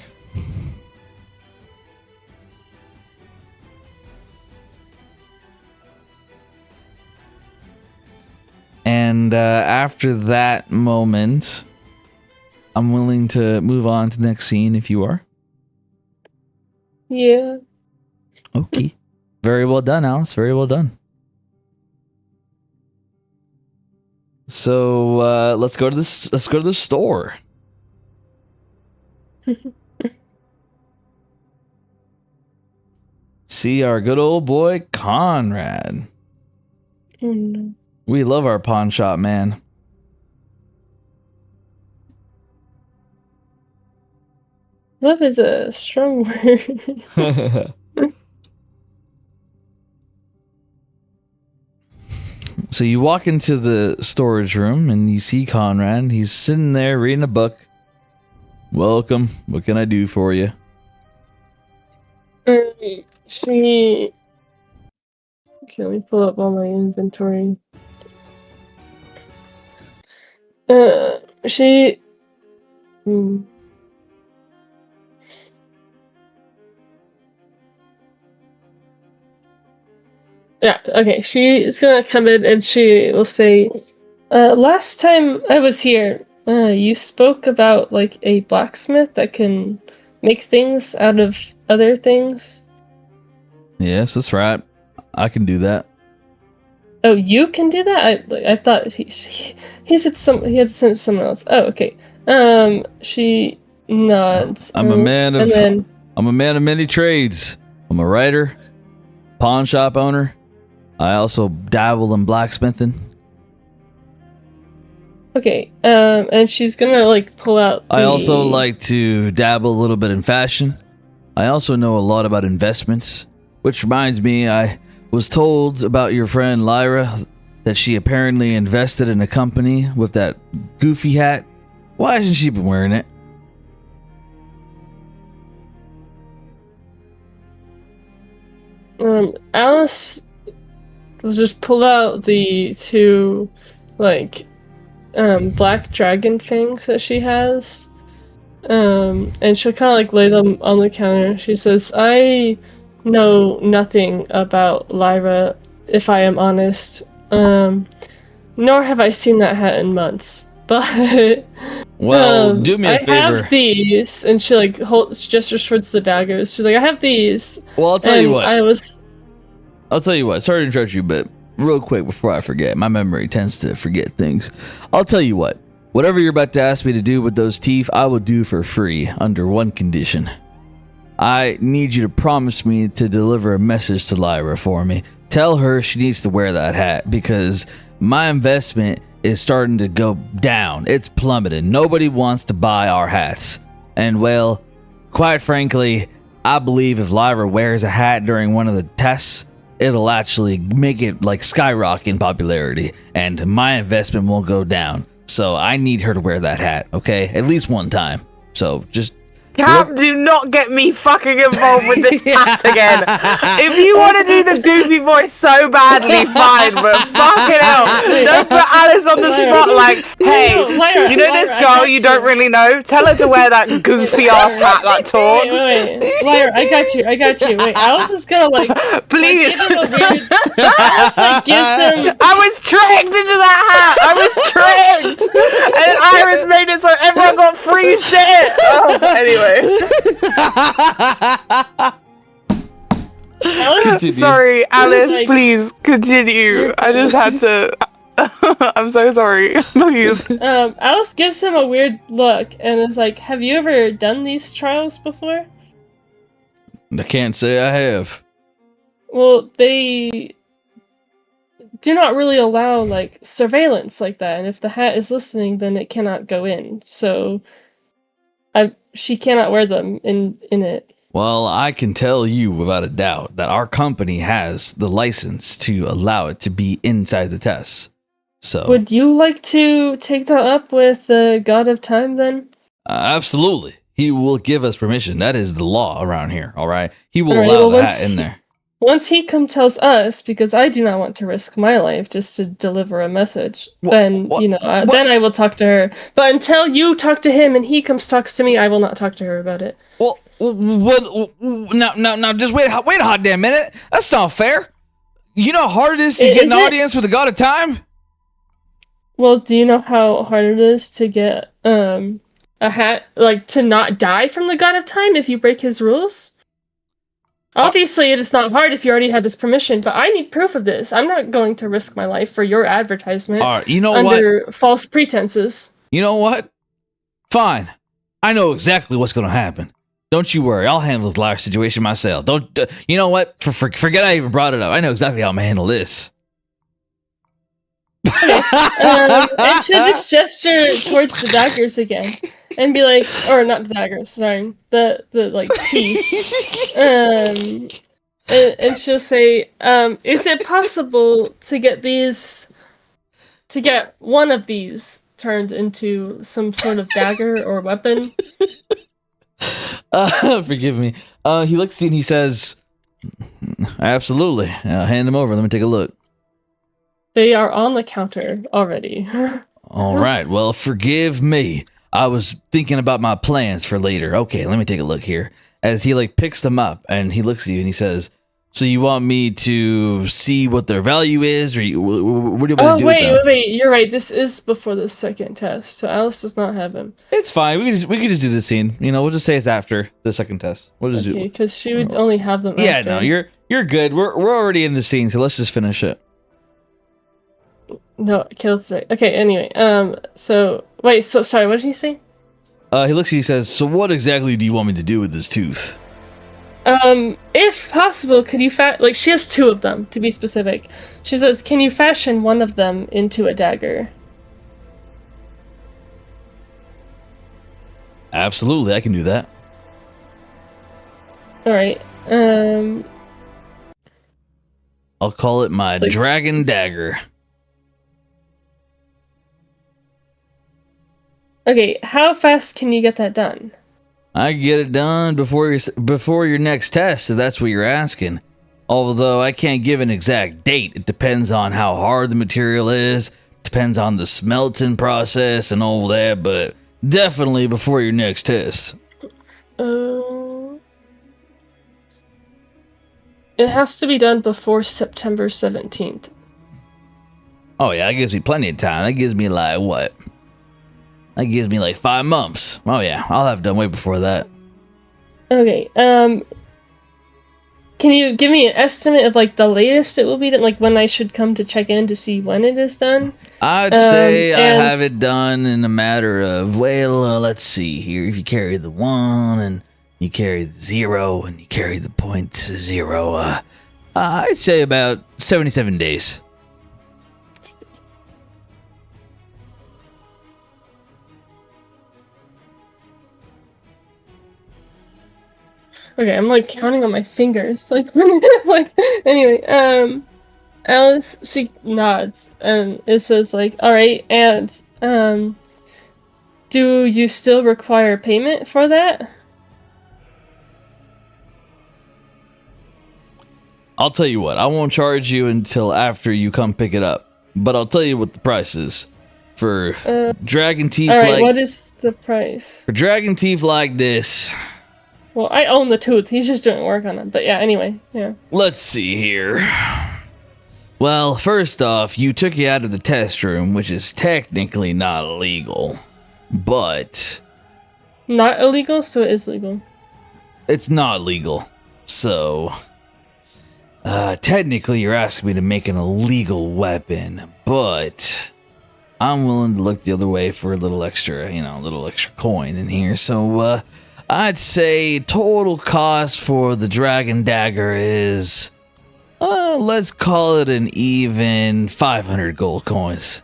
And after that moment, I'm willing to move on to the next scene if you are. Yeah. Okay. Very well done, Alice. Very well done. So let's go to this. Let's go to the store. See our good old boy Conrad. Oh, no. We love our pawn shop, man. Love is a strong word. So you walk into the storage room and you see Conrad. He's sitting there reading a book. Welcome. What can I do for you? She... Okay, let me pull up all my inventory. She... Yeah, okay. She's gonna come in and she will say, last time I was here, you spoke about, like, a blacksmith that can make things out of other things. Yes, that's right. I can do that. Oh, you can do that? I thought he said he had sent someone else. Oh, okay. She nods. I'm a man of many trades. I'm a writer, pawn shop owner. I also dabble in blacksmithing. Okay. And she's gonna like pull out. I also like to dabble a little bit in fashion. I also know a lot about investments, which reminds me, I was told about your friend Lyra that she apparently invested in a company with that goofy hat. Why hasn't she been wearing it? Alice will just pull out the two, like, black dragon fangs that she has. And she'll kind of like lay them on the counter. She says, I know nothing about Lyra, if I am honest. Nor have I seen that hat in months. But well, do me a favor. I have these, and she like gestures towards the daggers. She's like, I have these. Well, I'll tell you what. I'll tell you what. Sorry to interrupt you, but real quick before I forget, my memory tends to forget things. I'll tell you what. Whatever you're about to ask me to do with those teeth, I will do for free under one condition. I need you to promise me to deliver a message to Lyra for me. Tell her she needs to wear that hat because my investment is starting to go down. It's plummeting. Nobody wants to buy our hats. And well, quite frankly, I believe if Lyra wears a hat during one of the tests, it'll actually make it like skyrocket in popularity and my investment won't go down. So I need her to wear that hat, okay? At least one time. So just Cap, do not get me fucking involved with this hat again. If you want to do the goofy voice so badly, fine, but fucking hell, don't put Alice on the spot like, hey, Lyra, you know this girl you don't really know? Tell her to wear that goofy ass hat that talks. Wait. Lyra, I got you. Wait, Alice is gonna like please. give him a weird. Alice like gives him. I was tricked into that hat. I was tricked, and Iris made it so everyone got free shit. Oh, anyway. Sorry, Alice, like, please continue. I just had to. I'm so sorry. Please. Alice gives him a weird look and is like, "Have you ever done these trials before?" I can't say I have. Well, they do not really allow like surveillance like that, and if the hat is listening, then it cannot go in. So, she cannot wear them in it. Well, I can tell you without a doubt that our company has the license to allow it to be inside the tests. So, would you like to take that up with the God of Time then? Absolutely. He will give us permission. That is the law around here, all right? He will All right, allow well, the hat in there. Once he tells us, because I do not want to risk my life just to deliver a message, then then I will talk to her. But until you talk to him and he talks to me, I will not talk to her about it. Well, now, just wait a hot damn minute. That's not fair. You know how hard it is to get an audience with the God of Time? Well, do you know how hard it is to get a hat, like to not die from the God of Time if you break his rules? Obviously, it is not hard if you already have his permission, but I need proof of this. I'm not going to risk my life for your advertisement under false pretenses. You know what? Fine. I know exactly what's going to happen. Don't you worry. I'll handle this liar situation myself. Don't. You know what? Forget I even brought it up. I know exactly how I'm going to handle this. Okay. And she'll just gesture towards the daggers again and be like, or not the daggers, sorry, the like teeth. And she'll say, is it possible to get one of these turned into some sort of dagger or weapon? Forgive me. He looks at you and he says, absolutely. Hand them over. Let me take a look. They are on the counter already. All right. Well, forgive me. I was thinking about my plans for later. Okay, let me take a look here. As he like picks them up and he looks at you and he says, so you want me to see what their value is, or what do you want to do with them? Wait, you're right. This is before the second test, so Alice does not have him. It's fine. We could just do this scene. You know, we'll just say it's after the second test. We'll just do it. Because she would only have them Yeah, after. no, you're good. We're already in the scene, so let's just finish it. No, kills right. Okay, anyway, so sorry, what did he say? He looks at you and says, so what exactly do you want me to do with this tooth? If possible, could you like, she has two of them, to be specific. She says, can you fashion one of them into a dagger? Absolutely, I can do that. Alright, I'll call it my dragon dagger. Okay, how fast can you get that done? I can get it done before your next test, if that's what you're asking. Although I can't give an exact date. It depends on how hard the material is, depends on the smelting process and all that, but definitely before your next test. It has to be done before September 17th. Oh yeah, that gives me plenty of time. That gives me like what? That gives me like 5 months. Oh yeah, I'll have it done way before that. Okay, can you give me an estimate of like the latest it will be done, like when I should come to check in to see when it is done? I'd say I have it done in a matter of, let's see here. If you carry the 1 and you carry the 0 and you carry the 0.0, I'd say about 77 days. Okay, I'm like counting on my fingers. Like anyway, Alice, she nods and it says like, all right, and do you still require payment for that? I'll tell you what. I won't charge you until after you come pick it up. But I'll tell you what the price is for dragon teeth. All right, what is the price? For dragon teeth like this. Well, I own the tooth. He's just doing work on it. But yeah, anyway, yeah. Let's see here. Well, first off, you took it out of the test room, which is technically not illegal. But... Not illegal? So it is legal. It's not legal. So... technically, you're asking me to make an illegal weapon. But... I'm willing to look the other way for a little extra, a little extra coin in here. So, I'd say total cost for the dragon dagger is... let's call it an even 500 gold coins.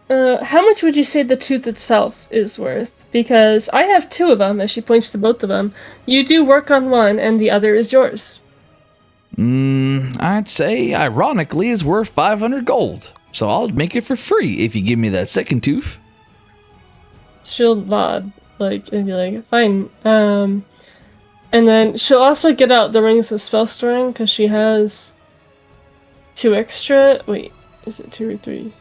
How much would you say the tooth itself is worth? Because I have 2 of them, as she points to both of them. You do work on one, and the other is yours. I'd say, ironically, is worth 500 gold. So I'll make it for free if you give me that second tooth. She'll nod, and be like, fine. And then she'll also get out the rings of spell storing, because she has 2 extra. Wait, is it 2 or 3?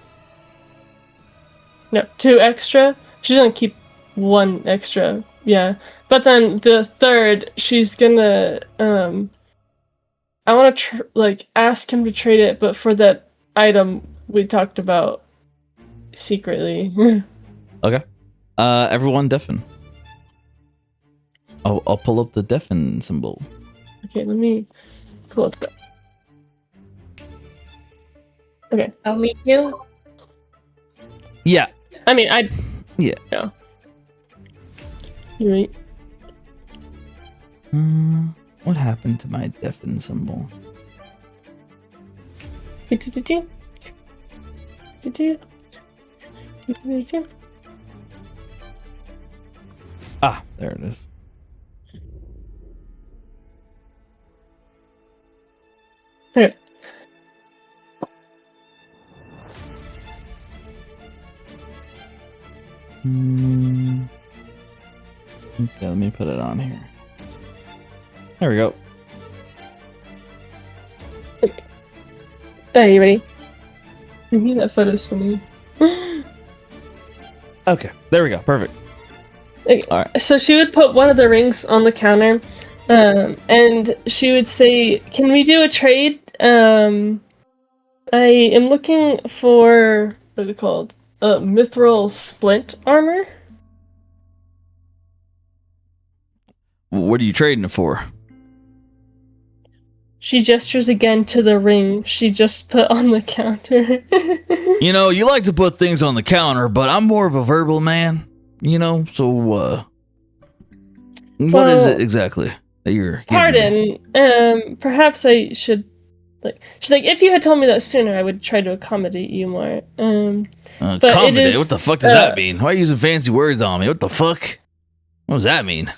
No, 2 extra. She's gonna keep 1 extra, yeah. But then the third, she's gonna, I want to, ask him to trade it, but for that item we talked about secretly. Okay. Everyone deafen. I'll pull up the deafen symbol. Okay, let me pull up that. Okay. Oh, me too? Yeah. I mean, Yeah. No. You right. What happened to my deafen symbol? Ah, there it is. Okay. Okay, let me put it on here. There we go. Are you ready? I think that photo's funny. Okay, there we go. Perfect. Okay. All right. So she would put one of the rings on the counter, and she would say, "Can we do a trade? I am looking for what is it called? Mithril splint armor." What are you trading it for? She gestures again to the ring she just put on the counter. You like to put things on the counter, but I'm more of a verbal man, so, what is it exactly that you're giving Pardon, perhaps I should, she's like, if you had told me that sooner, I would try to accommodate you more. But accommodate? What the fuck does that mean? Why are you using fancy words on me? What the fuck? What does that mean?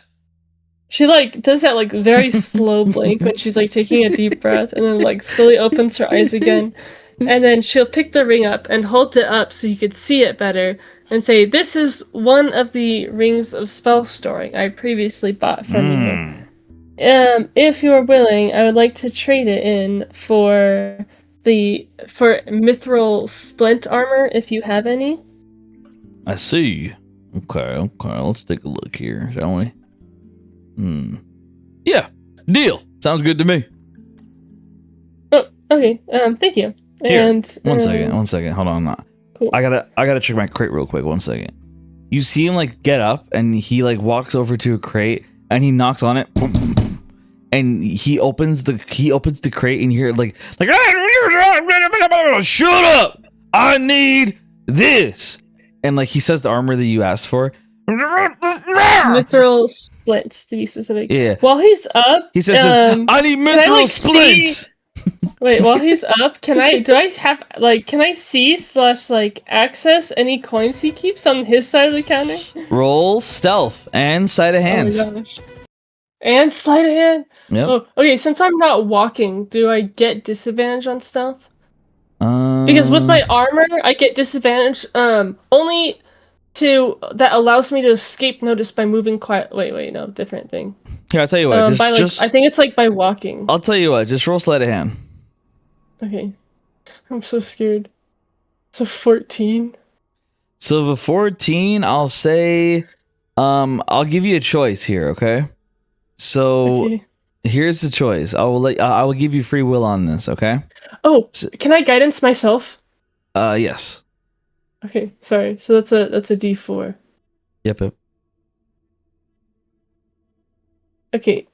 She does that very slow blink when she's taking a deep breath, and then slowly opens her eyes again, and then she'll pick the ring up and hold it up so you could see it better, and say, "This is one of the rings of spell storing I previously bought from you. If you are willing, I would like to trade it in for mithril splint armor if you have any." I see. Okay. Let's take a look here, shall we? Yeah, deal. Sounds good to me. Oh, okay. Thank you. Here, And one second. Hold on. Cool. I gotta check my crate real quick. 1 second. You see him get up and he walks over to a crate and he knocks on it, and he opens the crate and you hear shut up! I need this, and he says the armor that you asked for. Mithril splints, to be specific. Yeah. While he's up, he says, "I need mithril splints." Wait, while he's up, can I see / access any coins he keeps on his side of the counter? Roll stealth and sleight of hand. Oh my gosh. And sleight of hand? Yep. Oh, okay, since I'm not walking, do I get disadvantage on stealth? Because with my armor, I get disadvantage only that allows me to escape notice by moving quiet. Wait, no, different thing. Here, I'll tell you what. I think it's like by walking. I'll tell you what. Just roll sleight of hand. Okay. I'm so scared. So 14. So the 14, I'll say, I'll give you a choice here. Okay. So Okay. here's the choice. I will give you free will on this. Okay. Oh, can I guidance myself? Yes. Okay, sorry. So that's a D4. Yep. Okay.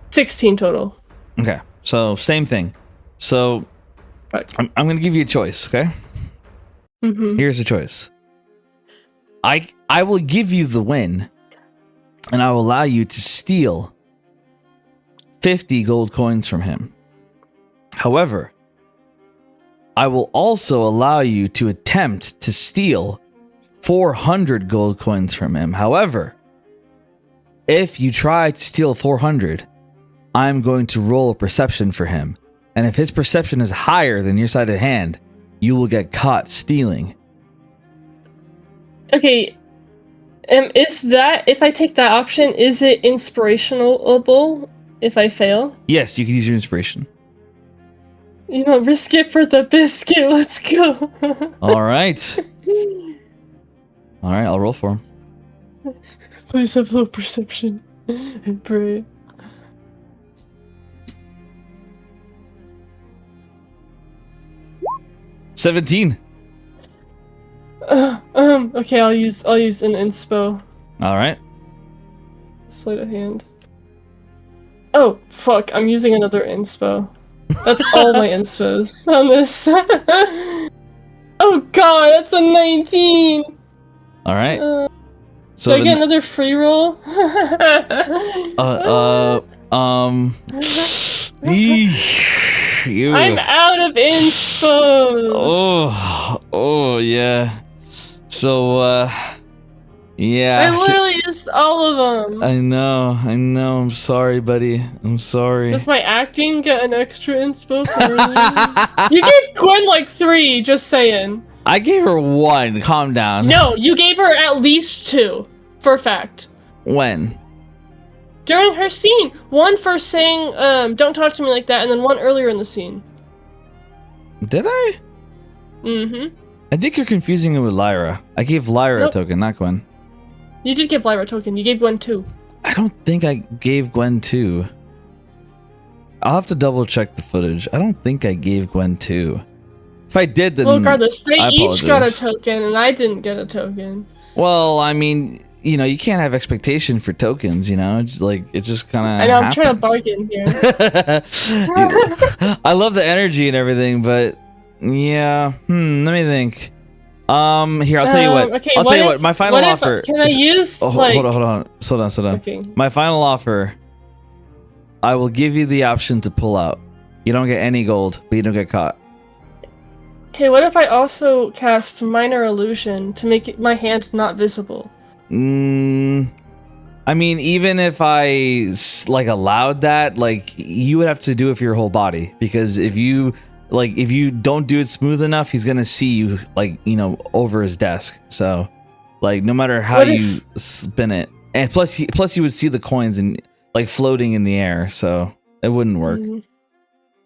16 total. Okay. So same thing. So Right. I'm going to give you a choice. Okay. Mm-hmm. Here's the choice. I will give you the win, and I will allow you to steal 50 gold coins from him. However, I will also allow you to attempt to steal 400 gold coins from him. However, if you try to steal 400, I'm going to roll a perception for him. And if his perception is higher than your sleight of hand, you will get caught stealing. Okay. Is that, if I take that option, is it inspirational-able if I fail? Yes, you can use your inspiration. You know, risk it for the biscuit. Let's go. All right. All right, I'll roll for him. Please have low perception. And pray. $17. Okay, I'll use an inspo. All right. Sleight of hand. Oh, fuck, I'm using another inspo. That's all my inspos on this. Oh god, that's a 19! All right. So do I get another free roll? I'm out of inspos! Oh, yeah. So, yeah. I literally used all of them. I know. I'm sorry, buddy. I'm sorry. Does my acting get an extra inspo? You gave Gwen like 3, just saying. I gave her 1. Calm down. No, you gave her at least 2, for a fact. When? During her scene. 1 for saying, don't talk to me like that, and then 1 earlier in the scene. Did I? Mm-hmm. I think you're confusing it with Lyra. I gave Lyra a token, not Gwen. You did give Lyra a token. You gave Gwen 2. I don't think I gave Gwen 2. I'll have to double check the footage. I don't think I gave Gwen 2. If I did, then Well, regardless, they I each got a apologize. token, and I didn't get a token. Well, I mean, you know, you can't have expectation for tokens, you know? It's like, it just kind of I know, I'm trying to bargain here. I love the energy and everything, but yeah. Let me think. Here, I'll tell you what. Okay, I'll tell you what. My final offer. Can I use, hold on. Slow down. Okay. My final offer. I will give you the option to pull out. You don't get any gold, but you don't get caught. Okay, what if I also cast Minor Illusion to make my hand not visible? I mean, even if I allowed that, like, you would have to do it for your whole body, because if you don't do it smooth enough, he's gonna see you, like, you know, over his desk. So, like, no matter how you spin it, and plus you would see the coins and like floating in the air, so it wouldn't work.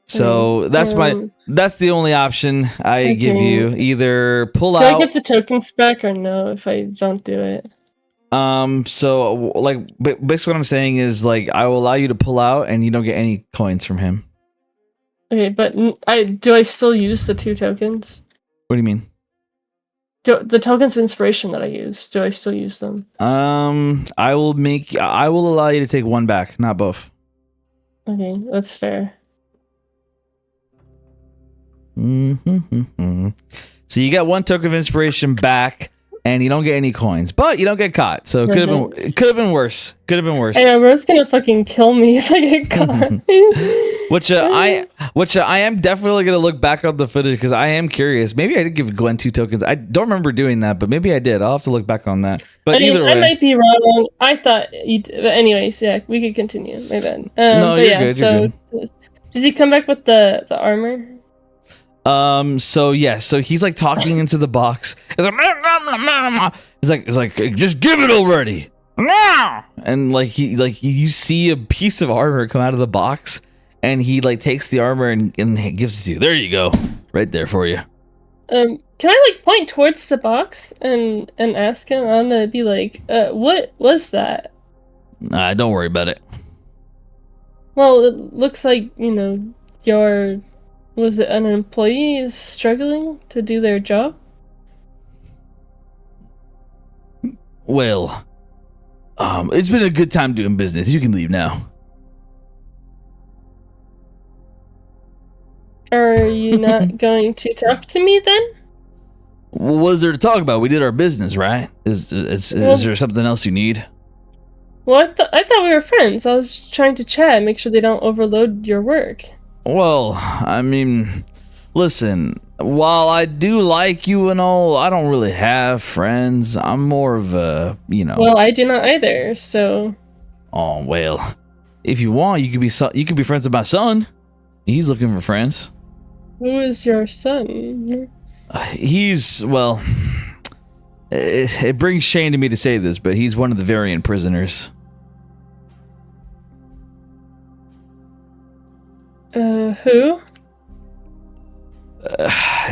So that's the only option I give you. Either pull out. Do I get the tokens back or no if I don't do it? So, like, basically what I'm saying is, like, I will allow you to pull out and you don't get any coins from him. Okay, but do I still use the 2 tokens? What do you mean? The tokens of inspiration that I use, do I still use them? I will allow you to take 1 back, not both. Okay, that's fair. So you get 1 token of inspiration back, and you don't get any coins, but you don't get caught. So it could have been worse. I know, Rose gonna fucking kill me if I get caught. which I am definitely gonna look back on the footage because I am curious. Maybe I did give Gwen 2 tokens. I don't remember doing that, but maybe I did. I'll have to look back on that. But either way, I might be wrong. I thought you did. But anyways, yeah, we could continue. My bad. No, you're good. You're good. Does he come back with the armor? So he's like talking into the box. It's like, just give it already. No! And like you see a piece of armor come out of the box, and he like takes the armor and gives it to you. There you go, right there for you. Can I like point towards the box and ask him? I'm gonna be like, what was that? Nah, don't worry about it. Well, it looks like, was it an employee is struggling to do their job? Well, it's been a good time doing business. You can leave now. Are you not going to talk to me then? What was there to talk about? We did our business, right? Is there something else you need? Well, I thought we were friends. I was trying to chat, make sure they don't overload your work. Well, I mean, listen, while I do like you and all, I don't really have friends. I'm more of a, Well, I do not either, so... Oh, well, if you want, you could be friends with my son. He's looking for friends. Who is your son? He's, well, it brings shame to me to say this, but he's one of the variant prisoners. Who?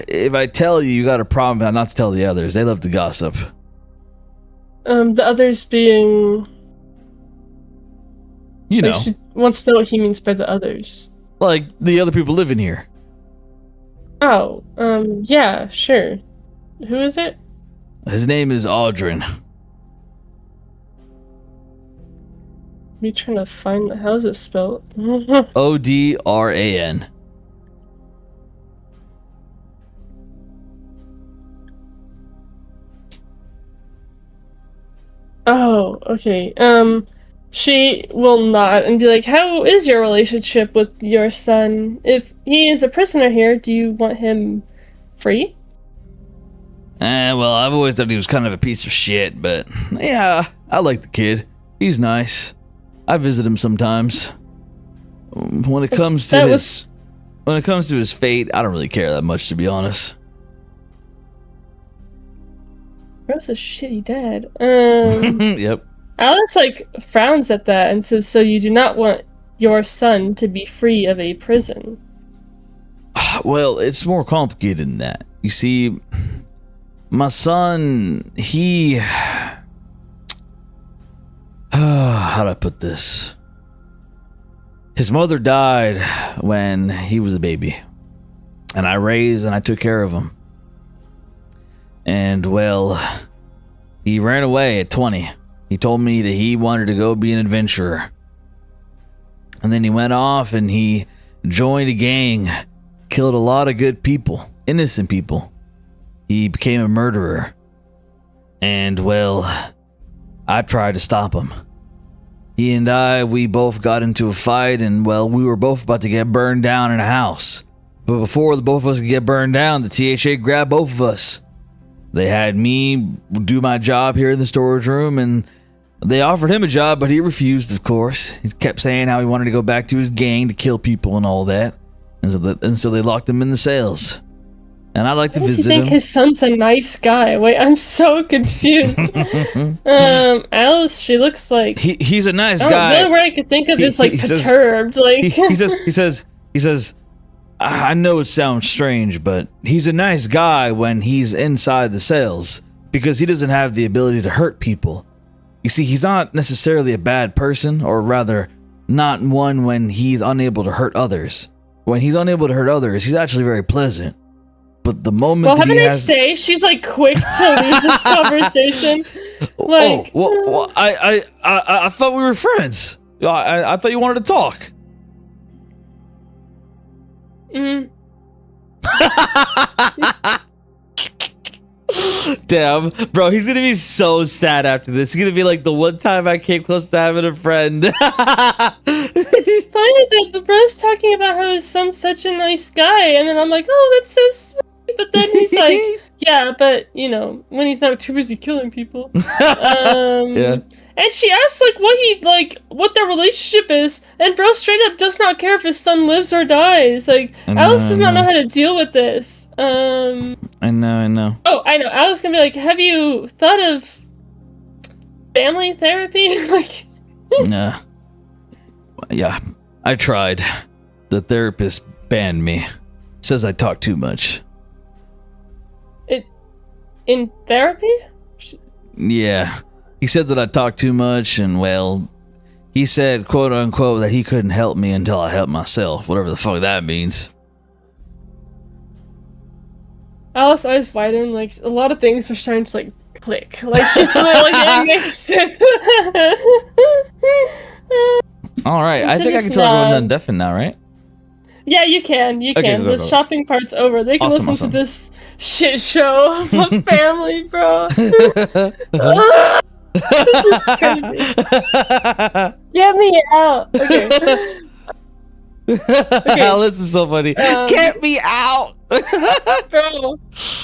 If I tell you, you got a problem not to tell the others. They love to gossip. The others being... She wants to know what he means by the others. Like, the other people living here. Oh, yeah, sure. Who is it? His name is Audrin. Me trying to find... How is it spelled? Odran. Oh, okay. She will nod and be like, how is your relationship with your son? If he is a prisoner here, do you want him free? Well, I've always thought he was kind of a piece of shit, but yeah, I like the kid. He's nice. I visit him sometimes. When it comes to his fate, I don't really care that much, to be honest. Bro's a shitty dad. Yep. Alice frowns at that and says, so you do not want your son to be free of a prison? Well, it's more complicated than that. You see, my son, how do I put this? His mother died when he was a baby, and I raised and I took care of him. And well, he ran away at 20. He told me that he wanted to go be an adventurer. And then he went off and he joined a gang, killed a lot of good people, innocent people. He became a murderer. And well, I tried to stop him. He and we both got into a fight, and well, we were both about to get burned down in a house. But before the both of us could get burned down, the THA grabbed both of us. They had me do my job here in the storage room, and they offered him a job, but he refused, of course. He kept saying how he wanted to go back to his gang to kill people and all that. And so they locked him in the cells. And I like to visit him. You think his son's a nice guy? Wait, I'm so confused. Alice, she looks like... He's a nice guy. The only word I could think of is perturbed. He says, I know it sounds strange, but he's a nice guy when he's inside the cells because he doesn't have the ability to hurt people. You see, he's not necessarily a bad person, or rather, not one when he's unable to hurt others. When he's unable to hurt others, he's actually very pleasant. But the moment have a nice day. She's quick to leave this conversation. I thought we were friends. I thought you wanted to talk. Damn, bro, he's gonna be so sad after this. He's gonna be like, the one time I came close to having a friend. It's funny that the bro's talking about how his son's such a nice guy, and then I'm like, oh, that's so sweet. But then he's like, yeah, but when he's not too busy killing people. Yeah. And she asks what their relationship is, and bro straight up does not care if his son lives or dies. Alice does not know how to deal with this. I know. Oh, I know. Alice can be like, have you thought of family therapy? Like, Nah. Yeah, I tried. The therapist banned me. Says I talk too much. in therapy? Yeah. He said that I talk too much, and well, he said, quote unquote, that he couldn't help me until I helped myself. Whatever the fuck that means. Alice eyes widen, like a lot of things are starting to like click. Like she's like it makes sense. Alright, I think I can tell everyone done deafened now, right? Yeah, you can. You Okay, can. go, The go. shopping part's over. They can listen to this shit show of a family, bro. This is crazy. Get me out. Okay. Alice is so funny. Get me out! Bro,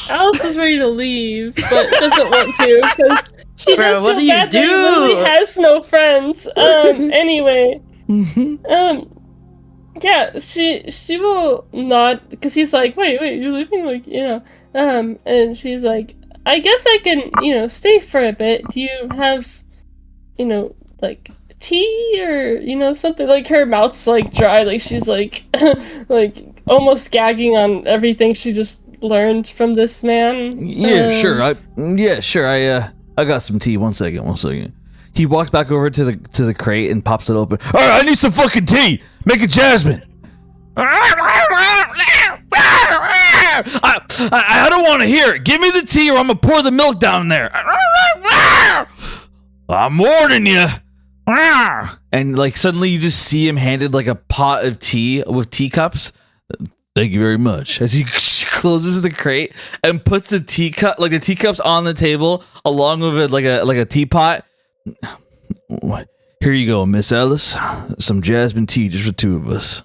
Alice is ready to leave, but doesn't want to because she Bro, does what feel do you bad that do? Lily has no friends. Anyway, yeah, she will nod because he's like, wait, you're leaving, like, and she's like, I guess I can, stay for a bit. Do you have, like tea or something? Like her mouth's like dry, like she's like like almost gagging on everything she just learned from this man. Yeah, sure. I got some tea. One second. He walks back over to the crate and pops it open. All right, I need some fucking tea. Make it jasmine. I don't want to hear it. Give me the tea or I'm gonna pour the milk down there. I'm warning you. And like suddenly you just see him handed like a pot of tea with teacups. Thank you very much. As he closes the crate and puts the teacups on the table along with it like a teapot. Here you go, Miss Alice. Some jasmine tea just for two of us.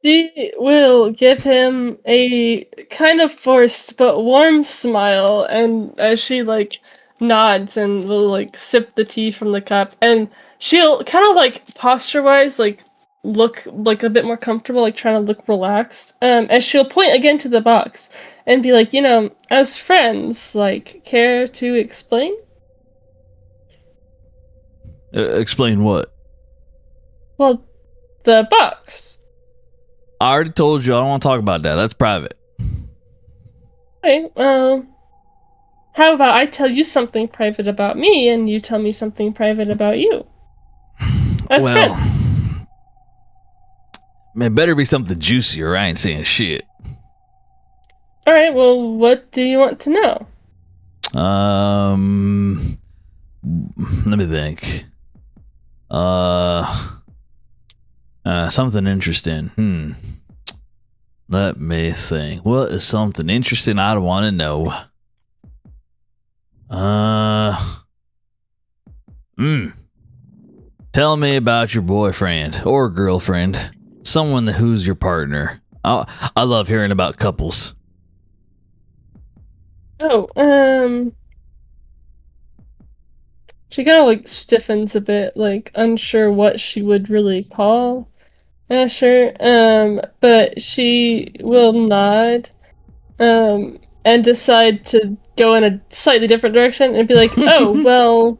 She will give him a kind of forced but warm smile, and as she like nods and will like sip the tea from the cup, and she'll kind of like posture-wise like look like a bit more comfortable, like trying to look relaxed. As she'll point again to the box and be like, as friends, like, care to explain? Explain what? Well, the box. I already told you I don't want to talk about that. That's private. Okay, how about I tell you something private about me and you tell me something private about you? As friends. It better be something juicy or I ain't saying shit. Alright, well, what do you want to know? Let me think. Something interesting. Let me think. What is something interesting I'd want to know? Tell me about your boyfriend or girlfriend. Someone who's your partner. I love hearing about couples. She kind of like stiffens a bit, like unsure what she would really call Asher. But she will nod, and decide to go in a slightly different direction and be like, "Oh, well,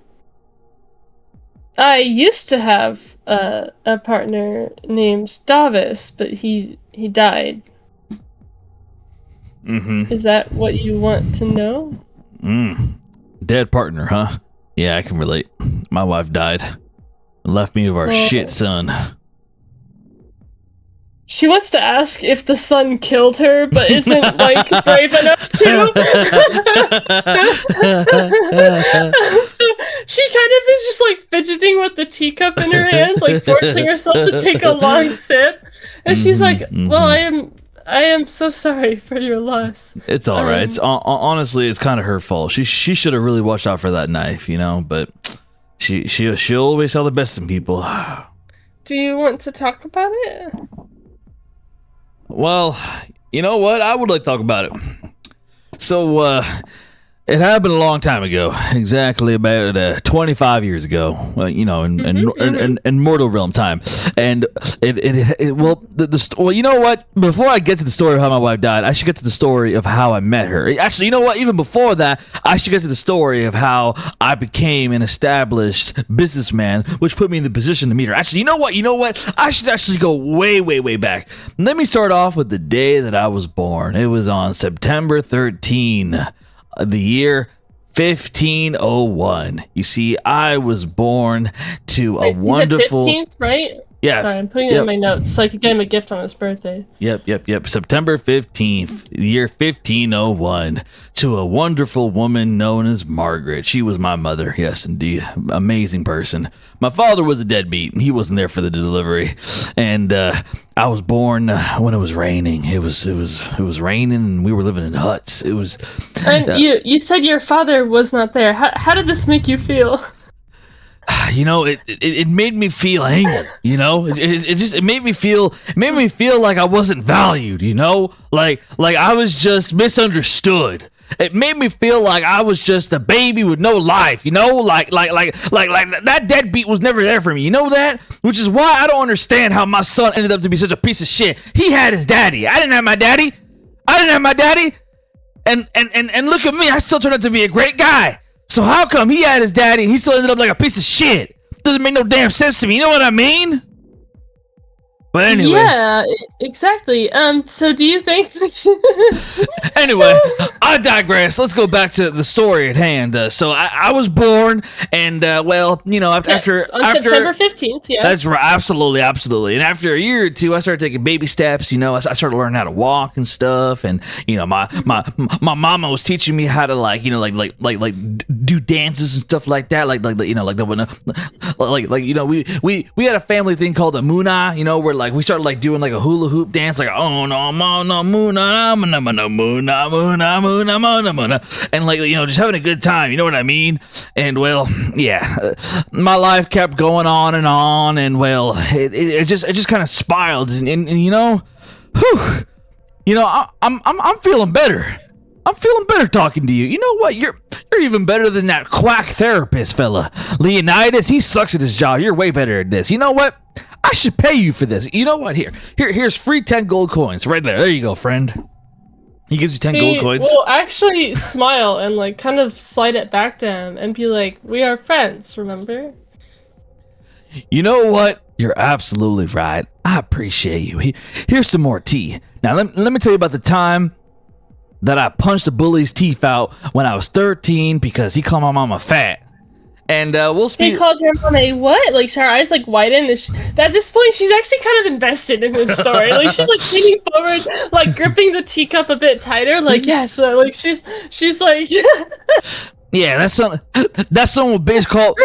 I used to have a partner named Davis, but he died." Is that what you want to know? Dead partner, huh? Yeah, I can relate. My wife died. Left me with our shit son. She wants to ask if the son killed her, but isn't like brave enough to. So she kind of is just like fidgeting with the teacup in her hands, like forcing herself to take a long sip. And she's like, "Well, I am so sorry for your loss." It's all right. It's honestly, it's kind of her fault. She should have really watched out for that knife, But she'll always tell the best in people. Do you want to talk about it? Well, you know what? I would like to talk about it. So, It happened a long time ago, exactly about 25 years ago. In mortal realm time, and well, you know what? Before I get to the story of how my wife died, I should get to the story of how I met her. Actually, you know what? Even before that, I should get to the story of how I became an established businessman, which put me in the position to meet her. Actually, you know what? I should actually go way, way, way back. Let me start off with the day that I was born. It was on September 13. The year 1501. You see, I was born to a wonderful. 15th, right? Yeah. Sorry, I'm putting it in my notes so I could get him a gift on his birthday. Yep. September 15th, the year 1501, to a wonderful woman known as Margaret. She was my mother. Yes, indeed. Amazing person. My father was a deadbeat. He wasn't there for the delivery. And I was born when it was raining. It was raining and we were living in huts. It was. And you said your father was not there. How did this make you feel? You know, it made me feel angry. You know, it made me feel like I wasn't valued. You know, like I was just misunderstood. It made me feel like I was just a baby with no life. You know, like that deadbeat was never there for me. You know that, which is why I don't understand how my son ended up to be such a piece of shit. He had his daddy. I didn't have my daddy. And look at me. I still turned out to be a great guy. So how come he had his daddy and he still ended up like a piece of shit? Doesn't make no damn sense to me. You know what I mean? But anyway. Yeah, exactly. So do you think Anyway, I digress. Let's go back to the story at hand. So I was born, and well, you know, after September 15th, yeah. That's right, absolutely. And after a year or two, I started taking baby steps. You know, I started learning how to walk and stuff, and you know, my mama was teaching me how to like do dances and stuff like that. We had a family thing called a muna. You know, where like we started like doing like a hula hoop dance, like oh no muna, and like, you know, just having a good time, you know what I mean? And well, yeah, my life kept going on, and well, it just kind of spiraled, and you know, whew, you know, I'm feeling better. I'm feeling better talking to you. You know what? You're even better than that quack therapist fella, Leonidas. He sucks at his job. You're way better at this. You know what? I should pay you for this. You know what? Here's free 10 gold coins right there. There you go, friend. He gives you 10 gold coins. Well, actually smile and like kind of slide it back to him and be like, "We are friends, remember?" You know what? You're absolutely right. I appreciate you. Here's some more tea. Now let me tell you about the time that I punched a bully's teeth out when I was 13 because he called my mama fat. And we'll speak. He called her mom a what? Like her eyes like widen. At this point, she's actually kind of invested in this story. Like she's like leaning forward, like gripping the teacup a bit tighter. Like yes, like she's like. Yeah, that son of a bitch called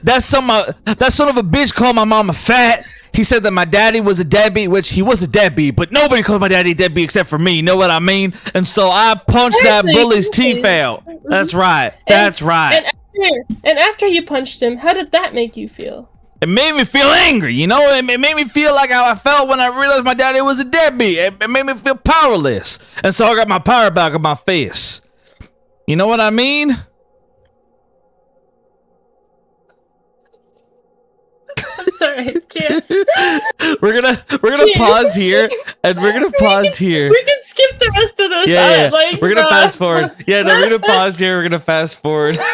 that son of a bitch called my mama fat. He said that my daddy was a deadbeat, which he was a deadbeat, but nobody called my daddy a deadbeat except for me. You know what I mean? And so I punched that bully's teeth out. That's right. That's right. And after you punched him, how did that make you feel? It made me feel angry, you know? It made me feel like how I felt when I realized my daddy was a deadbeat. It made me feel powerless. And so I got my power back on my face. You know what I mean? I'm sorry, I can't. We're gonna pause here, and we're gonna pause here. We can skip the rest of this. Yeah. Like, we're gonna fast forward. Yeah, no, we're gonna pause here. We're gonna fast forward. Hold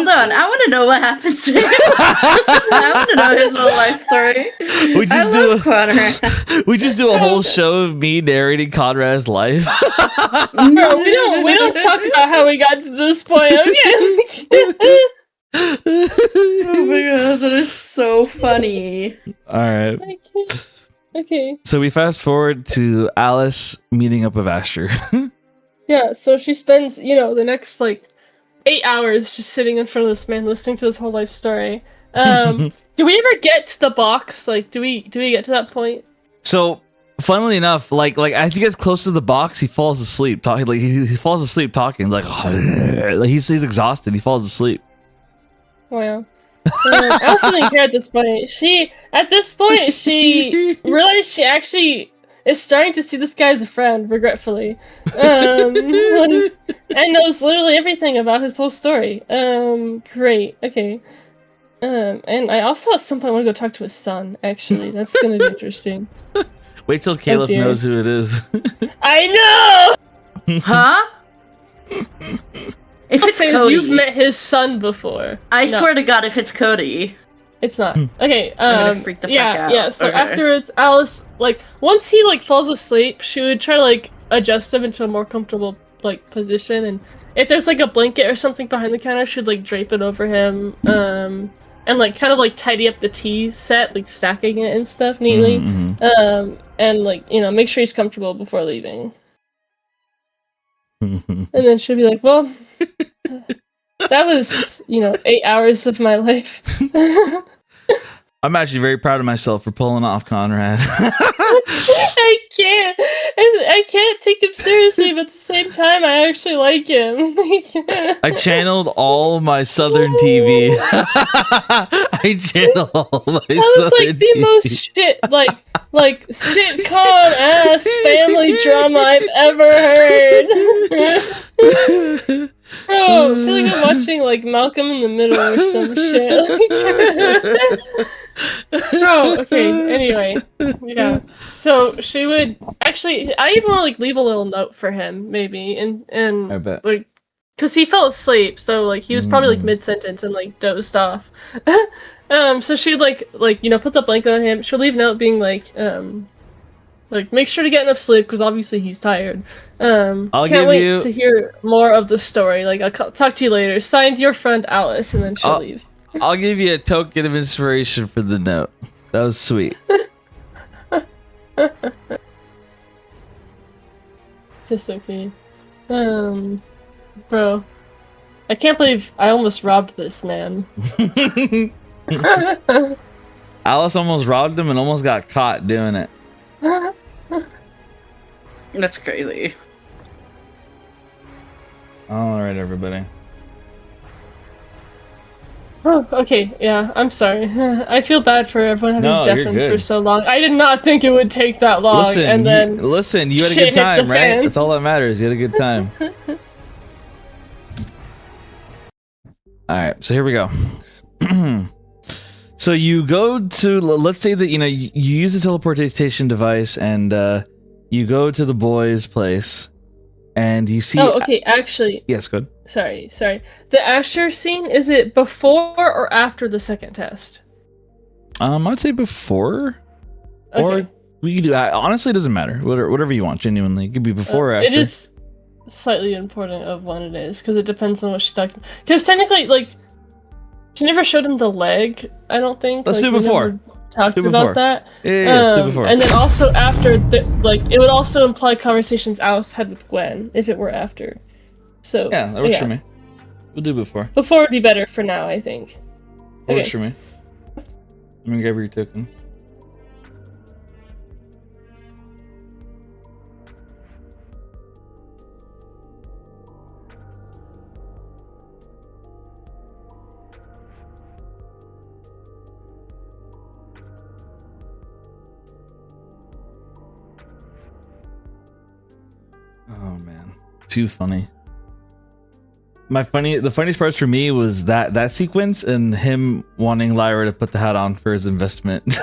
on, I want to know what happens to him. I want to know his whole life story. We just do a whole show of me narrating Conrad's life. Bro, we don't talk about how we got to this point. Okay. Oh my god, that is so funny. All right. Okay. So we fast forward to Alice meeting up with Asher. Yeah, so she spends, you know, the next like 8 hours just sitting in front of this man listening to his whole life story. Do we ever get to the box? Like, do we get to that point? So, funnily enough, like as he gets close to the box, he falls asleep talking. Like he falls asleep talking. Like he's exhausted. He falls asleep. Wow. I also didn't care at this point. She realized she actually is starting to see this guy as a friend, regretfully. And knows literally everything about his whole story. Great. Okay. And I also at some point want to go talk to his son, actually. That's gonna be interesting. Wait till Caleb knows who it is. I know! Huh? If it's Cody, you've met his son before. I swear to God, if it's Cody. It's not. Okay, I'm gonna freak the fuck out. Yeah, so Okay. afterwards, Alice, like, once he, like, falls asleep, she would try to, like, adjust him into a more comfortable, like, position, and if there's, like, a blanket or something behind the counter, she'd, like, drape it over him, and, like, kind of, like, tidy up the tea set, like, stacking it and stuff neatly, and, like, you know, make sure he's comfortable before leaving. And then she'd be like, well, that was, 8 hours of my life. I'm actually very proud of myself for pulling off Conrad. I can't take him seriously, but at the same time, I actually like him. I channeled all my Southern TV. That was like the most shit, like sitcom ass family drama I've ever heard. Bro, I feel like I'm watching like Malcolm in the Middle or some shit. Bro, okay, anyway. Yeah. So she would actually I even want to like leave a little note for him, maybe, and I bet. like because he fell asleep, so like he was probably like mid-sentence and like dozed off. So she'd like put the blanket on him. She'll leave a note being like make sure to get enough sleep because obviously he's tired. Can't wait to hear more of the story. Like I'll talk to you later. Signed, your friend Alice, and then she'll leave. I'll give you a token of inspiration for the note. That was sweet. Just okay. Bro, I can't believe I almost robbed this man. Alice almost robbed him and almost got caught doing it. That's crazy. All right, everybody. Oh, okay, yeah, I'm sorry. I feel bad for everyone having No, deafened you're good. for so long. I did not think it would take that long, Listen, and then you had a shit good hit time, the right? fan. That's all that matters. You had a good time. All right, so here we go. So you go to, let's say that, you use the teleportation device and you go to the boys' place and you see... Oh, okay, actually... Yes, good. Sorry. The Asher scene, is it before or after the second test? I'd say before. Okay. Or we could do... Honestly, it doesn't matter. Whatever you want, genuinely. It could be before or after. It is slightly important of when it is, because it depends on what she's talking about. Because technically, like, she never showed him the leg, I don't think. Let's like, do before. Talked about that. Yeah, let's do before. And then also after, it would also imply conversations Alice had with Gwen, if it were after. So Yeah, that works for me. We'll do before. Before would be better for now, I think. That works for me. I'm gonna grab your token. Oh man, too funny. The funniest parts for me was that sequence and him wanting Lyra to put the hat on for his investment.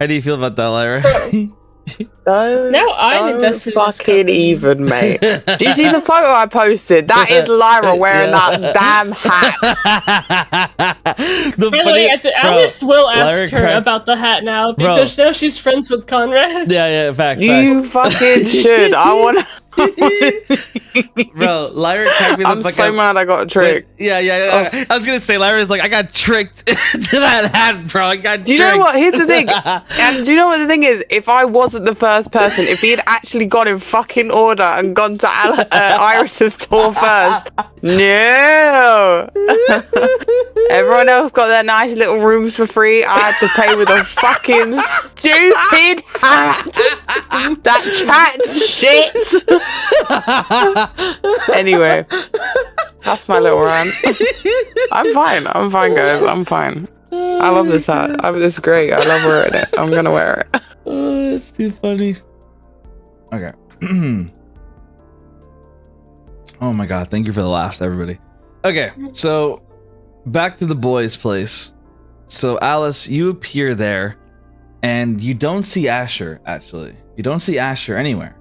How do you feel about that, Lyra? Now I'm invested in this fucking even, mate. Do you see the photo I posted? That is Lyra wearing that damn hat. By the way, Alice will ask her about the hat now because now she's friends with Conrad. Yeah, facts. You fucking should. I want to. Bro, Lyra cracked me the I'm fuck so up. mad I got tricked. Yeah. I was gonna say Lyra's like, I got tricked to that hat, bro. I got tricked. Do you know what? Here's the thing. And do you know what the thing is? If I wasn't the first person, if he had actually gone in fucking order and gone to Iris's door first, no. Everyone else got their nice little rooms for free. I had to pay with a fucking stupid hat. That chat's shit. Anyway, that's my little rant. I'm fine, guys. I'm fine. I love this hat. This is great. I love wearing it. I'm gonna wear it. Oh, that's too funny. Okay. Oh my god, thank you for the laughs, everybody. Okay, so back to the boys' place. So Alice, you appear there, and you don't see Asher, actually. You don't see Asher anywhere.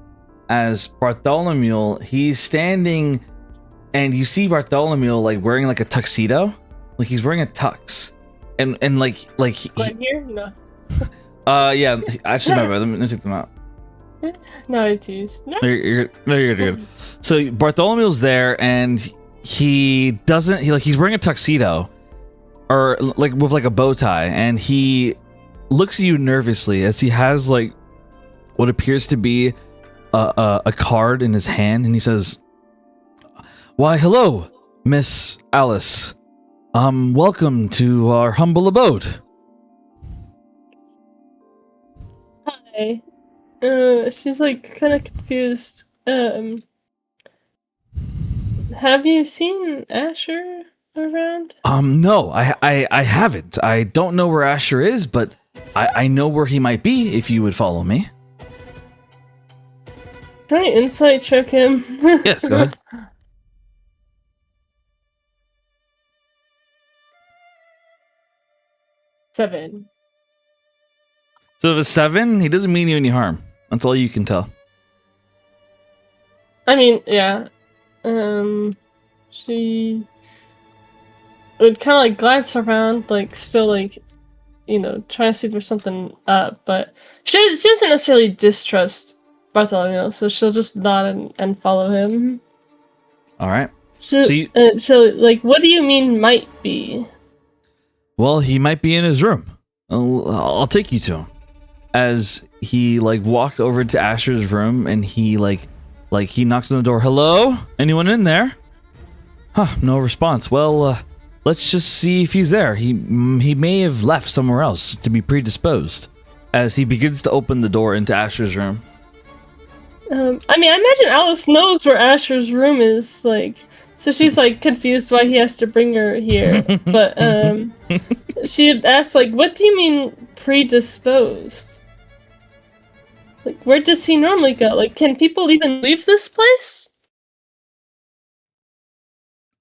As Bartholomew, he's standing, and you see Bartholomew like wearing like a tuxedo. Like he's wearing a tux. And like Right here? No. Yeah, actually my bad. Let me take them out. No, it's used. No. You're good. So Bartholomew's there, and he's wearing a tuxedo, or like with like a bow tie, and he looks at you nervously as he has like what appears to be a card in his hand, and he says, "Why, hello, Miss Alice. Welcome to our humble abode." Hi. She's like kind of confused. Have you seen Asher around? No, I haven't. I don't know where Asher is, but I know where he might be if you would follow me. Can I insight check him? Yes, go ahead. Seven. So if it's 7, he doesn't mean you any harm. That's all you can tell. I mean, yeah. She would kind of like glance around, like still like, trying to see if there's something up, but she doesn't necessarily distrust Bartholomew, so she'll just nod and follow him. All right. She'll like, what do you mean might be? Well, he might be in his room. I'll take you to him. As he like walked over to Asher's room, and he like he knocks on the door. Hello? Anyone in there? Huh, no response. Well, let's just see if he's there. He may have left somewhere else to be predisposed. As he begins to open the door into Asher's room. I mean, I imagine Alice knows where Asher's room is, like, so she's like confused why he has to bring her here. But she had asked, like, what do you mean predisposed? Like, where does he normally go? Like, can people even leave this place?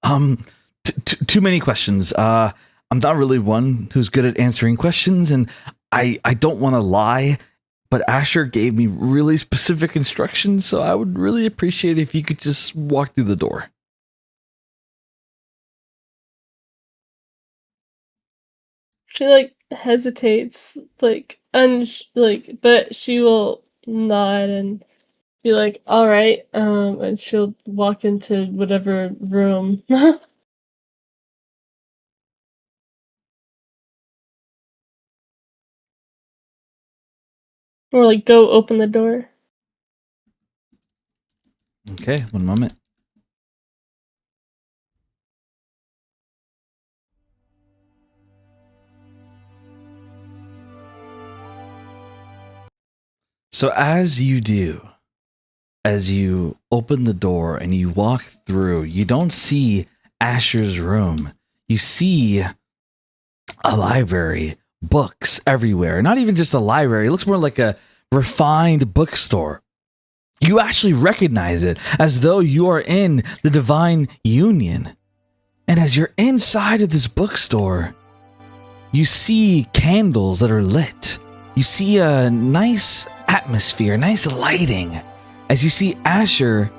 Too many questions. I'm not really one who's good at answering questions, and I don't want to lie, but Asher gave me really specific instructions, so I would really appreciate if you could just walk through the door. She like hesitates, like but she will nod and be like, "All right," and she'll walk into whatever room. Or like go open the door. Okay, one moment. So as you open the door and you walk through, you don't see Asher's room. You see a library, books everywhere. Not even just a library. It looks more like a refined bookstore. You actually recognize it as though you are in the Divine Union. And as you're inside of this bookstore, you see candles that are lit. You see a nice atmosphere, nice lighting, as you see Asher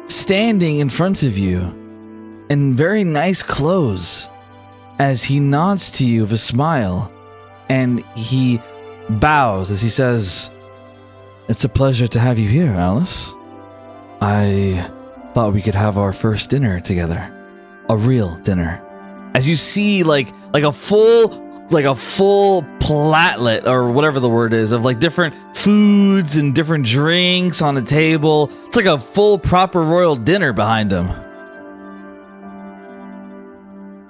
standing in front of you in very nice clothes, as he nods to you with a smile, and he bows as he says, "It's a pleasure to have you here, Alice. I thought we could have our first dinner together. A real dinner." As you see like a full platelet, or whatever the word is, of like different foods and different drinks on a table. It's like a full proper royal dinner behind him.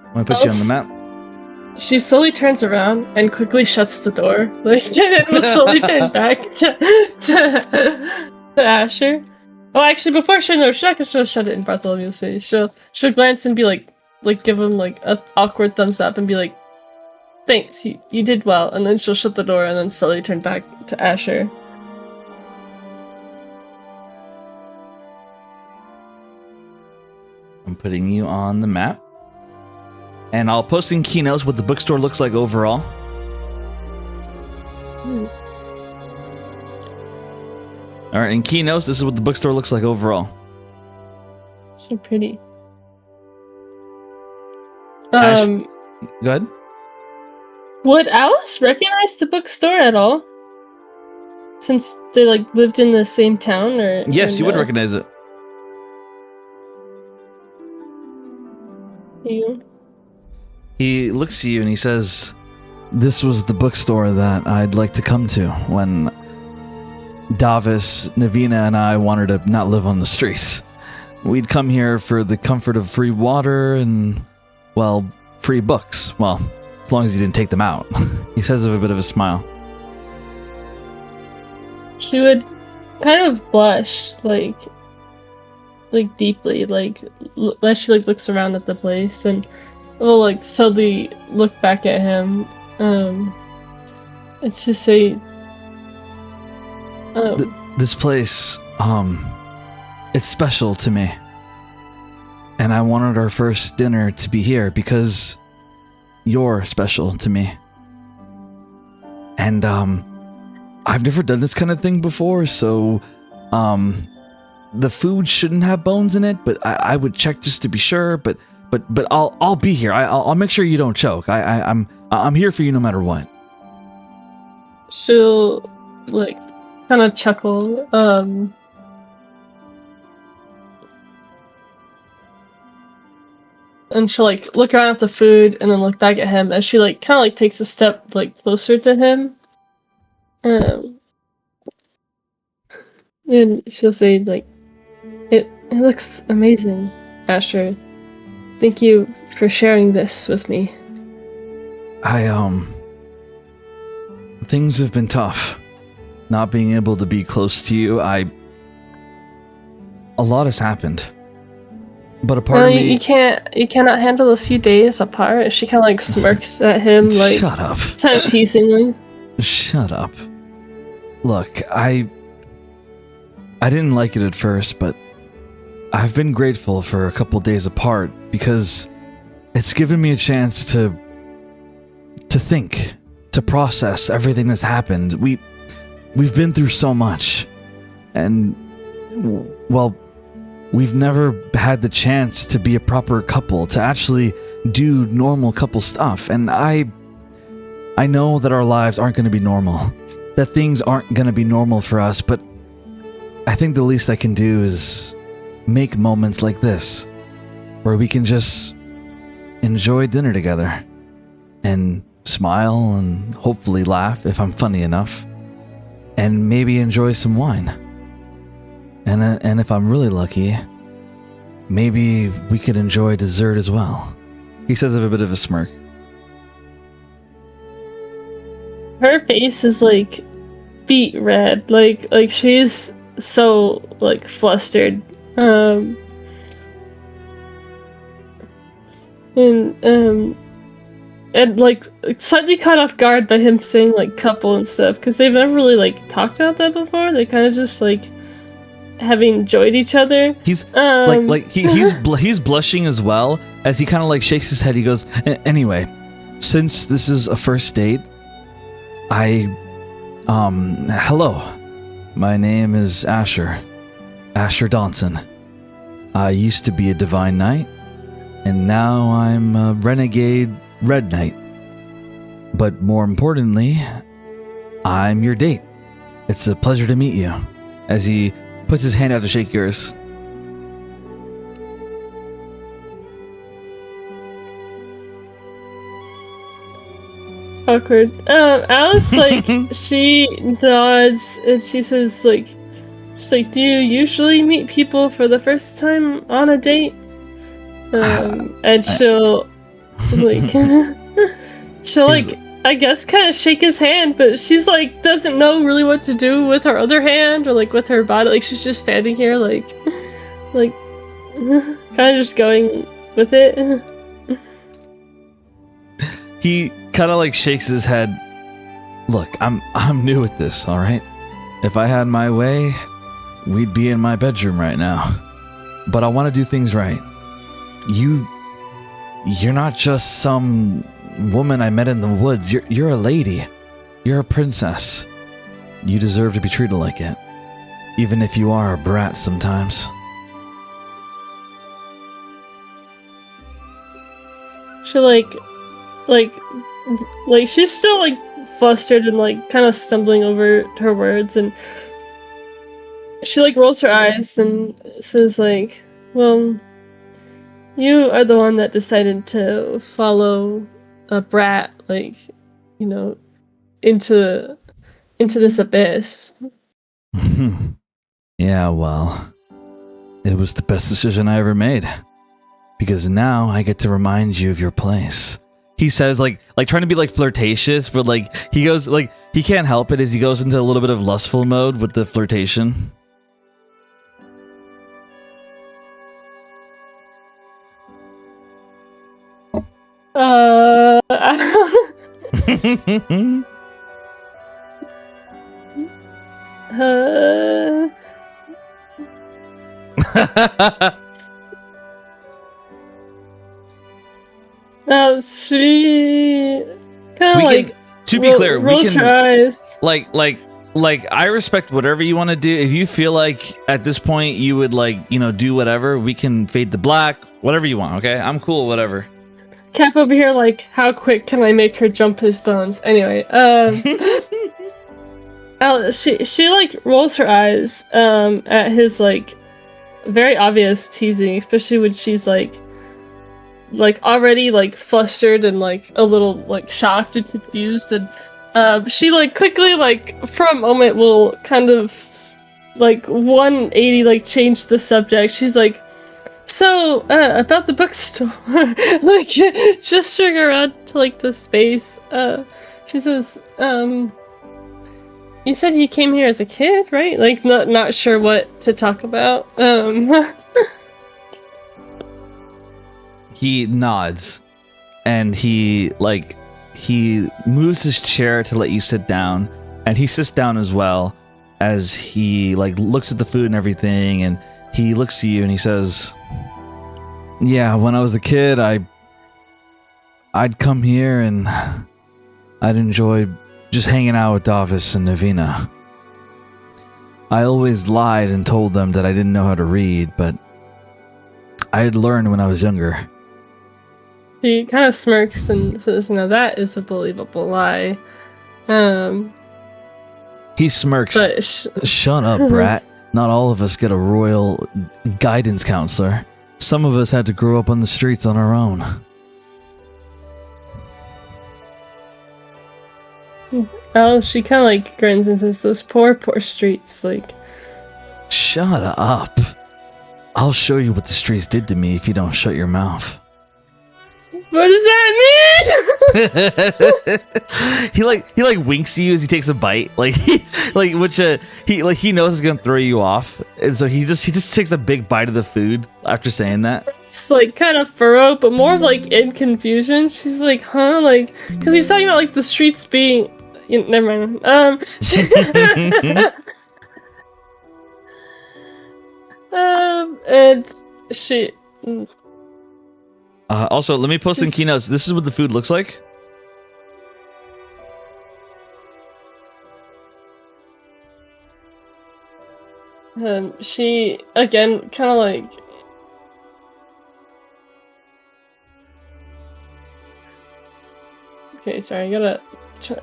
I'm gonna put you on the map. She slowly turns around and quickly shuts the door. Like, and will slowly turn back to Asher. Oh, actually, before she's not gonna shut it in Bartholomew's face. She'll glance and be like give him like an awkward thumbs up and be like, thanks, you did well. And then she'll shut the door and then slowly turn back to Asher. I'm putting you on the map. And I'll post in keynotes what the bookstore looks like overall. All right, in keynotes, this is what the bookstore looks like overall. So pretty. Ash, go ahead. Would Alice recognize the bookstore at all? Since they like lived in the same town, or yes, you would recognize it. You? He looks at you and he says, "This was the bookstore that I'd like to come to when Davis, Navina, and I wanted to not live on the streets. We'd come here for the comfort of free water and, well, free books. Well, as long as you didn't take them out." He says with a bit of a smile. She would kind of blush, like deeply, as she looks around at the place, and will like slowly look back at him. It's to say, this place, it's special to me, and I wanted our first dinner to be here because you're special to me. And I've never done this kind of thing before, so the food shouldn't have bones in it, but I would check just to be sure. But I'll be here. I'll make sure you don't choke. I'm here for you no matter what. She'll like kind of chuckle. And she'll like look around at the food and then look back at him as she like kind of like takes a step like closer to him. And she'll say like, it looks amazing, Asher. Thank you for sharing this with me. Things have been tough. Not being able to be close to you, a lot has happened. But a part of me... You cannot handle a few days apart. She kind of like smirks at him, like... Shut up. Kind of teasingly. Shut up. Look, I didn't like it at first, but I've been grateful for a couple days apart because it's given me a chance to think, to process everything that's happened. We've been through so much, and well, we've never had the chance to be a proper couple, to actually do normal couple stuff. And I know that our lives aren't going to be normal, that things aren't going to be normal for us, but I think the least I can do is make moments like this where we can just enjoy dinner together and smile and hopefully laugh if I'm funny enough, and maybe enjoy some wine. And if I'm really lucky, maybe we could enjoy dessert as well. He says with a bit of a smirk. Her face is like beet red, like she's so like flustered. And like slightly caught off guard by him saying like couple and stuff, because they've never really like talked about that before. They kind of just like having enjoyed each other. He's he's blushing as well as he kind of like shakes his head. He goes, "Anyway, since this is a first date, hello. My name is Asher Donson. I used to be a Divine Knight, and now I'm a Renegade Red Knight. But more importantly, I'm your date. It's a pleasure to meet you." As he puts his hand out to shake yours. Awkward. Alice, like, she nods and she says, like, she's like, "Do you usually meet people for the first time on a date?" And she'll, like, I guess, kind of shake his hand, but she's like, doesn't know really what to do with her other hand or like with her body. Like, she's just standing here, like, kind of just going with it. He kind of like shakes his head. Look, I'm new at this, all right? If I had my way, we'd be in my bedroom right now. But I want to do things right. You're not just some woman I met in the woods. You're a lady. You're a princess. You deserve to be treated like it, even if you are a brat sometimes. She like she's still like flustered and like kind of stumbling over her words, and she like rolls her eyes and says like, well, you are the one that decided to follow a brat, like, you know, into this abyss. Yeah, well, it was the best decision I ever made. Because now I get to remind you of your place. He says, like trying to be like flirtatious, but like he goes, like he can't help it as he goes into a little bit of lustful mode with the flirtation. She kind of like to be clear, we rolls can her eyes. like I respect whatever you want to do. If you feel like at this point you would like, you know, do whatever, we can fade to black, whatever you want. Okay, I'm cool, whatever. Cap over here, like, how quick can I make her jump his bones? Anyway, she like rolls her eyes at his like very obvious teasing, especially when she's like already like flustered and like a little like shocked and confused, and she like quickly like for a moment will kind of like 180 like change the subject. She's like, so about the bookstore, like gesturing around to like the space. She says, you said you came here as a kid, right? Like not sure what to talk about. He nods, and he moves his chair to let you sit down, and he sits down as well as he like looks at the food and everything, and he looks at you and he says, yeah, when I was a kid, I'd come here and I'd enjoy just hanging out with Davis and Navina. I always lied and told them that I didn't know how to read, but I had learned when I was younger. She kind of smirks and says, now that is a believable lie. He smirks. Shut up, brat. Not all of us get a royal guidance counselor. Some of us had to grow up on the streets on our own. Oh, she kind of like grins and says, those poor streets, like... Shut up. I'll show you what the streets did to me if you don't shut your mouth. What does that mean? he winks at you as he takes a bite, he knows it's gonna throw you off, and so he just takes a big bite of the food after saying that. It's like kind of furrow, but more of like in confusion. She's like, huh, like, because he's talking about like the streets being. Never mind. And she. Also, let me post in keynotes. This is what the food looks like. She again kind of like. Okay, sorry. I gotta.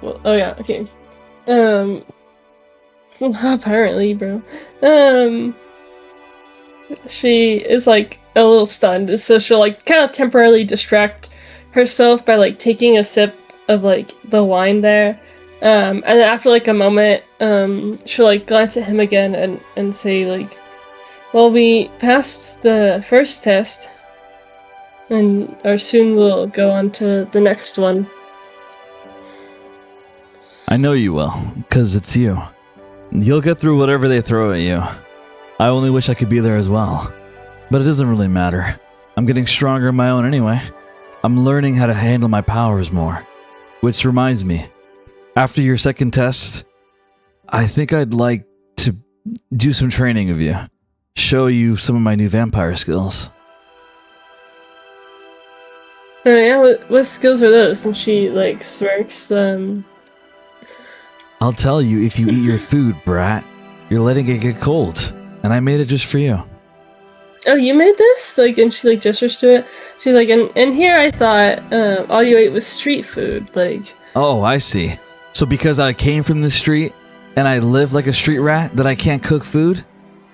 Well, oh yeah. Okay. Apparently, bro. She is like a little stunned, so she'll like kind of temporarily distract herself by like taking a sip of like the wine there, and then after like a moment, she'll like glance at him again and say like, well, we passed the first test, and or soon we'll go on to the next one. I know you will, because it's you. You'll get through whatever they throw at you. I only wish I could be there as well. But it doesn't really matter. I'm getting stronger on my own anyway. I'm learning how to handle my powers more. Which reminds me, after your second test, I think I'd like to do some training of you. Show you some of my new vampire skills. Yeah, what skills are those? And she, like, smirks, I'll tell you, if you eat your food, brat, you're letting it get cold. And I made it just for you. Oh, you made this? Like, and she, like, gestures to it. She's like, and here I thought, all you ate was street food, like... Oh, I see. So because I came from the street, and I live like a street rat, that I can't cook food?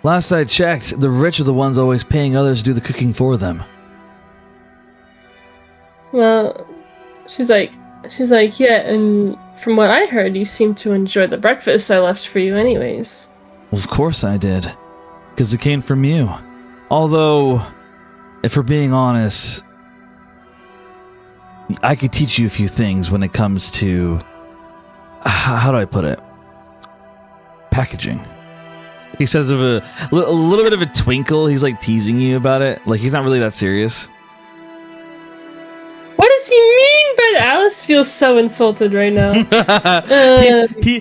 Last I checked, the rich are the ones always paying others to do the cooking for them. Well, she's like, yeah, and from what I heard, you seem to enjoy the breakfast I left for you anyways. Well, of course I did. Because it came from you. Although, if we're being honest, I could teach you a few things when it comes to... How do I put it? Packaging. He says of a little bit of a twinkle. He's like teasing you about it. Like he's not really that serious. What does he mean? But Alice feels so insulted right now. She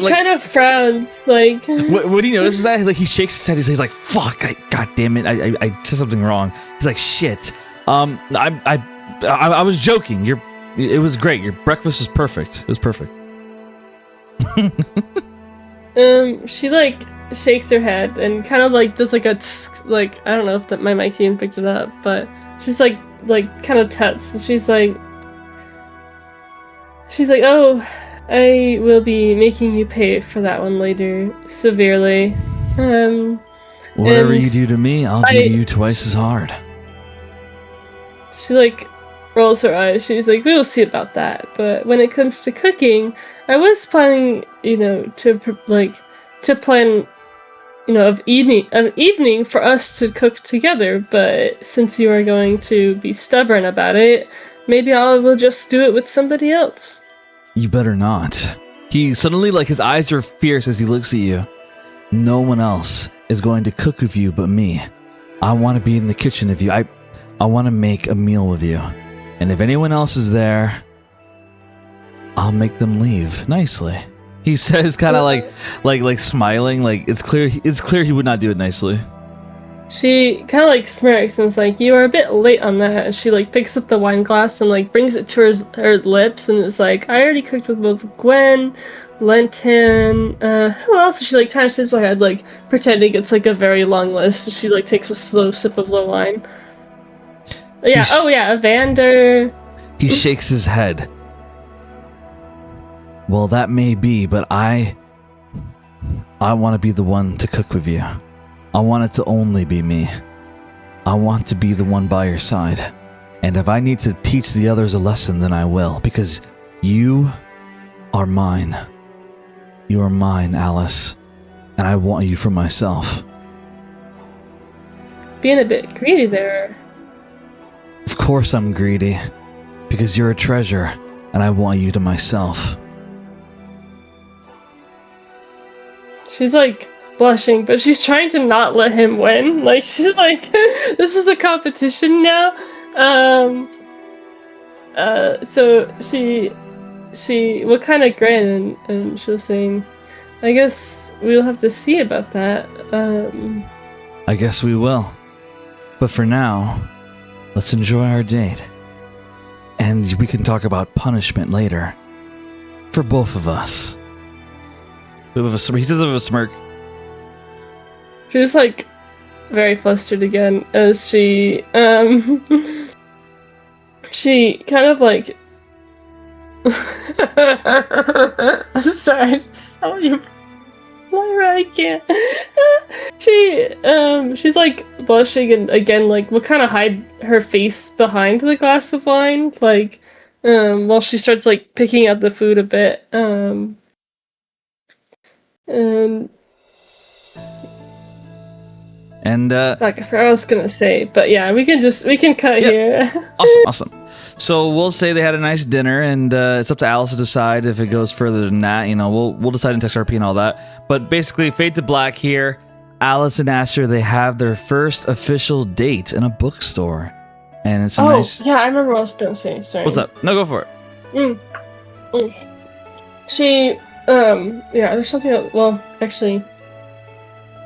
kind of frowns. Like when he notices that, like he shakes his head. He's like, "Fuck! God damn it! I said something wrong." He's like, "Shit! I was joking. It was great. Your breakfast was perfect. It was perfect." She like shakes her head and kind of like does like a like I don't know if that my mic even picked it up, but she's like kind of tuts. And she's like, "Oh, I will be making you pay for that one later, severely. Whatever you do to me, I'll do to you twice as hard." She like rolls her eyes. She's like, "We will see about that. But when it comes to cooking, I was planning, to plan, of evening for us to cook together. But since you are going to be stubborn about it, maybe I will just do it with somebody else." You better not. He suddenly, like, his eyes are fierce as he looks at you. No one else is going to cook with you but me. I want to be in the kitchen with you. I want to make a meal with you. And if anyone else is there, I'll make them leave nicely. He says, kind of like smiling. Like it's clear he would not do it nicely. She kind of like smirks and is like, "You are a bit late on that." And she like picks up the wine glass and like brings it to her lips and is like, "I already cooked with both Gwen, Lenton, who else?" She like kind of shakes her head, like pretending it's like a very long list. She like takes a slow sip of the wine. Yeah. Evander. He shakes his head. Well, that may be, but I want to be the one to cook with you. I want it to only be me. I want to be the one by your side. And if I need to teach the others a lesson, then I will, because you are mine. You are mine, Alice, and I want you for myself. Being a bit greedy there. Of course I'm greedy, because you're a treasure, and I want you to myself. She's like blushing, but she's trying to not let him win. Like she's like, this is a competition now. So she will kind of grin and she'll say, "I guess we'll have to see about that." I guess we will. But for now, let's enjoy our date. And we can talk about punishment later. For both of us. He says with a smirk. She's like very flustered again as she she kind of like I'm sorry, I just saw you. Lyra, I can't. She's like blushing and again like will kind of hide her face behind the glass of wine, like while she starts like picking out the food a bit. Like I forgot what I was gonna say, but yeah, we can cut here. Awesome. So we'll say they had a nice dinner, and it's up to Alice to decide if it goes further than that. We'll decide in text RP and all that. But basically, fade to black here. Alice and Asher, they have their first official date in a bookstore, and it's a nice. Yeah, I remember what I was gonna say. Sorry. What's up? No, go for it. She, there's something else. Well, actually,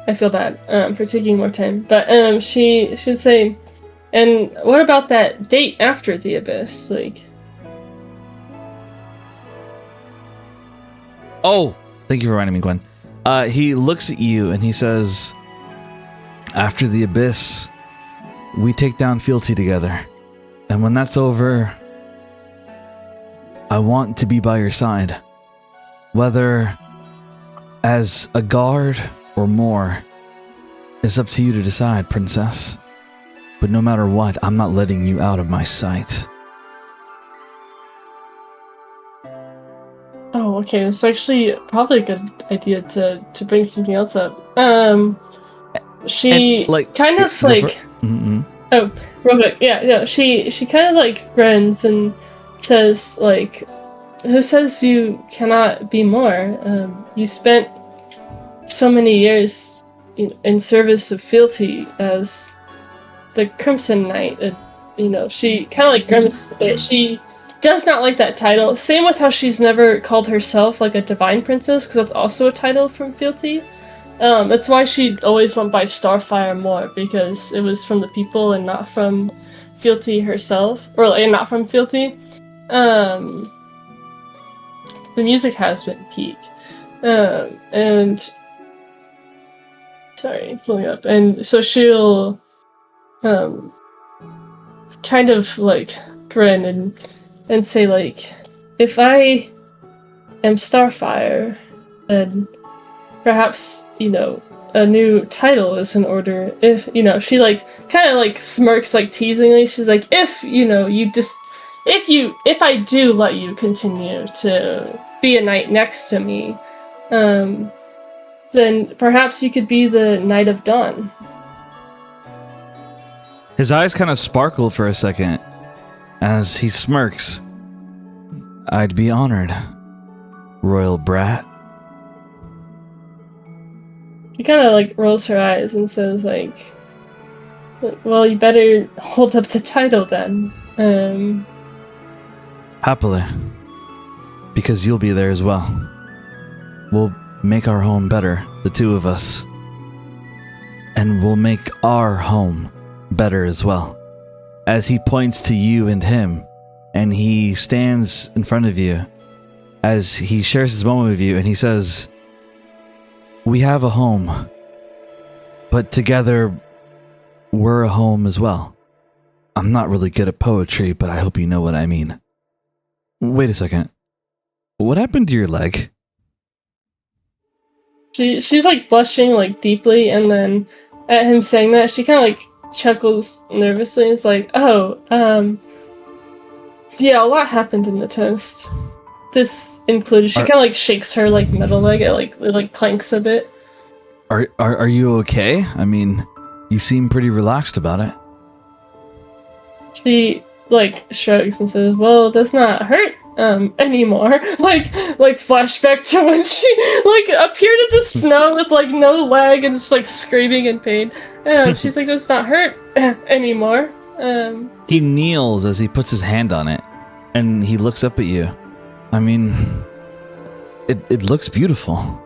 I feel bad, for taking more time. But, she should say, and what about that date after the abyss? Like... Oh, thank you for reminding me, Gwen. He looks at you and he says, after the abyss, we take down fealty together. And when that's over, I want to be by your side. Whether as a guard or more, it's up to you to decide, princess. But no matter what, I'm not letting you out of my sight. Oh, okay. It's actually probably a good idea to bring something else up. She kind of like... Oh, real quick. Yeah, she kind of like grins and says like, who says you cannot be more? You spent so many years in service of fealty as the Crimson Knight. She kind of like grimaces a bit. She does not like that title. Same with how she's never called herself like a divine princess, because that's also a title from fealty. That's why she always went by Starfire more, because it was from the people and not from fealty herself, or like not from fealty. The music has been peak, and sorry, pulling up, and so she'll kind of like grin and say like, if I am Starfire, then perhaps, a new title is in order. If, she like kind of like smirks like teasingly. She's like, if I do let you continue to be a knight next to me, then perhaps you could be the Knight of Dawn. His eyes kind of sparkle for a second as he smirks. I'd be honored, royal brat. She kind of like rolls her eyes and says like, well, you better hold up the title then. Happily. Because you'll be there as well. We'll make our home better, the two of us. And we'll make our home better as well. As he points to you and him, and he stands in front of you, as he shares his moment with you, and he says, we have a home, but together we're a home as well. I'm not really good at poetry, but I hope you know what I mean. Wait a second. What happened to your leg? She's like blushing like deeply, and then at him saying that, she kind of like chuckles nervously. It's like, yeah, a lot happened in the test. This included, she kind of like shakes her like metal leg. It like clanks a bit. Are you okay? I mean, you seem pretty relaxed about it. She like shrugs and says, "Well, it does not hurt anymore." Like flashback to when she like appeared in the snow with like no leg and just like screaming in pain. She's like, "Does not hurt anymore." He kneels as he puts his hand on it, and he looks up at you. I mean, it looks beautiful.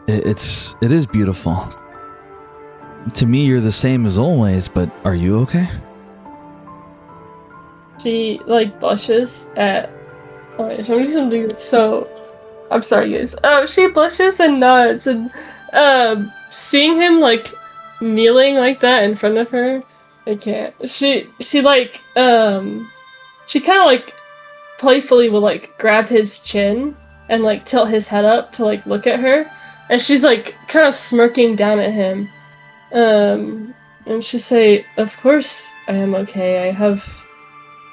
It is beautiful. To me, you're the same as always, but are you okay? She like blushes at. Oh wait, I'm doing something that's so. I'm sorry, guys. She blushes and nods, and seeing him like kneeling like that in front of her, I can't. She like she kind of like playfully will like grab his chin and like tilt his head up to like look at her, and she's like kind of smirking down at him, and she say, "Of course I am okay. I have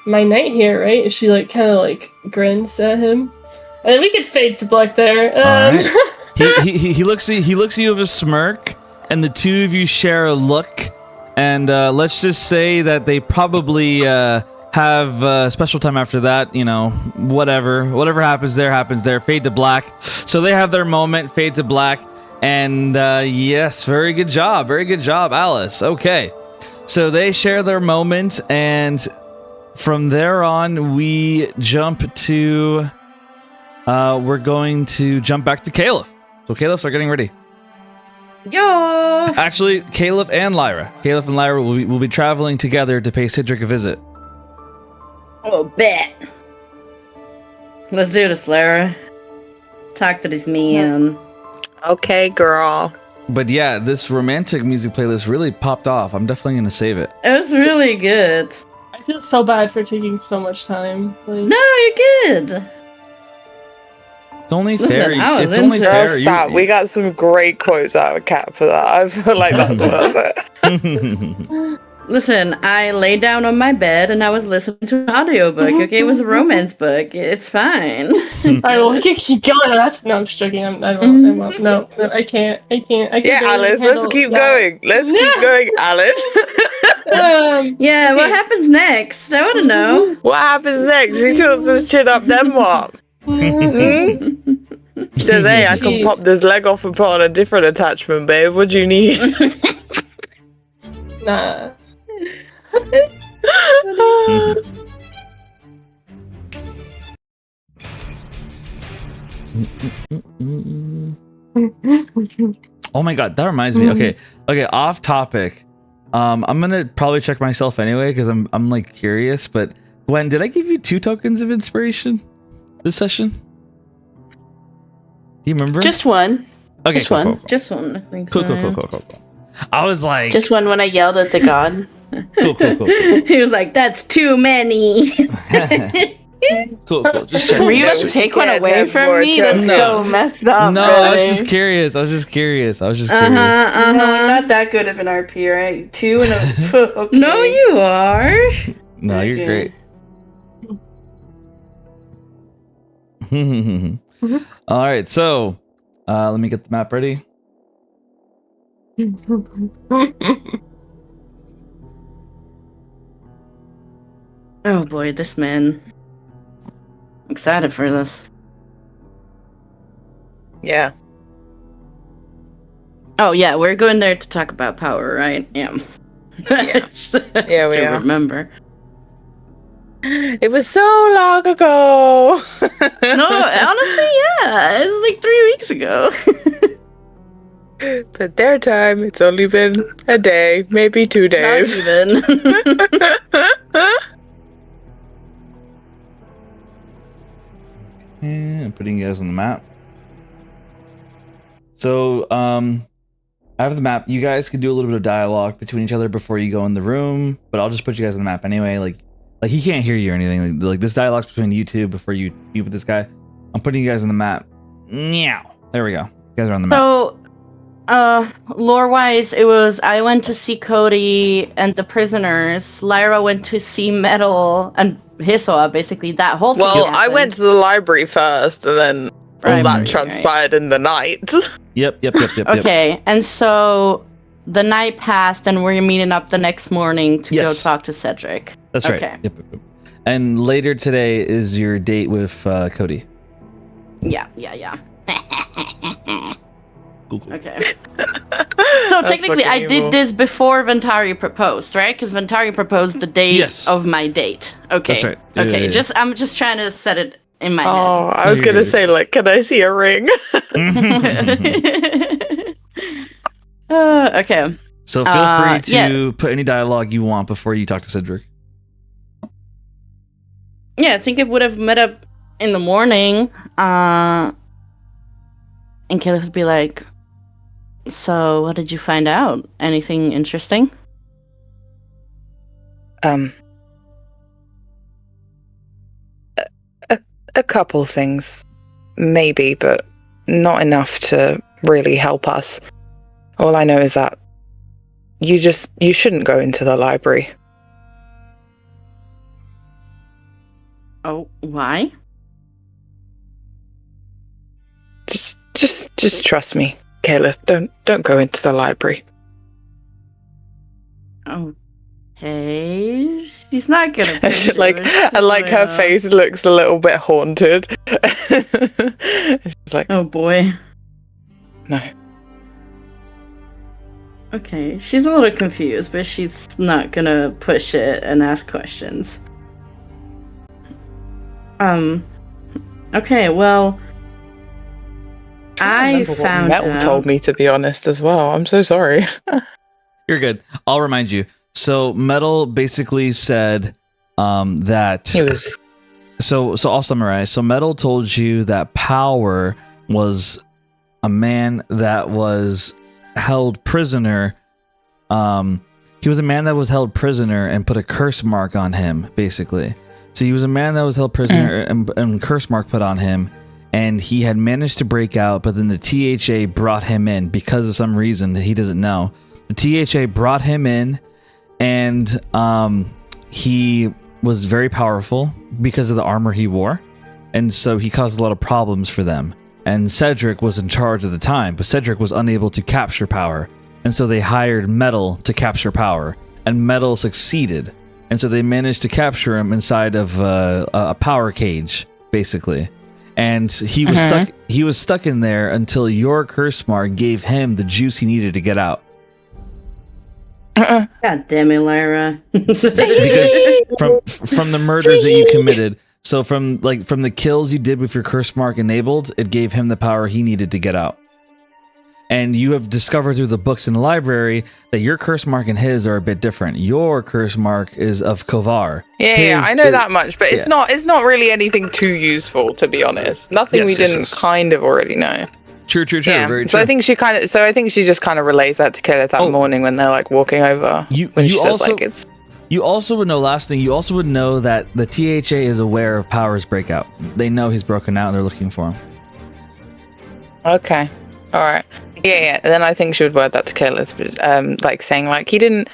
my knight here, right?" She like kind of like grins at him, and then we could fade to black there. Right. he looks at you with a smirk, and the two of you share a look, and let's just say that they probably have special time after that. Whatever happens there. Fade to black. So they have their moment. Fade to black, and yes, very good job, Alice. Okay, so they share their moment, and from there on, we jump to we're going to jump back to Caliph. So Caliph, start getting ready. Yo! Actually, Caliph and Lyra. Caliph and Lyra will be traveling together to pay Cedric a visit. Oh, bet. Let's do this, Lyra. Talk to this man. Okay, girl. But yeah, this romantic music playlist really popped off. I'm definitely going to save it. It was really good. I feel so bad for taking so much time. Like, No, you're good. It's only Listen, fair. I was It's only into it. Girl, fair. stop. We got some great quotes out of Cat for that. I feel like that's worth it. Listen, I laid down on my bed and I was listening to an audiobook. Okay, it was a romance book. It's fine. Alright, well, we can keep going. No, I'm just joking. I won't. No, I can't. I Yeah, barely Alice, handle let's keep that. going. Let's keep going, Alice. Yeah, what Okay. happens next? I want to know. What happens next? She tilts his chin up, then what? She says, hey, I can pop this leg off and put on a different attachment, babe. What do you need? Nah. Oh my god, that reminds me. Okay, off topic. I'm gonna probably check myself anyway because I'm like curious. But Gwen, did I give you 2 tokens of inspiration this session? Do you remember? Just one. okay, just cool, one. Cool, cool. Just one, I think Cool, so. cool, cool, cool, cool. I was like, Just one when I yelled at the god. cool, cool, cool, He was like, that's too many. cool, cool. Just check. Were you Yeah, about to we take one can't away have from more me? That's No. so messed up. No, I was brother. just curious. I was just curious. Uh-huh, No, I'm not that good of an RP, right? 2 and a. Okay. No, you are. No, you're Okay. great. All right, so let me get the map ready. Oh boy, this man. I'm excited for this. Yeah. Oh yeah, we're going there to talk about power, right? Yeah. Yeah. Yeah, we to are. remember. It was so long ago. No, honestly, yeah. It was like 3 weeks ago. But their time, it's only been a day, maybe 2 Not days. even. Yeah, I'm putting you guys on the map. So, I have the map. You guys can do a little bit of dialogue between each other before you go in the room, but I'll just put you guys on the map anyway. Like he can't hear you or anything. Like this dialogue's between you two before you meet with this guy. I'm putting you guys on the map. Meow. There we go. You guys are on the map. So, lore-wise, it was I went to see Cody and the prisoners. Lyra went to see Metal and Hisoa, basically that whole thing. Well, I happened. went to the library first, and then all Right, that right. transpired in the night. Yep. Okay, and so the night passed, and we're meeting up the next morning to Yes. go talk to Cedric. That's right. Okay. Yep. And later today is your date with Cody. Yeah. Cool. Okay. So technically, I did this before Ventari proposed, right? Because Ventari proposed the day Yes. of my date. Okay. That's right. Yeah, Okay. yeah, yeah. I'm just trying to set it in my Oh, I was You're gonna good. say, like, can I see a ring? head. Okay. So feel free to yeah. put any dialogue you want before you talk to Cedric. Yeah, I think it would have met up in the morning. And Caleb would be like, so what did you find out? Anything interesting? A couple things, maybe, but not enough to really help us. All I know is that you shouldn't go into the library. Oh, why? Just trust me, Kayla. Don't go into the library. Oh, hey, she's not gonna. And she, like, her face looks a little bit haunted. She's like, Oh boy. no. Okay, she's a little confused, but she's not gonna push it and ask questions. Okay, well, I remember what found Metal out. told me, to be honest, as well. I'm so sorry. You're good. I'll remind you. So Metal basically said that He was. So I'll summarize. So Metal told you that Power was a man that was held prisoner. He was a man that was held prisoner and put a curse mark on him, basically. So he was a man that was held prisoner and curse mark put on him, and he had managed to break out, but then the THA brought him in because of some reason that he doesn't know. The THA brought him in, and he was very powerful because of the armor he wore, and so he caused a lot of problems for them. And Cedric was in charge at the time, but Cedric was unable to capture Power, and so they hired Metal to capture Power, and Metal succeeded, and so they managed to capture him inside of a power cage, basically. And he was stuck. He was stuck in there until your curse mark gave him the juice he needed to get out. God damn it, Lyra. Because from the murders that you committed, so from the kills you did with your curse mark enabled, it gave him the power he needed to get out. And you have discovered through the books in the library that your curse mark and his are a bit different. Your curse mark is of Kovar. Yeah, I know that much, but it's not really anything too useful, to be honest. Nothing we didn't kind of already know. True. Yeah. Very true. So I think she just kind of relays that to Kayla that morning when they're like walking over. When she says like it's. You also would know, last thing, you also would know that the THA is aware of Power's breakout. They know he's broken out and they're looking for him. Okay. All right. Yeah. Then I think she would word that to Kayla's, like saying like he didn't.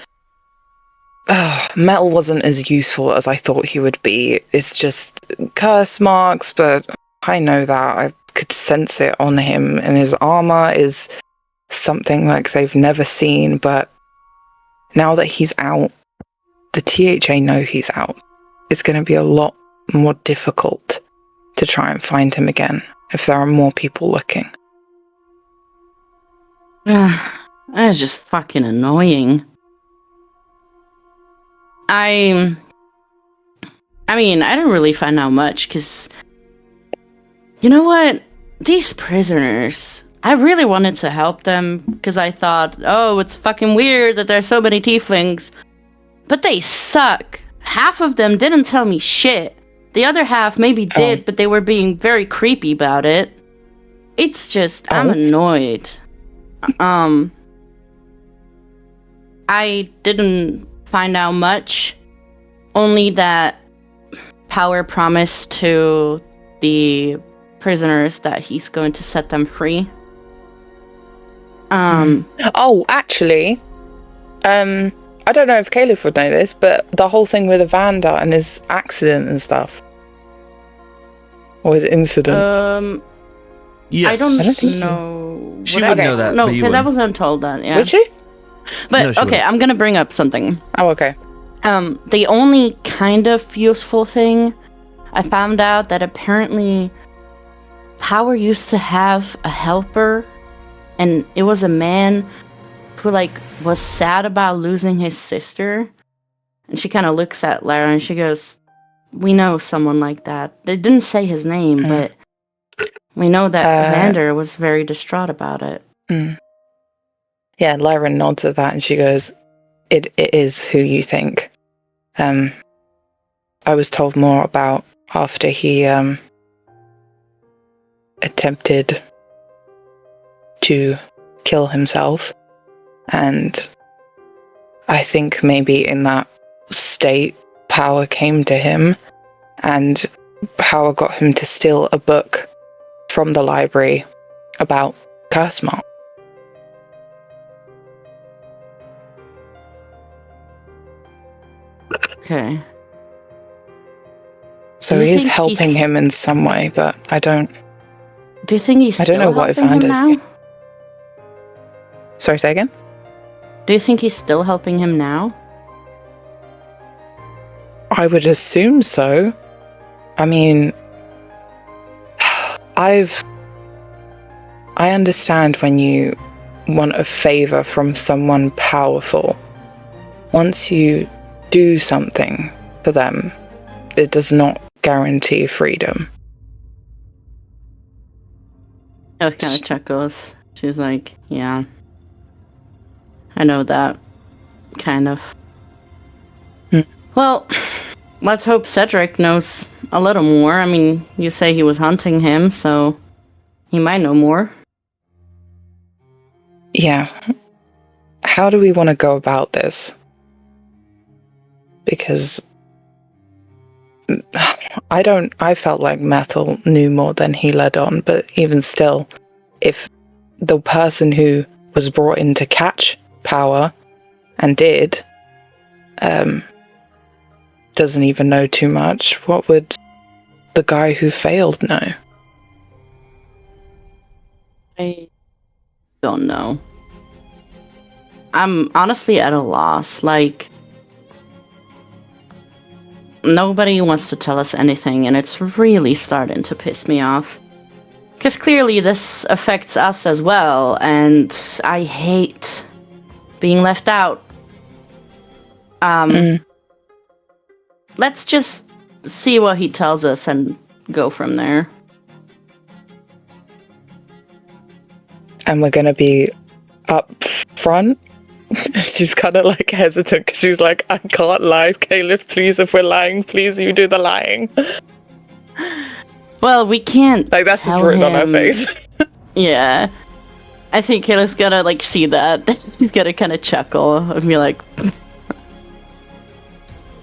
Metal wasn't as useful as I thought he would be. It's just curse marks, but I know that. I could sense it on him, and his armor is something like they've never seen, but now that he's out, the THA know he's out. It's going to be a lot more difficult to try and find him again if there are more people looking. That's just fucking annoying. I mean, I didn't really find out much, because you know what? These prisoners, I really wanted to help them, because I thought, oh, it's fucking weird that there's so many tieflings. But they suck. Half of them didn't tell me shit. The other half maybe did, but they were being very creepy about it. It's just, I'm annoyed. I didn't find out much. Only that Power promised to the prisoners that he's going to set them free. Oh, actually, I don't know if Caleb would know this, but the whole thing with Evander and his accident and stuff, or his incident. Yes. I don't know. She would know that. No, because I wasn't told that. Yeah. Would she? But No, she okay, wouldn't. I'm gonna bring up something. Oh, okay. The only kind of useful thing, I found out that apparently Power used to have a helper, and it was a man who was sad about losing his sister. And she kind of looks at Lara and she goes, "We know someone like that." They didn't say his name, but we know that Evander was very distraught about it. Yeah, Lyra nods at that and she goes, it is who you think. I was told more about after he attempted to kill himself, and I think maybe in that state Power came to him, and Power got him to steal a book from the library about curse mark. Okay. So he is helping him in some way, but I don't. Do you think he's? I don't know what Evander's. now? Sorry, say again? Do you think he's still helping him now? I would assume so. I mean, I understand when you want a favor from someone powerful. Once you do something for them, it does not guarantee freedom. Caliph kind of chuckles. She's like, yeah. I know that. Kind of. Well, let's hope Cedric knows a little more. I mean, you say he was hunting him, so he might know more. Yeah. How do we want to go about this? Because I felt like Metal knew more than he led on, but even still, if the person who was brought in to catch power and did doesn't even know too much, what would the guy who failed know? I don't know. I'm honestly at a loss. Like, nobody wants to tell us anything, and it's really starting to piss me off. Because clearly this affects us as well, and I hate being left out. Let's just see what he tells us and go from there. And we're gonna be up front. She's kind of like hesitant because she's like, I can't lie, Caliph. Please, if we're lying, please you do the lying. Well, we can't. Like that's just written on her face. Yeah, I think Kayla's gonna like see that. He's gonna kind of chuckle and be like,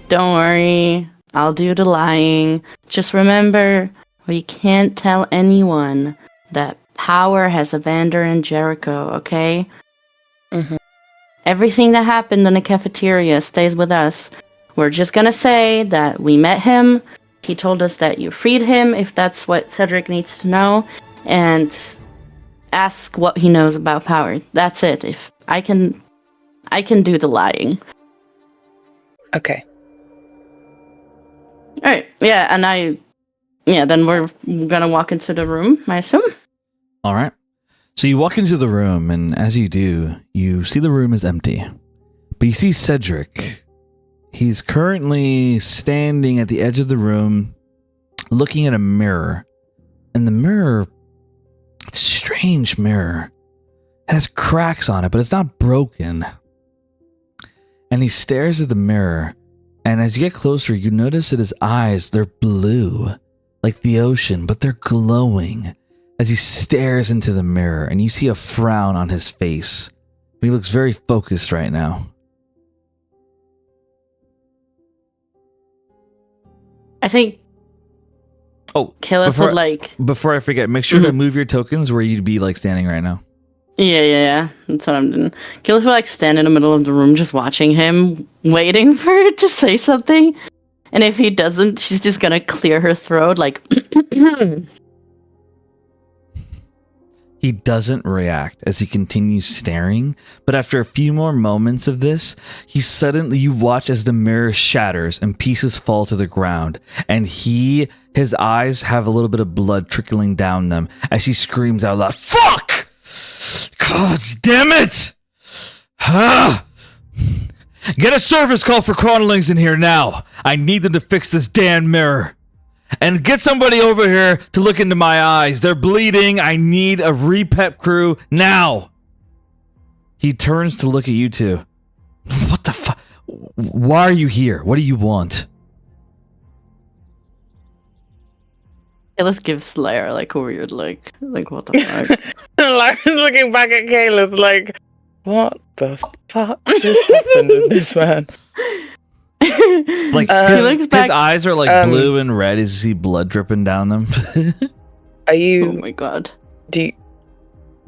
"Don't worry, I'll do the lying. Just remember, we can't tell anyone that power has abandoned Jericho. Okay? Mm-hmm. Everything that happened in the cafeteria stays with us. We're just gonna say that we met him. He told us that you freed him, if that's what Cedric needs to know, and ask what he knows about power. That's it. If I can do the lying." Okay. All right. Yeah, and then we're gonna walk into the room, I assume. All right. So you walk into the room, and as you do, you see the room is empty. But you see Cedric. He's currently standing at the edge of the room, looking at a mirror. And the mirror, it's a strange mirror. It has cracks on it, but it's not broken. And he stares at the mirror. And as you get closer, you notice that his eyes, they're blue, like the ocean, but they're glowing. As he stares into the mirror, and you see a frown on his face. He looks very focused right now. I think. Oh, Caliph would like. Before I forget, make sure to move your tokens where you'd be like standing right now. Yeah. That's what I'm doing. Caliph would like stand in the middle of the room, just watching him, waiting for it to say something. And if he doesn't, she's just gonna clear her throat, like. He doesn't react as he continues staring, but after a few more moments of this, you watch as the mirror shatters and pieces fall to the ground, and his eyes have a little bit of blood trickling down them as he screams out loud, "Fuck! God damn it! Get a service call for chronolings in here now. I need them to fix this damn mirror. And get somebody over here to look into my eyes. They're bleeding. I need a repep crew now." He turns to look at you two. What the fuck? Why are you here? What do you want? Yeah, let's give Slayer like a weird like what the fuck? Lyra's looking back at Caleb like, what the fuck just happened with this man? Like his eyes are like blue and red as you see blood dripping down them. Are you? Oh my god! Do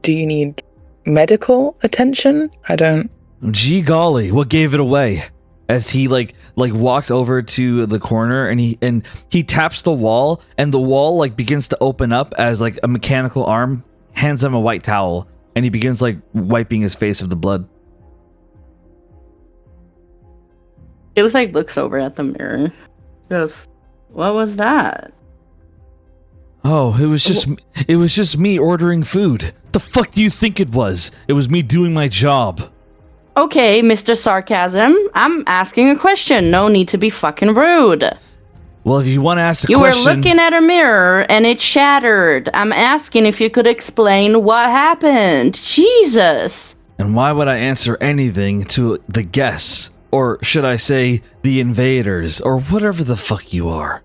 you need medical attention? I don't. Gee golly, what gave it away? As he like walks over to the corner and he taps the wall, and the wall like begins to open up as like a mechanical arm hands him a white towel, and he begins like wiping his face of the blood. It looks over at the mirror. Goes, "What was that?" Oh, it was just me ordering food. The fuck do you think it was? It was me doing my job. Okay, Mr. Sarcasm, I'm asking a question. No need to be fucking rude. Well, if you want to ask the You question... were looking at a mirror and it shattered. I'm asking if you could explain what happened. Jesus. And why would I answer anything to the guests? Or should I say, the invaders, or whatever the fuck you are?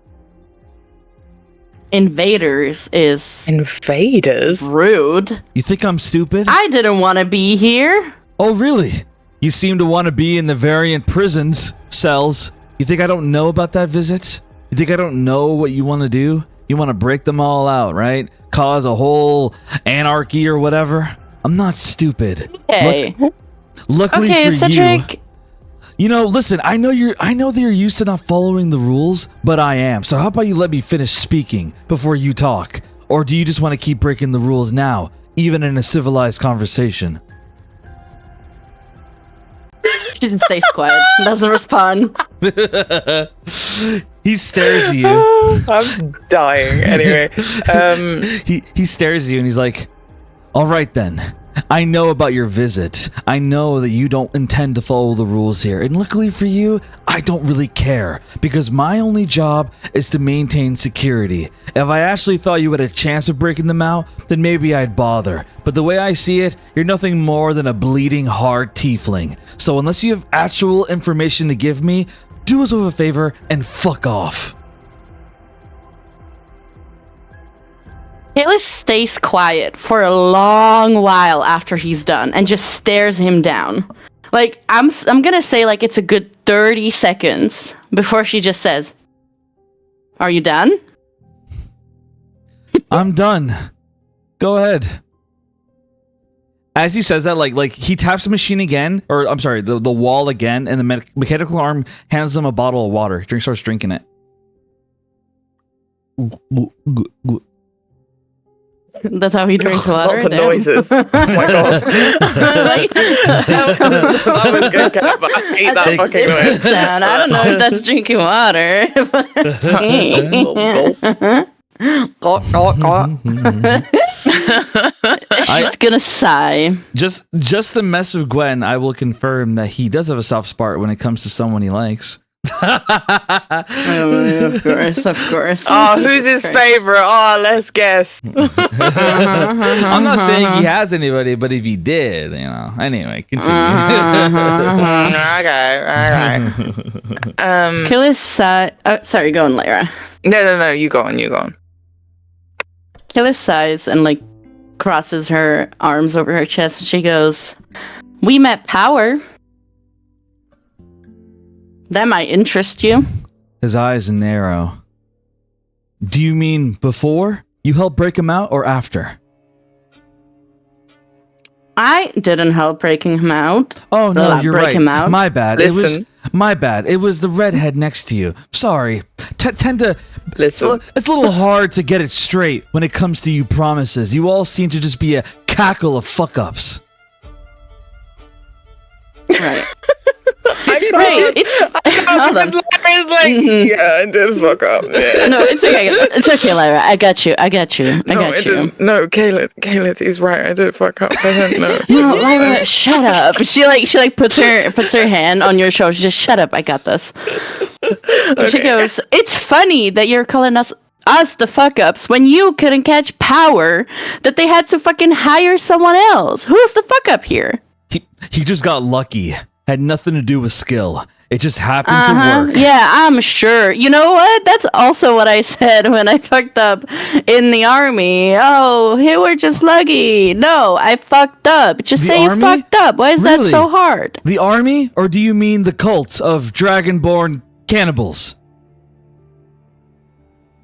Invaders is Invaders? rude. You think I'm stupid? I didn't want to be here. Oh, really? You seem to want to be in the variant prisons, cells. You think I don't know about that visit? You think I don't know what you want to do? You want to break them all out, right? Cause a whole anarchy or whatever? I'm not stupid. Okay. Luckily Okay, for Cedric. you know, listen, I know that you're used to not following the rules, but I am. So how about you let me finish speaking before you talk? Or do you just want to keep breaking the rules now, even in a civilized conversation? She just stays quiet. Doesn't respond. He stares at you. I'm dying. Anyway, He stares at you and he's like, all right then. I know about your visit. I know that you don't intend to follow the rules here. And luckily for you, I don't really care. Because my only job is to maintain security. If I actually thought you had a chance of breaking them out, then maybe I'd bother. But the way I see it, you're nothing more than a bleeding heart tiefling. So unless you have actual information to give me, do us a favor and fuck off. Caleb stays quiet for a long while after he's done and just stares him down. Like, I'm gonna say like it's a good 30 seconds before she just says, "Are you done?" I'm done. Go ahead. As he says that, like he taps the machine again, or I'm sorry, the wall again, and the mechanical arm hands him a bottle of water. Starts drinking it. That's how he drinks water. Not the noises. Oh my god. That was good, Kat, but I hate that fucking noise. Sound. I don't know if that's drinking water. I'm just gonna sigh. Just the mess of Gwen, I will confirm that he does have a soft spot when it comes to someone he likes. Of course. Oh, who's his favorite? Oh, let's guess. I'm not saying he has anybody, but if he did, you know. Anyway, continue. Okay. Killis sighs. Oh, sorry, go on, Lyra. No, you go on. Killis sighs and like crosses her arms over her chest and she goes, "We met Power. That might interest you." His eyes narrow. Do you mean before you helped break him out or after? I didn't help breaking him out. Oh no, you're break right. him out. My bad. Listen. It was my bad. It was the redhead next to you. Sorry. Tend to Listen. It's a little hard to get it straight when it comes to you promises. You all seem to just be a cackle of fuck ups. Right. Hold on. It's like, yeah, I did fuck up. Yeah. No, it's okay. It's okay, Lyra. I got you. I got you. No, Caleb, he's right. I did fuck up. No. No, Lyra, shut up. She puts her hand on your shoulder. She just shut up. I got this. Okay. She goes, "It's funny that you're calling us the fuck ups when you couldn't catch Power, that they had to fucking hire someone else. Who's the fuck up here?" He just got lucky. Had nothing to do with skill. It just happened to work. Yeah, I'm sure. You know what? That's also what I said when I fucked up in the army. Oh, you were just lucky. No, I fucked up. Just say you fucked up. Why is that so hard? The army? Or do you mean the cult of dragonborn cannibals?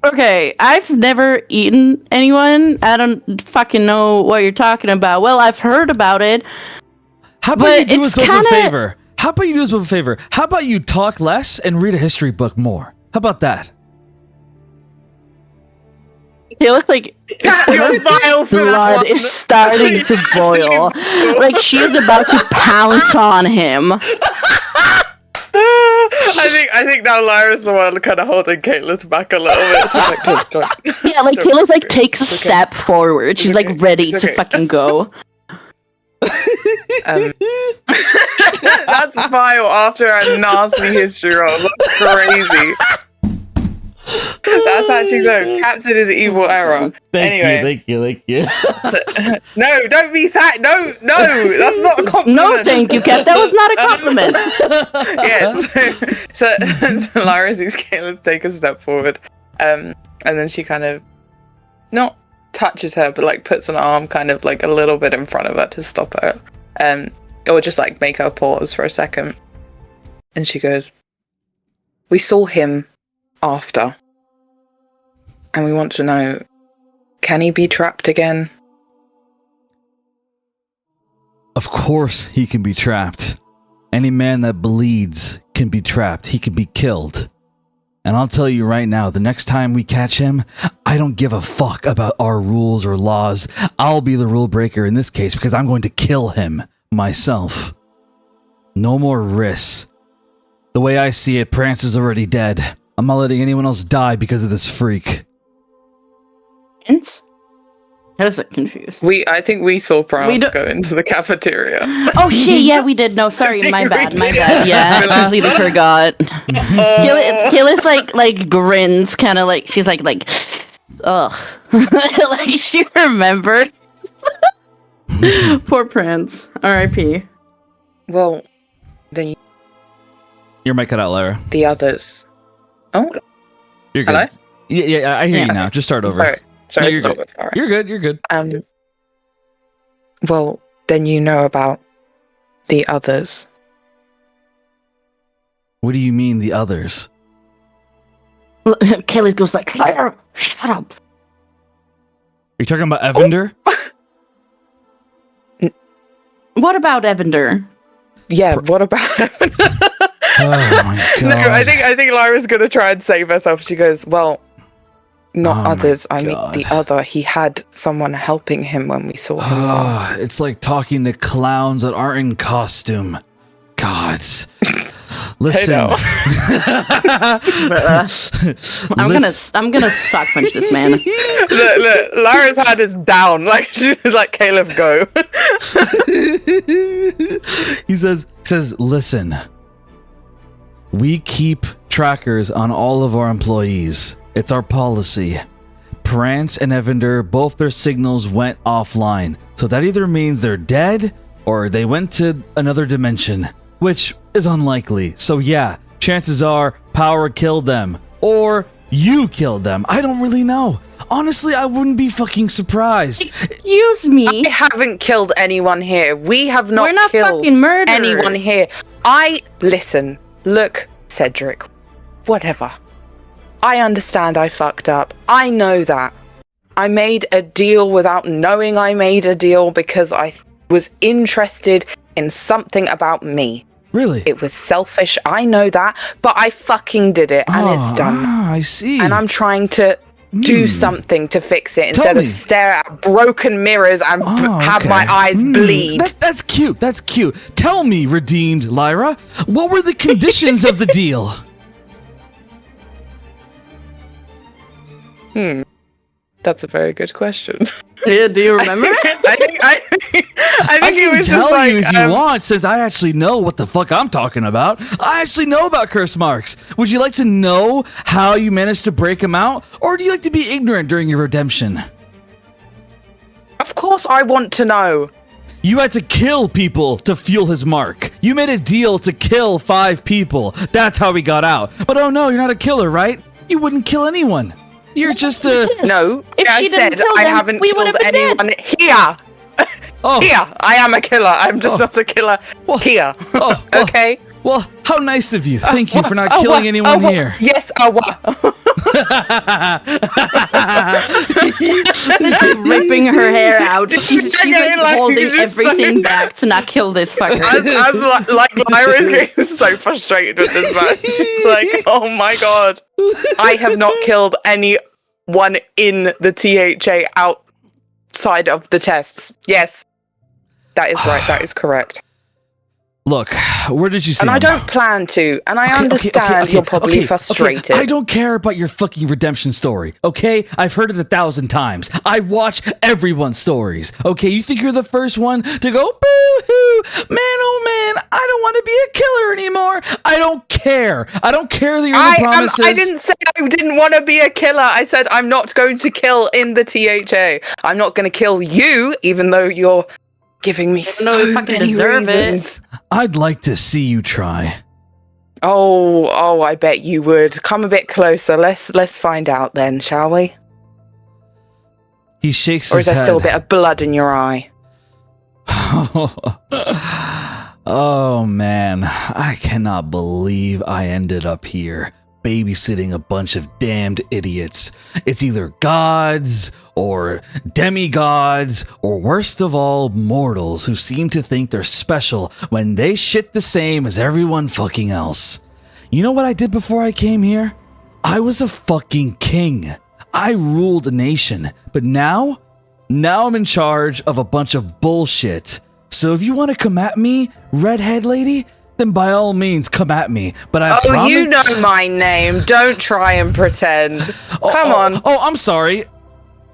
Okay, I've never eaten anyone. I don't fucking know what you're talking about. Well, I've heard about it. How about you do us both a favor? How about you talk less and read a history book more? How about that? You look like her blood is starting to boil. Like she is about to pounce on him. I think now Lyra's the one kind of holding Caitlin's back a little bit. She's like, don't. Yeah, like Caitlin's like takes a step forward. She's like ready to fucking go. That's vile after a nasty history roll. That's crazy. That's actually good. Captain is evil error. Thank you. No, don't be that. No, that's not a compliment. No, thank you, Cap. That was not a compliment. So Lyra sees Caleb take a step forward, and then she kind of not touches her, but like puts an arm kind of like a little bit in front of her to stop her, or just like make her pause for a second. And she goes, "We saw him after, and we want to know, can he be trapped again?" Of course he can be trapped. Any man that bleeds can be trapped. He can be killed. And I'll tell you right now, the next time we catch him, I don't give a fuck about our rules or laws. I'll be the rule breaker in this case because I'm going to kill him myself. No more risks. The way I see it, Prance is already dead. I'm not letting anyone else die because of this freak. Int? I was like, confused. I think we saw Prance go into the cafeteria. Oh shit, yeah, we did. No, sorry, my bad. Yeah, I completely forgot. Kayla's like grins, kind of like, she's like, ugh. Like she remembered. Poor Prance. R.I.P. Well, then Your mic cut out, Lyra. The others. Oh. You're good. Hello? Yeah, I hear you now. Just start over. Sorry, no, you're good. Right. You're good. Well, then you know about the others. What do you mean, the others? Kelly goes like, Lyra, shut up. Are you talking about Evander? What about Evander? Yeah, what about Evander? Oh my god. No, I think Lyra's gonna try and save herself. She goes, well, not others. I mean the other. He had someone helping him when we saw him last. It's like talking to clowns that aren't in costume. God. Listen. I'm gonna sock punch this man. Look, Lyra's hand is down. Like she's like, Caleb, go. He says, listen. We keep trackers on all of our employees. It's our policy. Prance and Evander, both their signals went offline. So that either means they're dead or they went to another dimension, which is unlikely. So yeah, chances are Power killed them or you killed them. I don't really know. Honestly, I wouldn't be fucking surprised. Excuse me. I haven't killed anyone here. We have not We're not killed fucking murderers. anyone here. Listen, look, Cedric, whatever. I understand I fucked up. I know that. I made a deal without knowing I made a deal because I was interested in something about me. Really? It was selfish, I know that, but I fucking did it and it's done. I see. And I'm trying to do something to fix it instead of stare at broken mirrors and have my eyes bleed. That's cute. That's cute. Tell me, redeemed Lyra, what were the conditions of the deal? That's a very good question. Yeah, do you remember? I think it was tell just like, you if you want, since I actually know what the fuck I'm talking about. I actually know about curse marks. Would you like to know how you managed to break them out, or do you like to be ignorant during your redemption? Of course I want to know. You had to kill people to fuel his mark. You made a deal to kill 5 people. That's how we got out. But oh no, you're not a killer, right? You wouldn't kill anyone. You're just a... No, If I she didn't said kill I them, haven't we would killed have been anyone dead. here. Oh. Here, I am a killer. I'm just not a killer here. Oh, okay? Well, how nice of you. Thank you for not killing anyone here. Yes, This is ripping her hair out. She's like holding everything so back to not kill this fucker. Like Lyra is getting so frustrated with this man. She's like, oh my god. I have not killed anyone in the THA outside of the tests. Yes. That is right. That is correct. Look, where did you see him? And I don't him? plan to, and I understand you're probably frustrated. I don't care about your fucking redemption story, okay? I've heard it 1,000 times. I watch everyone's stories, okay? You think you're the first one to go, boo-hoo, man, oh man, I don't want to be a killer anymore. I don't care. I don't care that you're the promises. I didn't say I didn't want to be a killer. I said I'm not going to kill in the THA. I'm not going to kill you, even though you're giving me so fucking many deserve reasons. I'd like to see you try. Oh, I bet you would. Come a bit closer. Let's find out then, shall we? He shakes Or his is there head. still a bit of blood in your eye? Oh man, I cannot believe I ended up here babysitting a bunch of damned idiots. It's either gods or demigods or worst of all, mortals who seem to think they're special when they shit the same as everyone fucking else. You know what I did before I came here? I was a fucking king. I ruled a nation, but now I'm in charge of a bunch of bullshit. So if you want to come at me, redhead lady, then by all means come at me. But I promise... you know my name. Don't try and pretend. Come on. Oh, I'm sorry.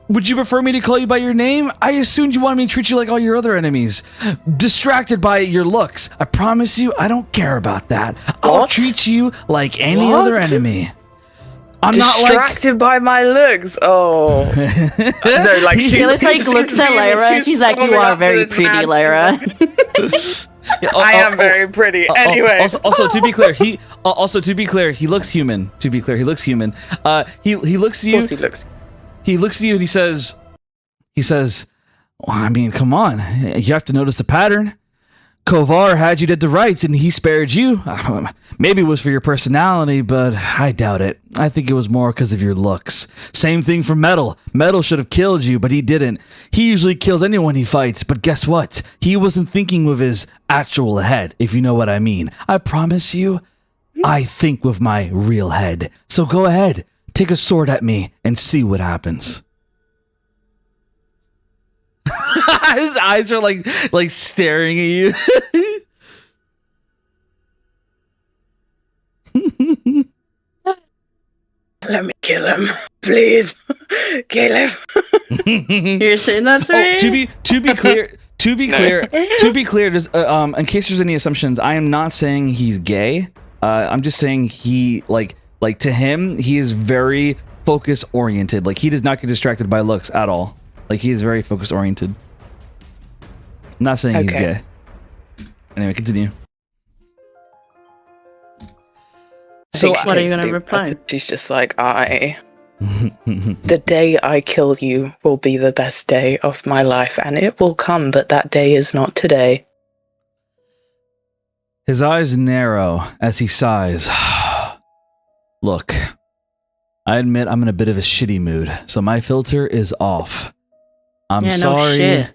Would you prefer me to call you by your name? I assumed you wanted me to treat you like all your other enemies. Distracted by your looks. I promise you, I don't care about that. I'll treat you like any other enemy. I'm distracted by my looks. Oh. No, like she looks at Lyra and she's like, you are very pretty, Lyra. I am very pretty. Anyway. Also, to be clear, he looks human. To be clear, he looks human. He looks at you. Of course he looks. He looks at you and he says, well, I mean, come on. You have to notice the pattern. Kovar had you dead to rights and he spared you. Maybe it was for your personality, but I doubt it. I think it was more because of your looks. Same thing for Metal. Metal should have killed you, but he didn't. He usually kills anyone he fights, but guess what? He wasn't thinking with his actual head, if you know what I mean. I promise you, I think with my real head. So go ahead, take a sword at me and see what happens. His eyes are like staring at you. Let me kill him, please. Kill him. You're saying that to me? To be clear, just, in case there's any assumptions, I am not saying he's gay. I'm just saying he like to him, he is very focus oriented. Like he does not get distracted by looks at all. Like he is very focus oriented. I'm not saying he's gay. Anyway, continue. So what are you gonna reply? She's just like, the day I kill you will be the best day of my life, and it will come, but that day is not today. His eyes narrow as he sighs. Look, I admit I'm in a bit of a shitty mood, so my filter is off. I'm sorry. No shit.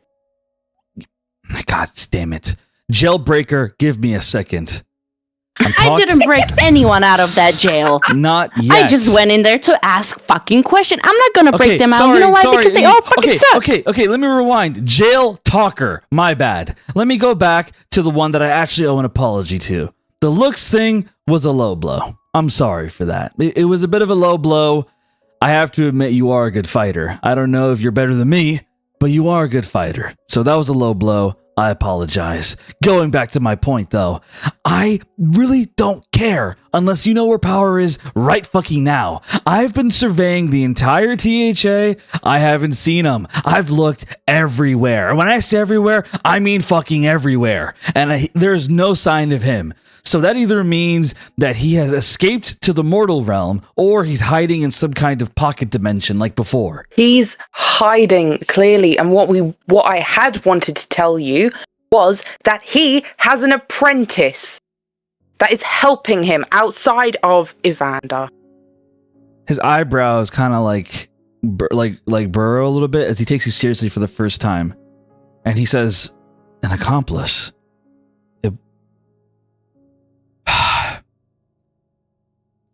God damn it. Jailbreaker, give me a second. I didn't break anyone out of that jail. Not yet. I just went in there to ask fucking questions. I'm not gonna break them out. You know why? Because they all fucking suck. Okay, let me rewind. Jail talker. My bad. Let me go back to the one that I actually owe an apology to. The looks thing was a low blow. I'm sorry for that. It was a bit of a low blow. I have to admit you are a good fighter. I don't know if you're better than me, but you are a good fighter. So that was a low blow. I apologize. Going back to my point, though, I really don't care unless you know where power is right fucking now. I've been surveying the entire THA. I haven't seen him. I've looked everywhere. And when I say everywhere, I mean fucking everywhere. And there's no sign of him. So that either means that he has escaped to the mortal realm or he's hiding in some kind of pocket dimension like before. He's hiding clearly. And what I had wanted to tell you was that he has an apprentice that is helping him outside of Evander. His eyebrows kind of like burrow a little bit as he takes you seriously for the first time. And he says, an accomplice.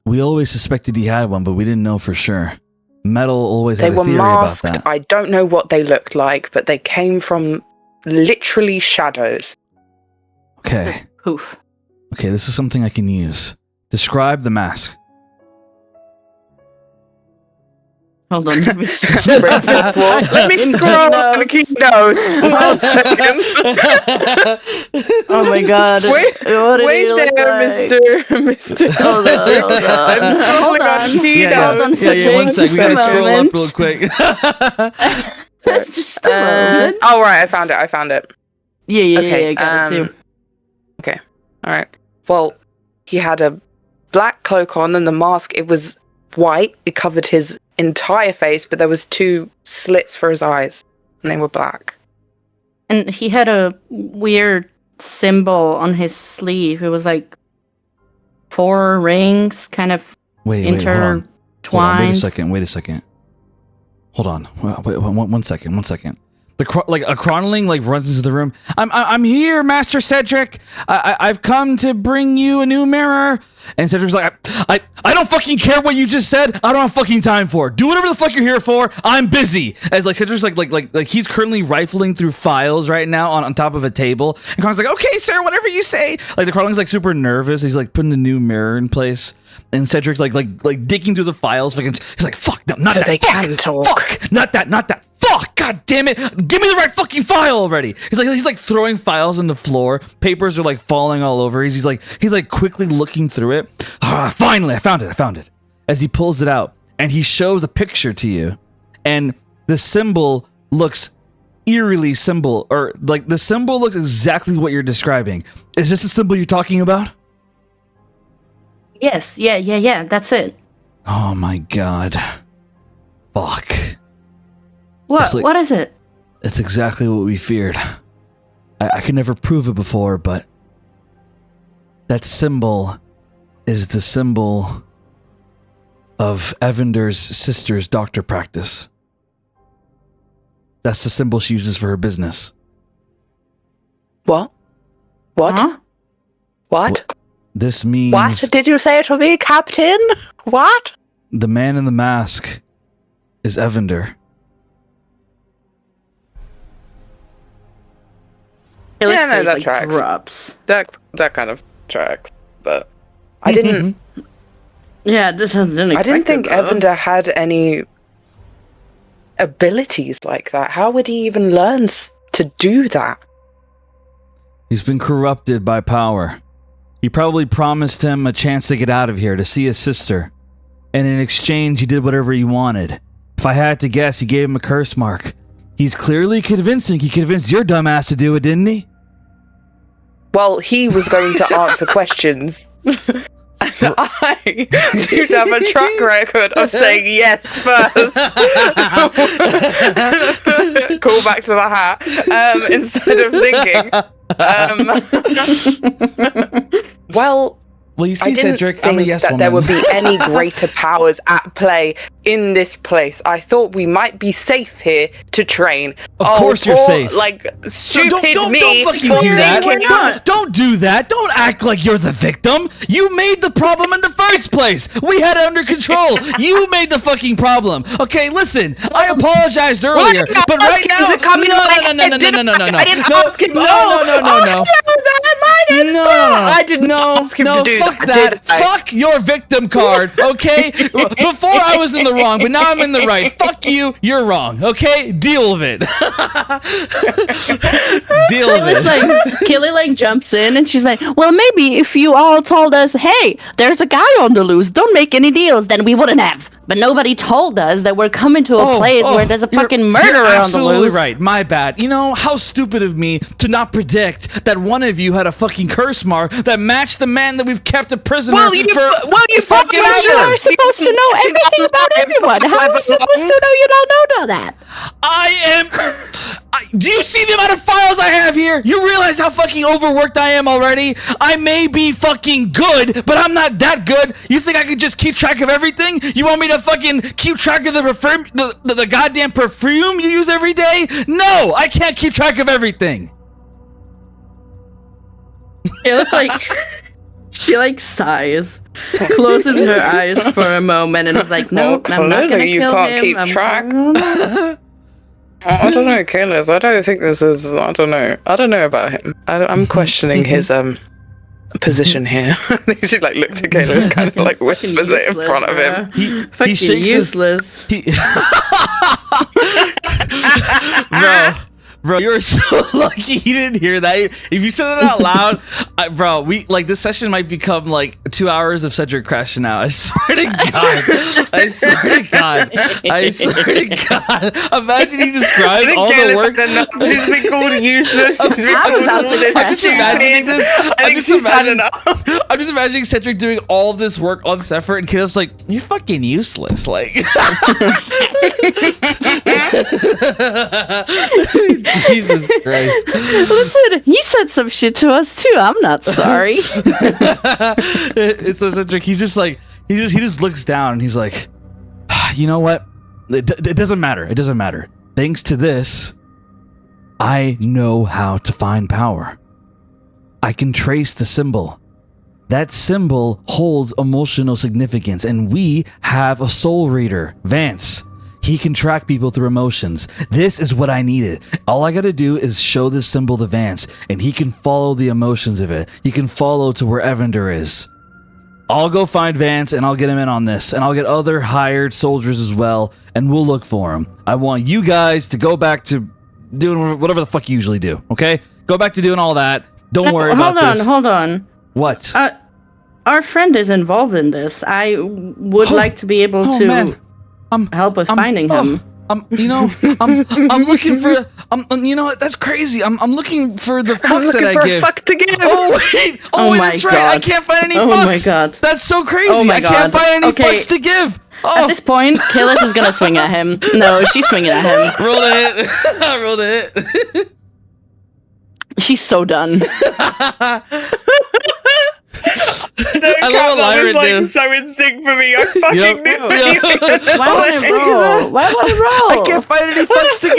We always suspected he had one, but we didn't know for sure. Metal always had a theory masked. About that. I don't know what they looked like, but they came from literally shadows. Okay. Poof. Okay, this is something I can use. Describe the mask. Hold on. Let me Let me scroll on the keynotes. 1 second. Oh my god. Wait there, Mr. Hold on. I'm scrolling on keynotes. Hold on, Yeah, 1 second. We gotta scroll up real quick. Just a moment. Oh, right. I found it. Yeah, got it too. Okay. All right. Well, he had a black cloak on, and the mask, it was white. It covered his entire face, but there was 2 slits for his eyes, and they were black. And he had a weird symbol on his sleeve. It was like 4 rings, kind of intertwined. Hold on. Wait a second. Hold on. Wait, 1 second. A chronicling runs into the room. I'm here, Master Cedric. I've come to bring you a new mirror. And Cedric's like, I don't fucking care what you just said. I don't have fucking time for it. Do whatever the fuck you're here for. I'm busy. As Cedric's like he's currently rifling through files right now on top of a table. And Chronicle's like, okay, sir, whatever you say. The chronicling's super nervous. He's putting the new mirror in place. And Cedric's like digging through the files. He's like, fuck, no, not so that. They fuck, can talk. Fuck, not that. Fuck! God damn it! Give me the right fucking file already! He's throwing files on the floor. Papers are falling all over. He's quickly looking through it. Finally, I found it. As he pulls it out and he shows a picture to you, and the symbol looks eerily symbol, or the symbol looks exactly what you're describing. Is this the symbol you're talking about? Yes, yeah. That's it. Oh my god! Fuck. What? What is it? It's exactly what we feared. I could never prove it before, but that symbol is the symbol of Evander's sister's doctor practice. That's the symbol she uses for her business. What? Huh? What? This means... What did you say to me, Captain? What? The man in the mask is Evander. That tracks. Drops. That kind of tracks, but I didn't. Yeah, this didn't. I didn't think Evander had any abilities like that. How would he even learn to do that? He's been corrupted by power. He probably promised him a chance to get out of here to see his sister, and in exchange, he did whatever he wanted. If I had to guess, he gave him a curse mark. He's clearly convincing. He convinced your dumbass to do it, didn't he? Well, he was going to answer questions. And I seem to have a track record of saying yes first. Call back to the hat. Instead of thinking. Well, you see, I didn't Cedric, think I'm a yes that woman. there would be any greater powers at play in this place. I thought we might be safe here to train. Of course you're safe. Stupid don't me. Don't fucking do that. We're not. Don't do that. Don't act like you're the victim. You made the problem in the first place. We had it under control. You made the fucking problem. Okay, listen. I apologized earlier, but right now, no. I didn't ask him. No. I didn't ask him to do fuck that. Fuck your victim card, okay? Before I was in the wrong, but now I'm in the right. Fuck you, you're wrong, okay? Deal with it. Deal with it. Killy jumps in and she's like, well, maybe if you all told us, hey, there's a guy on the loose, don't make any deals, then we wouldn't have. But nobody told us that we're coming to a place where there's a fucking murderer on the loose. Absolutely right. My bad. You know, how stupid of me to not predict that one of you had a fucking curse mark that matched the man that we've kept a prisoner you fucking You are supposed to know everything about everyone. How are we supposed to know you don't know that? Do you see the amount of files I have here? You realize how fucking overworked I am already? I may be fucking good, but I'm not that good. You think I could just keep track of everything? You want me to fucking keep track of the goddamn perfume you use every day? No, I can't keep track of everything. It looks like she sighs, closes her eyes for a moment, and is like, "Nope, I'm not gonna you kill can't him. keep track." I don't know, Kaylis. I don't think this is. I don't know about him. I'm questioning his position here. She like looks at Caleb and kind of like whispers it in front of him. He shakes useless. Bro, you were so lucky he didn't hear that. If you said it out loud, bro, this session might become like 2 hours of Cedric crashing out. I swear to God. I swear to God. Imagine he described all the work. She's been called useless. She's been I was called out to this. that I'm just imagining this. I'm just imagining Cedric doing all this work, all this effort, and Caleb's like, "You're fucking useless." Like, Jesus Christ. Listen, he said some shit to us too. I'm not sorry. It's so Cedric. He's just like, he just looks down and he's like, you know what? It doesn't matter. It doesn't matter. Thanks to this, I know how to find power. I can trace the symbol. That symbol holds emotional significance, and we have a soul reader, Vance. He can track people through emotions. This is what I needed. All I gotta do is show this symbol to Vance, and he can follow the emotions of it. He can follow to where Evander is. I'll go find Vance, and I'll get him in on this, and I'll get other hired soldiers as well, and we'll look for him. I want you guys to go back to doing whatever the fuck you usually do, okay? Go back to doing all that. Don't worry about this. Hold on. What? Our friend is involved in this. I would like to be able to help with finding him. I'm looking for. You know what? That's crazy. I'm looking for the fucks that I give. I'm looking for a fuck to give. Oh wait! That's right. I can't find any fucks. Oh my god! That's so crazy. Oh my I can't find any fucks to give. Oh. At this point, Caleb is gonna swing at him. No, she's swinging at him. Roll the hit. Roll the hit. She's so done. I love what Lyra did. So in sync for me. I fucking knew it. Why would I roll? Why would I roll? I can't find any fucks to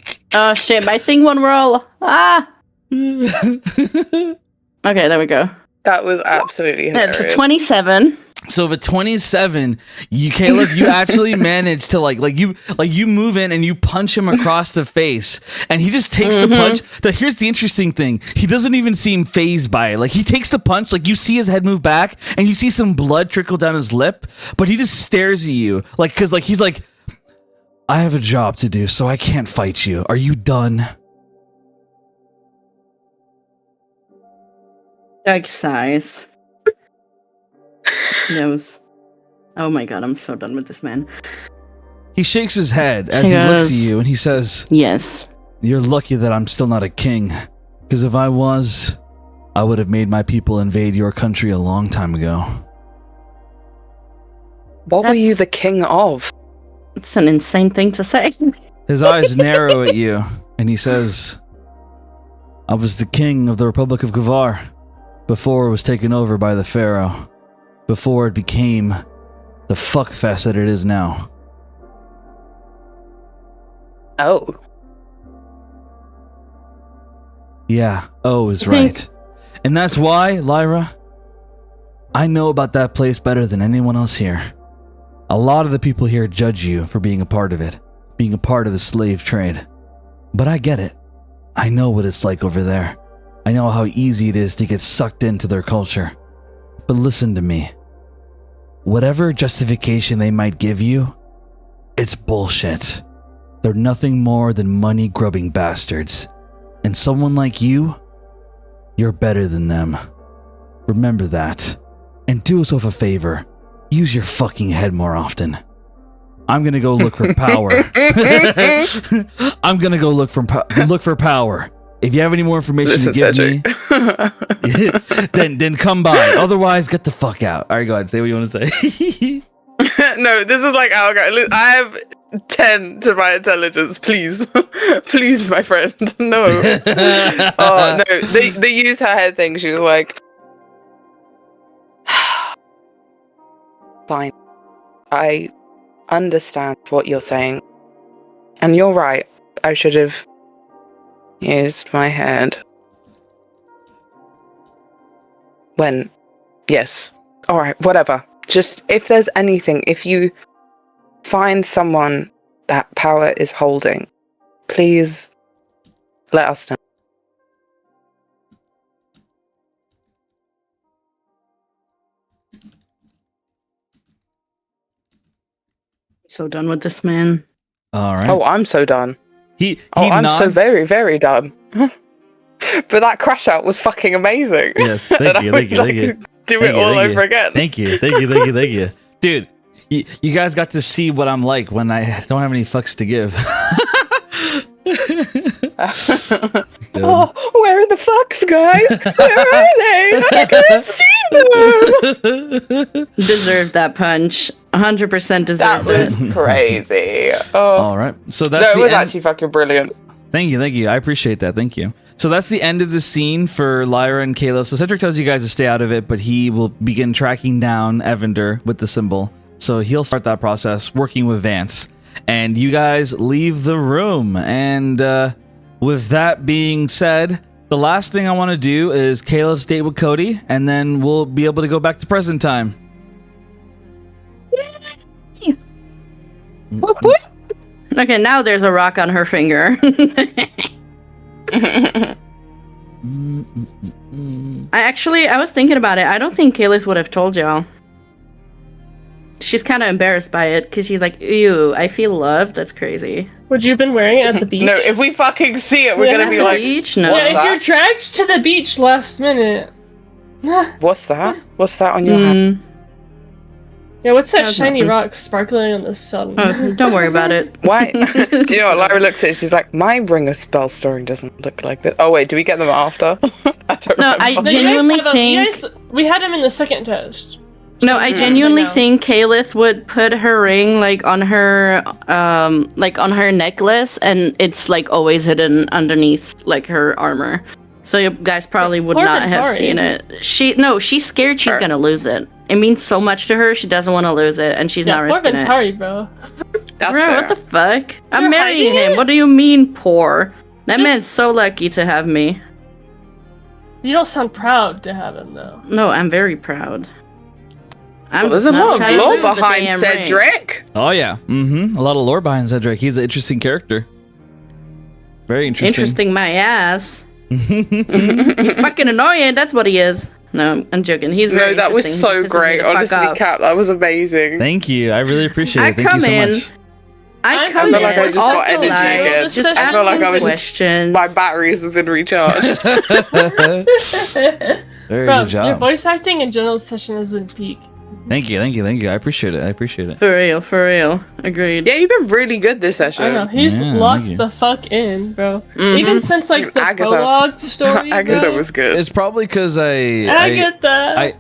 give. Oh shit! My thing won't roll. Ah. Okay, there we go. That was absolutely hilarious. That's a 27. So if a 27, Caleb, you actually managed to like you move in and you punch him across the face, and he just takes the punch. Here's the interesting thing: he doesn't even seem phased by it. Like, he takes the punch, like you see his head move back, and you see some blood trickle down his lip, but he just stares at you, like, because like he's like, I have a job to do, so I can't fight you. Are you done? Like size. Nose. Oh my god, I'm so done with this man. He shakes his head as he looks at you and he says, yes. You're lucky that I'm still not a king, because if I was, I would have made my people invade your country a long time ago. What were you the king of? It's an insane thing to say. His eyes narrow at you and he says, I was the king of the Republic of Gavar before it was taken over by the Pharaoh. Before it became the fuckfest that it is now. Oh. Yeah, is right. And that's why, Lyra, I know about that place better than anyone else here. A lot of the people here judge you for being a part of it, being a part of the slave trade. But I get it. I know what it's like over there. I know how easy it is to get sucked into their culture. But listen to me. Whatever justification they might give you, it's bullshit. They're nothing more than money-grubbing bastards. And someone like you, you're better than them. Remember that. And do yourself a favor. Use your fucking head more often. I'm gonna go look for power. I'm gonna go look for power. If you have any more information to give me, then come by. Otherwise, get the fuck out. All right, go ahead. Say what you want to say. No, this is like our guy. I have 10 to my intelligence. Please, please, my friend. No. Oh no. They use her head thing. She was like, fine. I understand what you're saying, and you're right. I should have used my head. Yes. Alright, whatever. Just, if there's anything, if you find someone that power is holding, please let us know. So done with this man. All right. Oh, I'm so done. I'm nods. so very, very done. But that crash out was fucking amazing. Yes, thank you. Do it all over again. Thank you. Dude, you guys got to see what I'm like when I don't have any fucks to give. Oh, where are the fucks, guys? Where are they? I can't see them. Deserved that punch. 100% deserved That it. was crazy. Oh. All right. So that's It was actually fucking brilliant. Thank you. I appreciate that. Thank you. So that's the end of the scene for Lyra and Caleb. So Cedric tells you guys to stay out of it, but he will begin tracking down Evander with the symbol. So he'll start that process working with Vance. And you guys leave the room. And with that being said, the last thing I want to do is Caleb's date with Cody, and then we'll be able to go back to present time. Okay, now there's a rock on her finger. I was thinking about it. I don't think Caleb would have told y'all. She's kind of embarrassed by it because she's like, ew, I feel loved. That's crazy. Would you have been wearing it at the beach? No, if we fucking see it, we're gonna be like, beach? No. What's Yeah, that? if you're dragged to the beach last minute. What's that? What's that on your hand? Yeah, what's that That's shiny nothing. rock sparkling in the sun? Oh, don't worry about it. Why? Do you know what? Lyra looked at it, she's like, my ring of spell storing doesn't look like this. Oh, wait, do we get them after? I don't No, remember. I No, you guys genuinely have think... we had him in the second test. No, I genuinely think Caleth would put her ring like on her necklace, and it's like always hidden underneath like her armor. So you guys probably would Poor not have Ventari. seen it. She's scared she's Sure. gonna lose it. It means so much to her. She doesn't want to lose it, and she's not Poor risking it. Ventari, bro. That's Bro, fair. what the fuck? I'm You're marrying hiding him. it? What do you mean poor? That Just- man's so lucky to have me. You don't sound proud to have him, though. No, I'm very proud. I'm Well, there's just a not lot trying of to lore lose the behind damn ring. Cedric. Oh, yeah. A lot of lore behind Cedric. He's an interesting character. Very interesting. Interesting my ass. He's fucking annoying. That's what he is. No, I'm joking. He's very No, that was interesting. so He pisses me great. the fuck Honestly, off. Cap, that was amazing. Thank you. I really appreciate it. Thank come you so in. much. I I come feel like I in just all got energy polite, again. just I asking feel like I was just- questions. My batteries have been recharged. Very Bro, good job. your voice acting in general session has been peak. Thank you. I appreciate it. For real. Agreed. Yeah, you've been really good this session. I know, he's Yeah, locked thank you. the fuck in, bro. Mhm. Even since, like, the Agatha. prologue story, Agatha bro. was good. It's probably because I get that.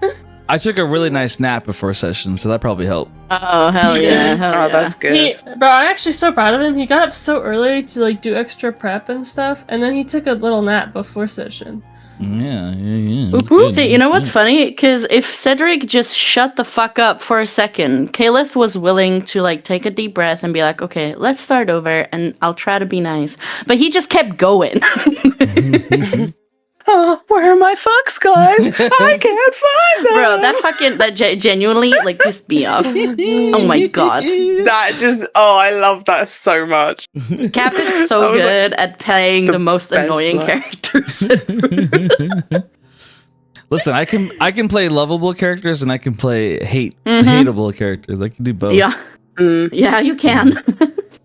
I took a really nice nap before session, so that probably helped. Oh, hell yeah. Hell Oh, yeah. that's good. Bro, I'm actually so proud of him. He got up so early to, like, do extra prep and stuff, and then he took a little nap before session. Yeah. Oop, oop. See, you know what's funny? Because if Cedric just shut the fuck up for a second, Caleth was willing to like take a deep breath and be like, okay, let's start over and I'll try to be nice. But he just kept going. Oh, where are my fucks, guys? I can't find them. Bro, that genuinely like pissed me off. Oh my god. That just, I love that so much. Cap is That so was, like, good at playing the most best annoying line. characters. Listen, I can play lovable characters and I can play hateable characters. I can do both. Yeah. Yeah, you can.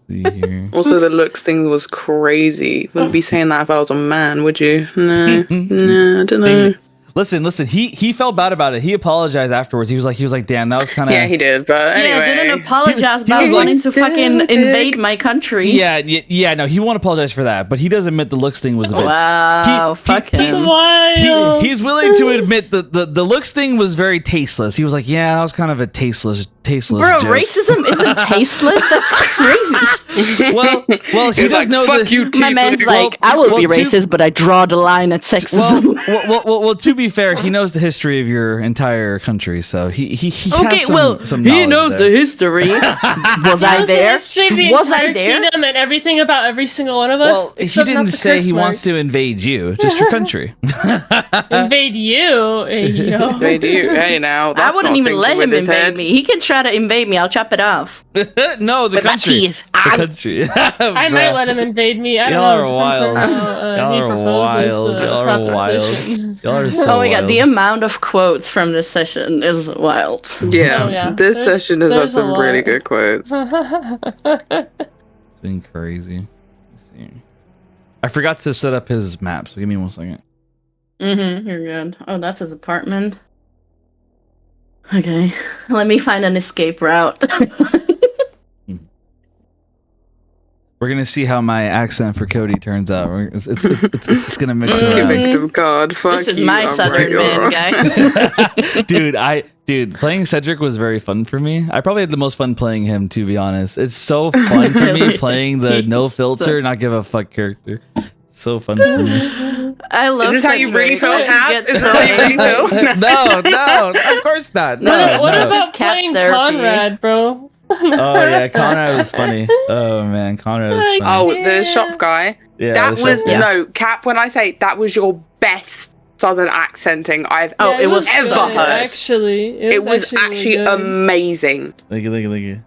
See here. Also, the looks thing was crazy. Wouldn't be saying that if I was a man, would you? No, I don't know. Listen. He felt bad about it. He apologized afterwards. He was like, damn, that was kind of. Yeah, he did, but anyway. Yeah, didn't apologize He about was wanting like, to fucking invade my country. Yeah. No, he won't apologize for that, but he does admit the looks thing was a bit. Wow, fuck him. Wild. He's willing to admit the looks thing was very tasteless. He was like, yeah, that was kind of a tasteless Bro, joke. racism isn't tasteless. That's crazy. well, he He's does like, know fuck you, My man's Tiefling. like, I will be well, racist, but I draw the line at sexism. Well, to be fair, he knows the history of your entire country, so he Okay, has some he knowledge knows there. the history. Was I Knows the there? history of the Was I entire there? kingdom and everything about every single one of us. Well, he except not didn't the say curse he mark. wants to invade you, just your country. Invade invade you. Hey, yo. Invade you. Hey, now. That's I wouldn't not even thinking let with him his invade head. me. He can try to invade me. I'll chop it off. No, the With my country. teeth. The country. I might let him invade me. I don't Y'all know. are It depends wild. on how Y'all he are proposes wild. the Y'all are wild. proposition. Y'all are so Oh my god, wild. the amount of quotes from this session is wild. Yeah, Oh, yeah. this session has had There's a some really lot. good quotes. It's been crazy. Let's see. I forgot to set up his map, so give me 1 second. You're good. Oh, that's his apartment. Okay, let me find an escape route. We're gonna see how my accent for Cody turns out. It's gonna mix Fuck you, around. victim card. Fuck This is you, my I'm southern right, man, you're wrong. guys. Dude, playing Cedric was very fun for me. I probably had the most fun playing him, to be honest. It's so fun for me playing the no filter, not give a fuck character. It's so fun for me. I love. Is this how you really feel, Cedric. Cap? Gets Is this so how you really angry. feel? No, of course not. No, What no. This is about Cap's playing therapy. Conrad, bro? Oh yeah, Conrad was funny. Oh man, Conrad was funny. Oh, the shop guy. Yeah, That the was shop guy. no Cap. When I say that was your best southern accenting I've Oh, Yeah, it was ever so heard. Actually, It was really actually good. amazing. Look at. Bro, You I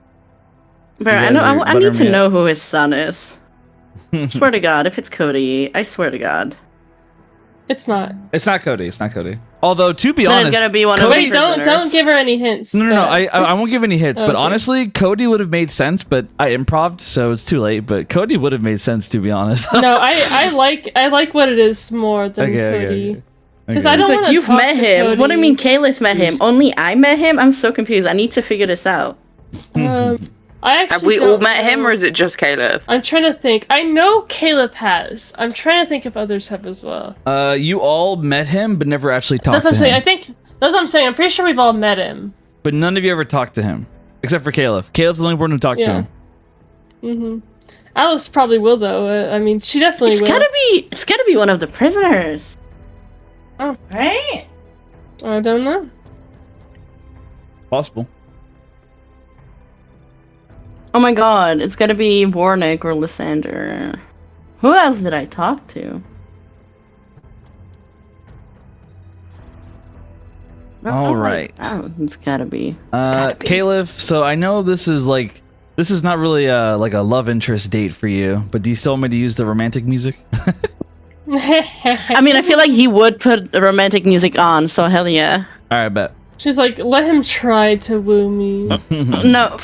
guys know. are I need to buttering me know who his son is. Swear to God, if it's Cody, I swear to God. It's not. It's not Cody. It's not Cody. Although to be Then honest, it's gonna be one of Cody, the Wait, don't prisoners. give her any hints. No. but- I won't give any hits, but Okay. honestly, Cody would have made sense. But I improved, so it's too late. But Cody would have made sense, to be honest. No, I like what it is more than Cody. Because I Okay. don't It's want like, to you've talk met to him. Cody. What do you mean Caliph met him? Only I met him? I'm so confused. I need to figure this out. I actually Have we don't all met him, know. or is it just Caleb? I'm trying to think. I know Caleb has. I'm trying to think if others have as well. You all met him, but never actually talked That's what to I'm saying. him. I think that's what I'm saying. I'm pretty sure we've all met him. But none of you ever talked to him, except for Caleb. Caleb's the only one who talked to Yeah. him. Alice probably will though. I mean, she definitely It's will. gotta be one of the prisoners. Oh. Right? I don't know. Possible. Oh my god, it's gotta be Warnick or Lysander. Who else did I talk to? All right. Oh, it's gotta be. Caleb. So I know this is not really like a love interest date for you, but do you still want me to use the romantic music? I mean, I feel like he would put romantic music on, so hell yeah. All right, bet. She's like, let him try to woo me. No,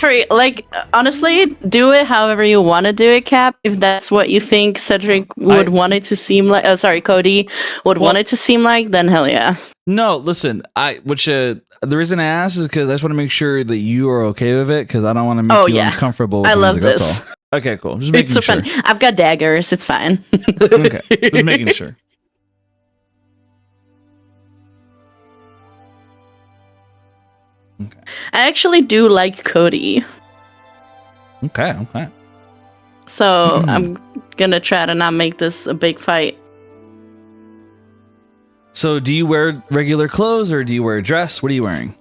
honestly, do it however you want to do it, Cap. If that's what you think Cedric would want it to seem like, Cody would want it to seem like, then hell yeah. No, listen. The reason I asked is because I just want to make sure that you are okay with it, because I don't want to make you uncomfortable. With I the love music, this. That's all. Okay, cool. Just making It's so sure. fun. I've got daggers. It's fine. Okay, just making sure. Okay. I actually do like Cody, Okay. so I'm gonna try to not make this a big fight. So, do you wear regular clothes or do you wear a dress? What are you wearing?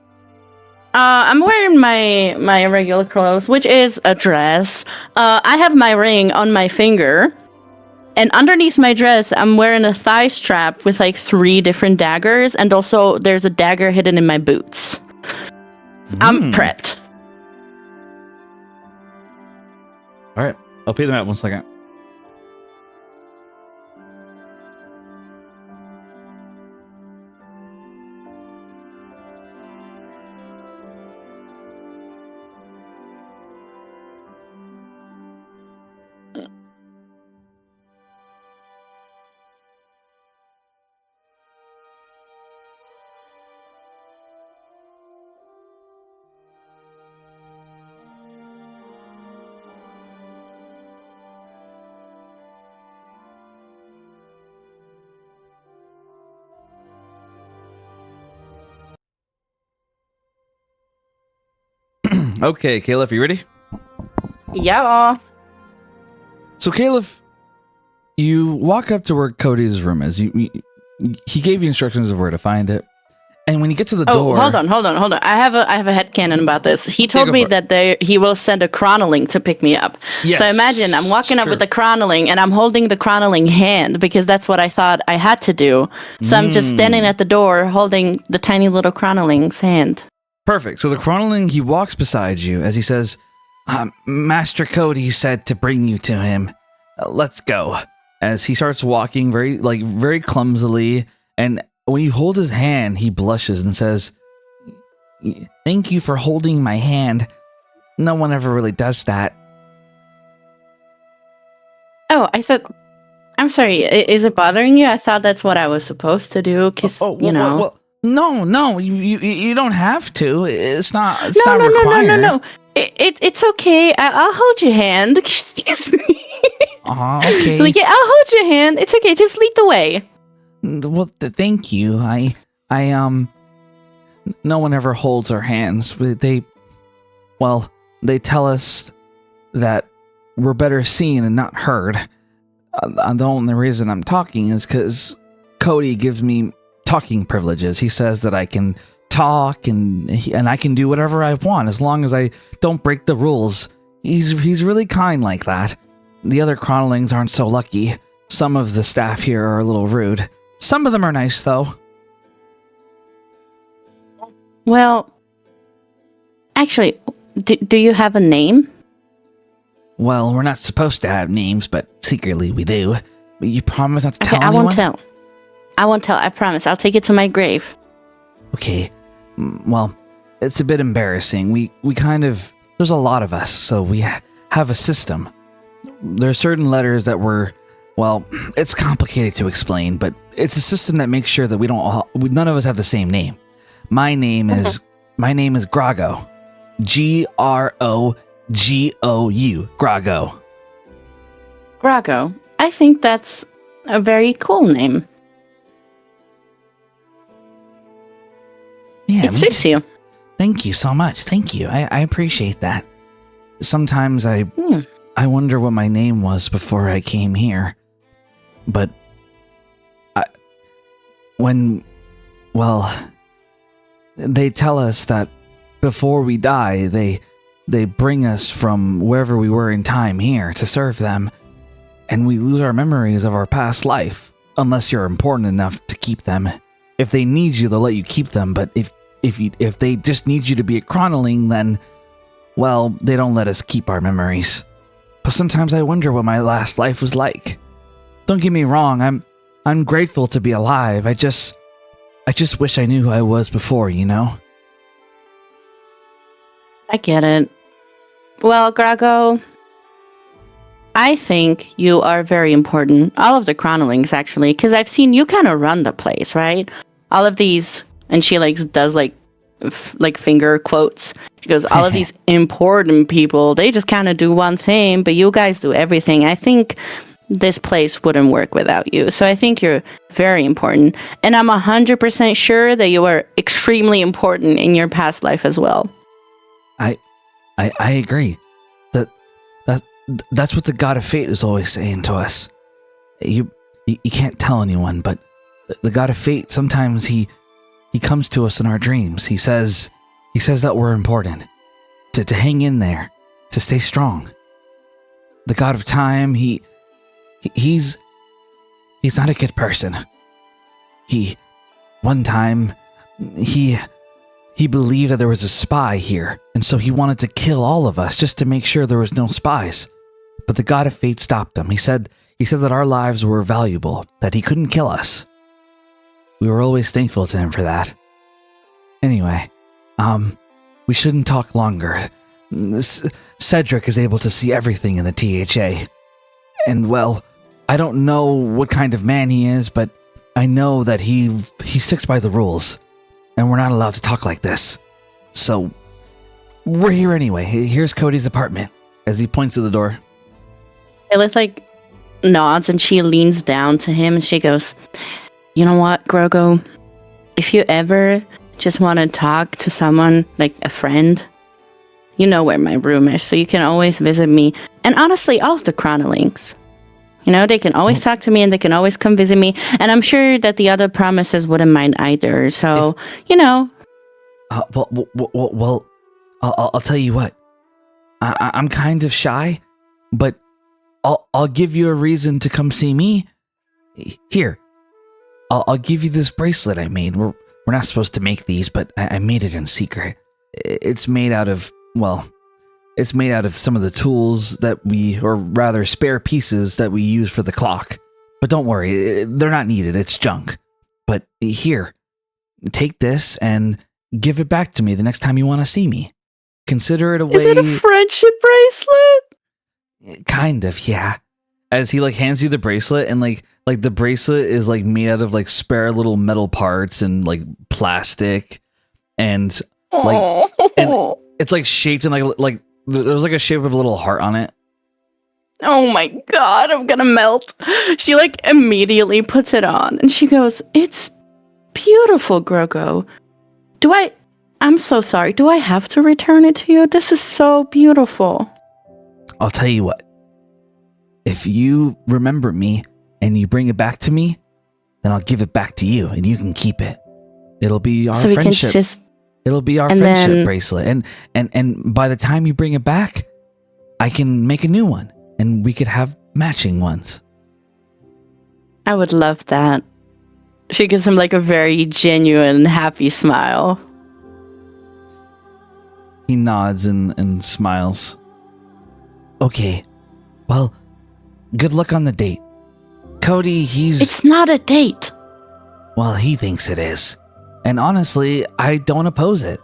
I'm wearing my regular clothes, which is a dress. I have my ring on my finger, and underneath my dress, I'm wearing a thigh strap with like 3 different daggers, and also there's a dagger hidden in my boots. I'm prepped. All right, I'll pay them out 1 second. Okay, Caleb, you ready? Yeah. So, Caleb, you walk up to where Cody's room is. He gave you instructions of where to find it, And when you get to the door... hold on. I have a headcanon about this. He told me that he will send a chronicling to pick me up. Yes, so imagine I'm walking up with the chronicling and I'm holding the chronicling hand because that's what I thought I had to do. So I'm just standing at the door holding the tiny little chronicling's hand. Perfect. So the chronicling, he walks beside you as he says, Master Cody said to bring you to him. Let's go. As he starts walking very clumsily, and when you hold his hand, he blushes and says, thank you for holding my hand. No one ever really does that. Oh, I'm sorry. Is it bothering you? I thought that's what I was supposed to do. Cause, Well, no, you don't have to. It's not required. No. It's okay. I'll hold your hand. Excuse me. Okay. Yeah, I'll hold your hand. It's okay. Just lead the way. Well, thank you. No one ever holds our hands. They tell us that we're better seen and not heard. The only reason I'm talking is because Cody gives me talking privileges. He says that I can talk and I can do whatever I want as long as I don't break the rules. He's really kind like that. The other chronolings aren't so lucky. Some of the staff here are a little rude. Some of them are nice, though. Well, actually, do you have a name? Well, we're not supposed to have names, but secretly we do. You promise not to tell anyone? I won't tell. I promise. I'll take it to my grave. Okay. Well, it's a bit embarrassing. We kind of... There's a lot of us, so we have a system. There are certain letters that well, it's complicated to explain, but it's a system that makes sure that none of us have the same name. My name is Grago. Grogou. Grago. Grago. I think that's a very cool name. Yeah, it suits you. Thank you so much. Thank you. I appreciate that. Sometimes I wonder what my name was before I came here. But they tell us that before we die, they bring us from wherever we were in time here to serve them, and we lose our memories of our past life, unless you're important enough to keep them. If they need you, they'll let you keep them, but if they just need you to be a chronicling, then, well, they don't let us keep our memories. But sometimes I wonder what my last life was like. Don't get me wrong, I'm grateful to be alive. I just wish I knew who I was before, you know? I get it. Well, Grago, I think you are very important. All of the chronolings, actually, because I've seen you kind of run the place, right? All of these, and she does finger quotes. She goes, all of these important people, they just kind of do one thing, but you guys do everything. I think this place wouldn't work without you. So I think you're very important. And I'm 100% sure that you are extremely important in your past life as well. I agree. That's what the God of Fate is always saying to us. You can't tell anyone, but the God of Fate, sometimes he comes to us in our dreams. He says that we're important, to hang in there, to stay strong. The God of Time, he's not a good person. One time, he believed that there was a spy here, and so he wanted to kill all of us just to make sure there was no spies. But the God of Fate stopped him. He said that our lives were valuable, that he couldn't kill us. We were always thankful to him for that. Anyway, we shouldn't talk longer. Cedric is able to see everything in the THA. And, well, I don't know what kind of man he is, but I know that he sticks by the rules. And we're not allowed to talk like this. So, we're here anyway. Here's Cody's apartment, as he points to the door. Lilith, nods and she leans down to him and she goes, you know what, Grogo? If you ever just want to talk to someone, like a friend, you know where my room is, so you can always visit me. And honestly, all of the chronolings. You know, they can always talk to me and they can always come visit me. And I'm sure that the other promises wouldn't mind either. So, you know. Well, I'll tell you what. I'm kind of shy, but I'll give you a reason to come see me. Here, I'll give you this bracelet I made. We're not supposed to make these, but I made it in secret. It's made out of, well, it's made out of some of the tools that or rather spare pieces that we use for the clock. But don't worry, they're not needed. It's junk. But here, take this and give it back to me the next time you want to see me. Consider it a way. Is it a friendship bracelet? Kind of, yeah. As he like hands you the bracelet, and like the bracelet is like made out of like spare little metal parts and like plastic, and like and it's like shaped in like there's like a shape of a little heart on it. Oh my god, I'm gonna melt. She like immediately puts it on and she goes, "It's beautiful, Grogo. I'm so sorry. Do I have to return it to you? This is so beautiful." I'll tell you what. If you remember me and you bring it back to me, then I'll give it back to you and you can keep it. It'll be our friendship. It'll be our friendship bracelet. And by the time you bring it back, I can make a new one and we could have matching ones. I would love that. She gives him like a very genuine, happy smile. He nods and smiles. Okay, well, good luck on the date. Cody, It's not a date. Well, he thinks it is. And honestly, I don't oppose it.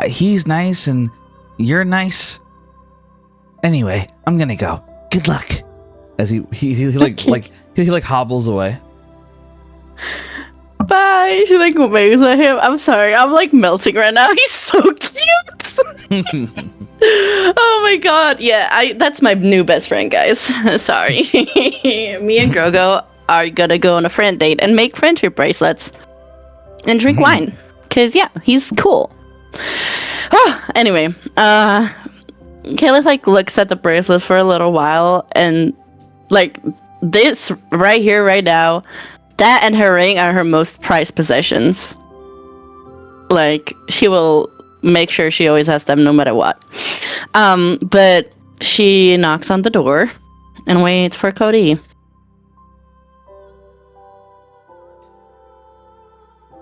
He's nice and you're nice. Anyway, I'm gonna go. Good luck. As he hobbles away. Bye. She like waves at him. I'm sorry. I'm like melting right now. He's so cute. Oh my god. Yeah, that's my new best friend, guys. Sorry. Me and Grogo are gonna go on a friend date and make friendship bracelets and drink wine. Cause yeah, he's cool. Anyway, Kayla like looks at the bracelets for a little while and like this right here, right now, that and her ring are her most prized possessions. Like, she will make sure she always has them no matter what. But she knocks on the door and waits for Cody.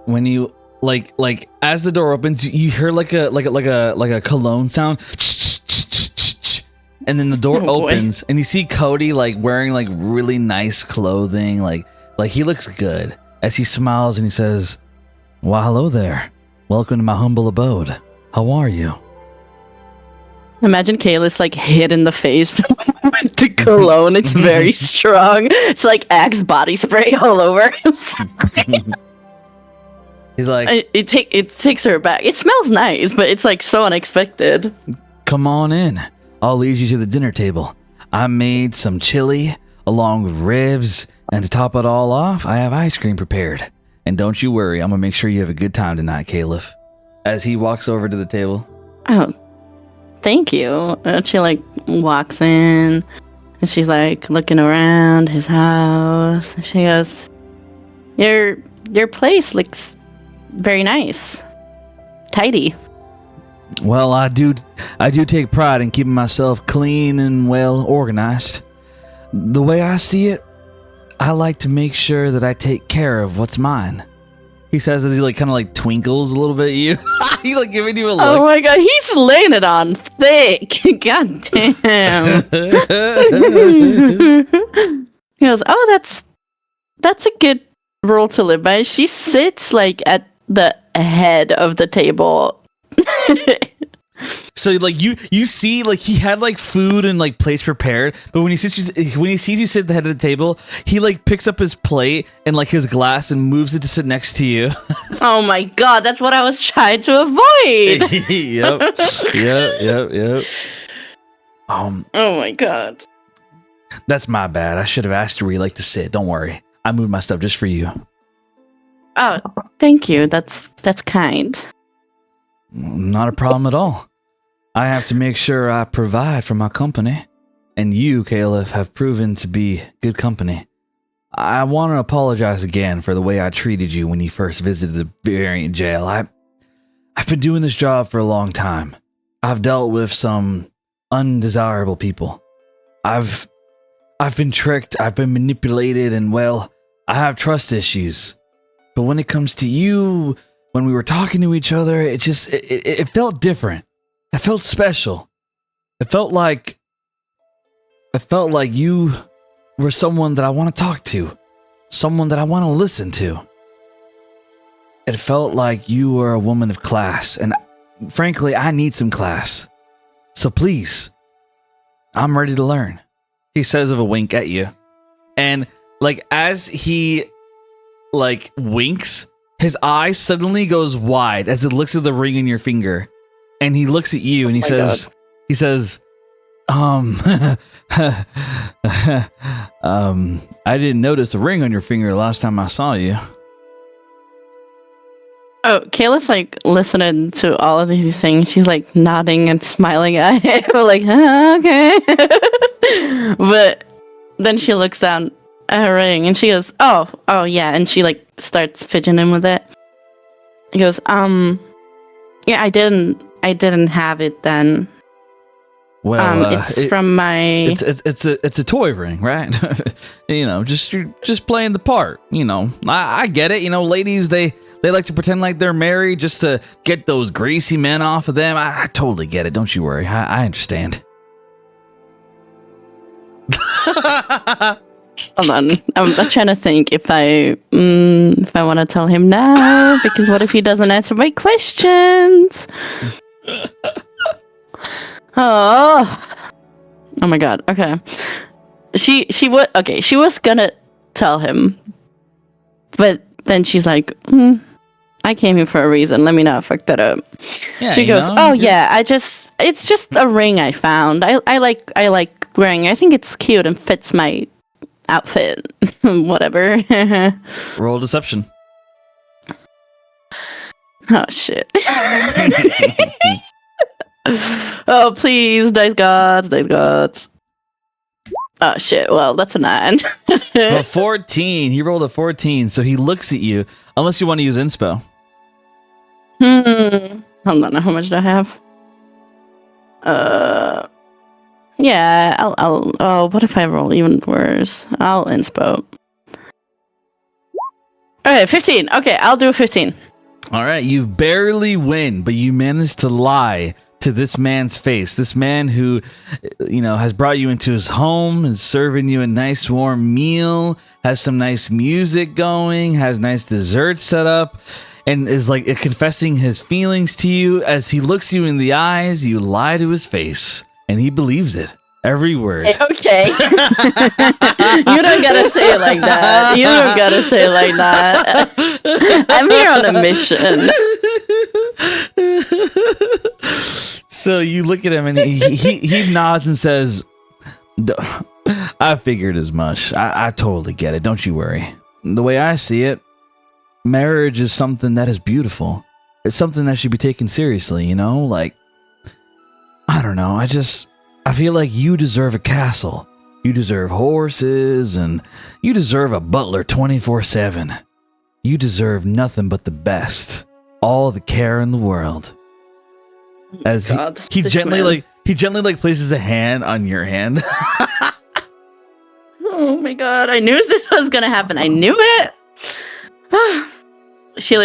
When you like as the door opens, you hear like a cologne sound, and then the door opens and you see Cody like wearing like really nice clothing, like he looks good as he smiles and he says, "Well, hello there. Welcome to my humble abode. How are you?" Imagine Kayla's like hit in the face with the cologne. It's very strong. It's like Axe body spray all over him. He's like, it takes her back. It smells nice, but it's like so unexpected. "Come on in. I'll lead you to the dinner table. I made some chili along with ribs, and to top it all off, I have ice cream prepared. And don't you worry, I'm gonna make sure you have a good time tonight, Caliph." As he walks over to the table. Oh, thank you. And she like walks in, and she's like looking around his house. She goes, "Your place looks very nice, tidy." Well, I do take pride in keeping myself clean and well organized. The way I see it, I like to make sure that I take care of what's mine. He says as he like kind of like twinkles a little bit at you. He's like giving you a look. Oh my god, he's laying it on thick. God damn. He goes, "Oh, that's a good rule to live by." She sits like at the head of the table. So like you see like he had like food and like plates prepared, but when he sees you sit at the head of the table, he like picks up his plate and like his glass and moves it to sit next to you. Oh my god, that's what I was trying to avoid. Yep. Oh my god. That's my bad. I should have asked you where you like to sit. Don't worry. I moved my stuff just for you. Oh, thank you. That's kind. Not a problem at all. I have to make sure I provide for my company. and you, Caliph, have proven to be good company. I want to apologize again for the way I treated you when you first visited the variant jail. I've been doing this job for a long time. I've dealt with some undesirable people. I've been tricked, I've been manipulated, and well, I have trust issues. But when it comes to you, when we were talking to each other, it felt different. It felt special. It felt like you were someone that I want to talk to, someone that I want to listen to. It felt like you were a woman of class, and frankly, I need some class. So please, I'm ready to learn. He says with a wink at you. And like as he like winks, his eye suddenly goes wide as it looks at the ring on your finger. And he looks at you and he says, I didn't notice a ring on your finger the last time I saw you. Oh, Kayla's like listening to all of these things. She's like nodding and smiling at him, like, okay. But then she looks down at her ring and she goes, oh yeah, and she like starts fidgeting with it. He goes, yeah, I didn't have it then. Well, it's from my. It's a toy ring, right? You're just playing the part. I get it. Ladies they like to pretend like they're married just to get those greasy men off of them. I totally get it. Don't you worry. I understand. Hold on, I'm trying to think if I want to tell him now, because what if he doesn't answer my questions? Oh my god. Okay. She was gonna tell him, but then she's like, I came here for a reason. Let me not fuck that up. Yeah, she goes, yeah, it's just a ring I found. I like wearing it. I think it's cute and fits my outfit. Whatever. Roll deception. Oh shit. Oh please, dice gods. Oh shit, well that's a 9. A 14. He rolled a 14, so he looks at you. Unless you want to use inspo. Hold on, how much do I have? Yeah, I'll what if I roll even worse? I'll inspo. Okay, 15. Okay, I'll do 15. All right, you barely win, but you managed to lie to this man's face. This man who, has brought you into his home, is serving you a nice warm meal, has some nice music going, has nice desserts set up, and is like confessing his feelings to you. As he looks you in the eyes, you lie to his face, and he believes it. Every word. Okay. You don't gotta say it like that. You don't gotta say it like that. I'm here on a mission. So you look at him and he nods and says, I figured as much. I totally get it. Don't you worry. The way I see it, marriage is something that is beautiful. It's something that should be taken seriously, Like, I don't know. I feel like you deserve a castle. You deserve horses, and you deserve a butler 24/7. You deserve nothing but the best. All the care in the world. As he gently places a hand on your hand. Oh my god, I knew this was gonna happen. I knew it. She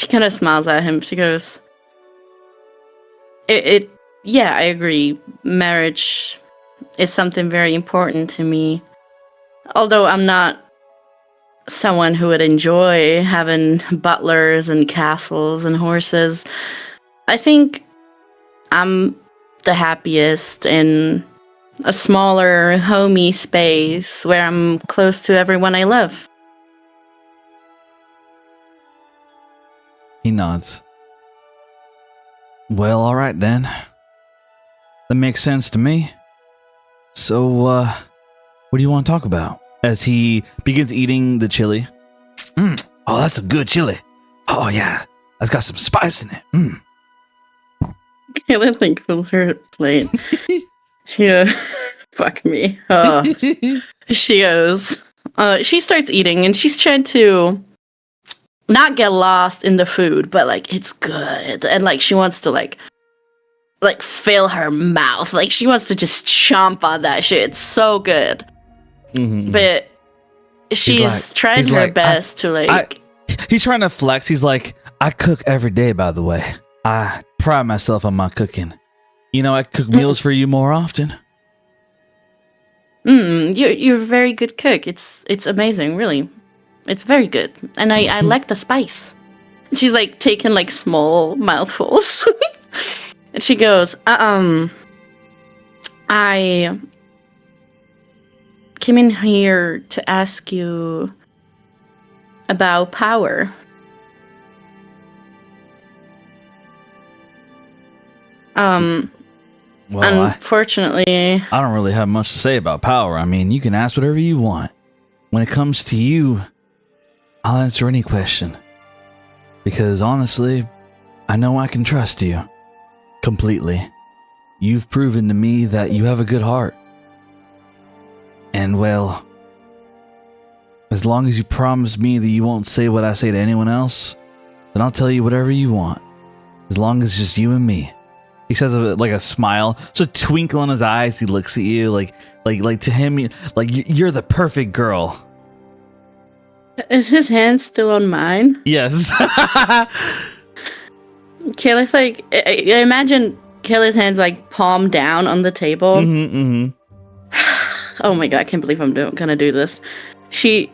kind of smiles at him. She goes, yeah, I agree. Marriage is something very important to me. Although I'm not someone who would enjoy having butlers and castles and horses, I think I'm the happiest in a smaller, homey space where I'm close to everyone I love. He nods. Well, all right then. That makes sense to me. So, what do you want to talk about? As he begins eating the chili. Oh, that's some good chili. Oh, yeah. That's got some spice in it. Kayla like fills her plate. She fuck me. She goes. She starts eating, and she's trying to not get lost in the food, but like it's good, and like she wants to like fill her mouth, like she wants to just chomp on that shit. It's so good, but she's trying her best to like. He's trying to flex. He's like, I cook every day, by the way. I pride myself on my cooking. You know, I cook meals for you more often. You're a very good cook. It's amazing, really. It's very good, and I like the spice. She's like taking like small mouthfuls, and she goes, I came in here to ask you about power. Well, unfortunately, I don't really have much to say about power. I mean, you can ask whatever you want. When it comes to you, I'll answer any question. Because honestly, I know I can trust you. Completely. You've proven to me that you have a good heart. And well, as long as you promise me that you won't say what I say to anyone else, then I'll tell you whatever you want. As long as it's just you and me. He says it like a smile. It's a twinkle in his eyes. He looks at you like to him, like you're the perfect girl. Is his hand still on mine? Yes. Kayla's like, I imagine Kayla's hand's like palm down on the table. Oh my god, I can't believe I'm gonna do this. She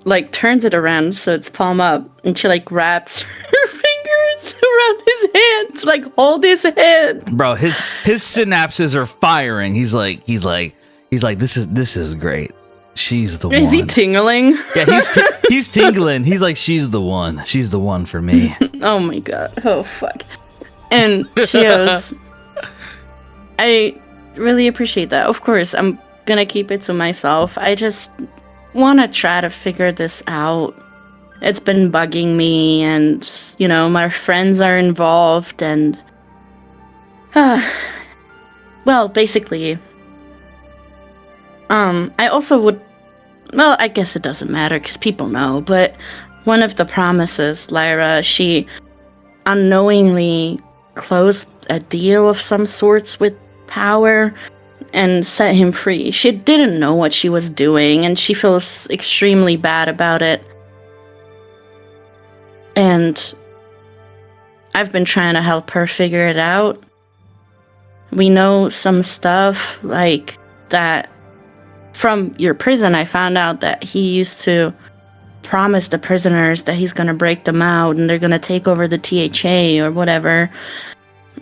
like turns it around so it's palm up, and she like wraps her fingers around his hand to like hold his hand. Bro, his synapses are firing. He's like, this is great. She's the one. Is he tingling? Yeah, he's tingling. He's like, she's the one. She's the one for me. Oh my god. Oh fuck. And she goes, I really appreciate that. Of course, I'm gonna keep it to myself. I just want to try to figure this out. It's been bugging me, and you know, my friends are involved, and well, basically, I also would, well, I guess it doesn't matter because people know, but one of the promises, Lyra, she unknowingly closed a deal of some sorts with power and set him free. She didn't know what she was doing, and she feels extremely bad about it. And I've been trying to help her figure it out. We know some stuff, like that from your prison. I found out that he used to promise the prisoners that he's going to break them out and they're going to take over the THA or whatever.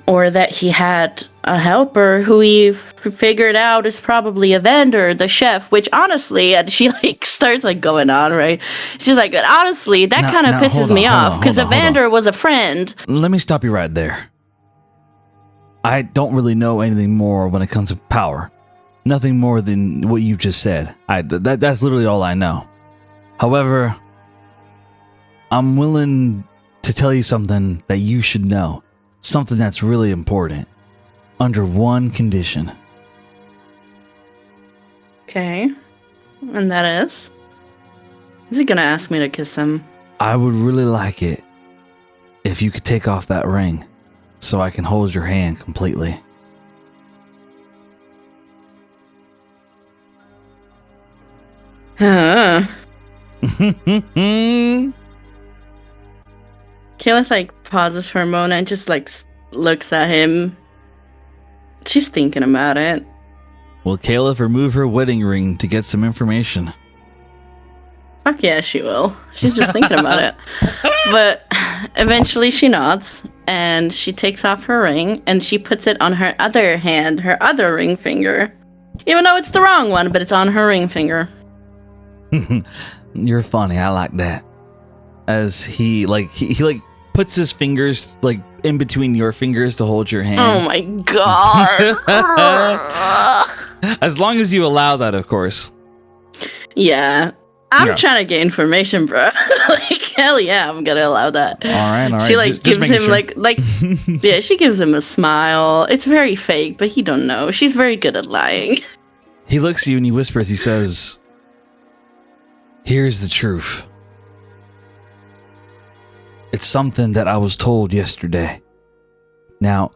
Or that he had a helper who he figured out is probably a vendor, the chef, which honestly, and she like starts like going on, right? She's like, honestly, that kind of pisses me off because a vendor was a friend. Let me stop you right there. I don't really know anything more when it comes to power. Nothing more than what you just said. That's literally all I know. However, I'm willing to tell you something that you should know. Something that's really important. Under one condition. Okay. And that is? Is he gonna ask me to kiss him? I would really like it if you could take off that ring so I can hold your hand completely. Kayla like pauses for a moment and just like looks at him. She's thinking about it. Will Kayla remove her wedding ring to get some information? Fuck yeah, she will. She's just thinking about it. But eventually she nods and she takes off her ring and she puts it on her other hand, her other ring finger. Even though it's the wrong one, but it's on her ring finger. You're funny. I like that. As he puts his fingers like in between your fingers to hold your hand. Oh my god. As long as you allow that, of course. Yeah. I'm trying to get information, bro. Like, hell yeah, I'm gonna allow that. All right. She like gives him sure. like yeah, she gives him a smile. It's very fake, but he don't know. She's very good at lying. He looks at you and he whispers. He says, "Here's the truth. It's something that I was told yesterday. Now,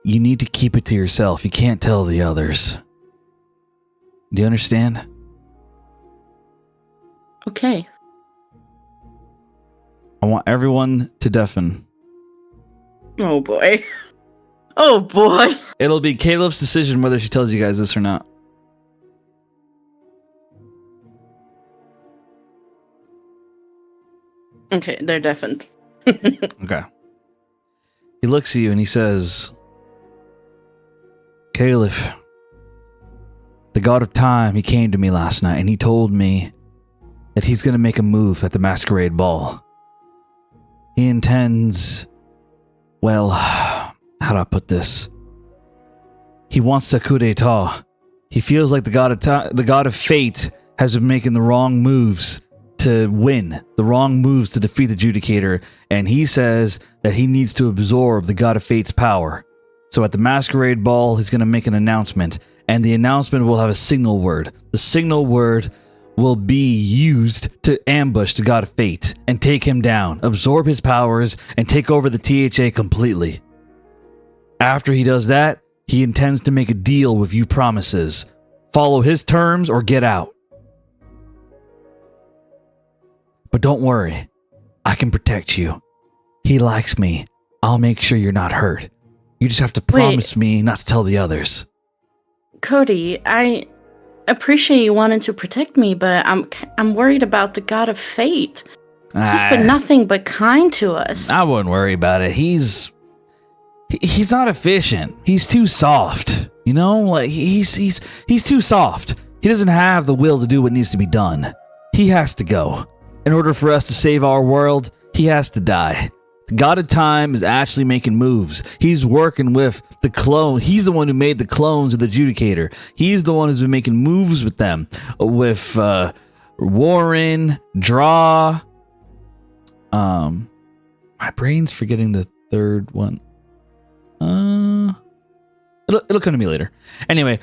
you need to keep it to yourself. You can't tell the others. Do you understand?" Okay. I want everyone to deafen. Oh boy. Oh boy. It'll be Caleb's decision whether she tells you guys this or not. Okay, they're deafened. Okay. He looks at you and he says, "Caleb, the god of time, he came to me last night and he told me that he's going to make a move at the masquerade ball. He intends, well, how do I put this? He wants to coup d'etat. He feels like the god of fate has been making the wrong moves to win, the wrong moves to defeat the Judicator, and he says that he needs to absorb the god of fate's power. So at the masquerade ball, he's going to make an announcement, and the announcement will have a signal word. The signal word will be used to ambush the god of fate and take him down, absorb his powers, and take over the THA completely. After he does that, he intends to make a deal with you Promises. Follow his terms or get out. But don't worry, I can protect you. He likes me. I'll make sure you're not hurt. You just have to promise me not to tell the others." Cody, I appreciate you wanting to protect me, but I'm worried about the god of fate. He's been nothing but kind to us. I wouldn't worry about it. He's not efficient. He's too soft. You know, like he's too soft. He doesn't have the will to do what needs to be done. He has to go. In order for us to save our world, he has to die. The god of time is actually making moves. He's working with the clone. He's the one who made the clones of the Judicator. He's the one who's been making moves with them. With Warren, Draw. My brain's forgetting the third one. It'll come to me later. Anyway,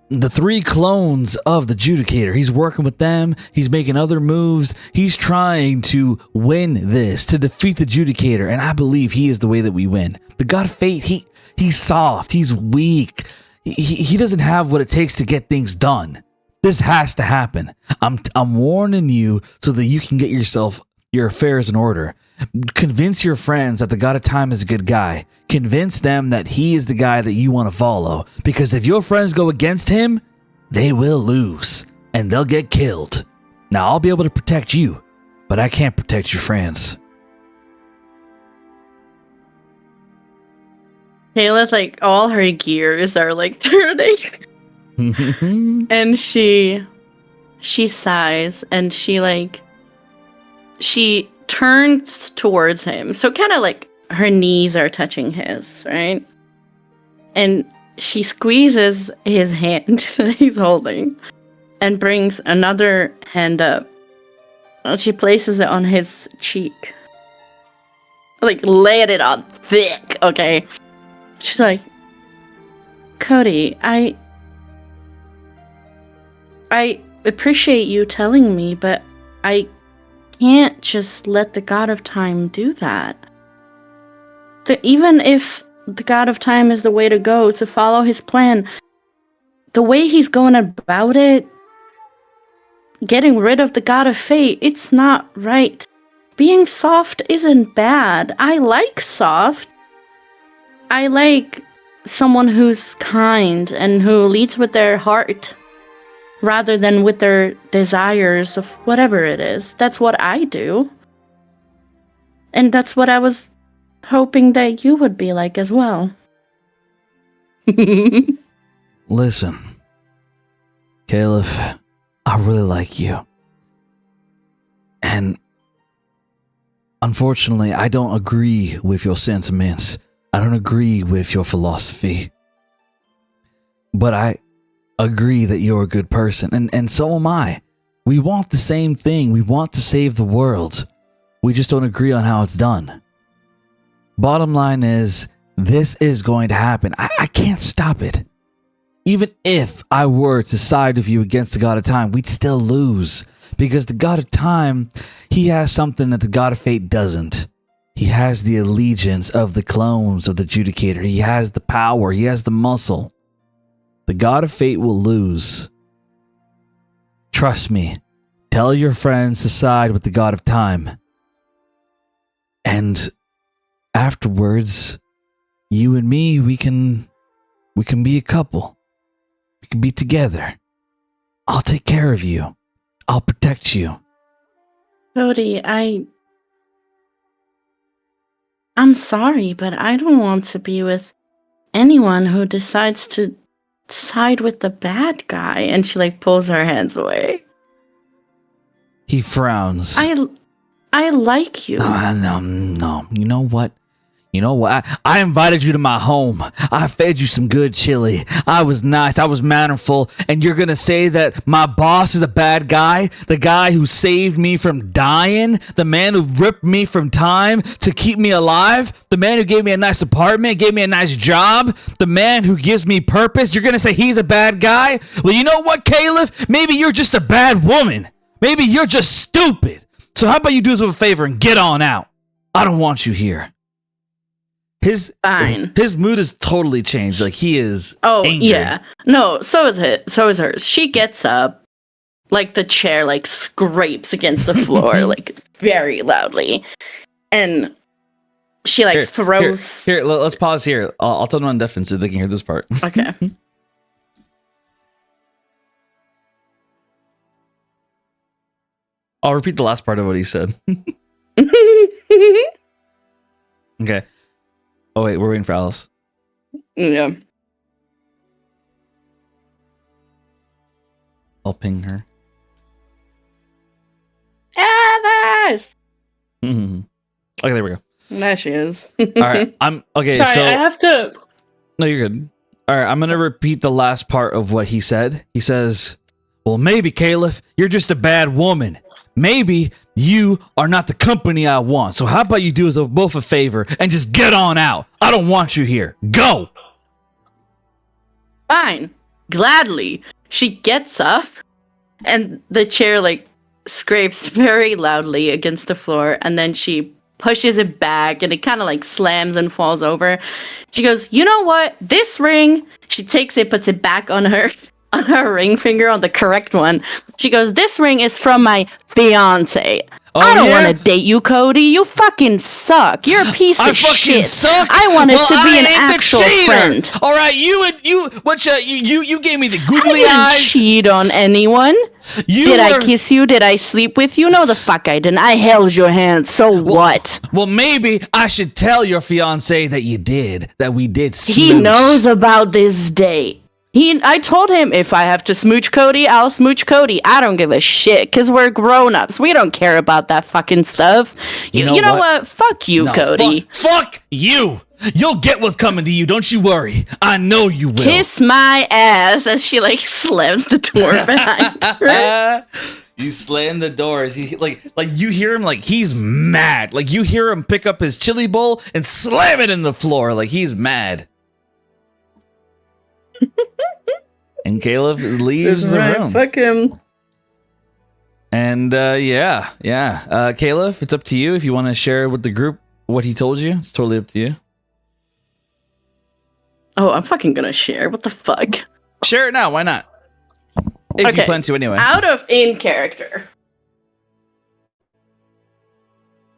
the three clones of the Judicator. He's working with them. He's making other moves. He's trying to win this, to defeat the Judicator. And I believe he is the way that we win. The god of fate, he's soft. He's weak. He doesn't have what it takes to get things done. This has to happen. I'm warning you so that you can get your affairs in order. Convince your friends that the god of time is a good guy. Convince them that he is the guy that you want to follow. Because if your friends go against him, they will lose. And they'll get killed. Now, I'll be able to protect you, but I can't protect your friends. Kayla, like, all her gears are, like, turning. And she sighs, and she turns towards him. So kind of like her knees are touching his, right? And she squeezes his hand that he's holding and brings another hand up. And she places it on his cheek. Like, laid it on thick, okay? She's like, "Cody, I appreciate you telling me, but I can't just let the god of time do that. Even if the god of time is the way to go to follow his plan, the way he's going about it, getting rid of the god of fate, it's not right. Being soft isn't bad. I like soft. I like someone who's kind and who leads with their heart rather than with their desires of whatever it is. That's what I do. And that's what I was hoping that you would be like as well." Listen, Caleb, I really like you. And unfortunately, I don't agree with your sentiments. I don't agree with your philosophy. But I agree that you're a good person, and so am I. We want the same thing. We want to save the world. We just don't agree on how it's done. Bottom line is, this is going to happen. I can't stop it. Even if I were to side with you against the God of Time, we'd still lose. Because the God of Time, he has something that the God of Fate doesn't. He has the allegiance of the clones of the Judicator. He has the power. He has the muscle. The God of Fate will lose. Trust me. Tell your friends to side with the God of Time. And afterwards, you and me, we can be a couple. We can be together. I'll take care of you. I'll protect you. Cody, I'm sorry, but I don't want to be with anyone who decides to side with the bad guy. And she like pulls her hands away. He frowns. I like you. No. You know what? I invited you to my home. I fed you some good chili. I was nice. I was mannerful. And you're going to say that my boss is a bad guy? The guy who saved me from dying? The man who ripped me from time to keep me alive? The man who gave me a nice apartment, gave me a nice job? The man who gives me purpose? You're going to say he's a bad guy? Well, you know what, Caleb? Maybe you're just a bad woman. Maybe you're just stupid. So how about you do us a favor and get on out? I don't want you here. His mood has totally changed. Like, he is angry. Yeah. No, so is hers. She gets up, like the chair like scrapes against the floor like very loudly. And she like throws Here, let's pause here. I'll tell them on deafened so they can hear this part. Okay. I'll repeat the last part of what he said. Okay. Oh wait, we're waiting for Alice. Yeah. I'll ping her. Alice! Okay, there we go. There she is. All right, I'm okay. Sorry, so I have to. No, you're good. All right, I'm gonna repeat the last part of what he said. He says, "Well, maybe Caleb, you're just a bad woman. Maybe you are not the company I want. So how about you do us both a favor and just get on out? I don't want you here. Go." Fine. Gladly. She gets up and the chair like scrapes very loudly against the floor and then she pushes it back and it kind of like slams and falls over. She goes, "You know what? This ring," she takes it, puts it back on her ring finger, on the correct one. She goes, "This ring is from my fiance. I don't want to date you, Cody. You fucking suck. You're a piece of shit. Suck. I wanted to be an actual friend." All right, you gave me the googly I eyes. didn't cheat on anyone. Did I kiss you? Did I sleep with you? No, the fuck I didn't. I held your hand. So what? Well, maybe I should tell your fiance that you did, that we did smooch. He knows about this date. I told him if I have to smooch Cody, I'll smooch Cody. I don't give a shit because we're grown-ups. We don't care about that fucking stuff. You know what? Fuck you, Cody. Fuck you. You'll get what's coming to you. Don't you worry. I know you will. Kiss my ass as she like slams the door behind her. You slam the doors. He like you hear him like he's mad. Like you hear him pick up his chili bowl and slam it in the floor like he's mad. And Caleb leaves the room. Fuck him. And Caleb, it's up to you if you want to share with the group what he told you. It's totally up to you. Oh, I'm fucking gonna share. What the fuck? Share it now. Why not? If you plan to anyway. Out of in character.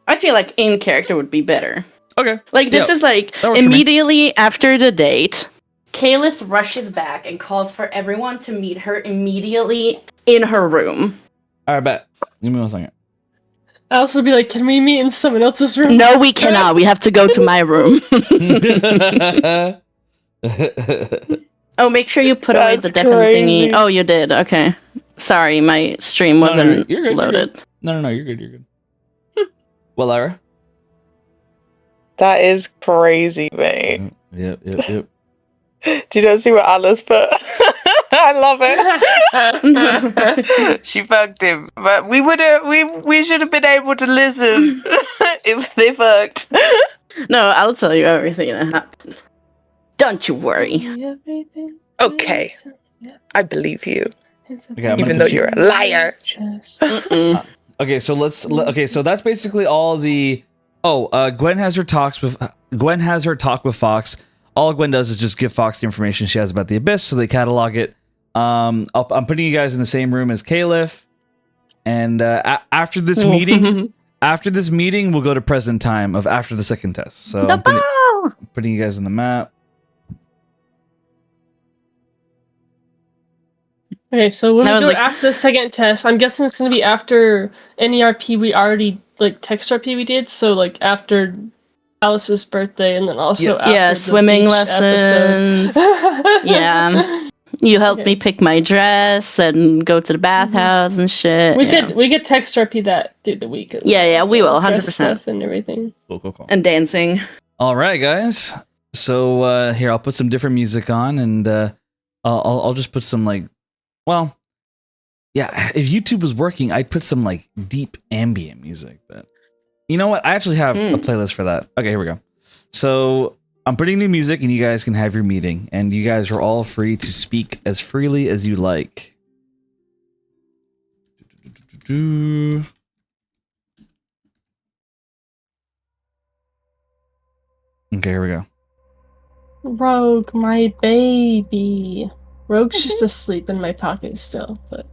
I feel like in character would be better. Okay. Like this is like immediately after the date. Caleb rushes back and calls for everyone to meet her immediately in her room. All right, bet. Give me 1 second. I also be like, can we meet in someone else's room? No, we cannot. We have to go to my room. Oh, make sure you put away the deafened thingy. Oh, you did. Okay. Sorry, my stream wasn't loaded. No, you're good. You're good. Well, Lyra? That is crazy, mate. Yep. Did you not see what Alice put? I love it. She fucked him, but we should have been able to listen if they fucked. No, I'll tell you everything that happened. Don't you worry. Okay, I believe you, Okay, even though you're a liar. Okay, so so that's basically all the. Gwen has her talk with Fox. All Gwen does is just give Fox the information she has about the Abyss, so they catalog it. I'm putting you guys in the same room as Caliph, and after this meeting, we'll go to present time of after the second test. So I'm putting you guys in the map. Okay, so when That we was go like- after the second test, I'm guessing it's going to be after any RP we already, like, text RP we did, so, like, after Alice's birthday, and then also after the swimming beach lessons. episode. Yeah. You helped me pick my dress and go to the bathhouse and shit. We could text RP that through the week. Yeah, we will, dress 100%. Stuff and everything. Cool. And dancing. All right, guys. So here, I'll put some different music on, and I'll just put some if YouTube was working, I'd put some like deep ambient music. But you know what? I actually have a playlist for that. Okay, here we go. So I'm putting new music, and you guys can have your meeting, and you guys are all free to speak as freely as you like. Okay, here we go. Rogue, my baby. Rogue's just asleep in my pocket still, but.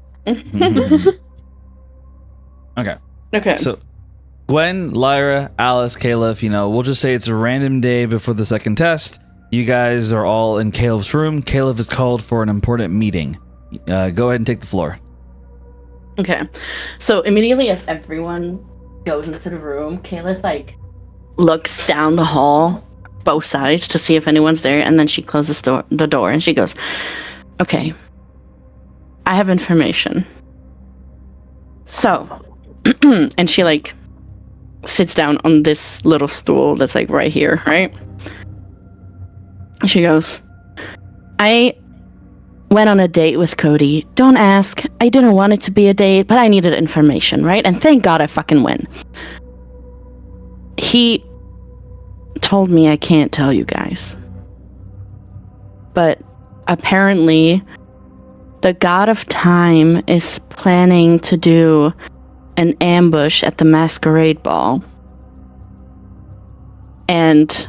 Okay. So, Gwen, Lyra, Alice, Caliph, we'll just say it's a random day before the second test. You guys are all in Caliph's room. Caliph is called for an important meeting. Go ahead and take the floor. Okay. So immediately as everyone goes into the room, Caliph, looks down the hall, both sides, to see if anyone's there, and then she closes the door, and she goes, okay, I have information. So, and she, sits down on this little stool that's, right here, right? She goes, I went on a date with Cody. Don't ask. I didn't want it to be a date, but I needed information, right? And thank God I fucking win. He told me I can't tell you guys. But apparently, the God of Time is planning to do an ambush at the masquerade ball. And,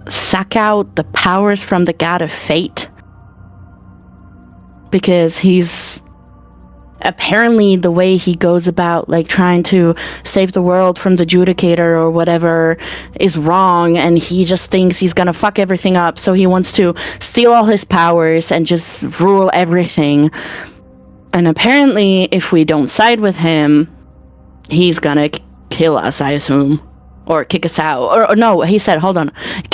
suck out the powers from the God of Fate. Because he's apparently the way he goes about trying to save the world from the Judicator or whatever is wrong, and he just thinks he's gonna fuck everything up, so he wants to steal all his powers and just rule everything. And apparently if we don't side with him, he's gonna kill us, I assume, or kick us out, or no, he said, hold on,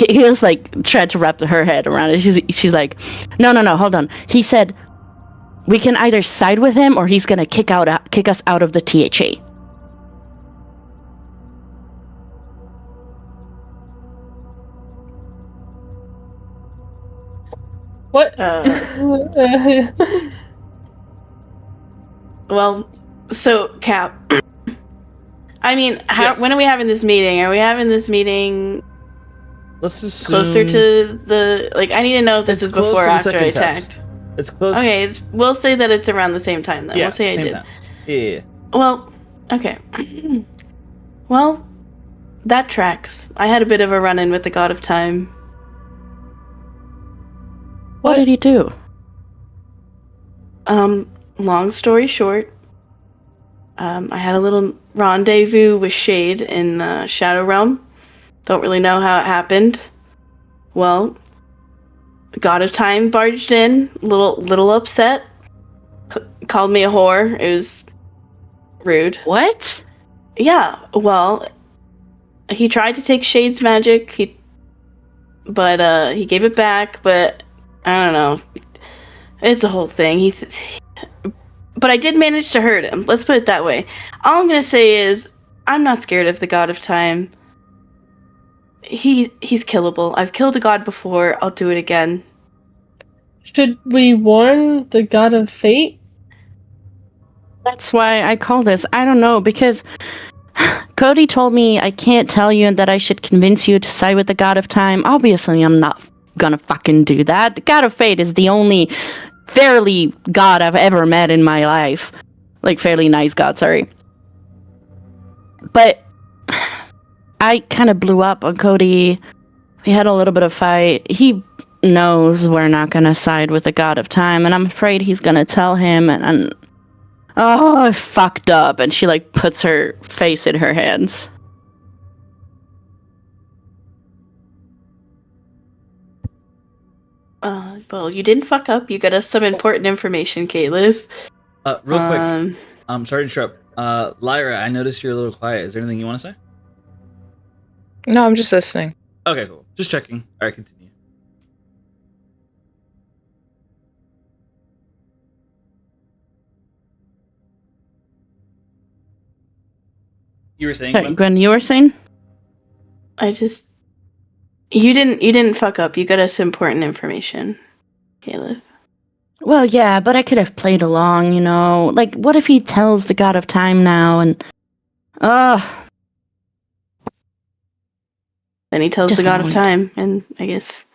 he was tried to wrap her head around it. She's like, no, hold on. He said we can either side with him or he's gonna kick us out of the THA. What? Well, so Cap. I mean, Yes. when are we having this meeting? Are we having this meeting Let's assume closer to the I need to know if this It's is close before or to the after second I test. attacked. It's close. Okay, we'll say that it's around the same time then. Yeah, We'll say I same did. time. Yeah. Well, okay. Well, that tracks. I had a bit of a run-in with the God of Time. What did he do? Long story short, I had a little rendezvous with Shade in Shadow Realm. Don't really know how it happened. Well, God of Time barged in, little upset, called me a whore. It was rude. What? Yeah, well, he tried to take Shade's magic, but he gave it back, but I don't know. It's a whole thing. But I did manage to hurt him. Let's put it that way. All I'm gonna say is, I'm not scared of the God of Time. He's killable. I've killed a god before. I'll do it again. Should we warn the god of fate? That's why I call this. I don't know, because Cody told me I can't tell you and that I should convince you to side with the god of time. Obviously, I'm not gonna fucking do that. The god of fate is the only fairly god I've ever met in my life. Like, fairly nice god, sorry. But I kind of blew up on Cody. We had a little bit of fight. He knows we're not gonna side with the god of time, and I'm afraid he's gonna tell him, and oh, I fucked up. And she, like, puts her face in her hands. Well, you didn't fuck up. You got us some important information, Caleb. Real quick. I'm sorry to interrupt. Lyra, I noticed you're a little quiet. Is there anything you want to say? No, I'm just listening. Okay, cool. Just checking. All right, continue. You were saying, Gwen, you were saying? You didn't fuck up. You got us important information, Caleb. Well, yeah, but I could have played along, you know. Like, what if he tells the god of time now and... Then he tells the god of time, and I guess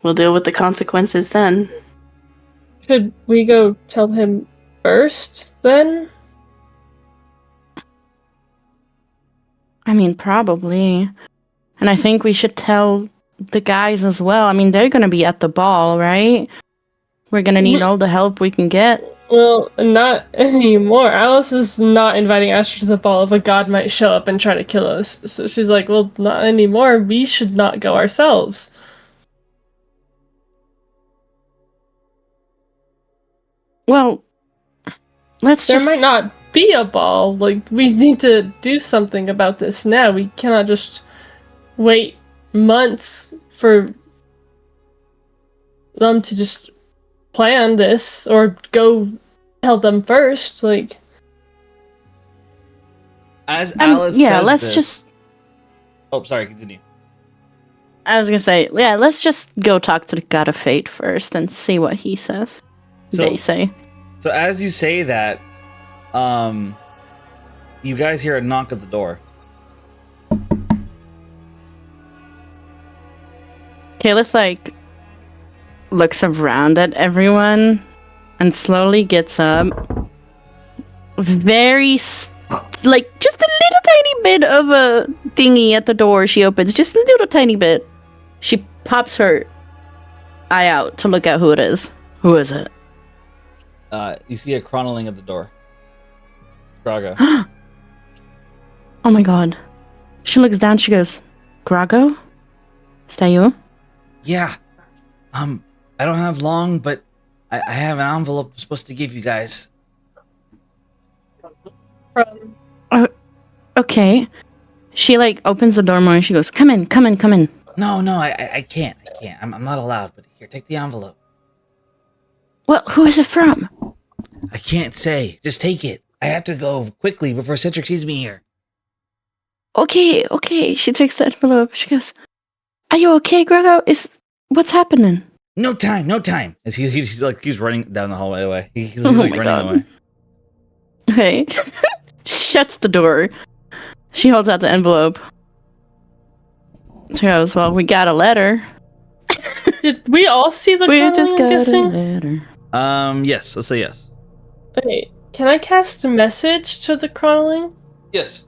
we'll deal with the consequences then. Should we go tell him first, then? I mean, probably. And I think we should tell the guys as well. I mean, they're gonna be at the ball, right? We're gonna need all the help we can get. Well, not anymore. Alice is not inviting Asher to the ball if a god might show up and try to kill us. So she's like, well, not anymore. We should not go ourselves. Well, There might not be a ball. Like, we need to do something about this now. We cannot just wait months for them to just plan this or go tell them first. Like, as Alice says let's this, just... Oh, sorry, continue. I was gonna say, yeah, let's just go talk to the god of fate first and see what he says. They say. So as you say that, you guys hear a knock at the door. Caliph, like, looks around at everyone and slowly gets up. Like, just a little tiny bit of a thingy at the door she opens. Just a little tiny bit. She pops her eye out to look at who it is. Who is it? You see a chronicling at the door. Grago. Oh my god. She looks down, she goes, Grago? Is that you? Yeah. I don't have long, but I have an envelope I'm supposed to give you guys. Okay. She, like, opens the door more and she goes, come in. No, I can't. I'm not allowed, but here, take the envelope. Well, who is it from? I can't say. Just take it. I have to go quickly before Cedric sees me here. Okay. She takes the envelope. She goes, are you okay, Grago? What's happening? No time. As he's running down the hallway away. He's like running away. Okay. Shuts the door. She holds out the envelope. She goes, well, we got a letter. Did we all see the We just got guessing? a letter. Yes. Let's say yes. Okay, can I cast a message to the chronicling? Yes.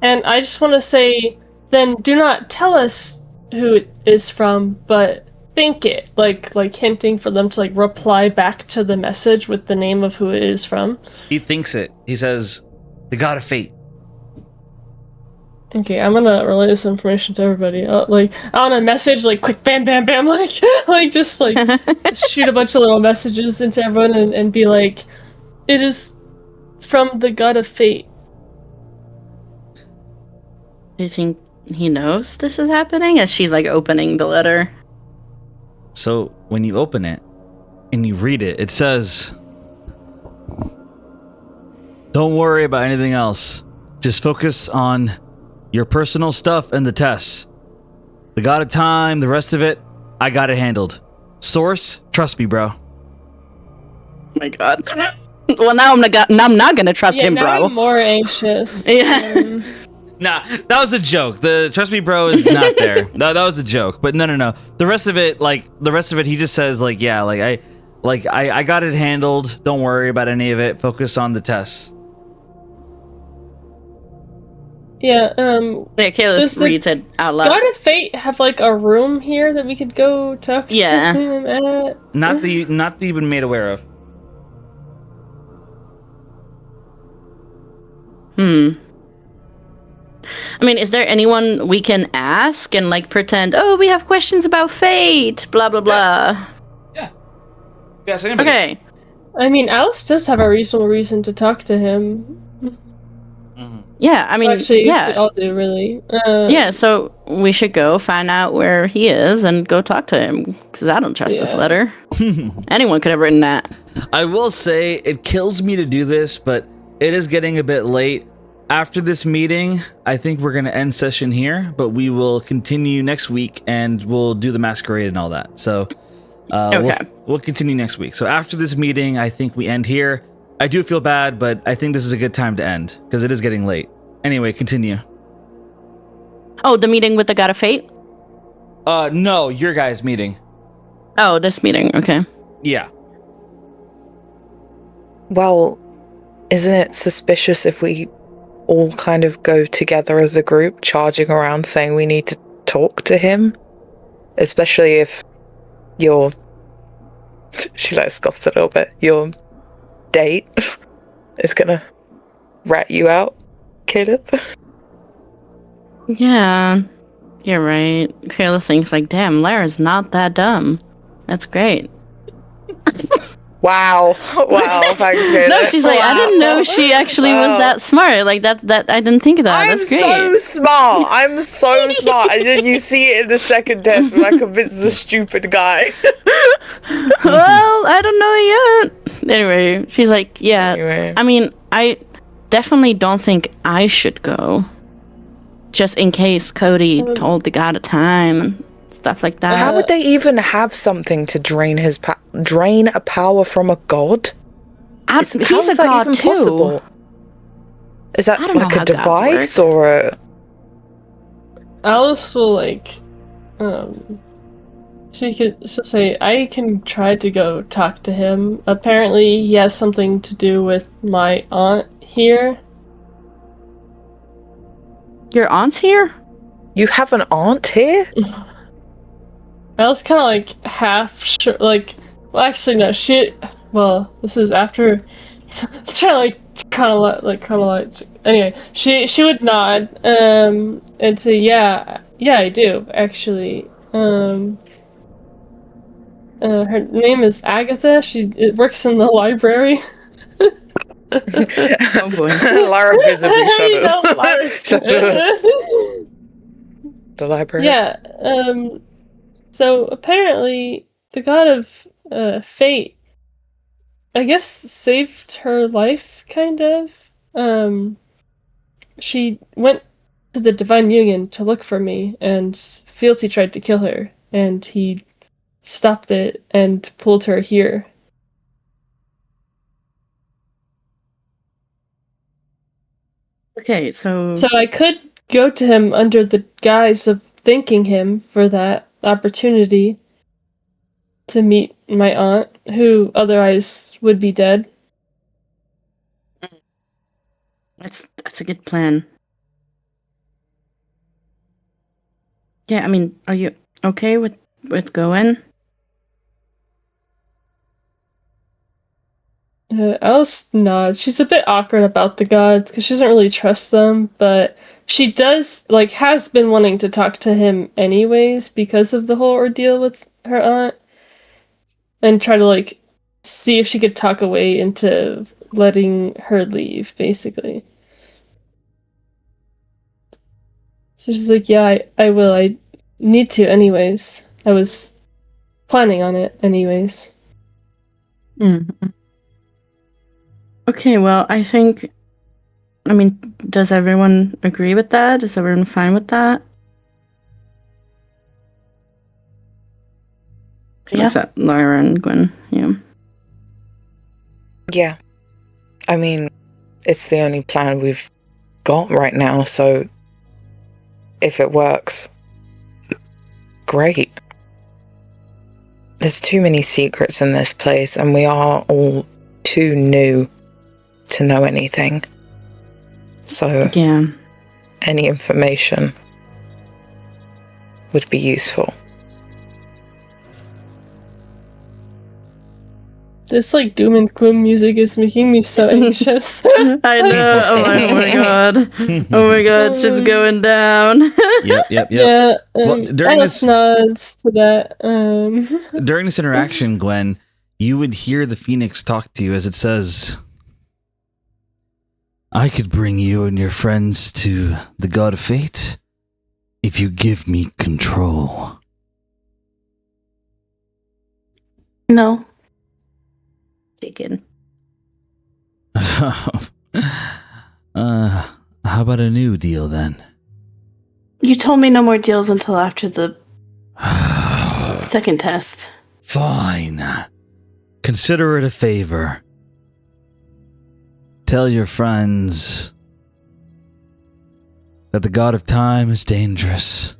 And I just want to say, then do not tell us who it is from, but think it, like hinting for them to like reply back to the message with the name of who it is from. He thinks it. He says, "The God of Fate." Okay, I'm gonna relay this information to everybody. Like on a message, like quick, bam, like just like shoot a bunch of little messages into everyone and be like, it is from the God of Fate. Do you think he knows this is happening? As she's like opening the letter. So when you open it and you read it, it says, "Don't worry about anything else. Just focus on your personal stuff and the tests. The God of Time, the rest of it, I got it handled. Source, trust me, bro. Oh my god. Well, now I'm not gonna trust him, now bro. I'm more anxious. Yeah. Nah, that was a joke. The trust me, bro, is not there. No, that was a joke. But no. The rest of it, he just says like, yeah, I got it handled. Don't worry about any of it. Focus on the tests. Yeah. Yeah, Kayla reads it out loud. God of Fate have like a room here that we could go talk to him at? Not that you've been made aware of. I mean, is there anyone we can ask and like pretend, oh, we have questions about fate, blah blah blah? Yeah. Yes, anybody. Okay. I mean, Alice does have a reasonable reason to talk to him. Mm-hmm. Yeah, I mean, actually, yeah, we all do really. Yeah, so we should go find out where he is and go talk to him because I don't trust this letter. Anyone could have written that. I will say it kills me to do this, but it is getting a bit late. After this meeting, I think we're going to end session here, but we will continue next week and we'll do the masquerade and all that. So okay. we'll continue next week. So after this meeting, I think we end here. I do feel bad, but I think this is a good time to end because it is getting late. Anyway, continue. Oh, the meeting with the God of Fate? No, your guys' meeting. Oh, this meeting. Okay. Yeah. Well, isn't it suspicious if we all kind of go together as a group, charging around saying we need to talk to him? Especially if your... she like scoffs a little bit. Your date is gonna rat you out, Caleb. Yeah, you're right. Kayla thinks like, damn, Lara's not that dumb. That's great. Wow, thanks, Caleb. No, she's like, I didn't know she actually was that smart. Like that I didn't think of that. That's great. I'm so smart. And then you see it in the second test when I convince the stupid guy. Well, I don't know yet. Anyway, she's like, yeah. Anyway. I mean, I definitely don't think I should go. Just in case Cody told the god of time and stuff like that. How would they even have something to drain drain a power from a god? He's a god too. Possible? Is that like a device or a... Alice will she'll say, I can try to go talk to him. Apparently he has something to do with my aunt here. Your aunt's here? You have an aunt here? I was kind of like half sure, like, well, actually, no, this is after, trying to chronological. Anyway, she would nod, and say, yeah, I do, actually. Her name is Agatha. She works in the library. Oh boy. Lara visibly shudders. The library? Yeah, so apparently the god of fate, I guess, saved her life, kind of. She went to the Divine Union to look for me, and Fealty tried to kill her, and he stopped it and pulled her here. Okay, so I could go to him under the guise of thanking him for that opportunity to meet my aunt, who otherwise would be dead. That's a good plan. Yeah, I mean, are you okay with going? Alice nods. She's a bit awkward about the gods because she doesn't really trust them, but she does, has been wanting to talk to him anyways because of the whole ordeal with her aunt, and try to, see if she could talk a way into letting her leave, basically. So she's like, yeah, I will. I need to anyways. I was planning on it anyways. Mm-hmm. Okay, well, does everyone agree with that? Is everyone fine with that? Yeah. Looks at Lyra and Gwen. Yeah. Yeah. I mean, it's the only plan we've got right now, so if it works, great. There's too many secrets in this place, and we are all too new to know anything. So, Yeah. any information would be useful. This like doom and gloom music is making me so anxious. I know. Oh my god. Oh my god. Shit's going down. Yep. Yeah. Well, during Alice this- nods to that. During this interaction, Gwen, you would hear the Phoenix talk to you as it says, I could bring you and your friends to the God of Fate if you give me control. No. Chicken. How about a new deal then? You told me no more deals until after the second test. Fine. Consider it a favor. Tell your friends that the God of Time is dangerous,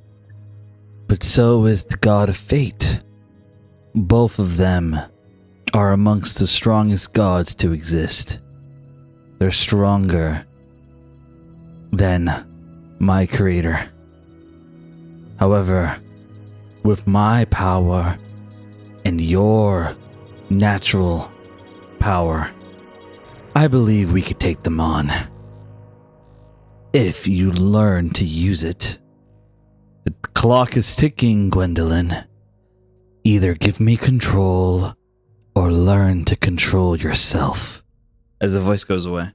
but so is the God of Fate. Both of them are amongst the strongest gods to exist. They're stronger than my creator. However, with my power and your natural power, I believe we could take them on. If you learn to use it. The clock is ticking, Gwendolyn. Either give me control or learn to control yourself. As the voice goes away.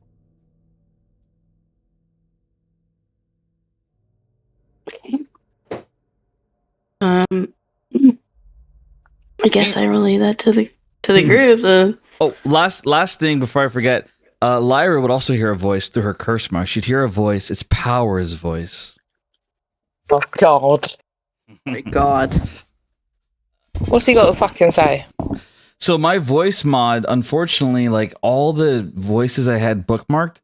I guess I relay that to the group. Oh, last thing before I forget. Lyra would also hear a voice through her curse mark. She'd hear a voice. It's Power's voice. Oh, God. My god. What's he got to fucking say? So my voice mod, unfortunately, like all the voices I had bookmarked,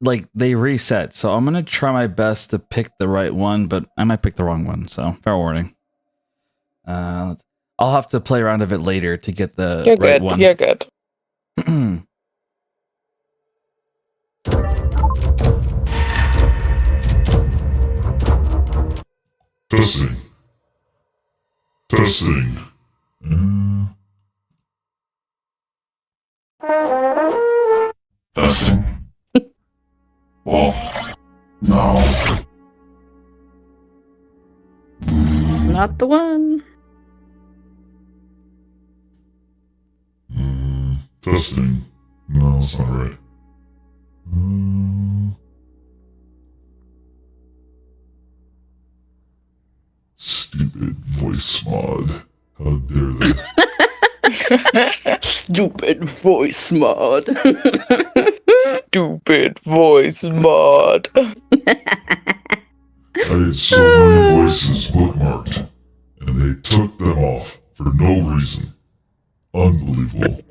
like they reset. So I'm gonna try my best to pick the right one, but I might pick the wrong one. So fair warning. I'll have to play around of it later to get the You're right good. one. You're good. Testing. Testing. Testing. Well, no. Not the one. Testing. No, that's not right. Stupid voice mod. How dare they? Stupid voice mod. Stupid voice mod. I had so many voices bookmarked, and they took them off for no reason. Unbelievable.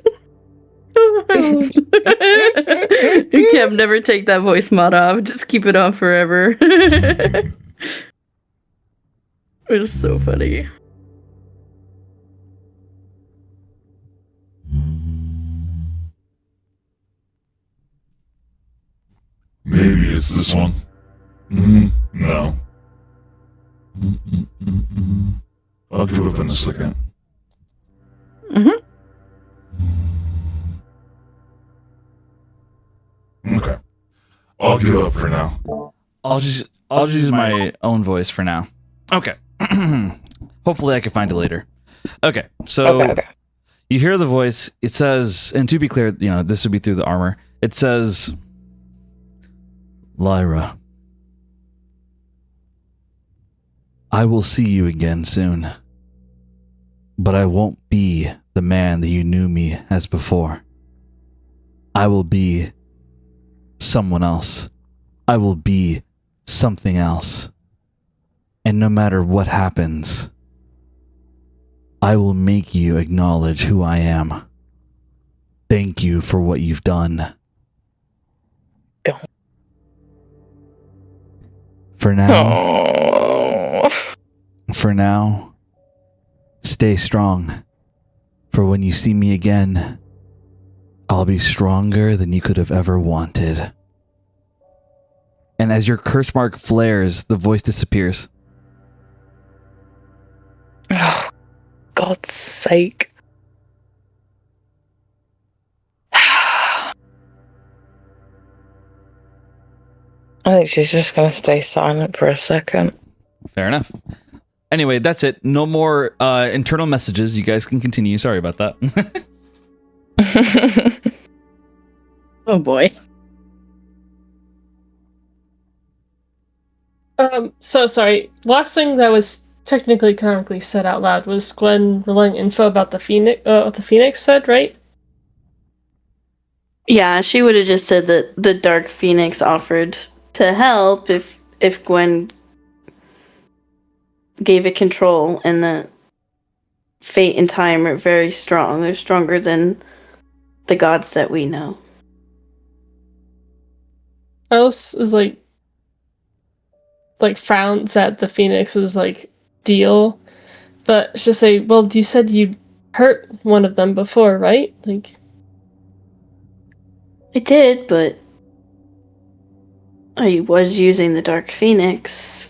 You can never take that voice mod off. Just keep it on forever. It was so funny. Maybe it's this one. No. I'll give up in a second. Okay. I'll give up for now. I'll just use my own voice for now. Okay. Hopefully I can find it later. Okay. So Okay. you hear the voice. It says, and to be clear, this would be through the armor. It says, Lyra, I will see you again soon, but I won't be the man that you knew me as before. I will be someone else. I will be something else. And no matter what happens, I will make you acknowledge who I am. Thank you for what you've done. Don't. For now, Oh. for now, stay strong. For when you see me again, I'll be stronger than you could have ever wanted. And as your curse mark flares, the voice disappears. Oh, God's sake. I think she's just going to stay silent for a second. Fair enough. Anyway, that's it. No more internal messages. You guys can continue. Sorry about that. Oh boy. So sorry. Last thing that was technically canonically said out loud was Gwen relaying info about the Phoenix. What the Phoenix said, right? Yeah, she would have just said that the Dark Phoenix offered to help if Gwen gave it control, and that fate and time are very strong. They're stronger than the gods that we know. Alice is like frowns at the Phoenix's deal, but she'll say, "Well, you said you hurt one of them before, right?" Like, I did, but I was using the Dark Phoenix.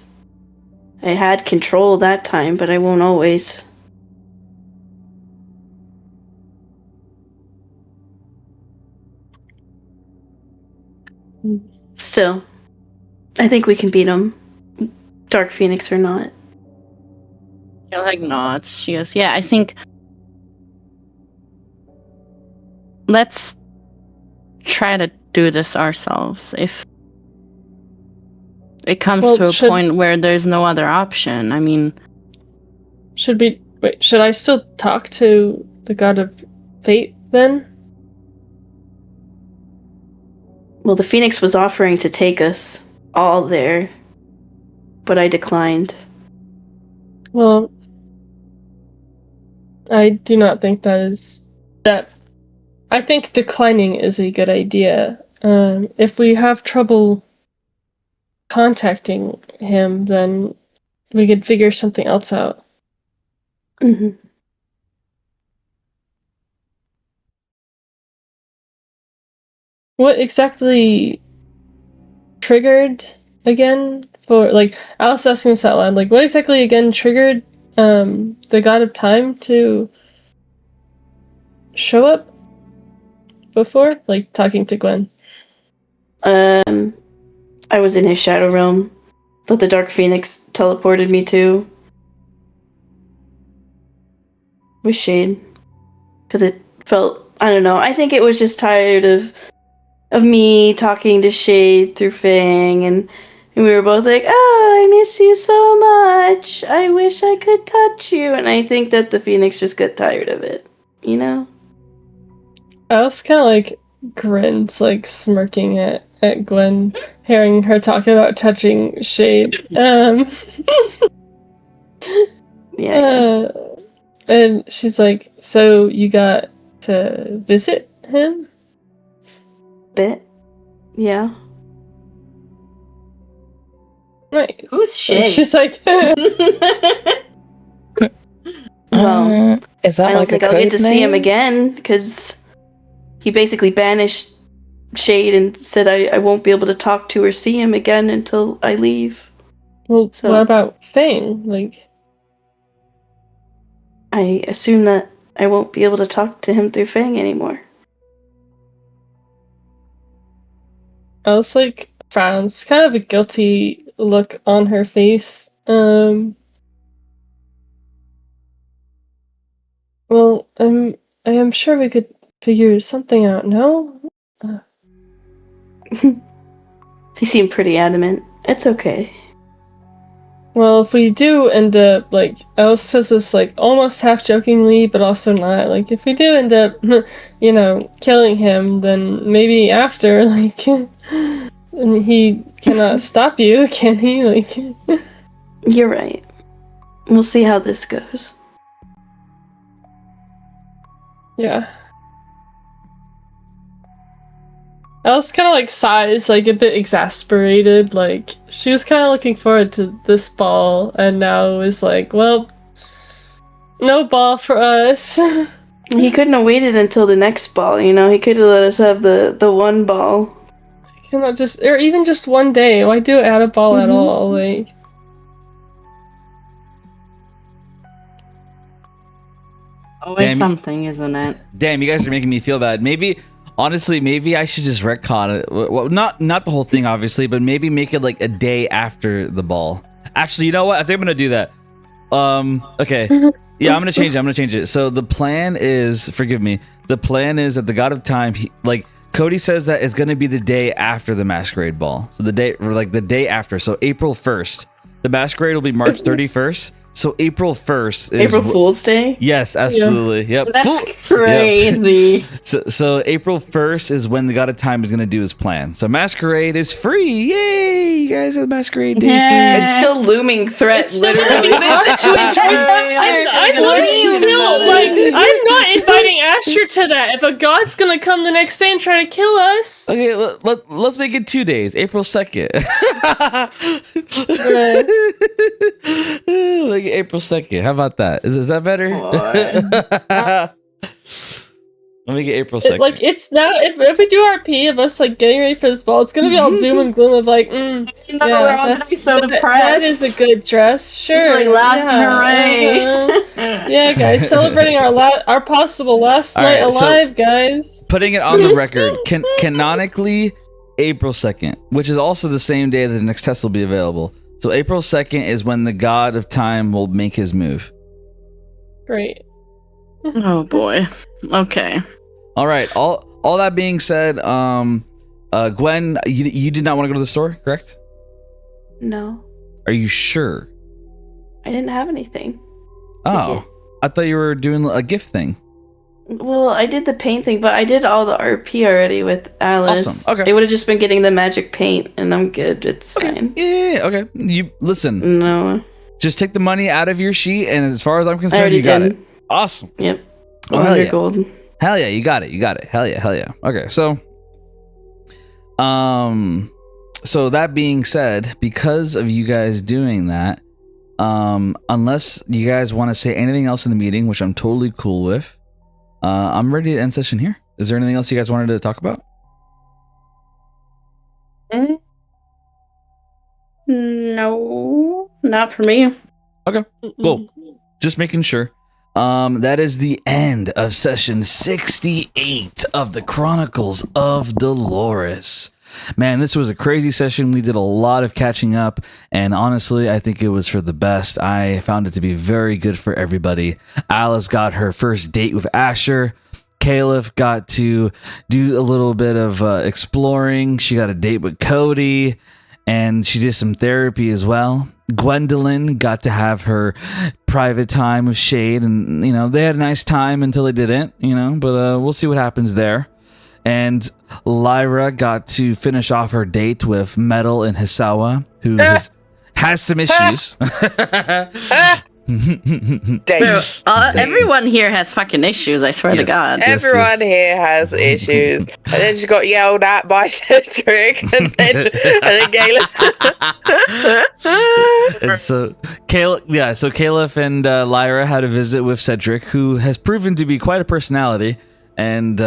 I had control that time, but I won't always. Still, I think we can beat him, Dark Phoenix or not. She nods. She goes, yeah, I think let's try to do this ourselves. If it comes to a point where there's no other option, I mean... Should I still talk to the God of Fate, then? Well, the Phoenix was offering to take us all there, but I declined. Well, I do not think that. I think declining is a good idea. If we have trouble contacting him, then we could figure something else out. Mm-hmm. What exactly triggered again for Alice asking this out loud, what exactly again triggered the God of Time to show up before? Talking to Gwen. I was in his shadow realm that the Dark Phoenix teleported me to. With Shade. Because it felt, I don't know, I think it was just tired of me talking to Shade through Fang, and we were both like, oh, I miss you so much. I wish I could touch you. And I think that the Phoenix just got tired of it, you know? Alice kind of grins, smirking at Gwen, hearing her talk about touching Shade. Yeah. And she's like, so you got to visit him? Bit. Yeah. Nice. Who's Shade? She's like, well, is that I don't think I'll get to see him again, because he basically banished Shade and said I won't be able to talk to or see him again until I leave. Well, so, what about Fang? I assume that I won't be able to talk to him through Fang anymore. Alice frowns, kind of a guilty look on her face. Well, I am sure we could figure something out, no? He seemed pretty adamant. It's okay. Well, if we do end up, Alice says this, almost half-jokingly, but also not, if we do end up, killing him, then maybe after, and he cannot stop you, can he? You're right. We'll see how this goes. Yeah. Alice kind of like sighs, like a bit exasperated. Like she was kind of looking forward to this ball, and now is like, well, no ball for us. He couldn't have waited until the next ball, you know? He could have let us have the one ball. Cannot just, or even just one day. Why do it at a ball at all? Like, always something, isn't it? Damn, you guys are making me feel bad. Honestly, maybe I should just retcon it. Well, not the whole thing, obviously, but maybe make it like a day after the ball. Actually, you know what? I think I'm gonna do that. Okay. Yeah, I'm gonna change it. So the plan is, forgive me. The plan is that the God of Time, Cody says that it's gonna be the day after the Masquerade Ball. So the day after. So April 1st. The Masquerade will be March 31st. So April 1st is April Fool's Day? Yes, absolutely. Yeah. Yep. That's crazy. Yep. So April 1st is when the God of Time is going to do his plan. So Masquerade is free. Yay! You guys have Masquerade Day free. It's still looming threat, literally. I'm not inviting Asher to that. If a god's gonna come the next day and try to kill us. Okay, let's make it 2 days. April 2nd. Like April 2nd. How about that? Is that better? Let me get April 2nd. It's now, if we do RP of us like getting ready for this ball, it's gonna be all doom and gloom of like, we're all gonna be so depressed. That is a good dress, sure. It's like last hooray. Yeah, guys, celebrating our possible last night alive, guys. Putting it on the record, canonically, April 2nd, which is also the same day that the next test will be available. So April 2nd is when the God of Time will make his move. Great. Oh boy. Okay. All right. All that being said, Gwen, you did not want to go to the store, correct? No. Are you sure? I didn't have anything. Oh, I thought you were doing a gift thing. Well, I did the paint thing, but I did all the RP already with Alice. Awesome. Okay. It would have just been getting the magic paint, and I'm good. It's fine. Yeah. Okay. You listen. No. Just take the money out of your sheet, and as far as I'm I concerned, already you got did. it. Awesome. Yep. Oh, 100 gold. Hell yeah, you got it. Hell yeah. Okay, so that being said, because of you guys doing that, unless you guys want to say anything else in the meeting, which I'm totally cool with, I'm ready to end session here. Is there anything else you guys wanted to talk about? No, not for me. Okay, cool. Just making sure. That is the end of session 68 of the Chronicles of Dolores. Man, this was a crazy session. We did a lot of catching up, and honestly, I think it was for the best. I found it to be very good for everybody. Alice got her first date with Asher. Caliph got to do a little bit of exploring. She got a date with Cody, and she did some therapy as well. Gwendolyn got to have her private time with Shade, and they had a nice time until they didn't, but we'll see what happens there. And Lyra got to finish off her date with Metal and Hisawa, who has some issues. Everyone here has fucking issues, I swear to God. Everyone here has issues. And then she got yelled at by Cedric, and then Caleb. And so Caliph and Lyra had a visit with Cedric, who has proven to be quite a personality, and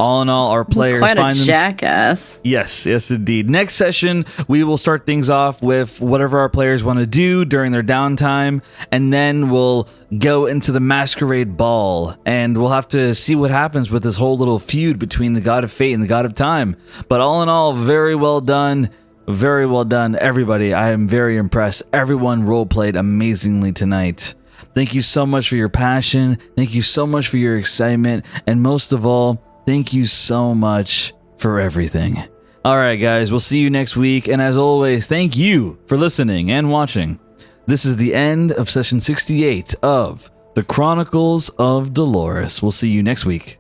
all in all, our players find them jackass. Yes, indeed. Next session, we will start things off with whatever our players want to do during their downtime, and then we'll go into the Masquerade Ball, and we'll have to see what happens with this whole little feud between the God of Fate and the God of Time. But all in all, very well done. Very well done, everybody. I am very impressed. Everyone role-played amazingly tonight. Thank you so much for your passion. Thank you so much for your excitement. And most of all, thank you so much for everything. All right, guys, we'll see you next week. And as always, thank you for listening and watching. This is the end of session 68 of the Chronicles of Dolores. We'll see you next week.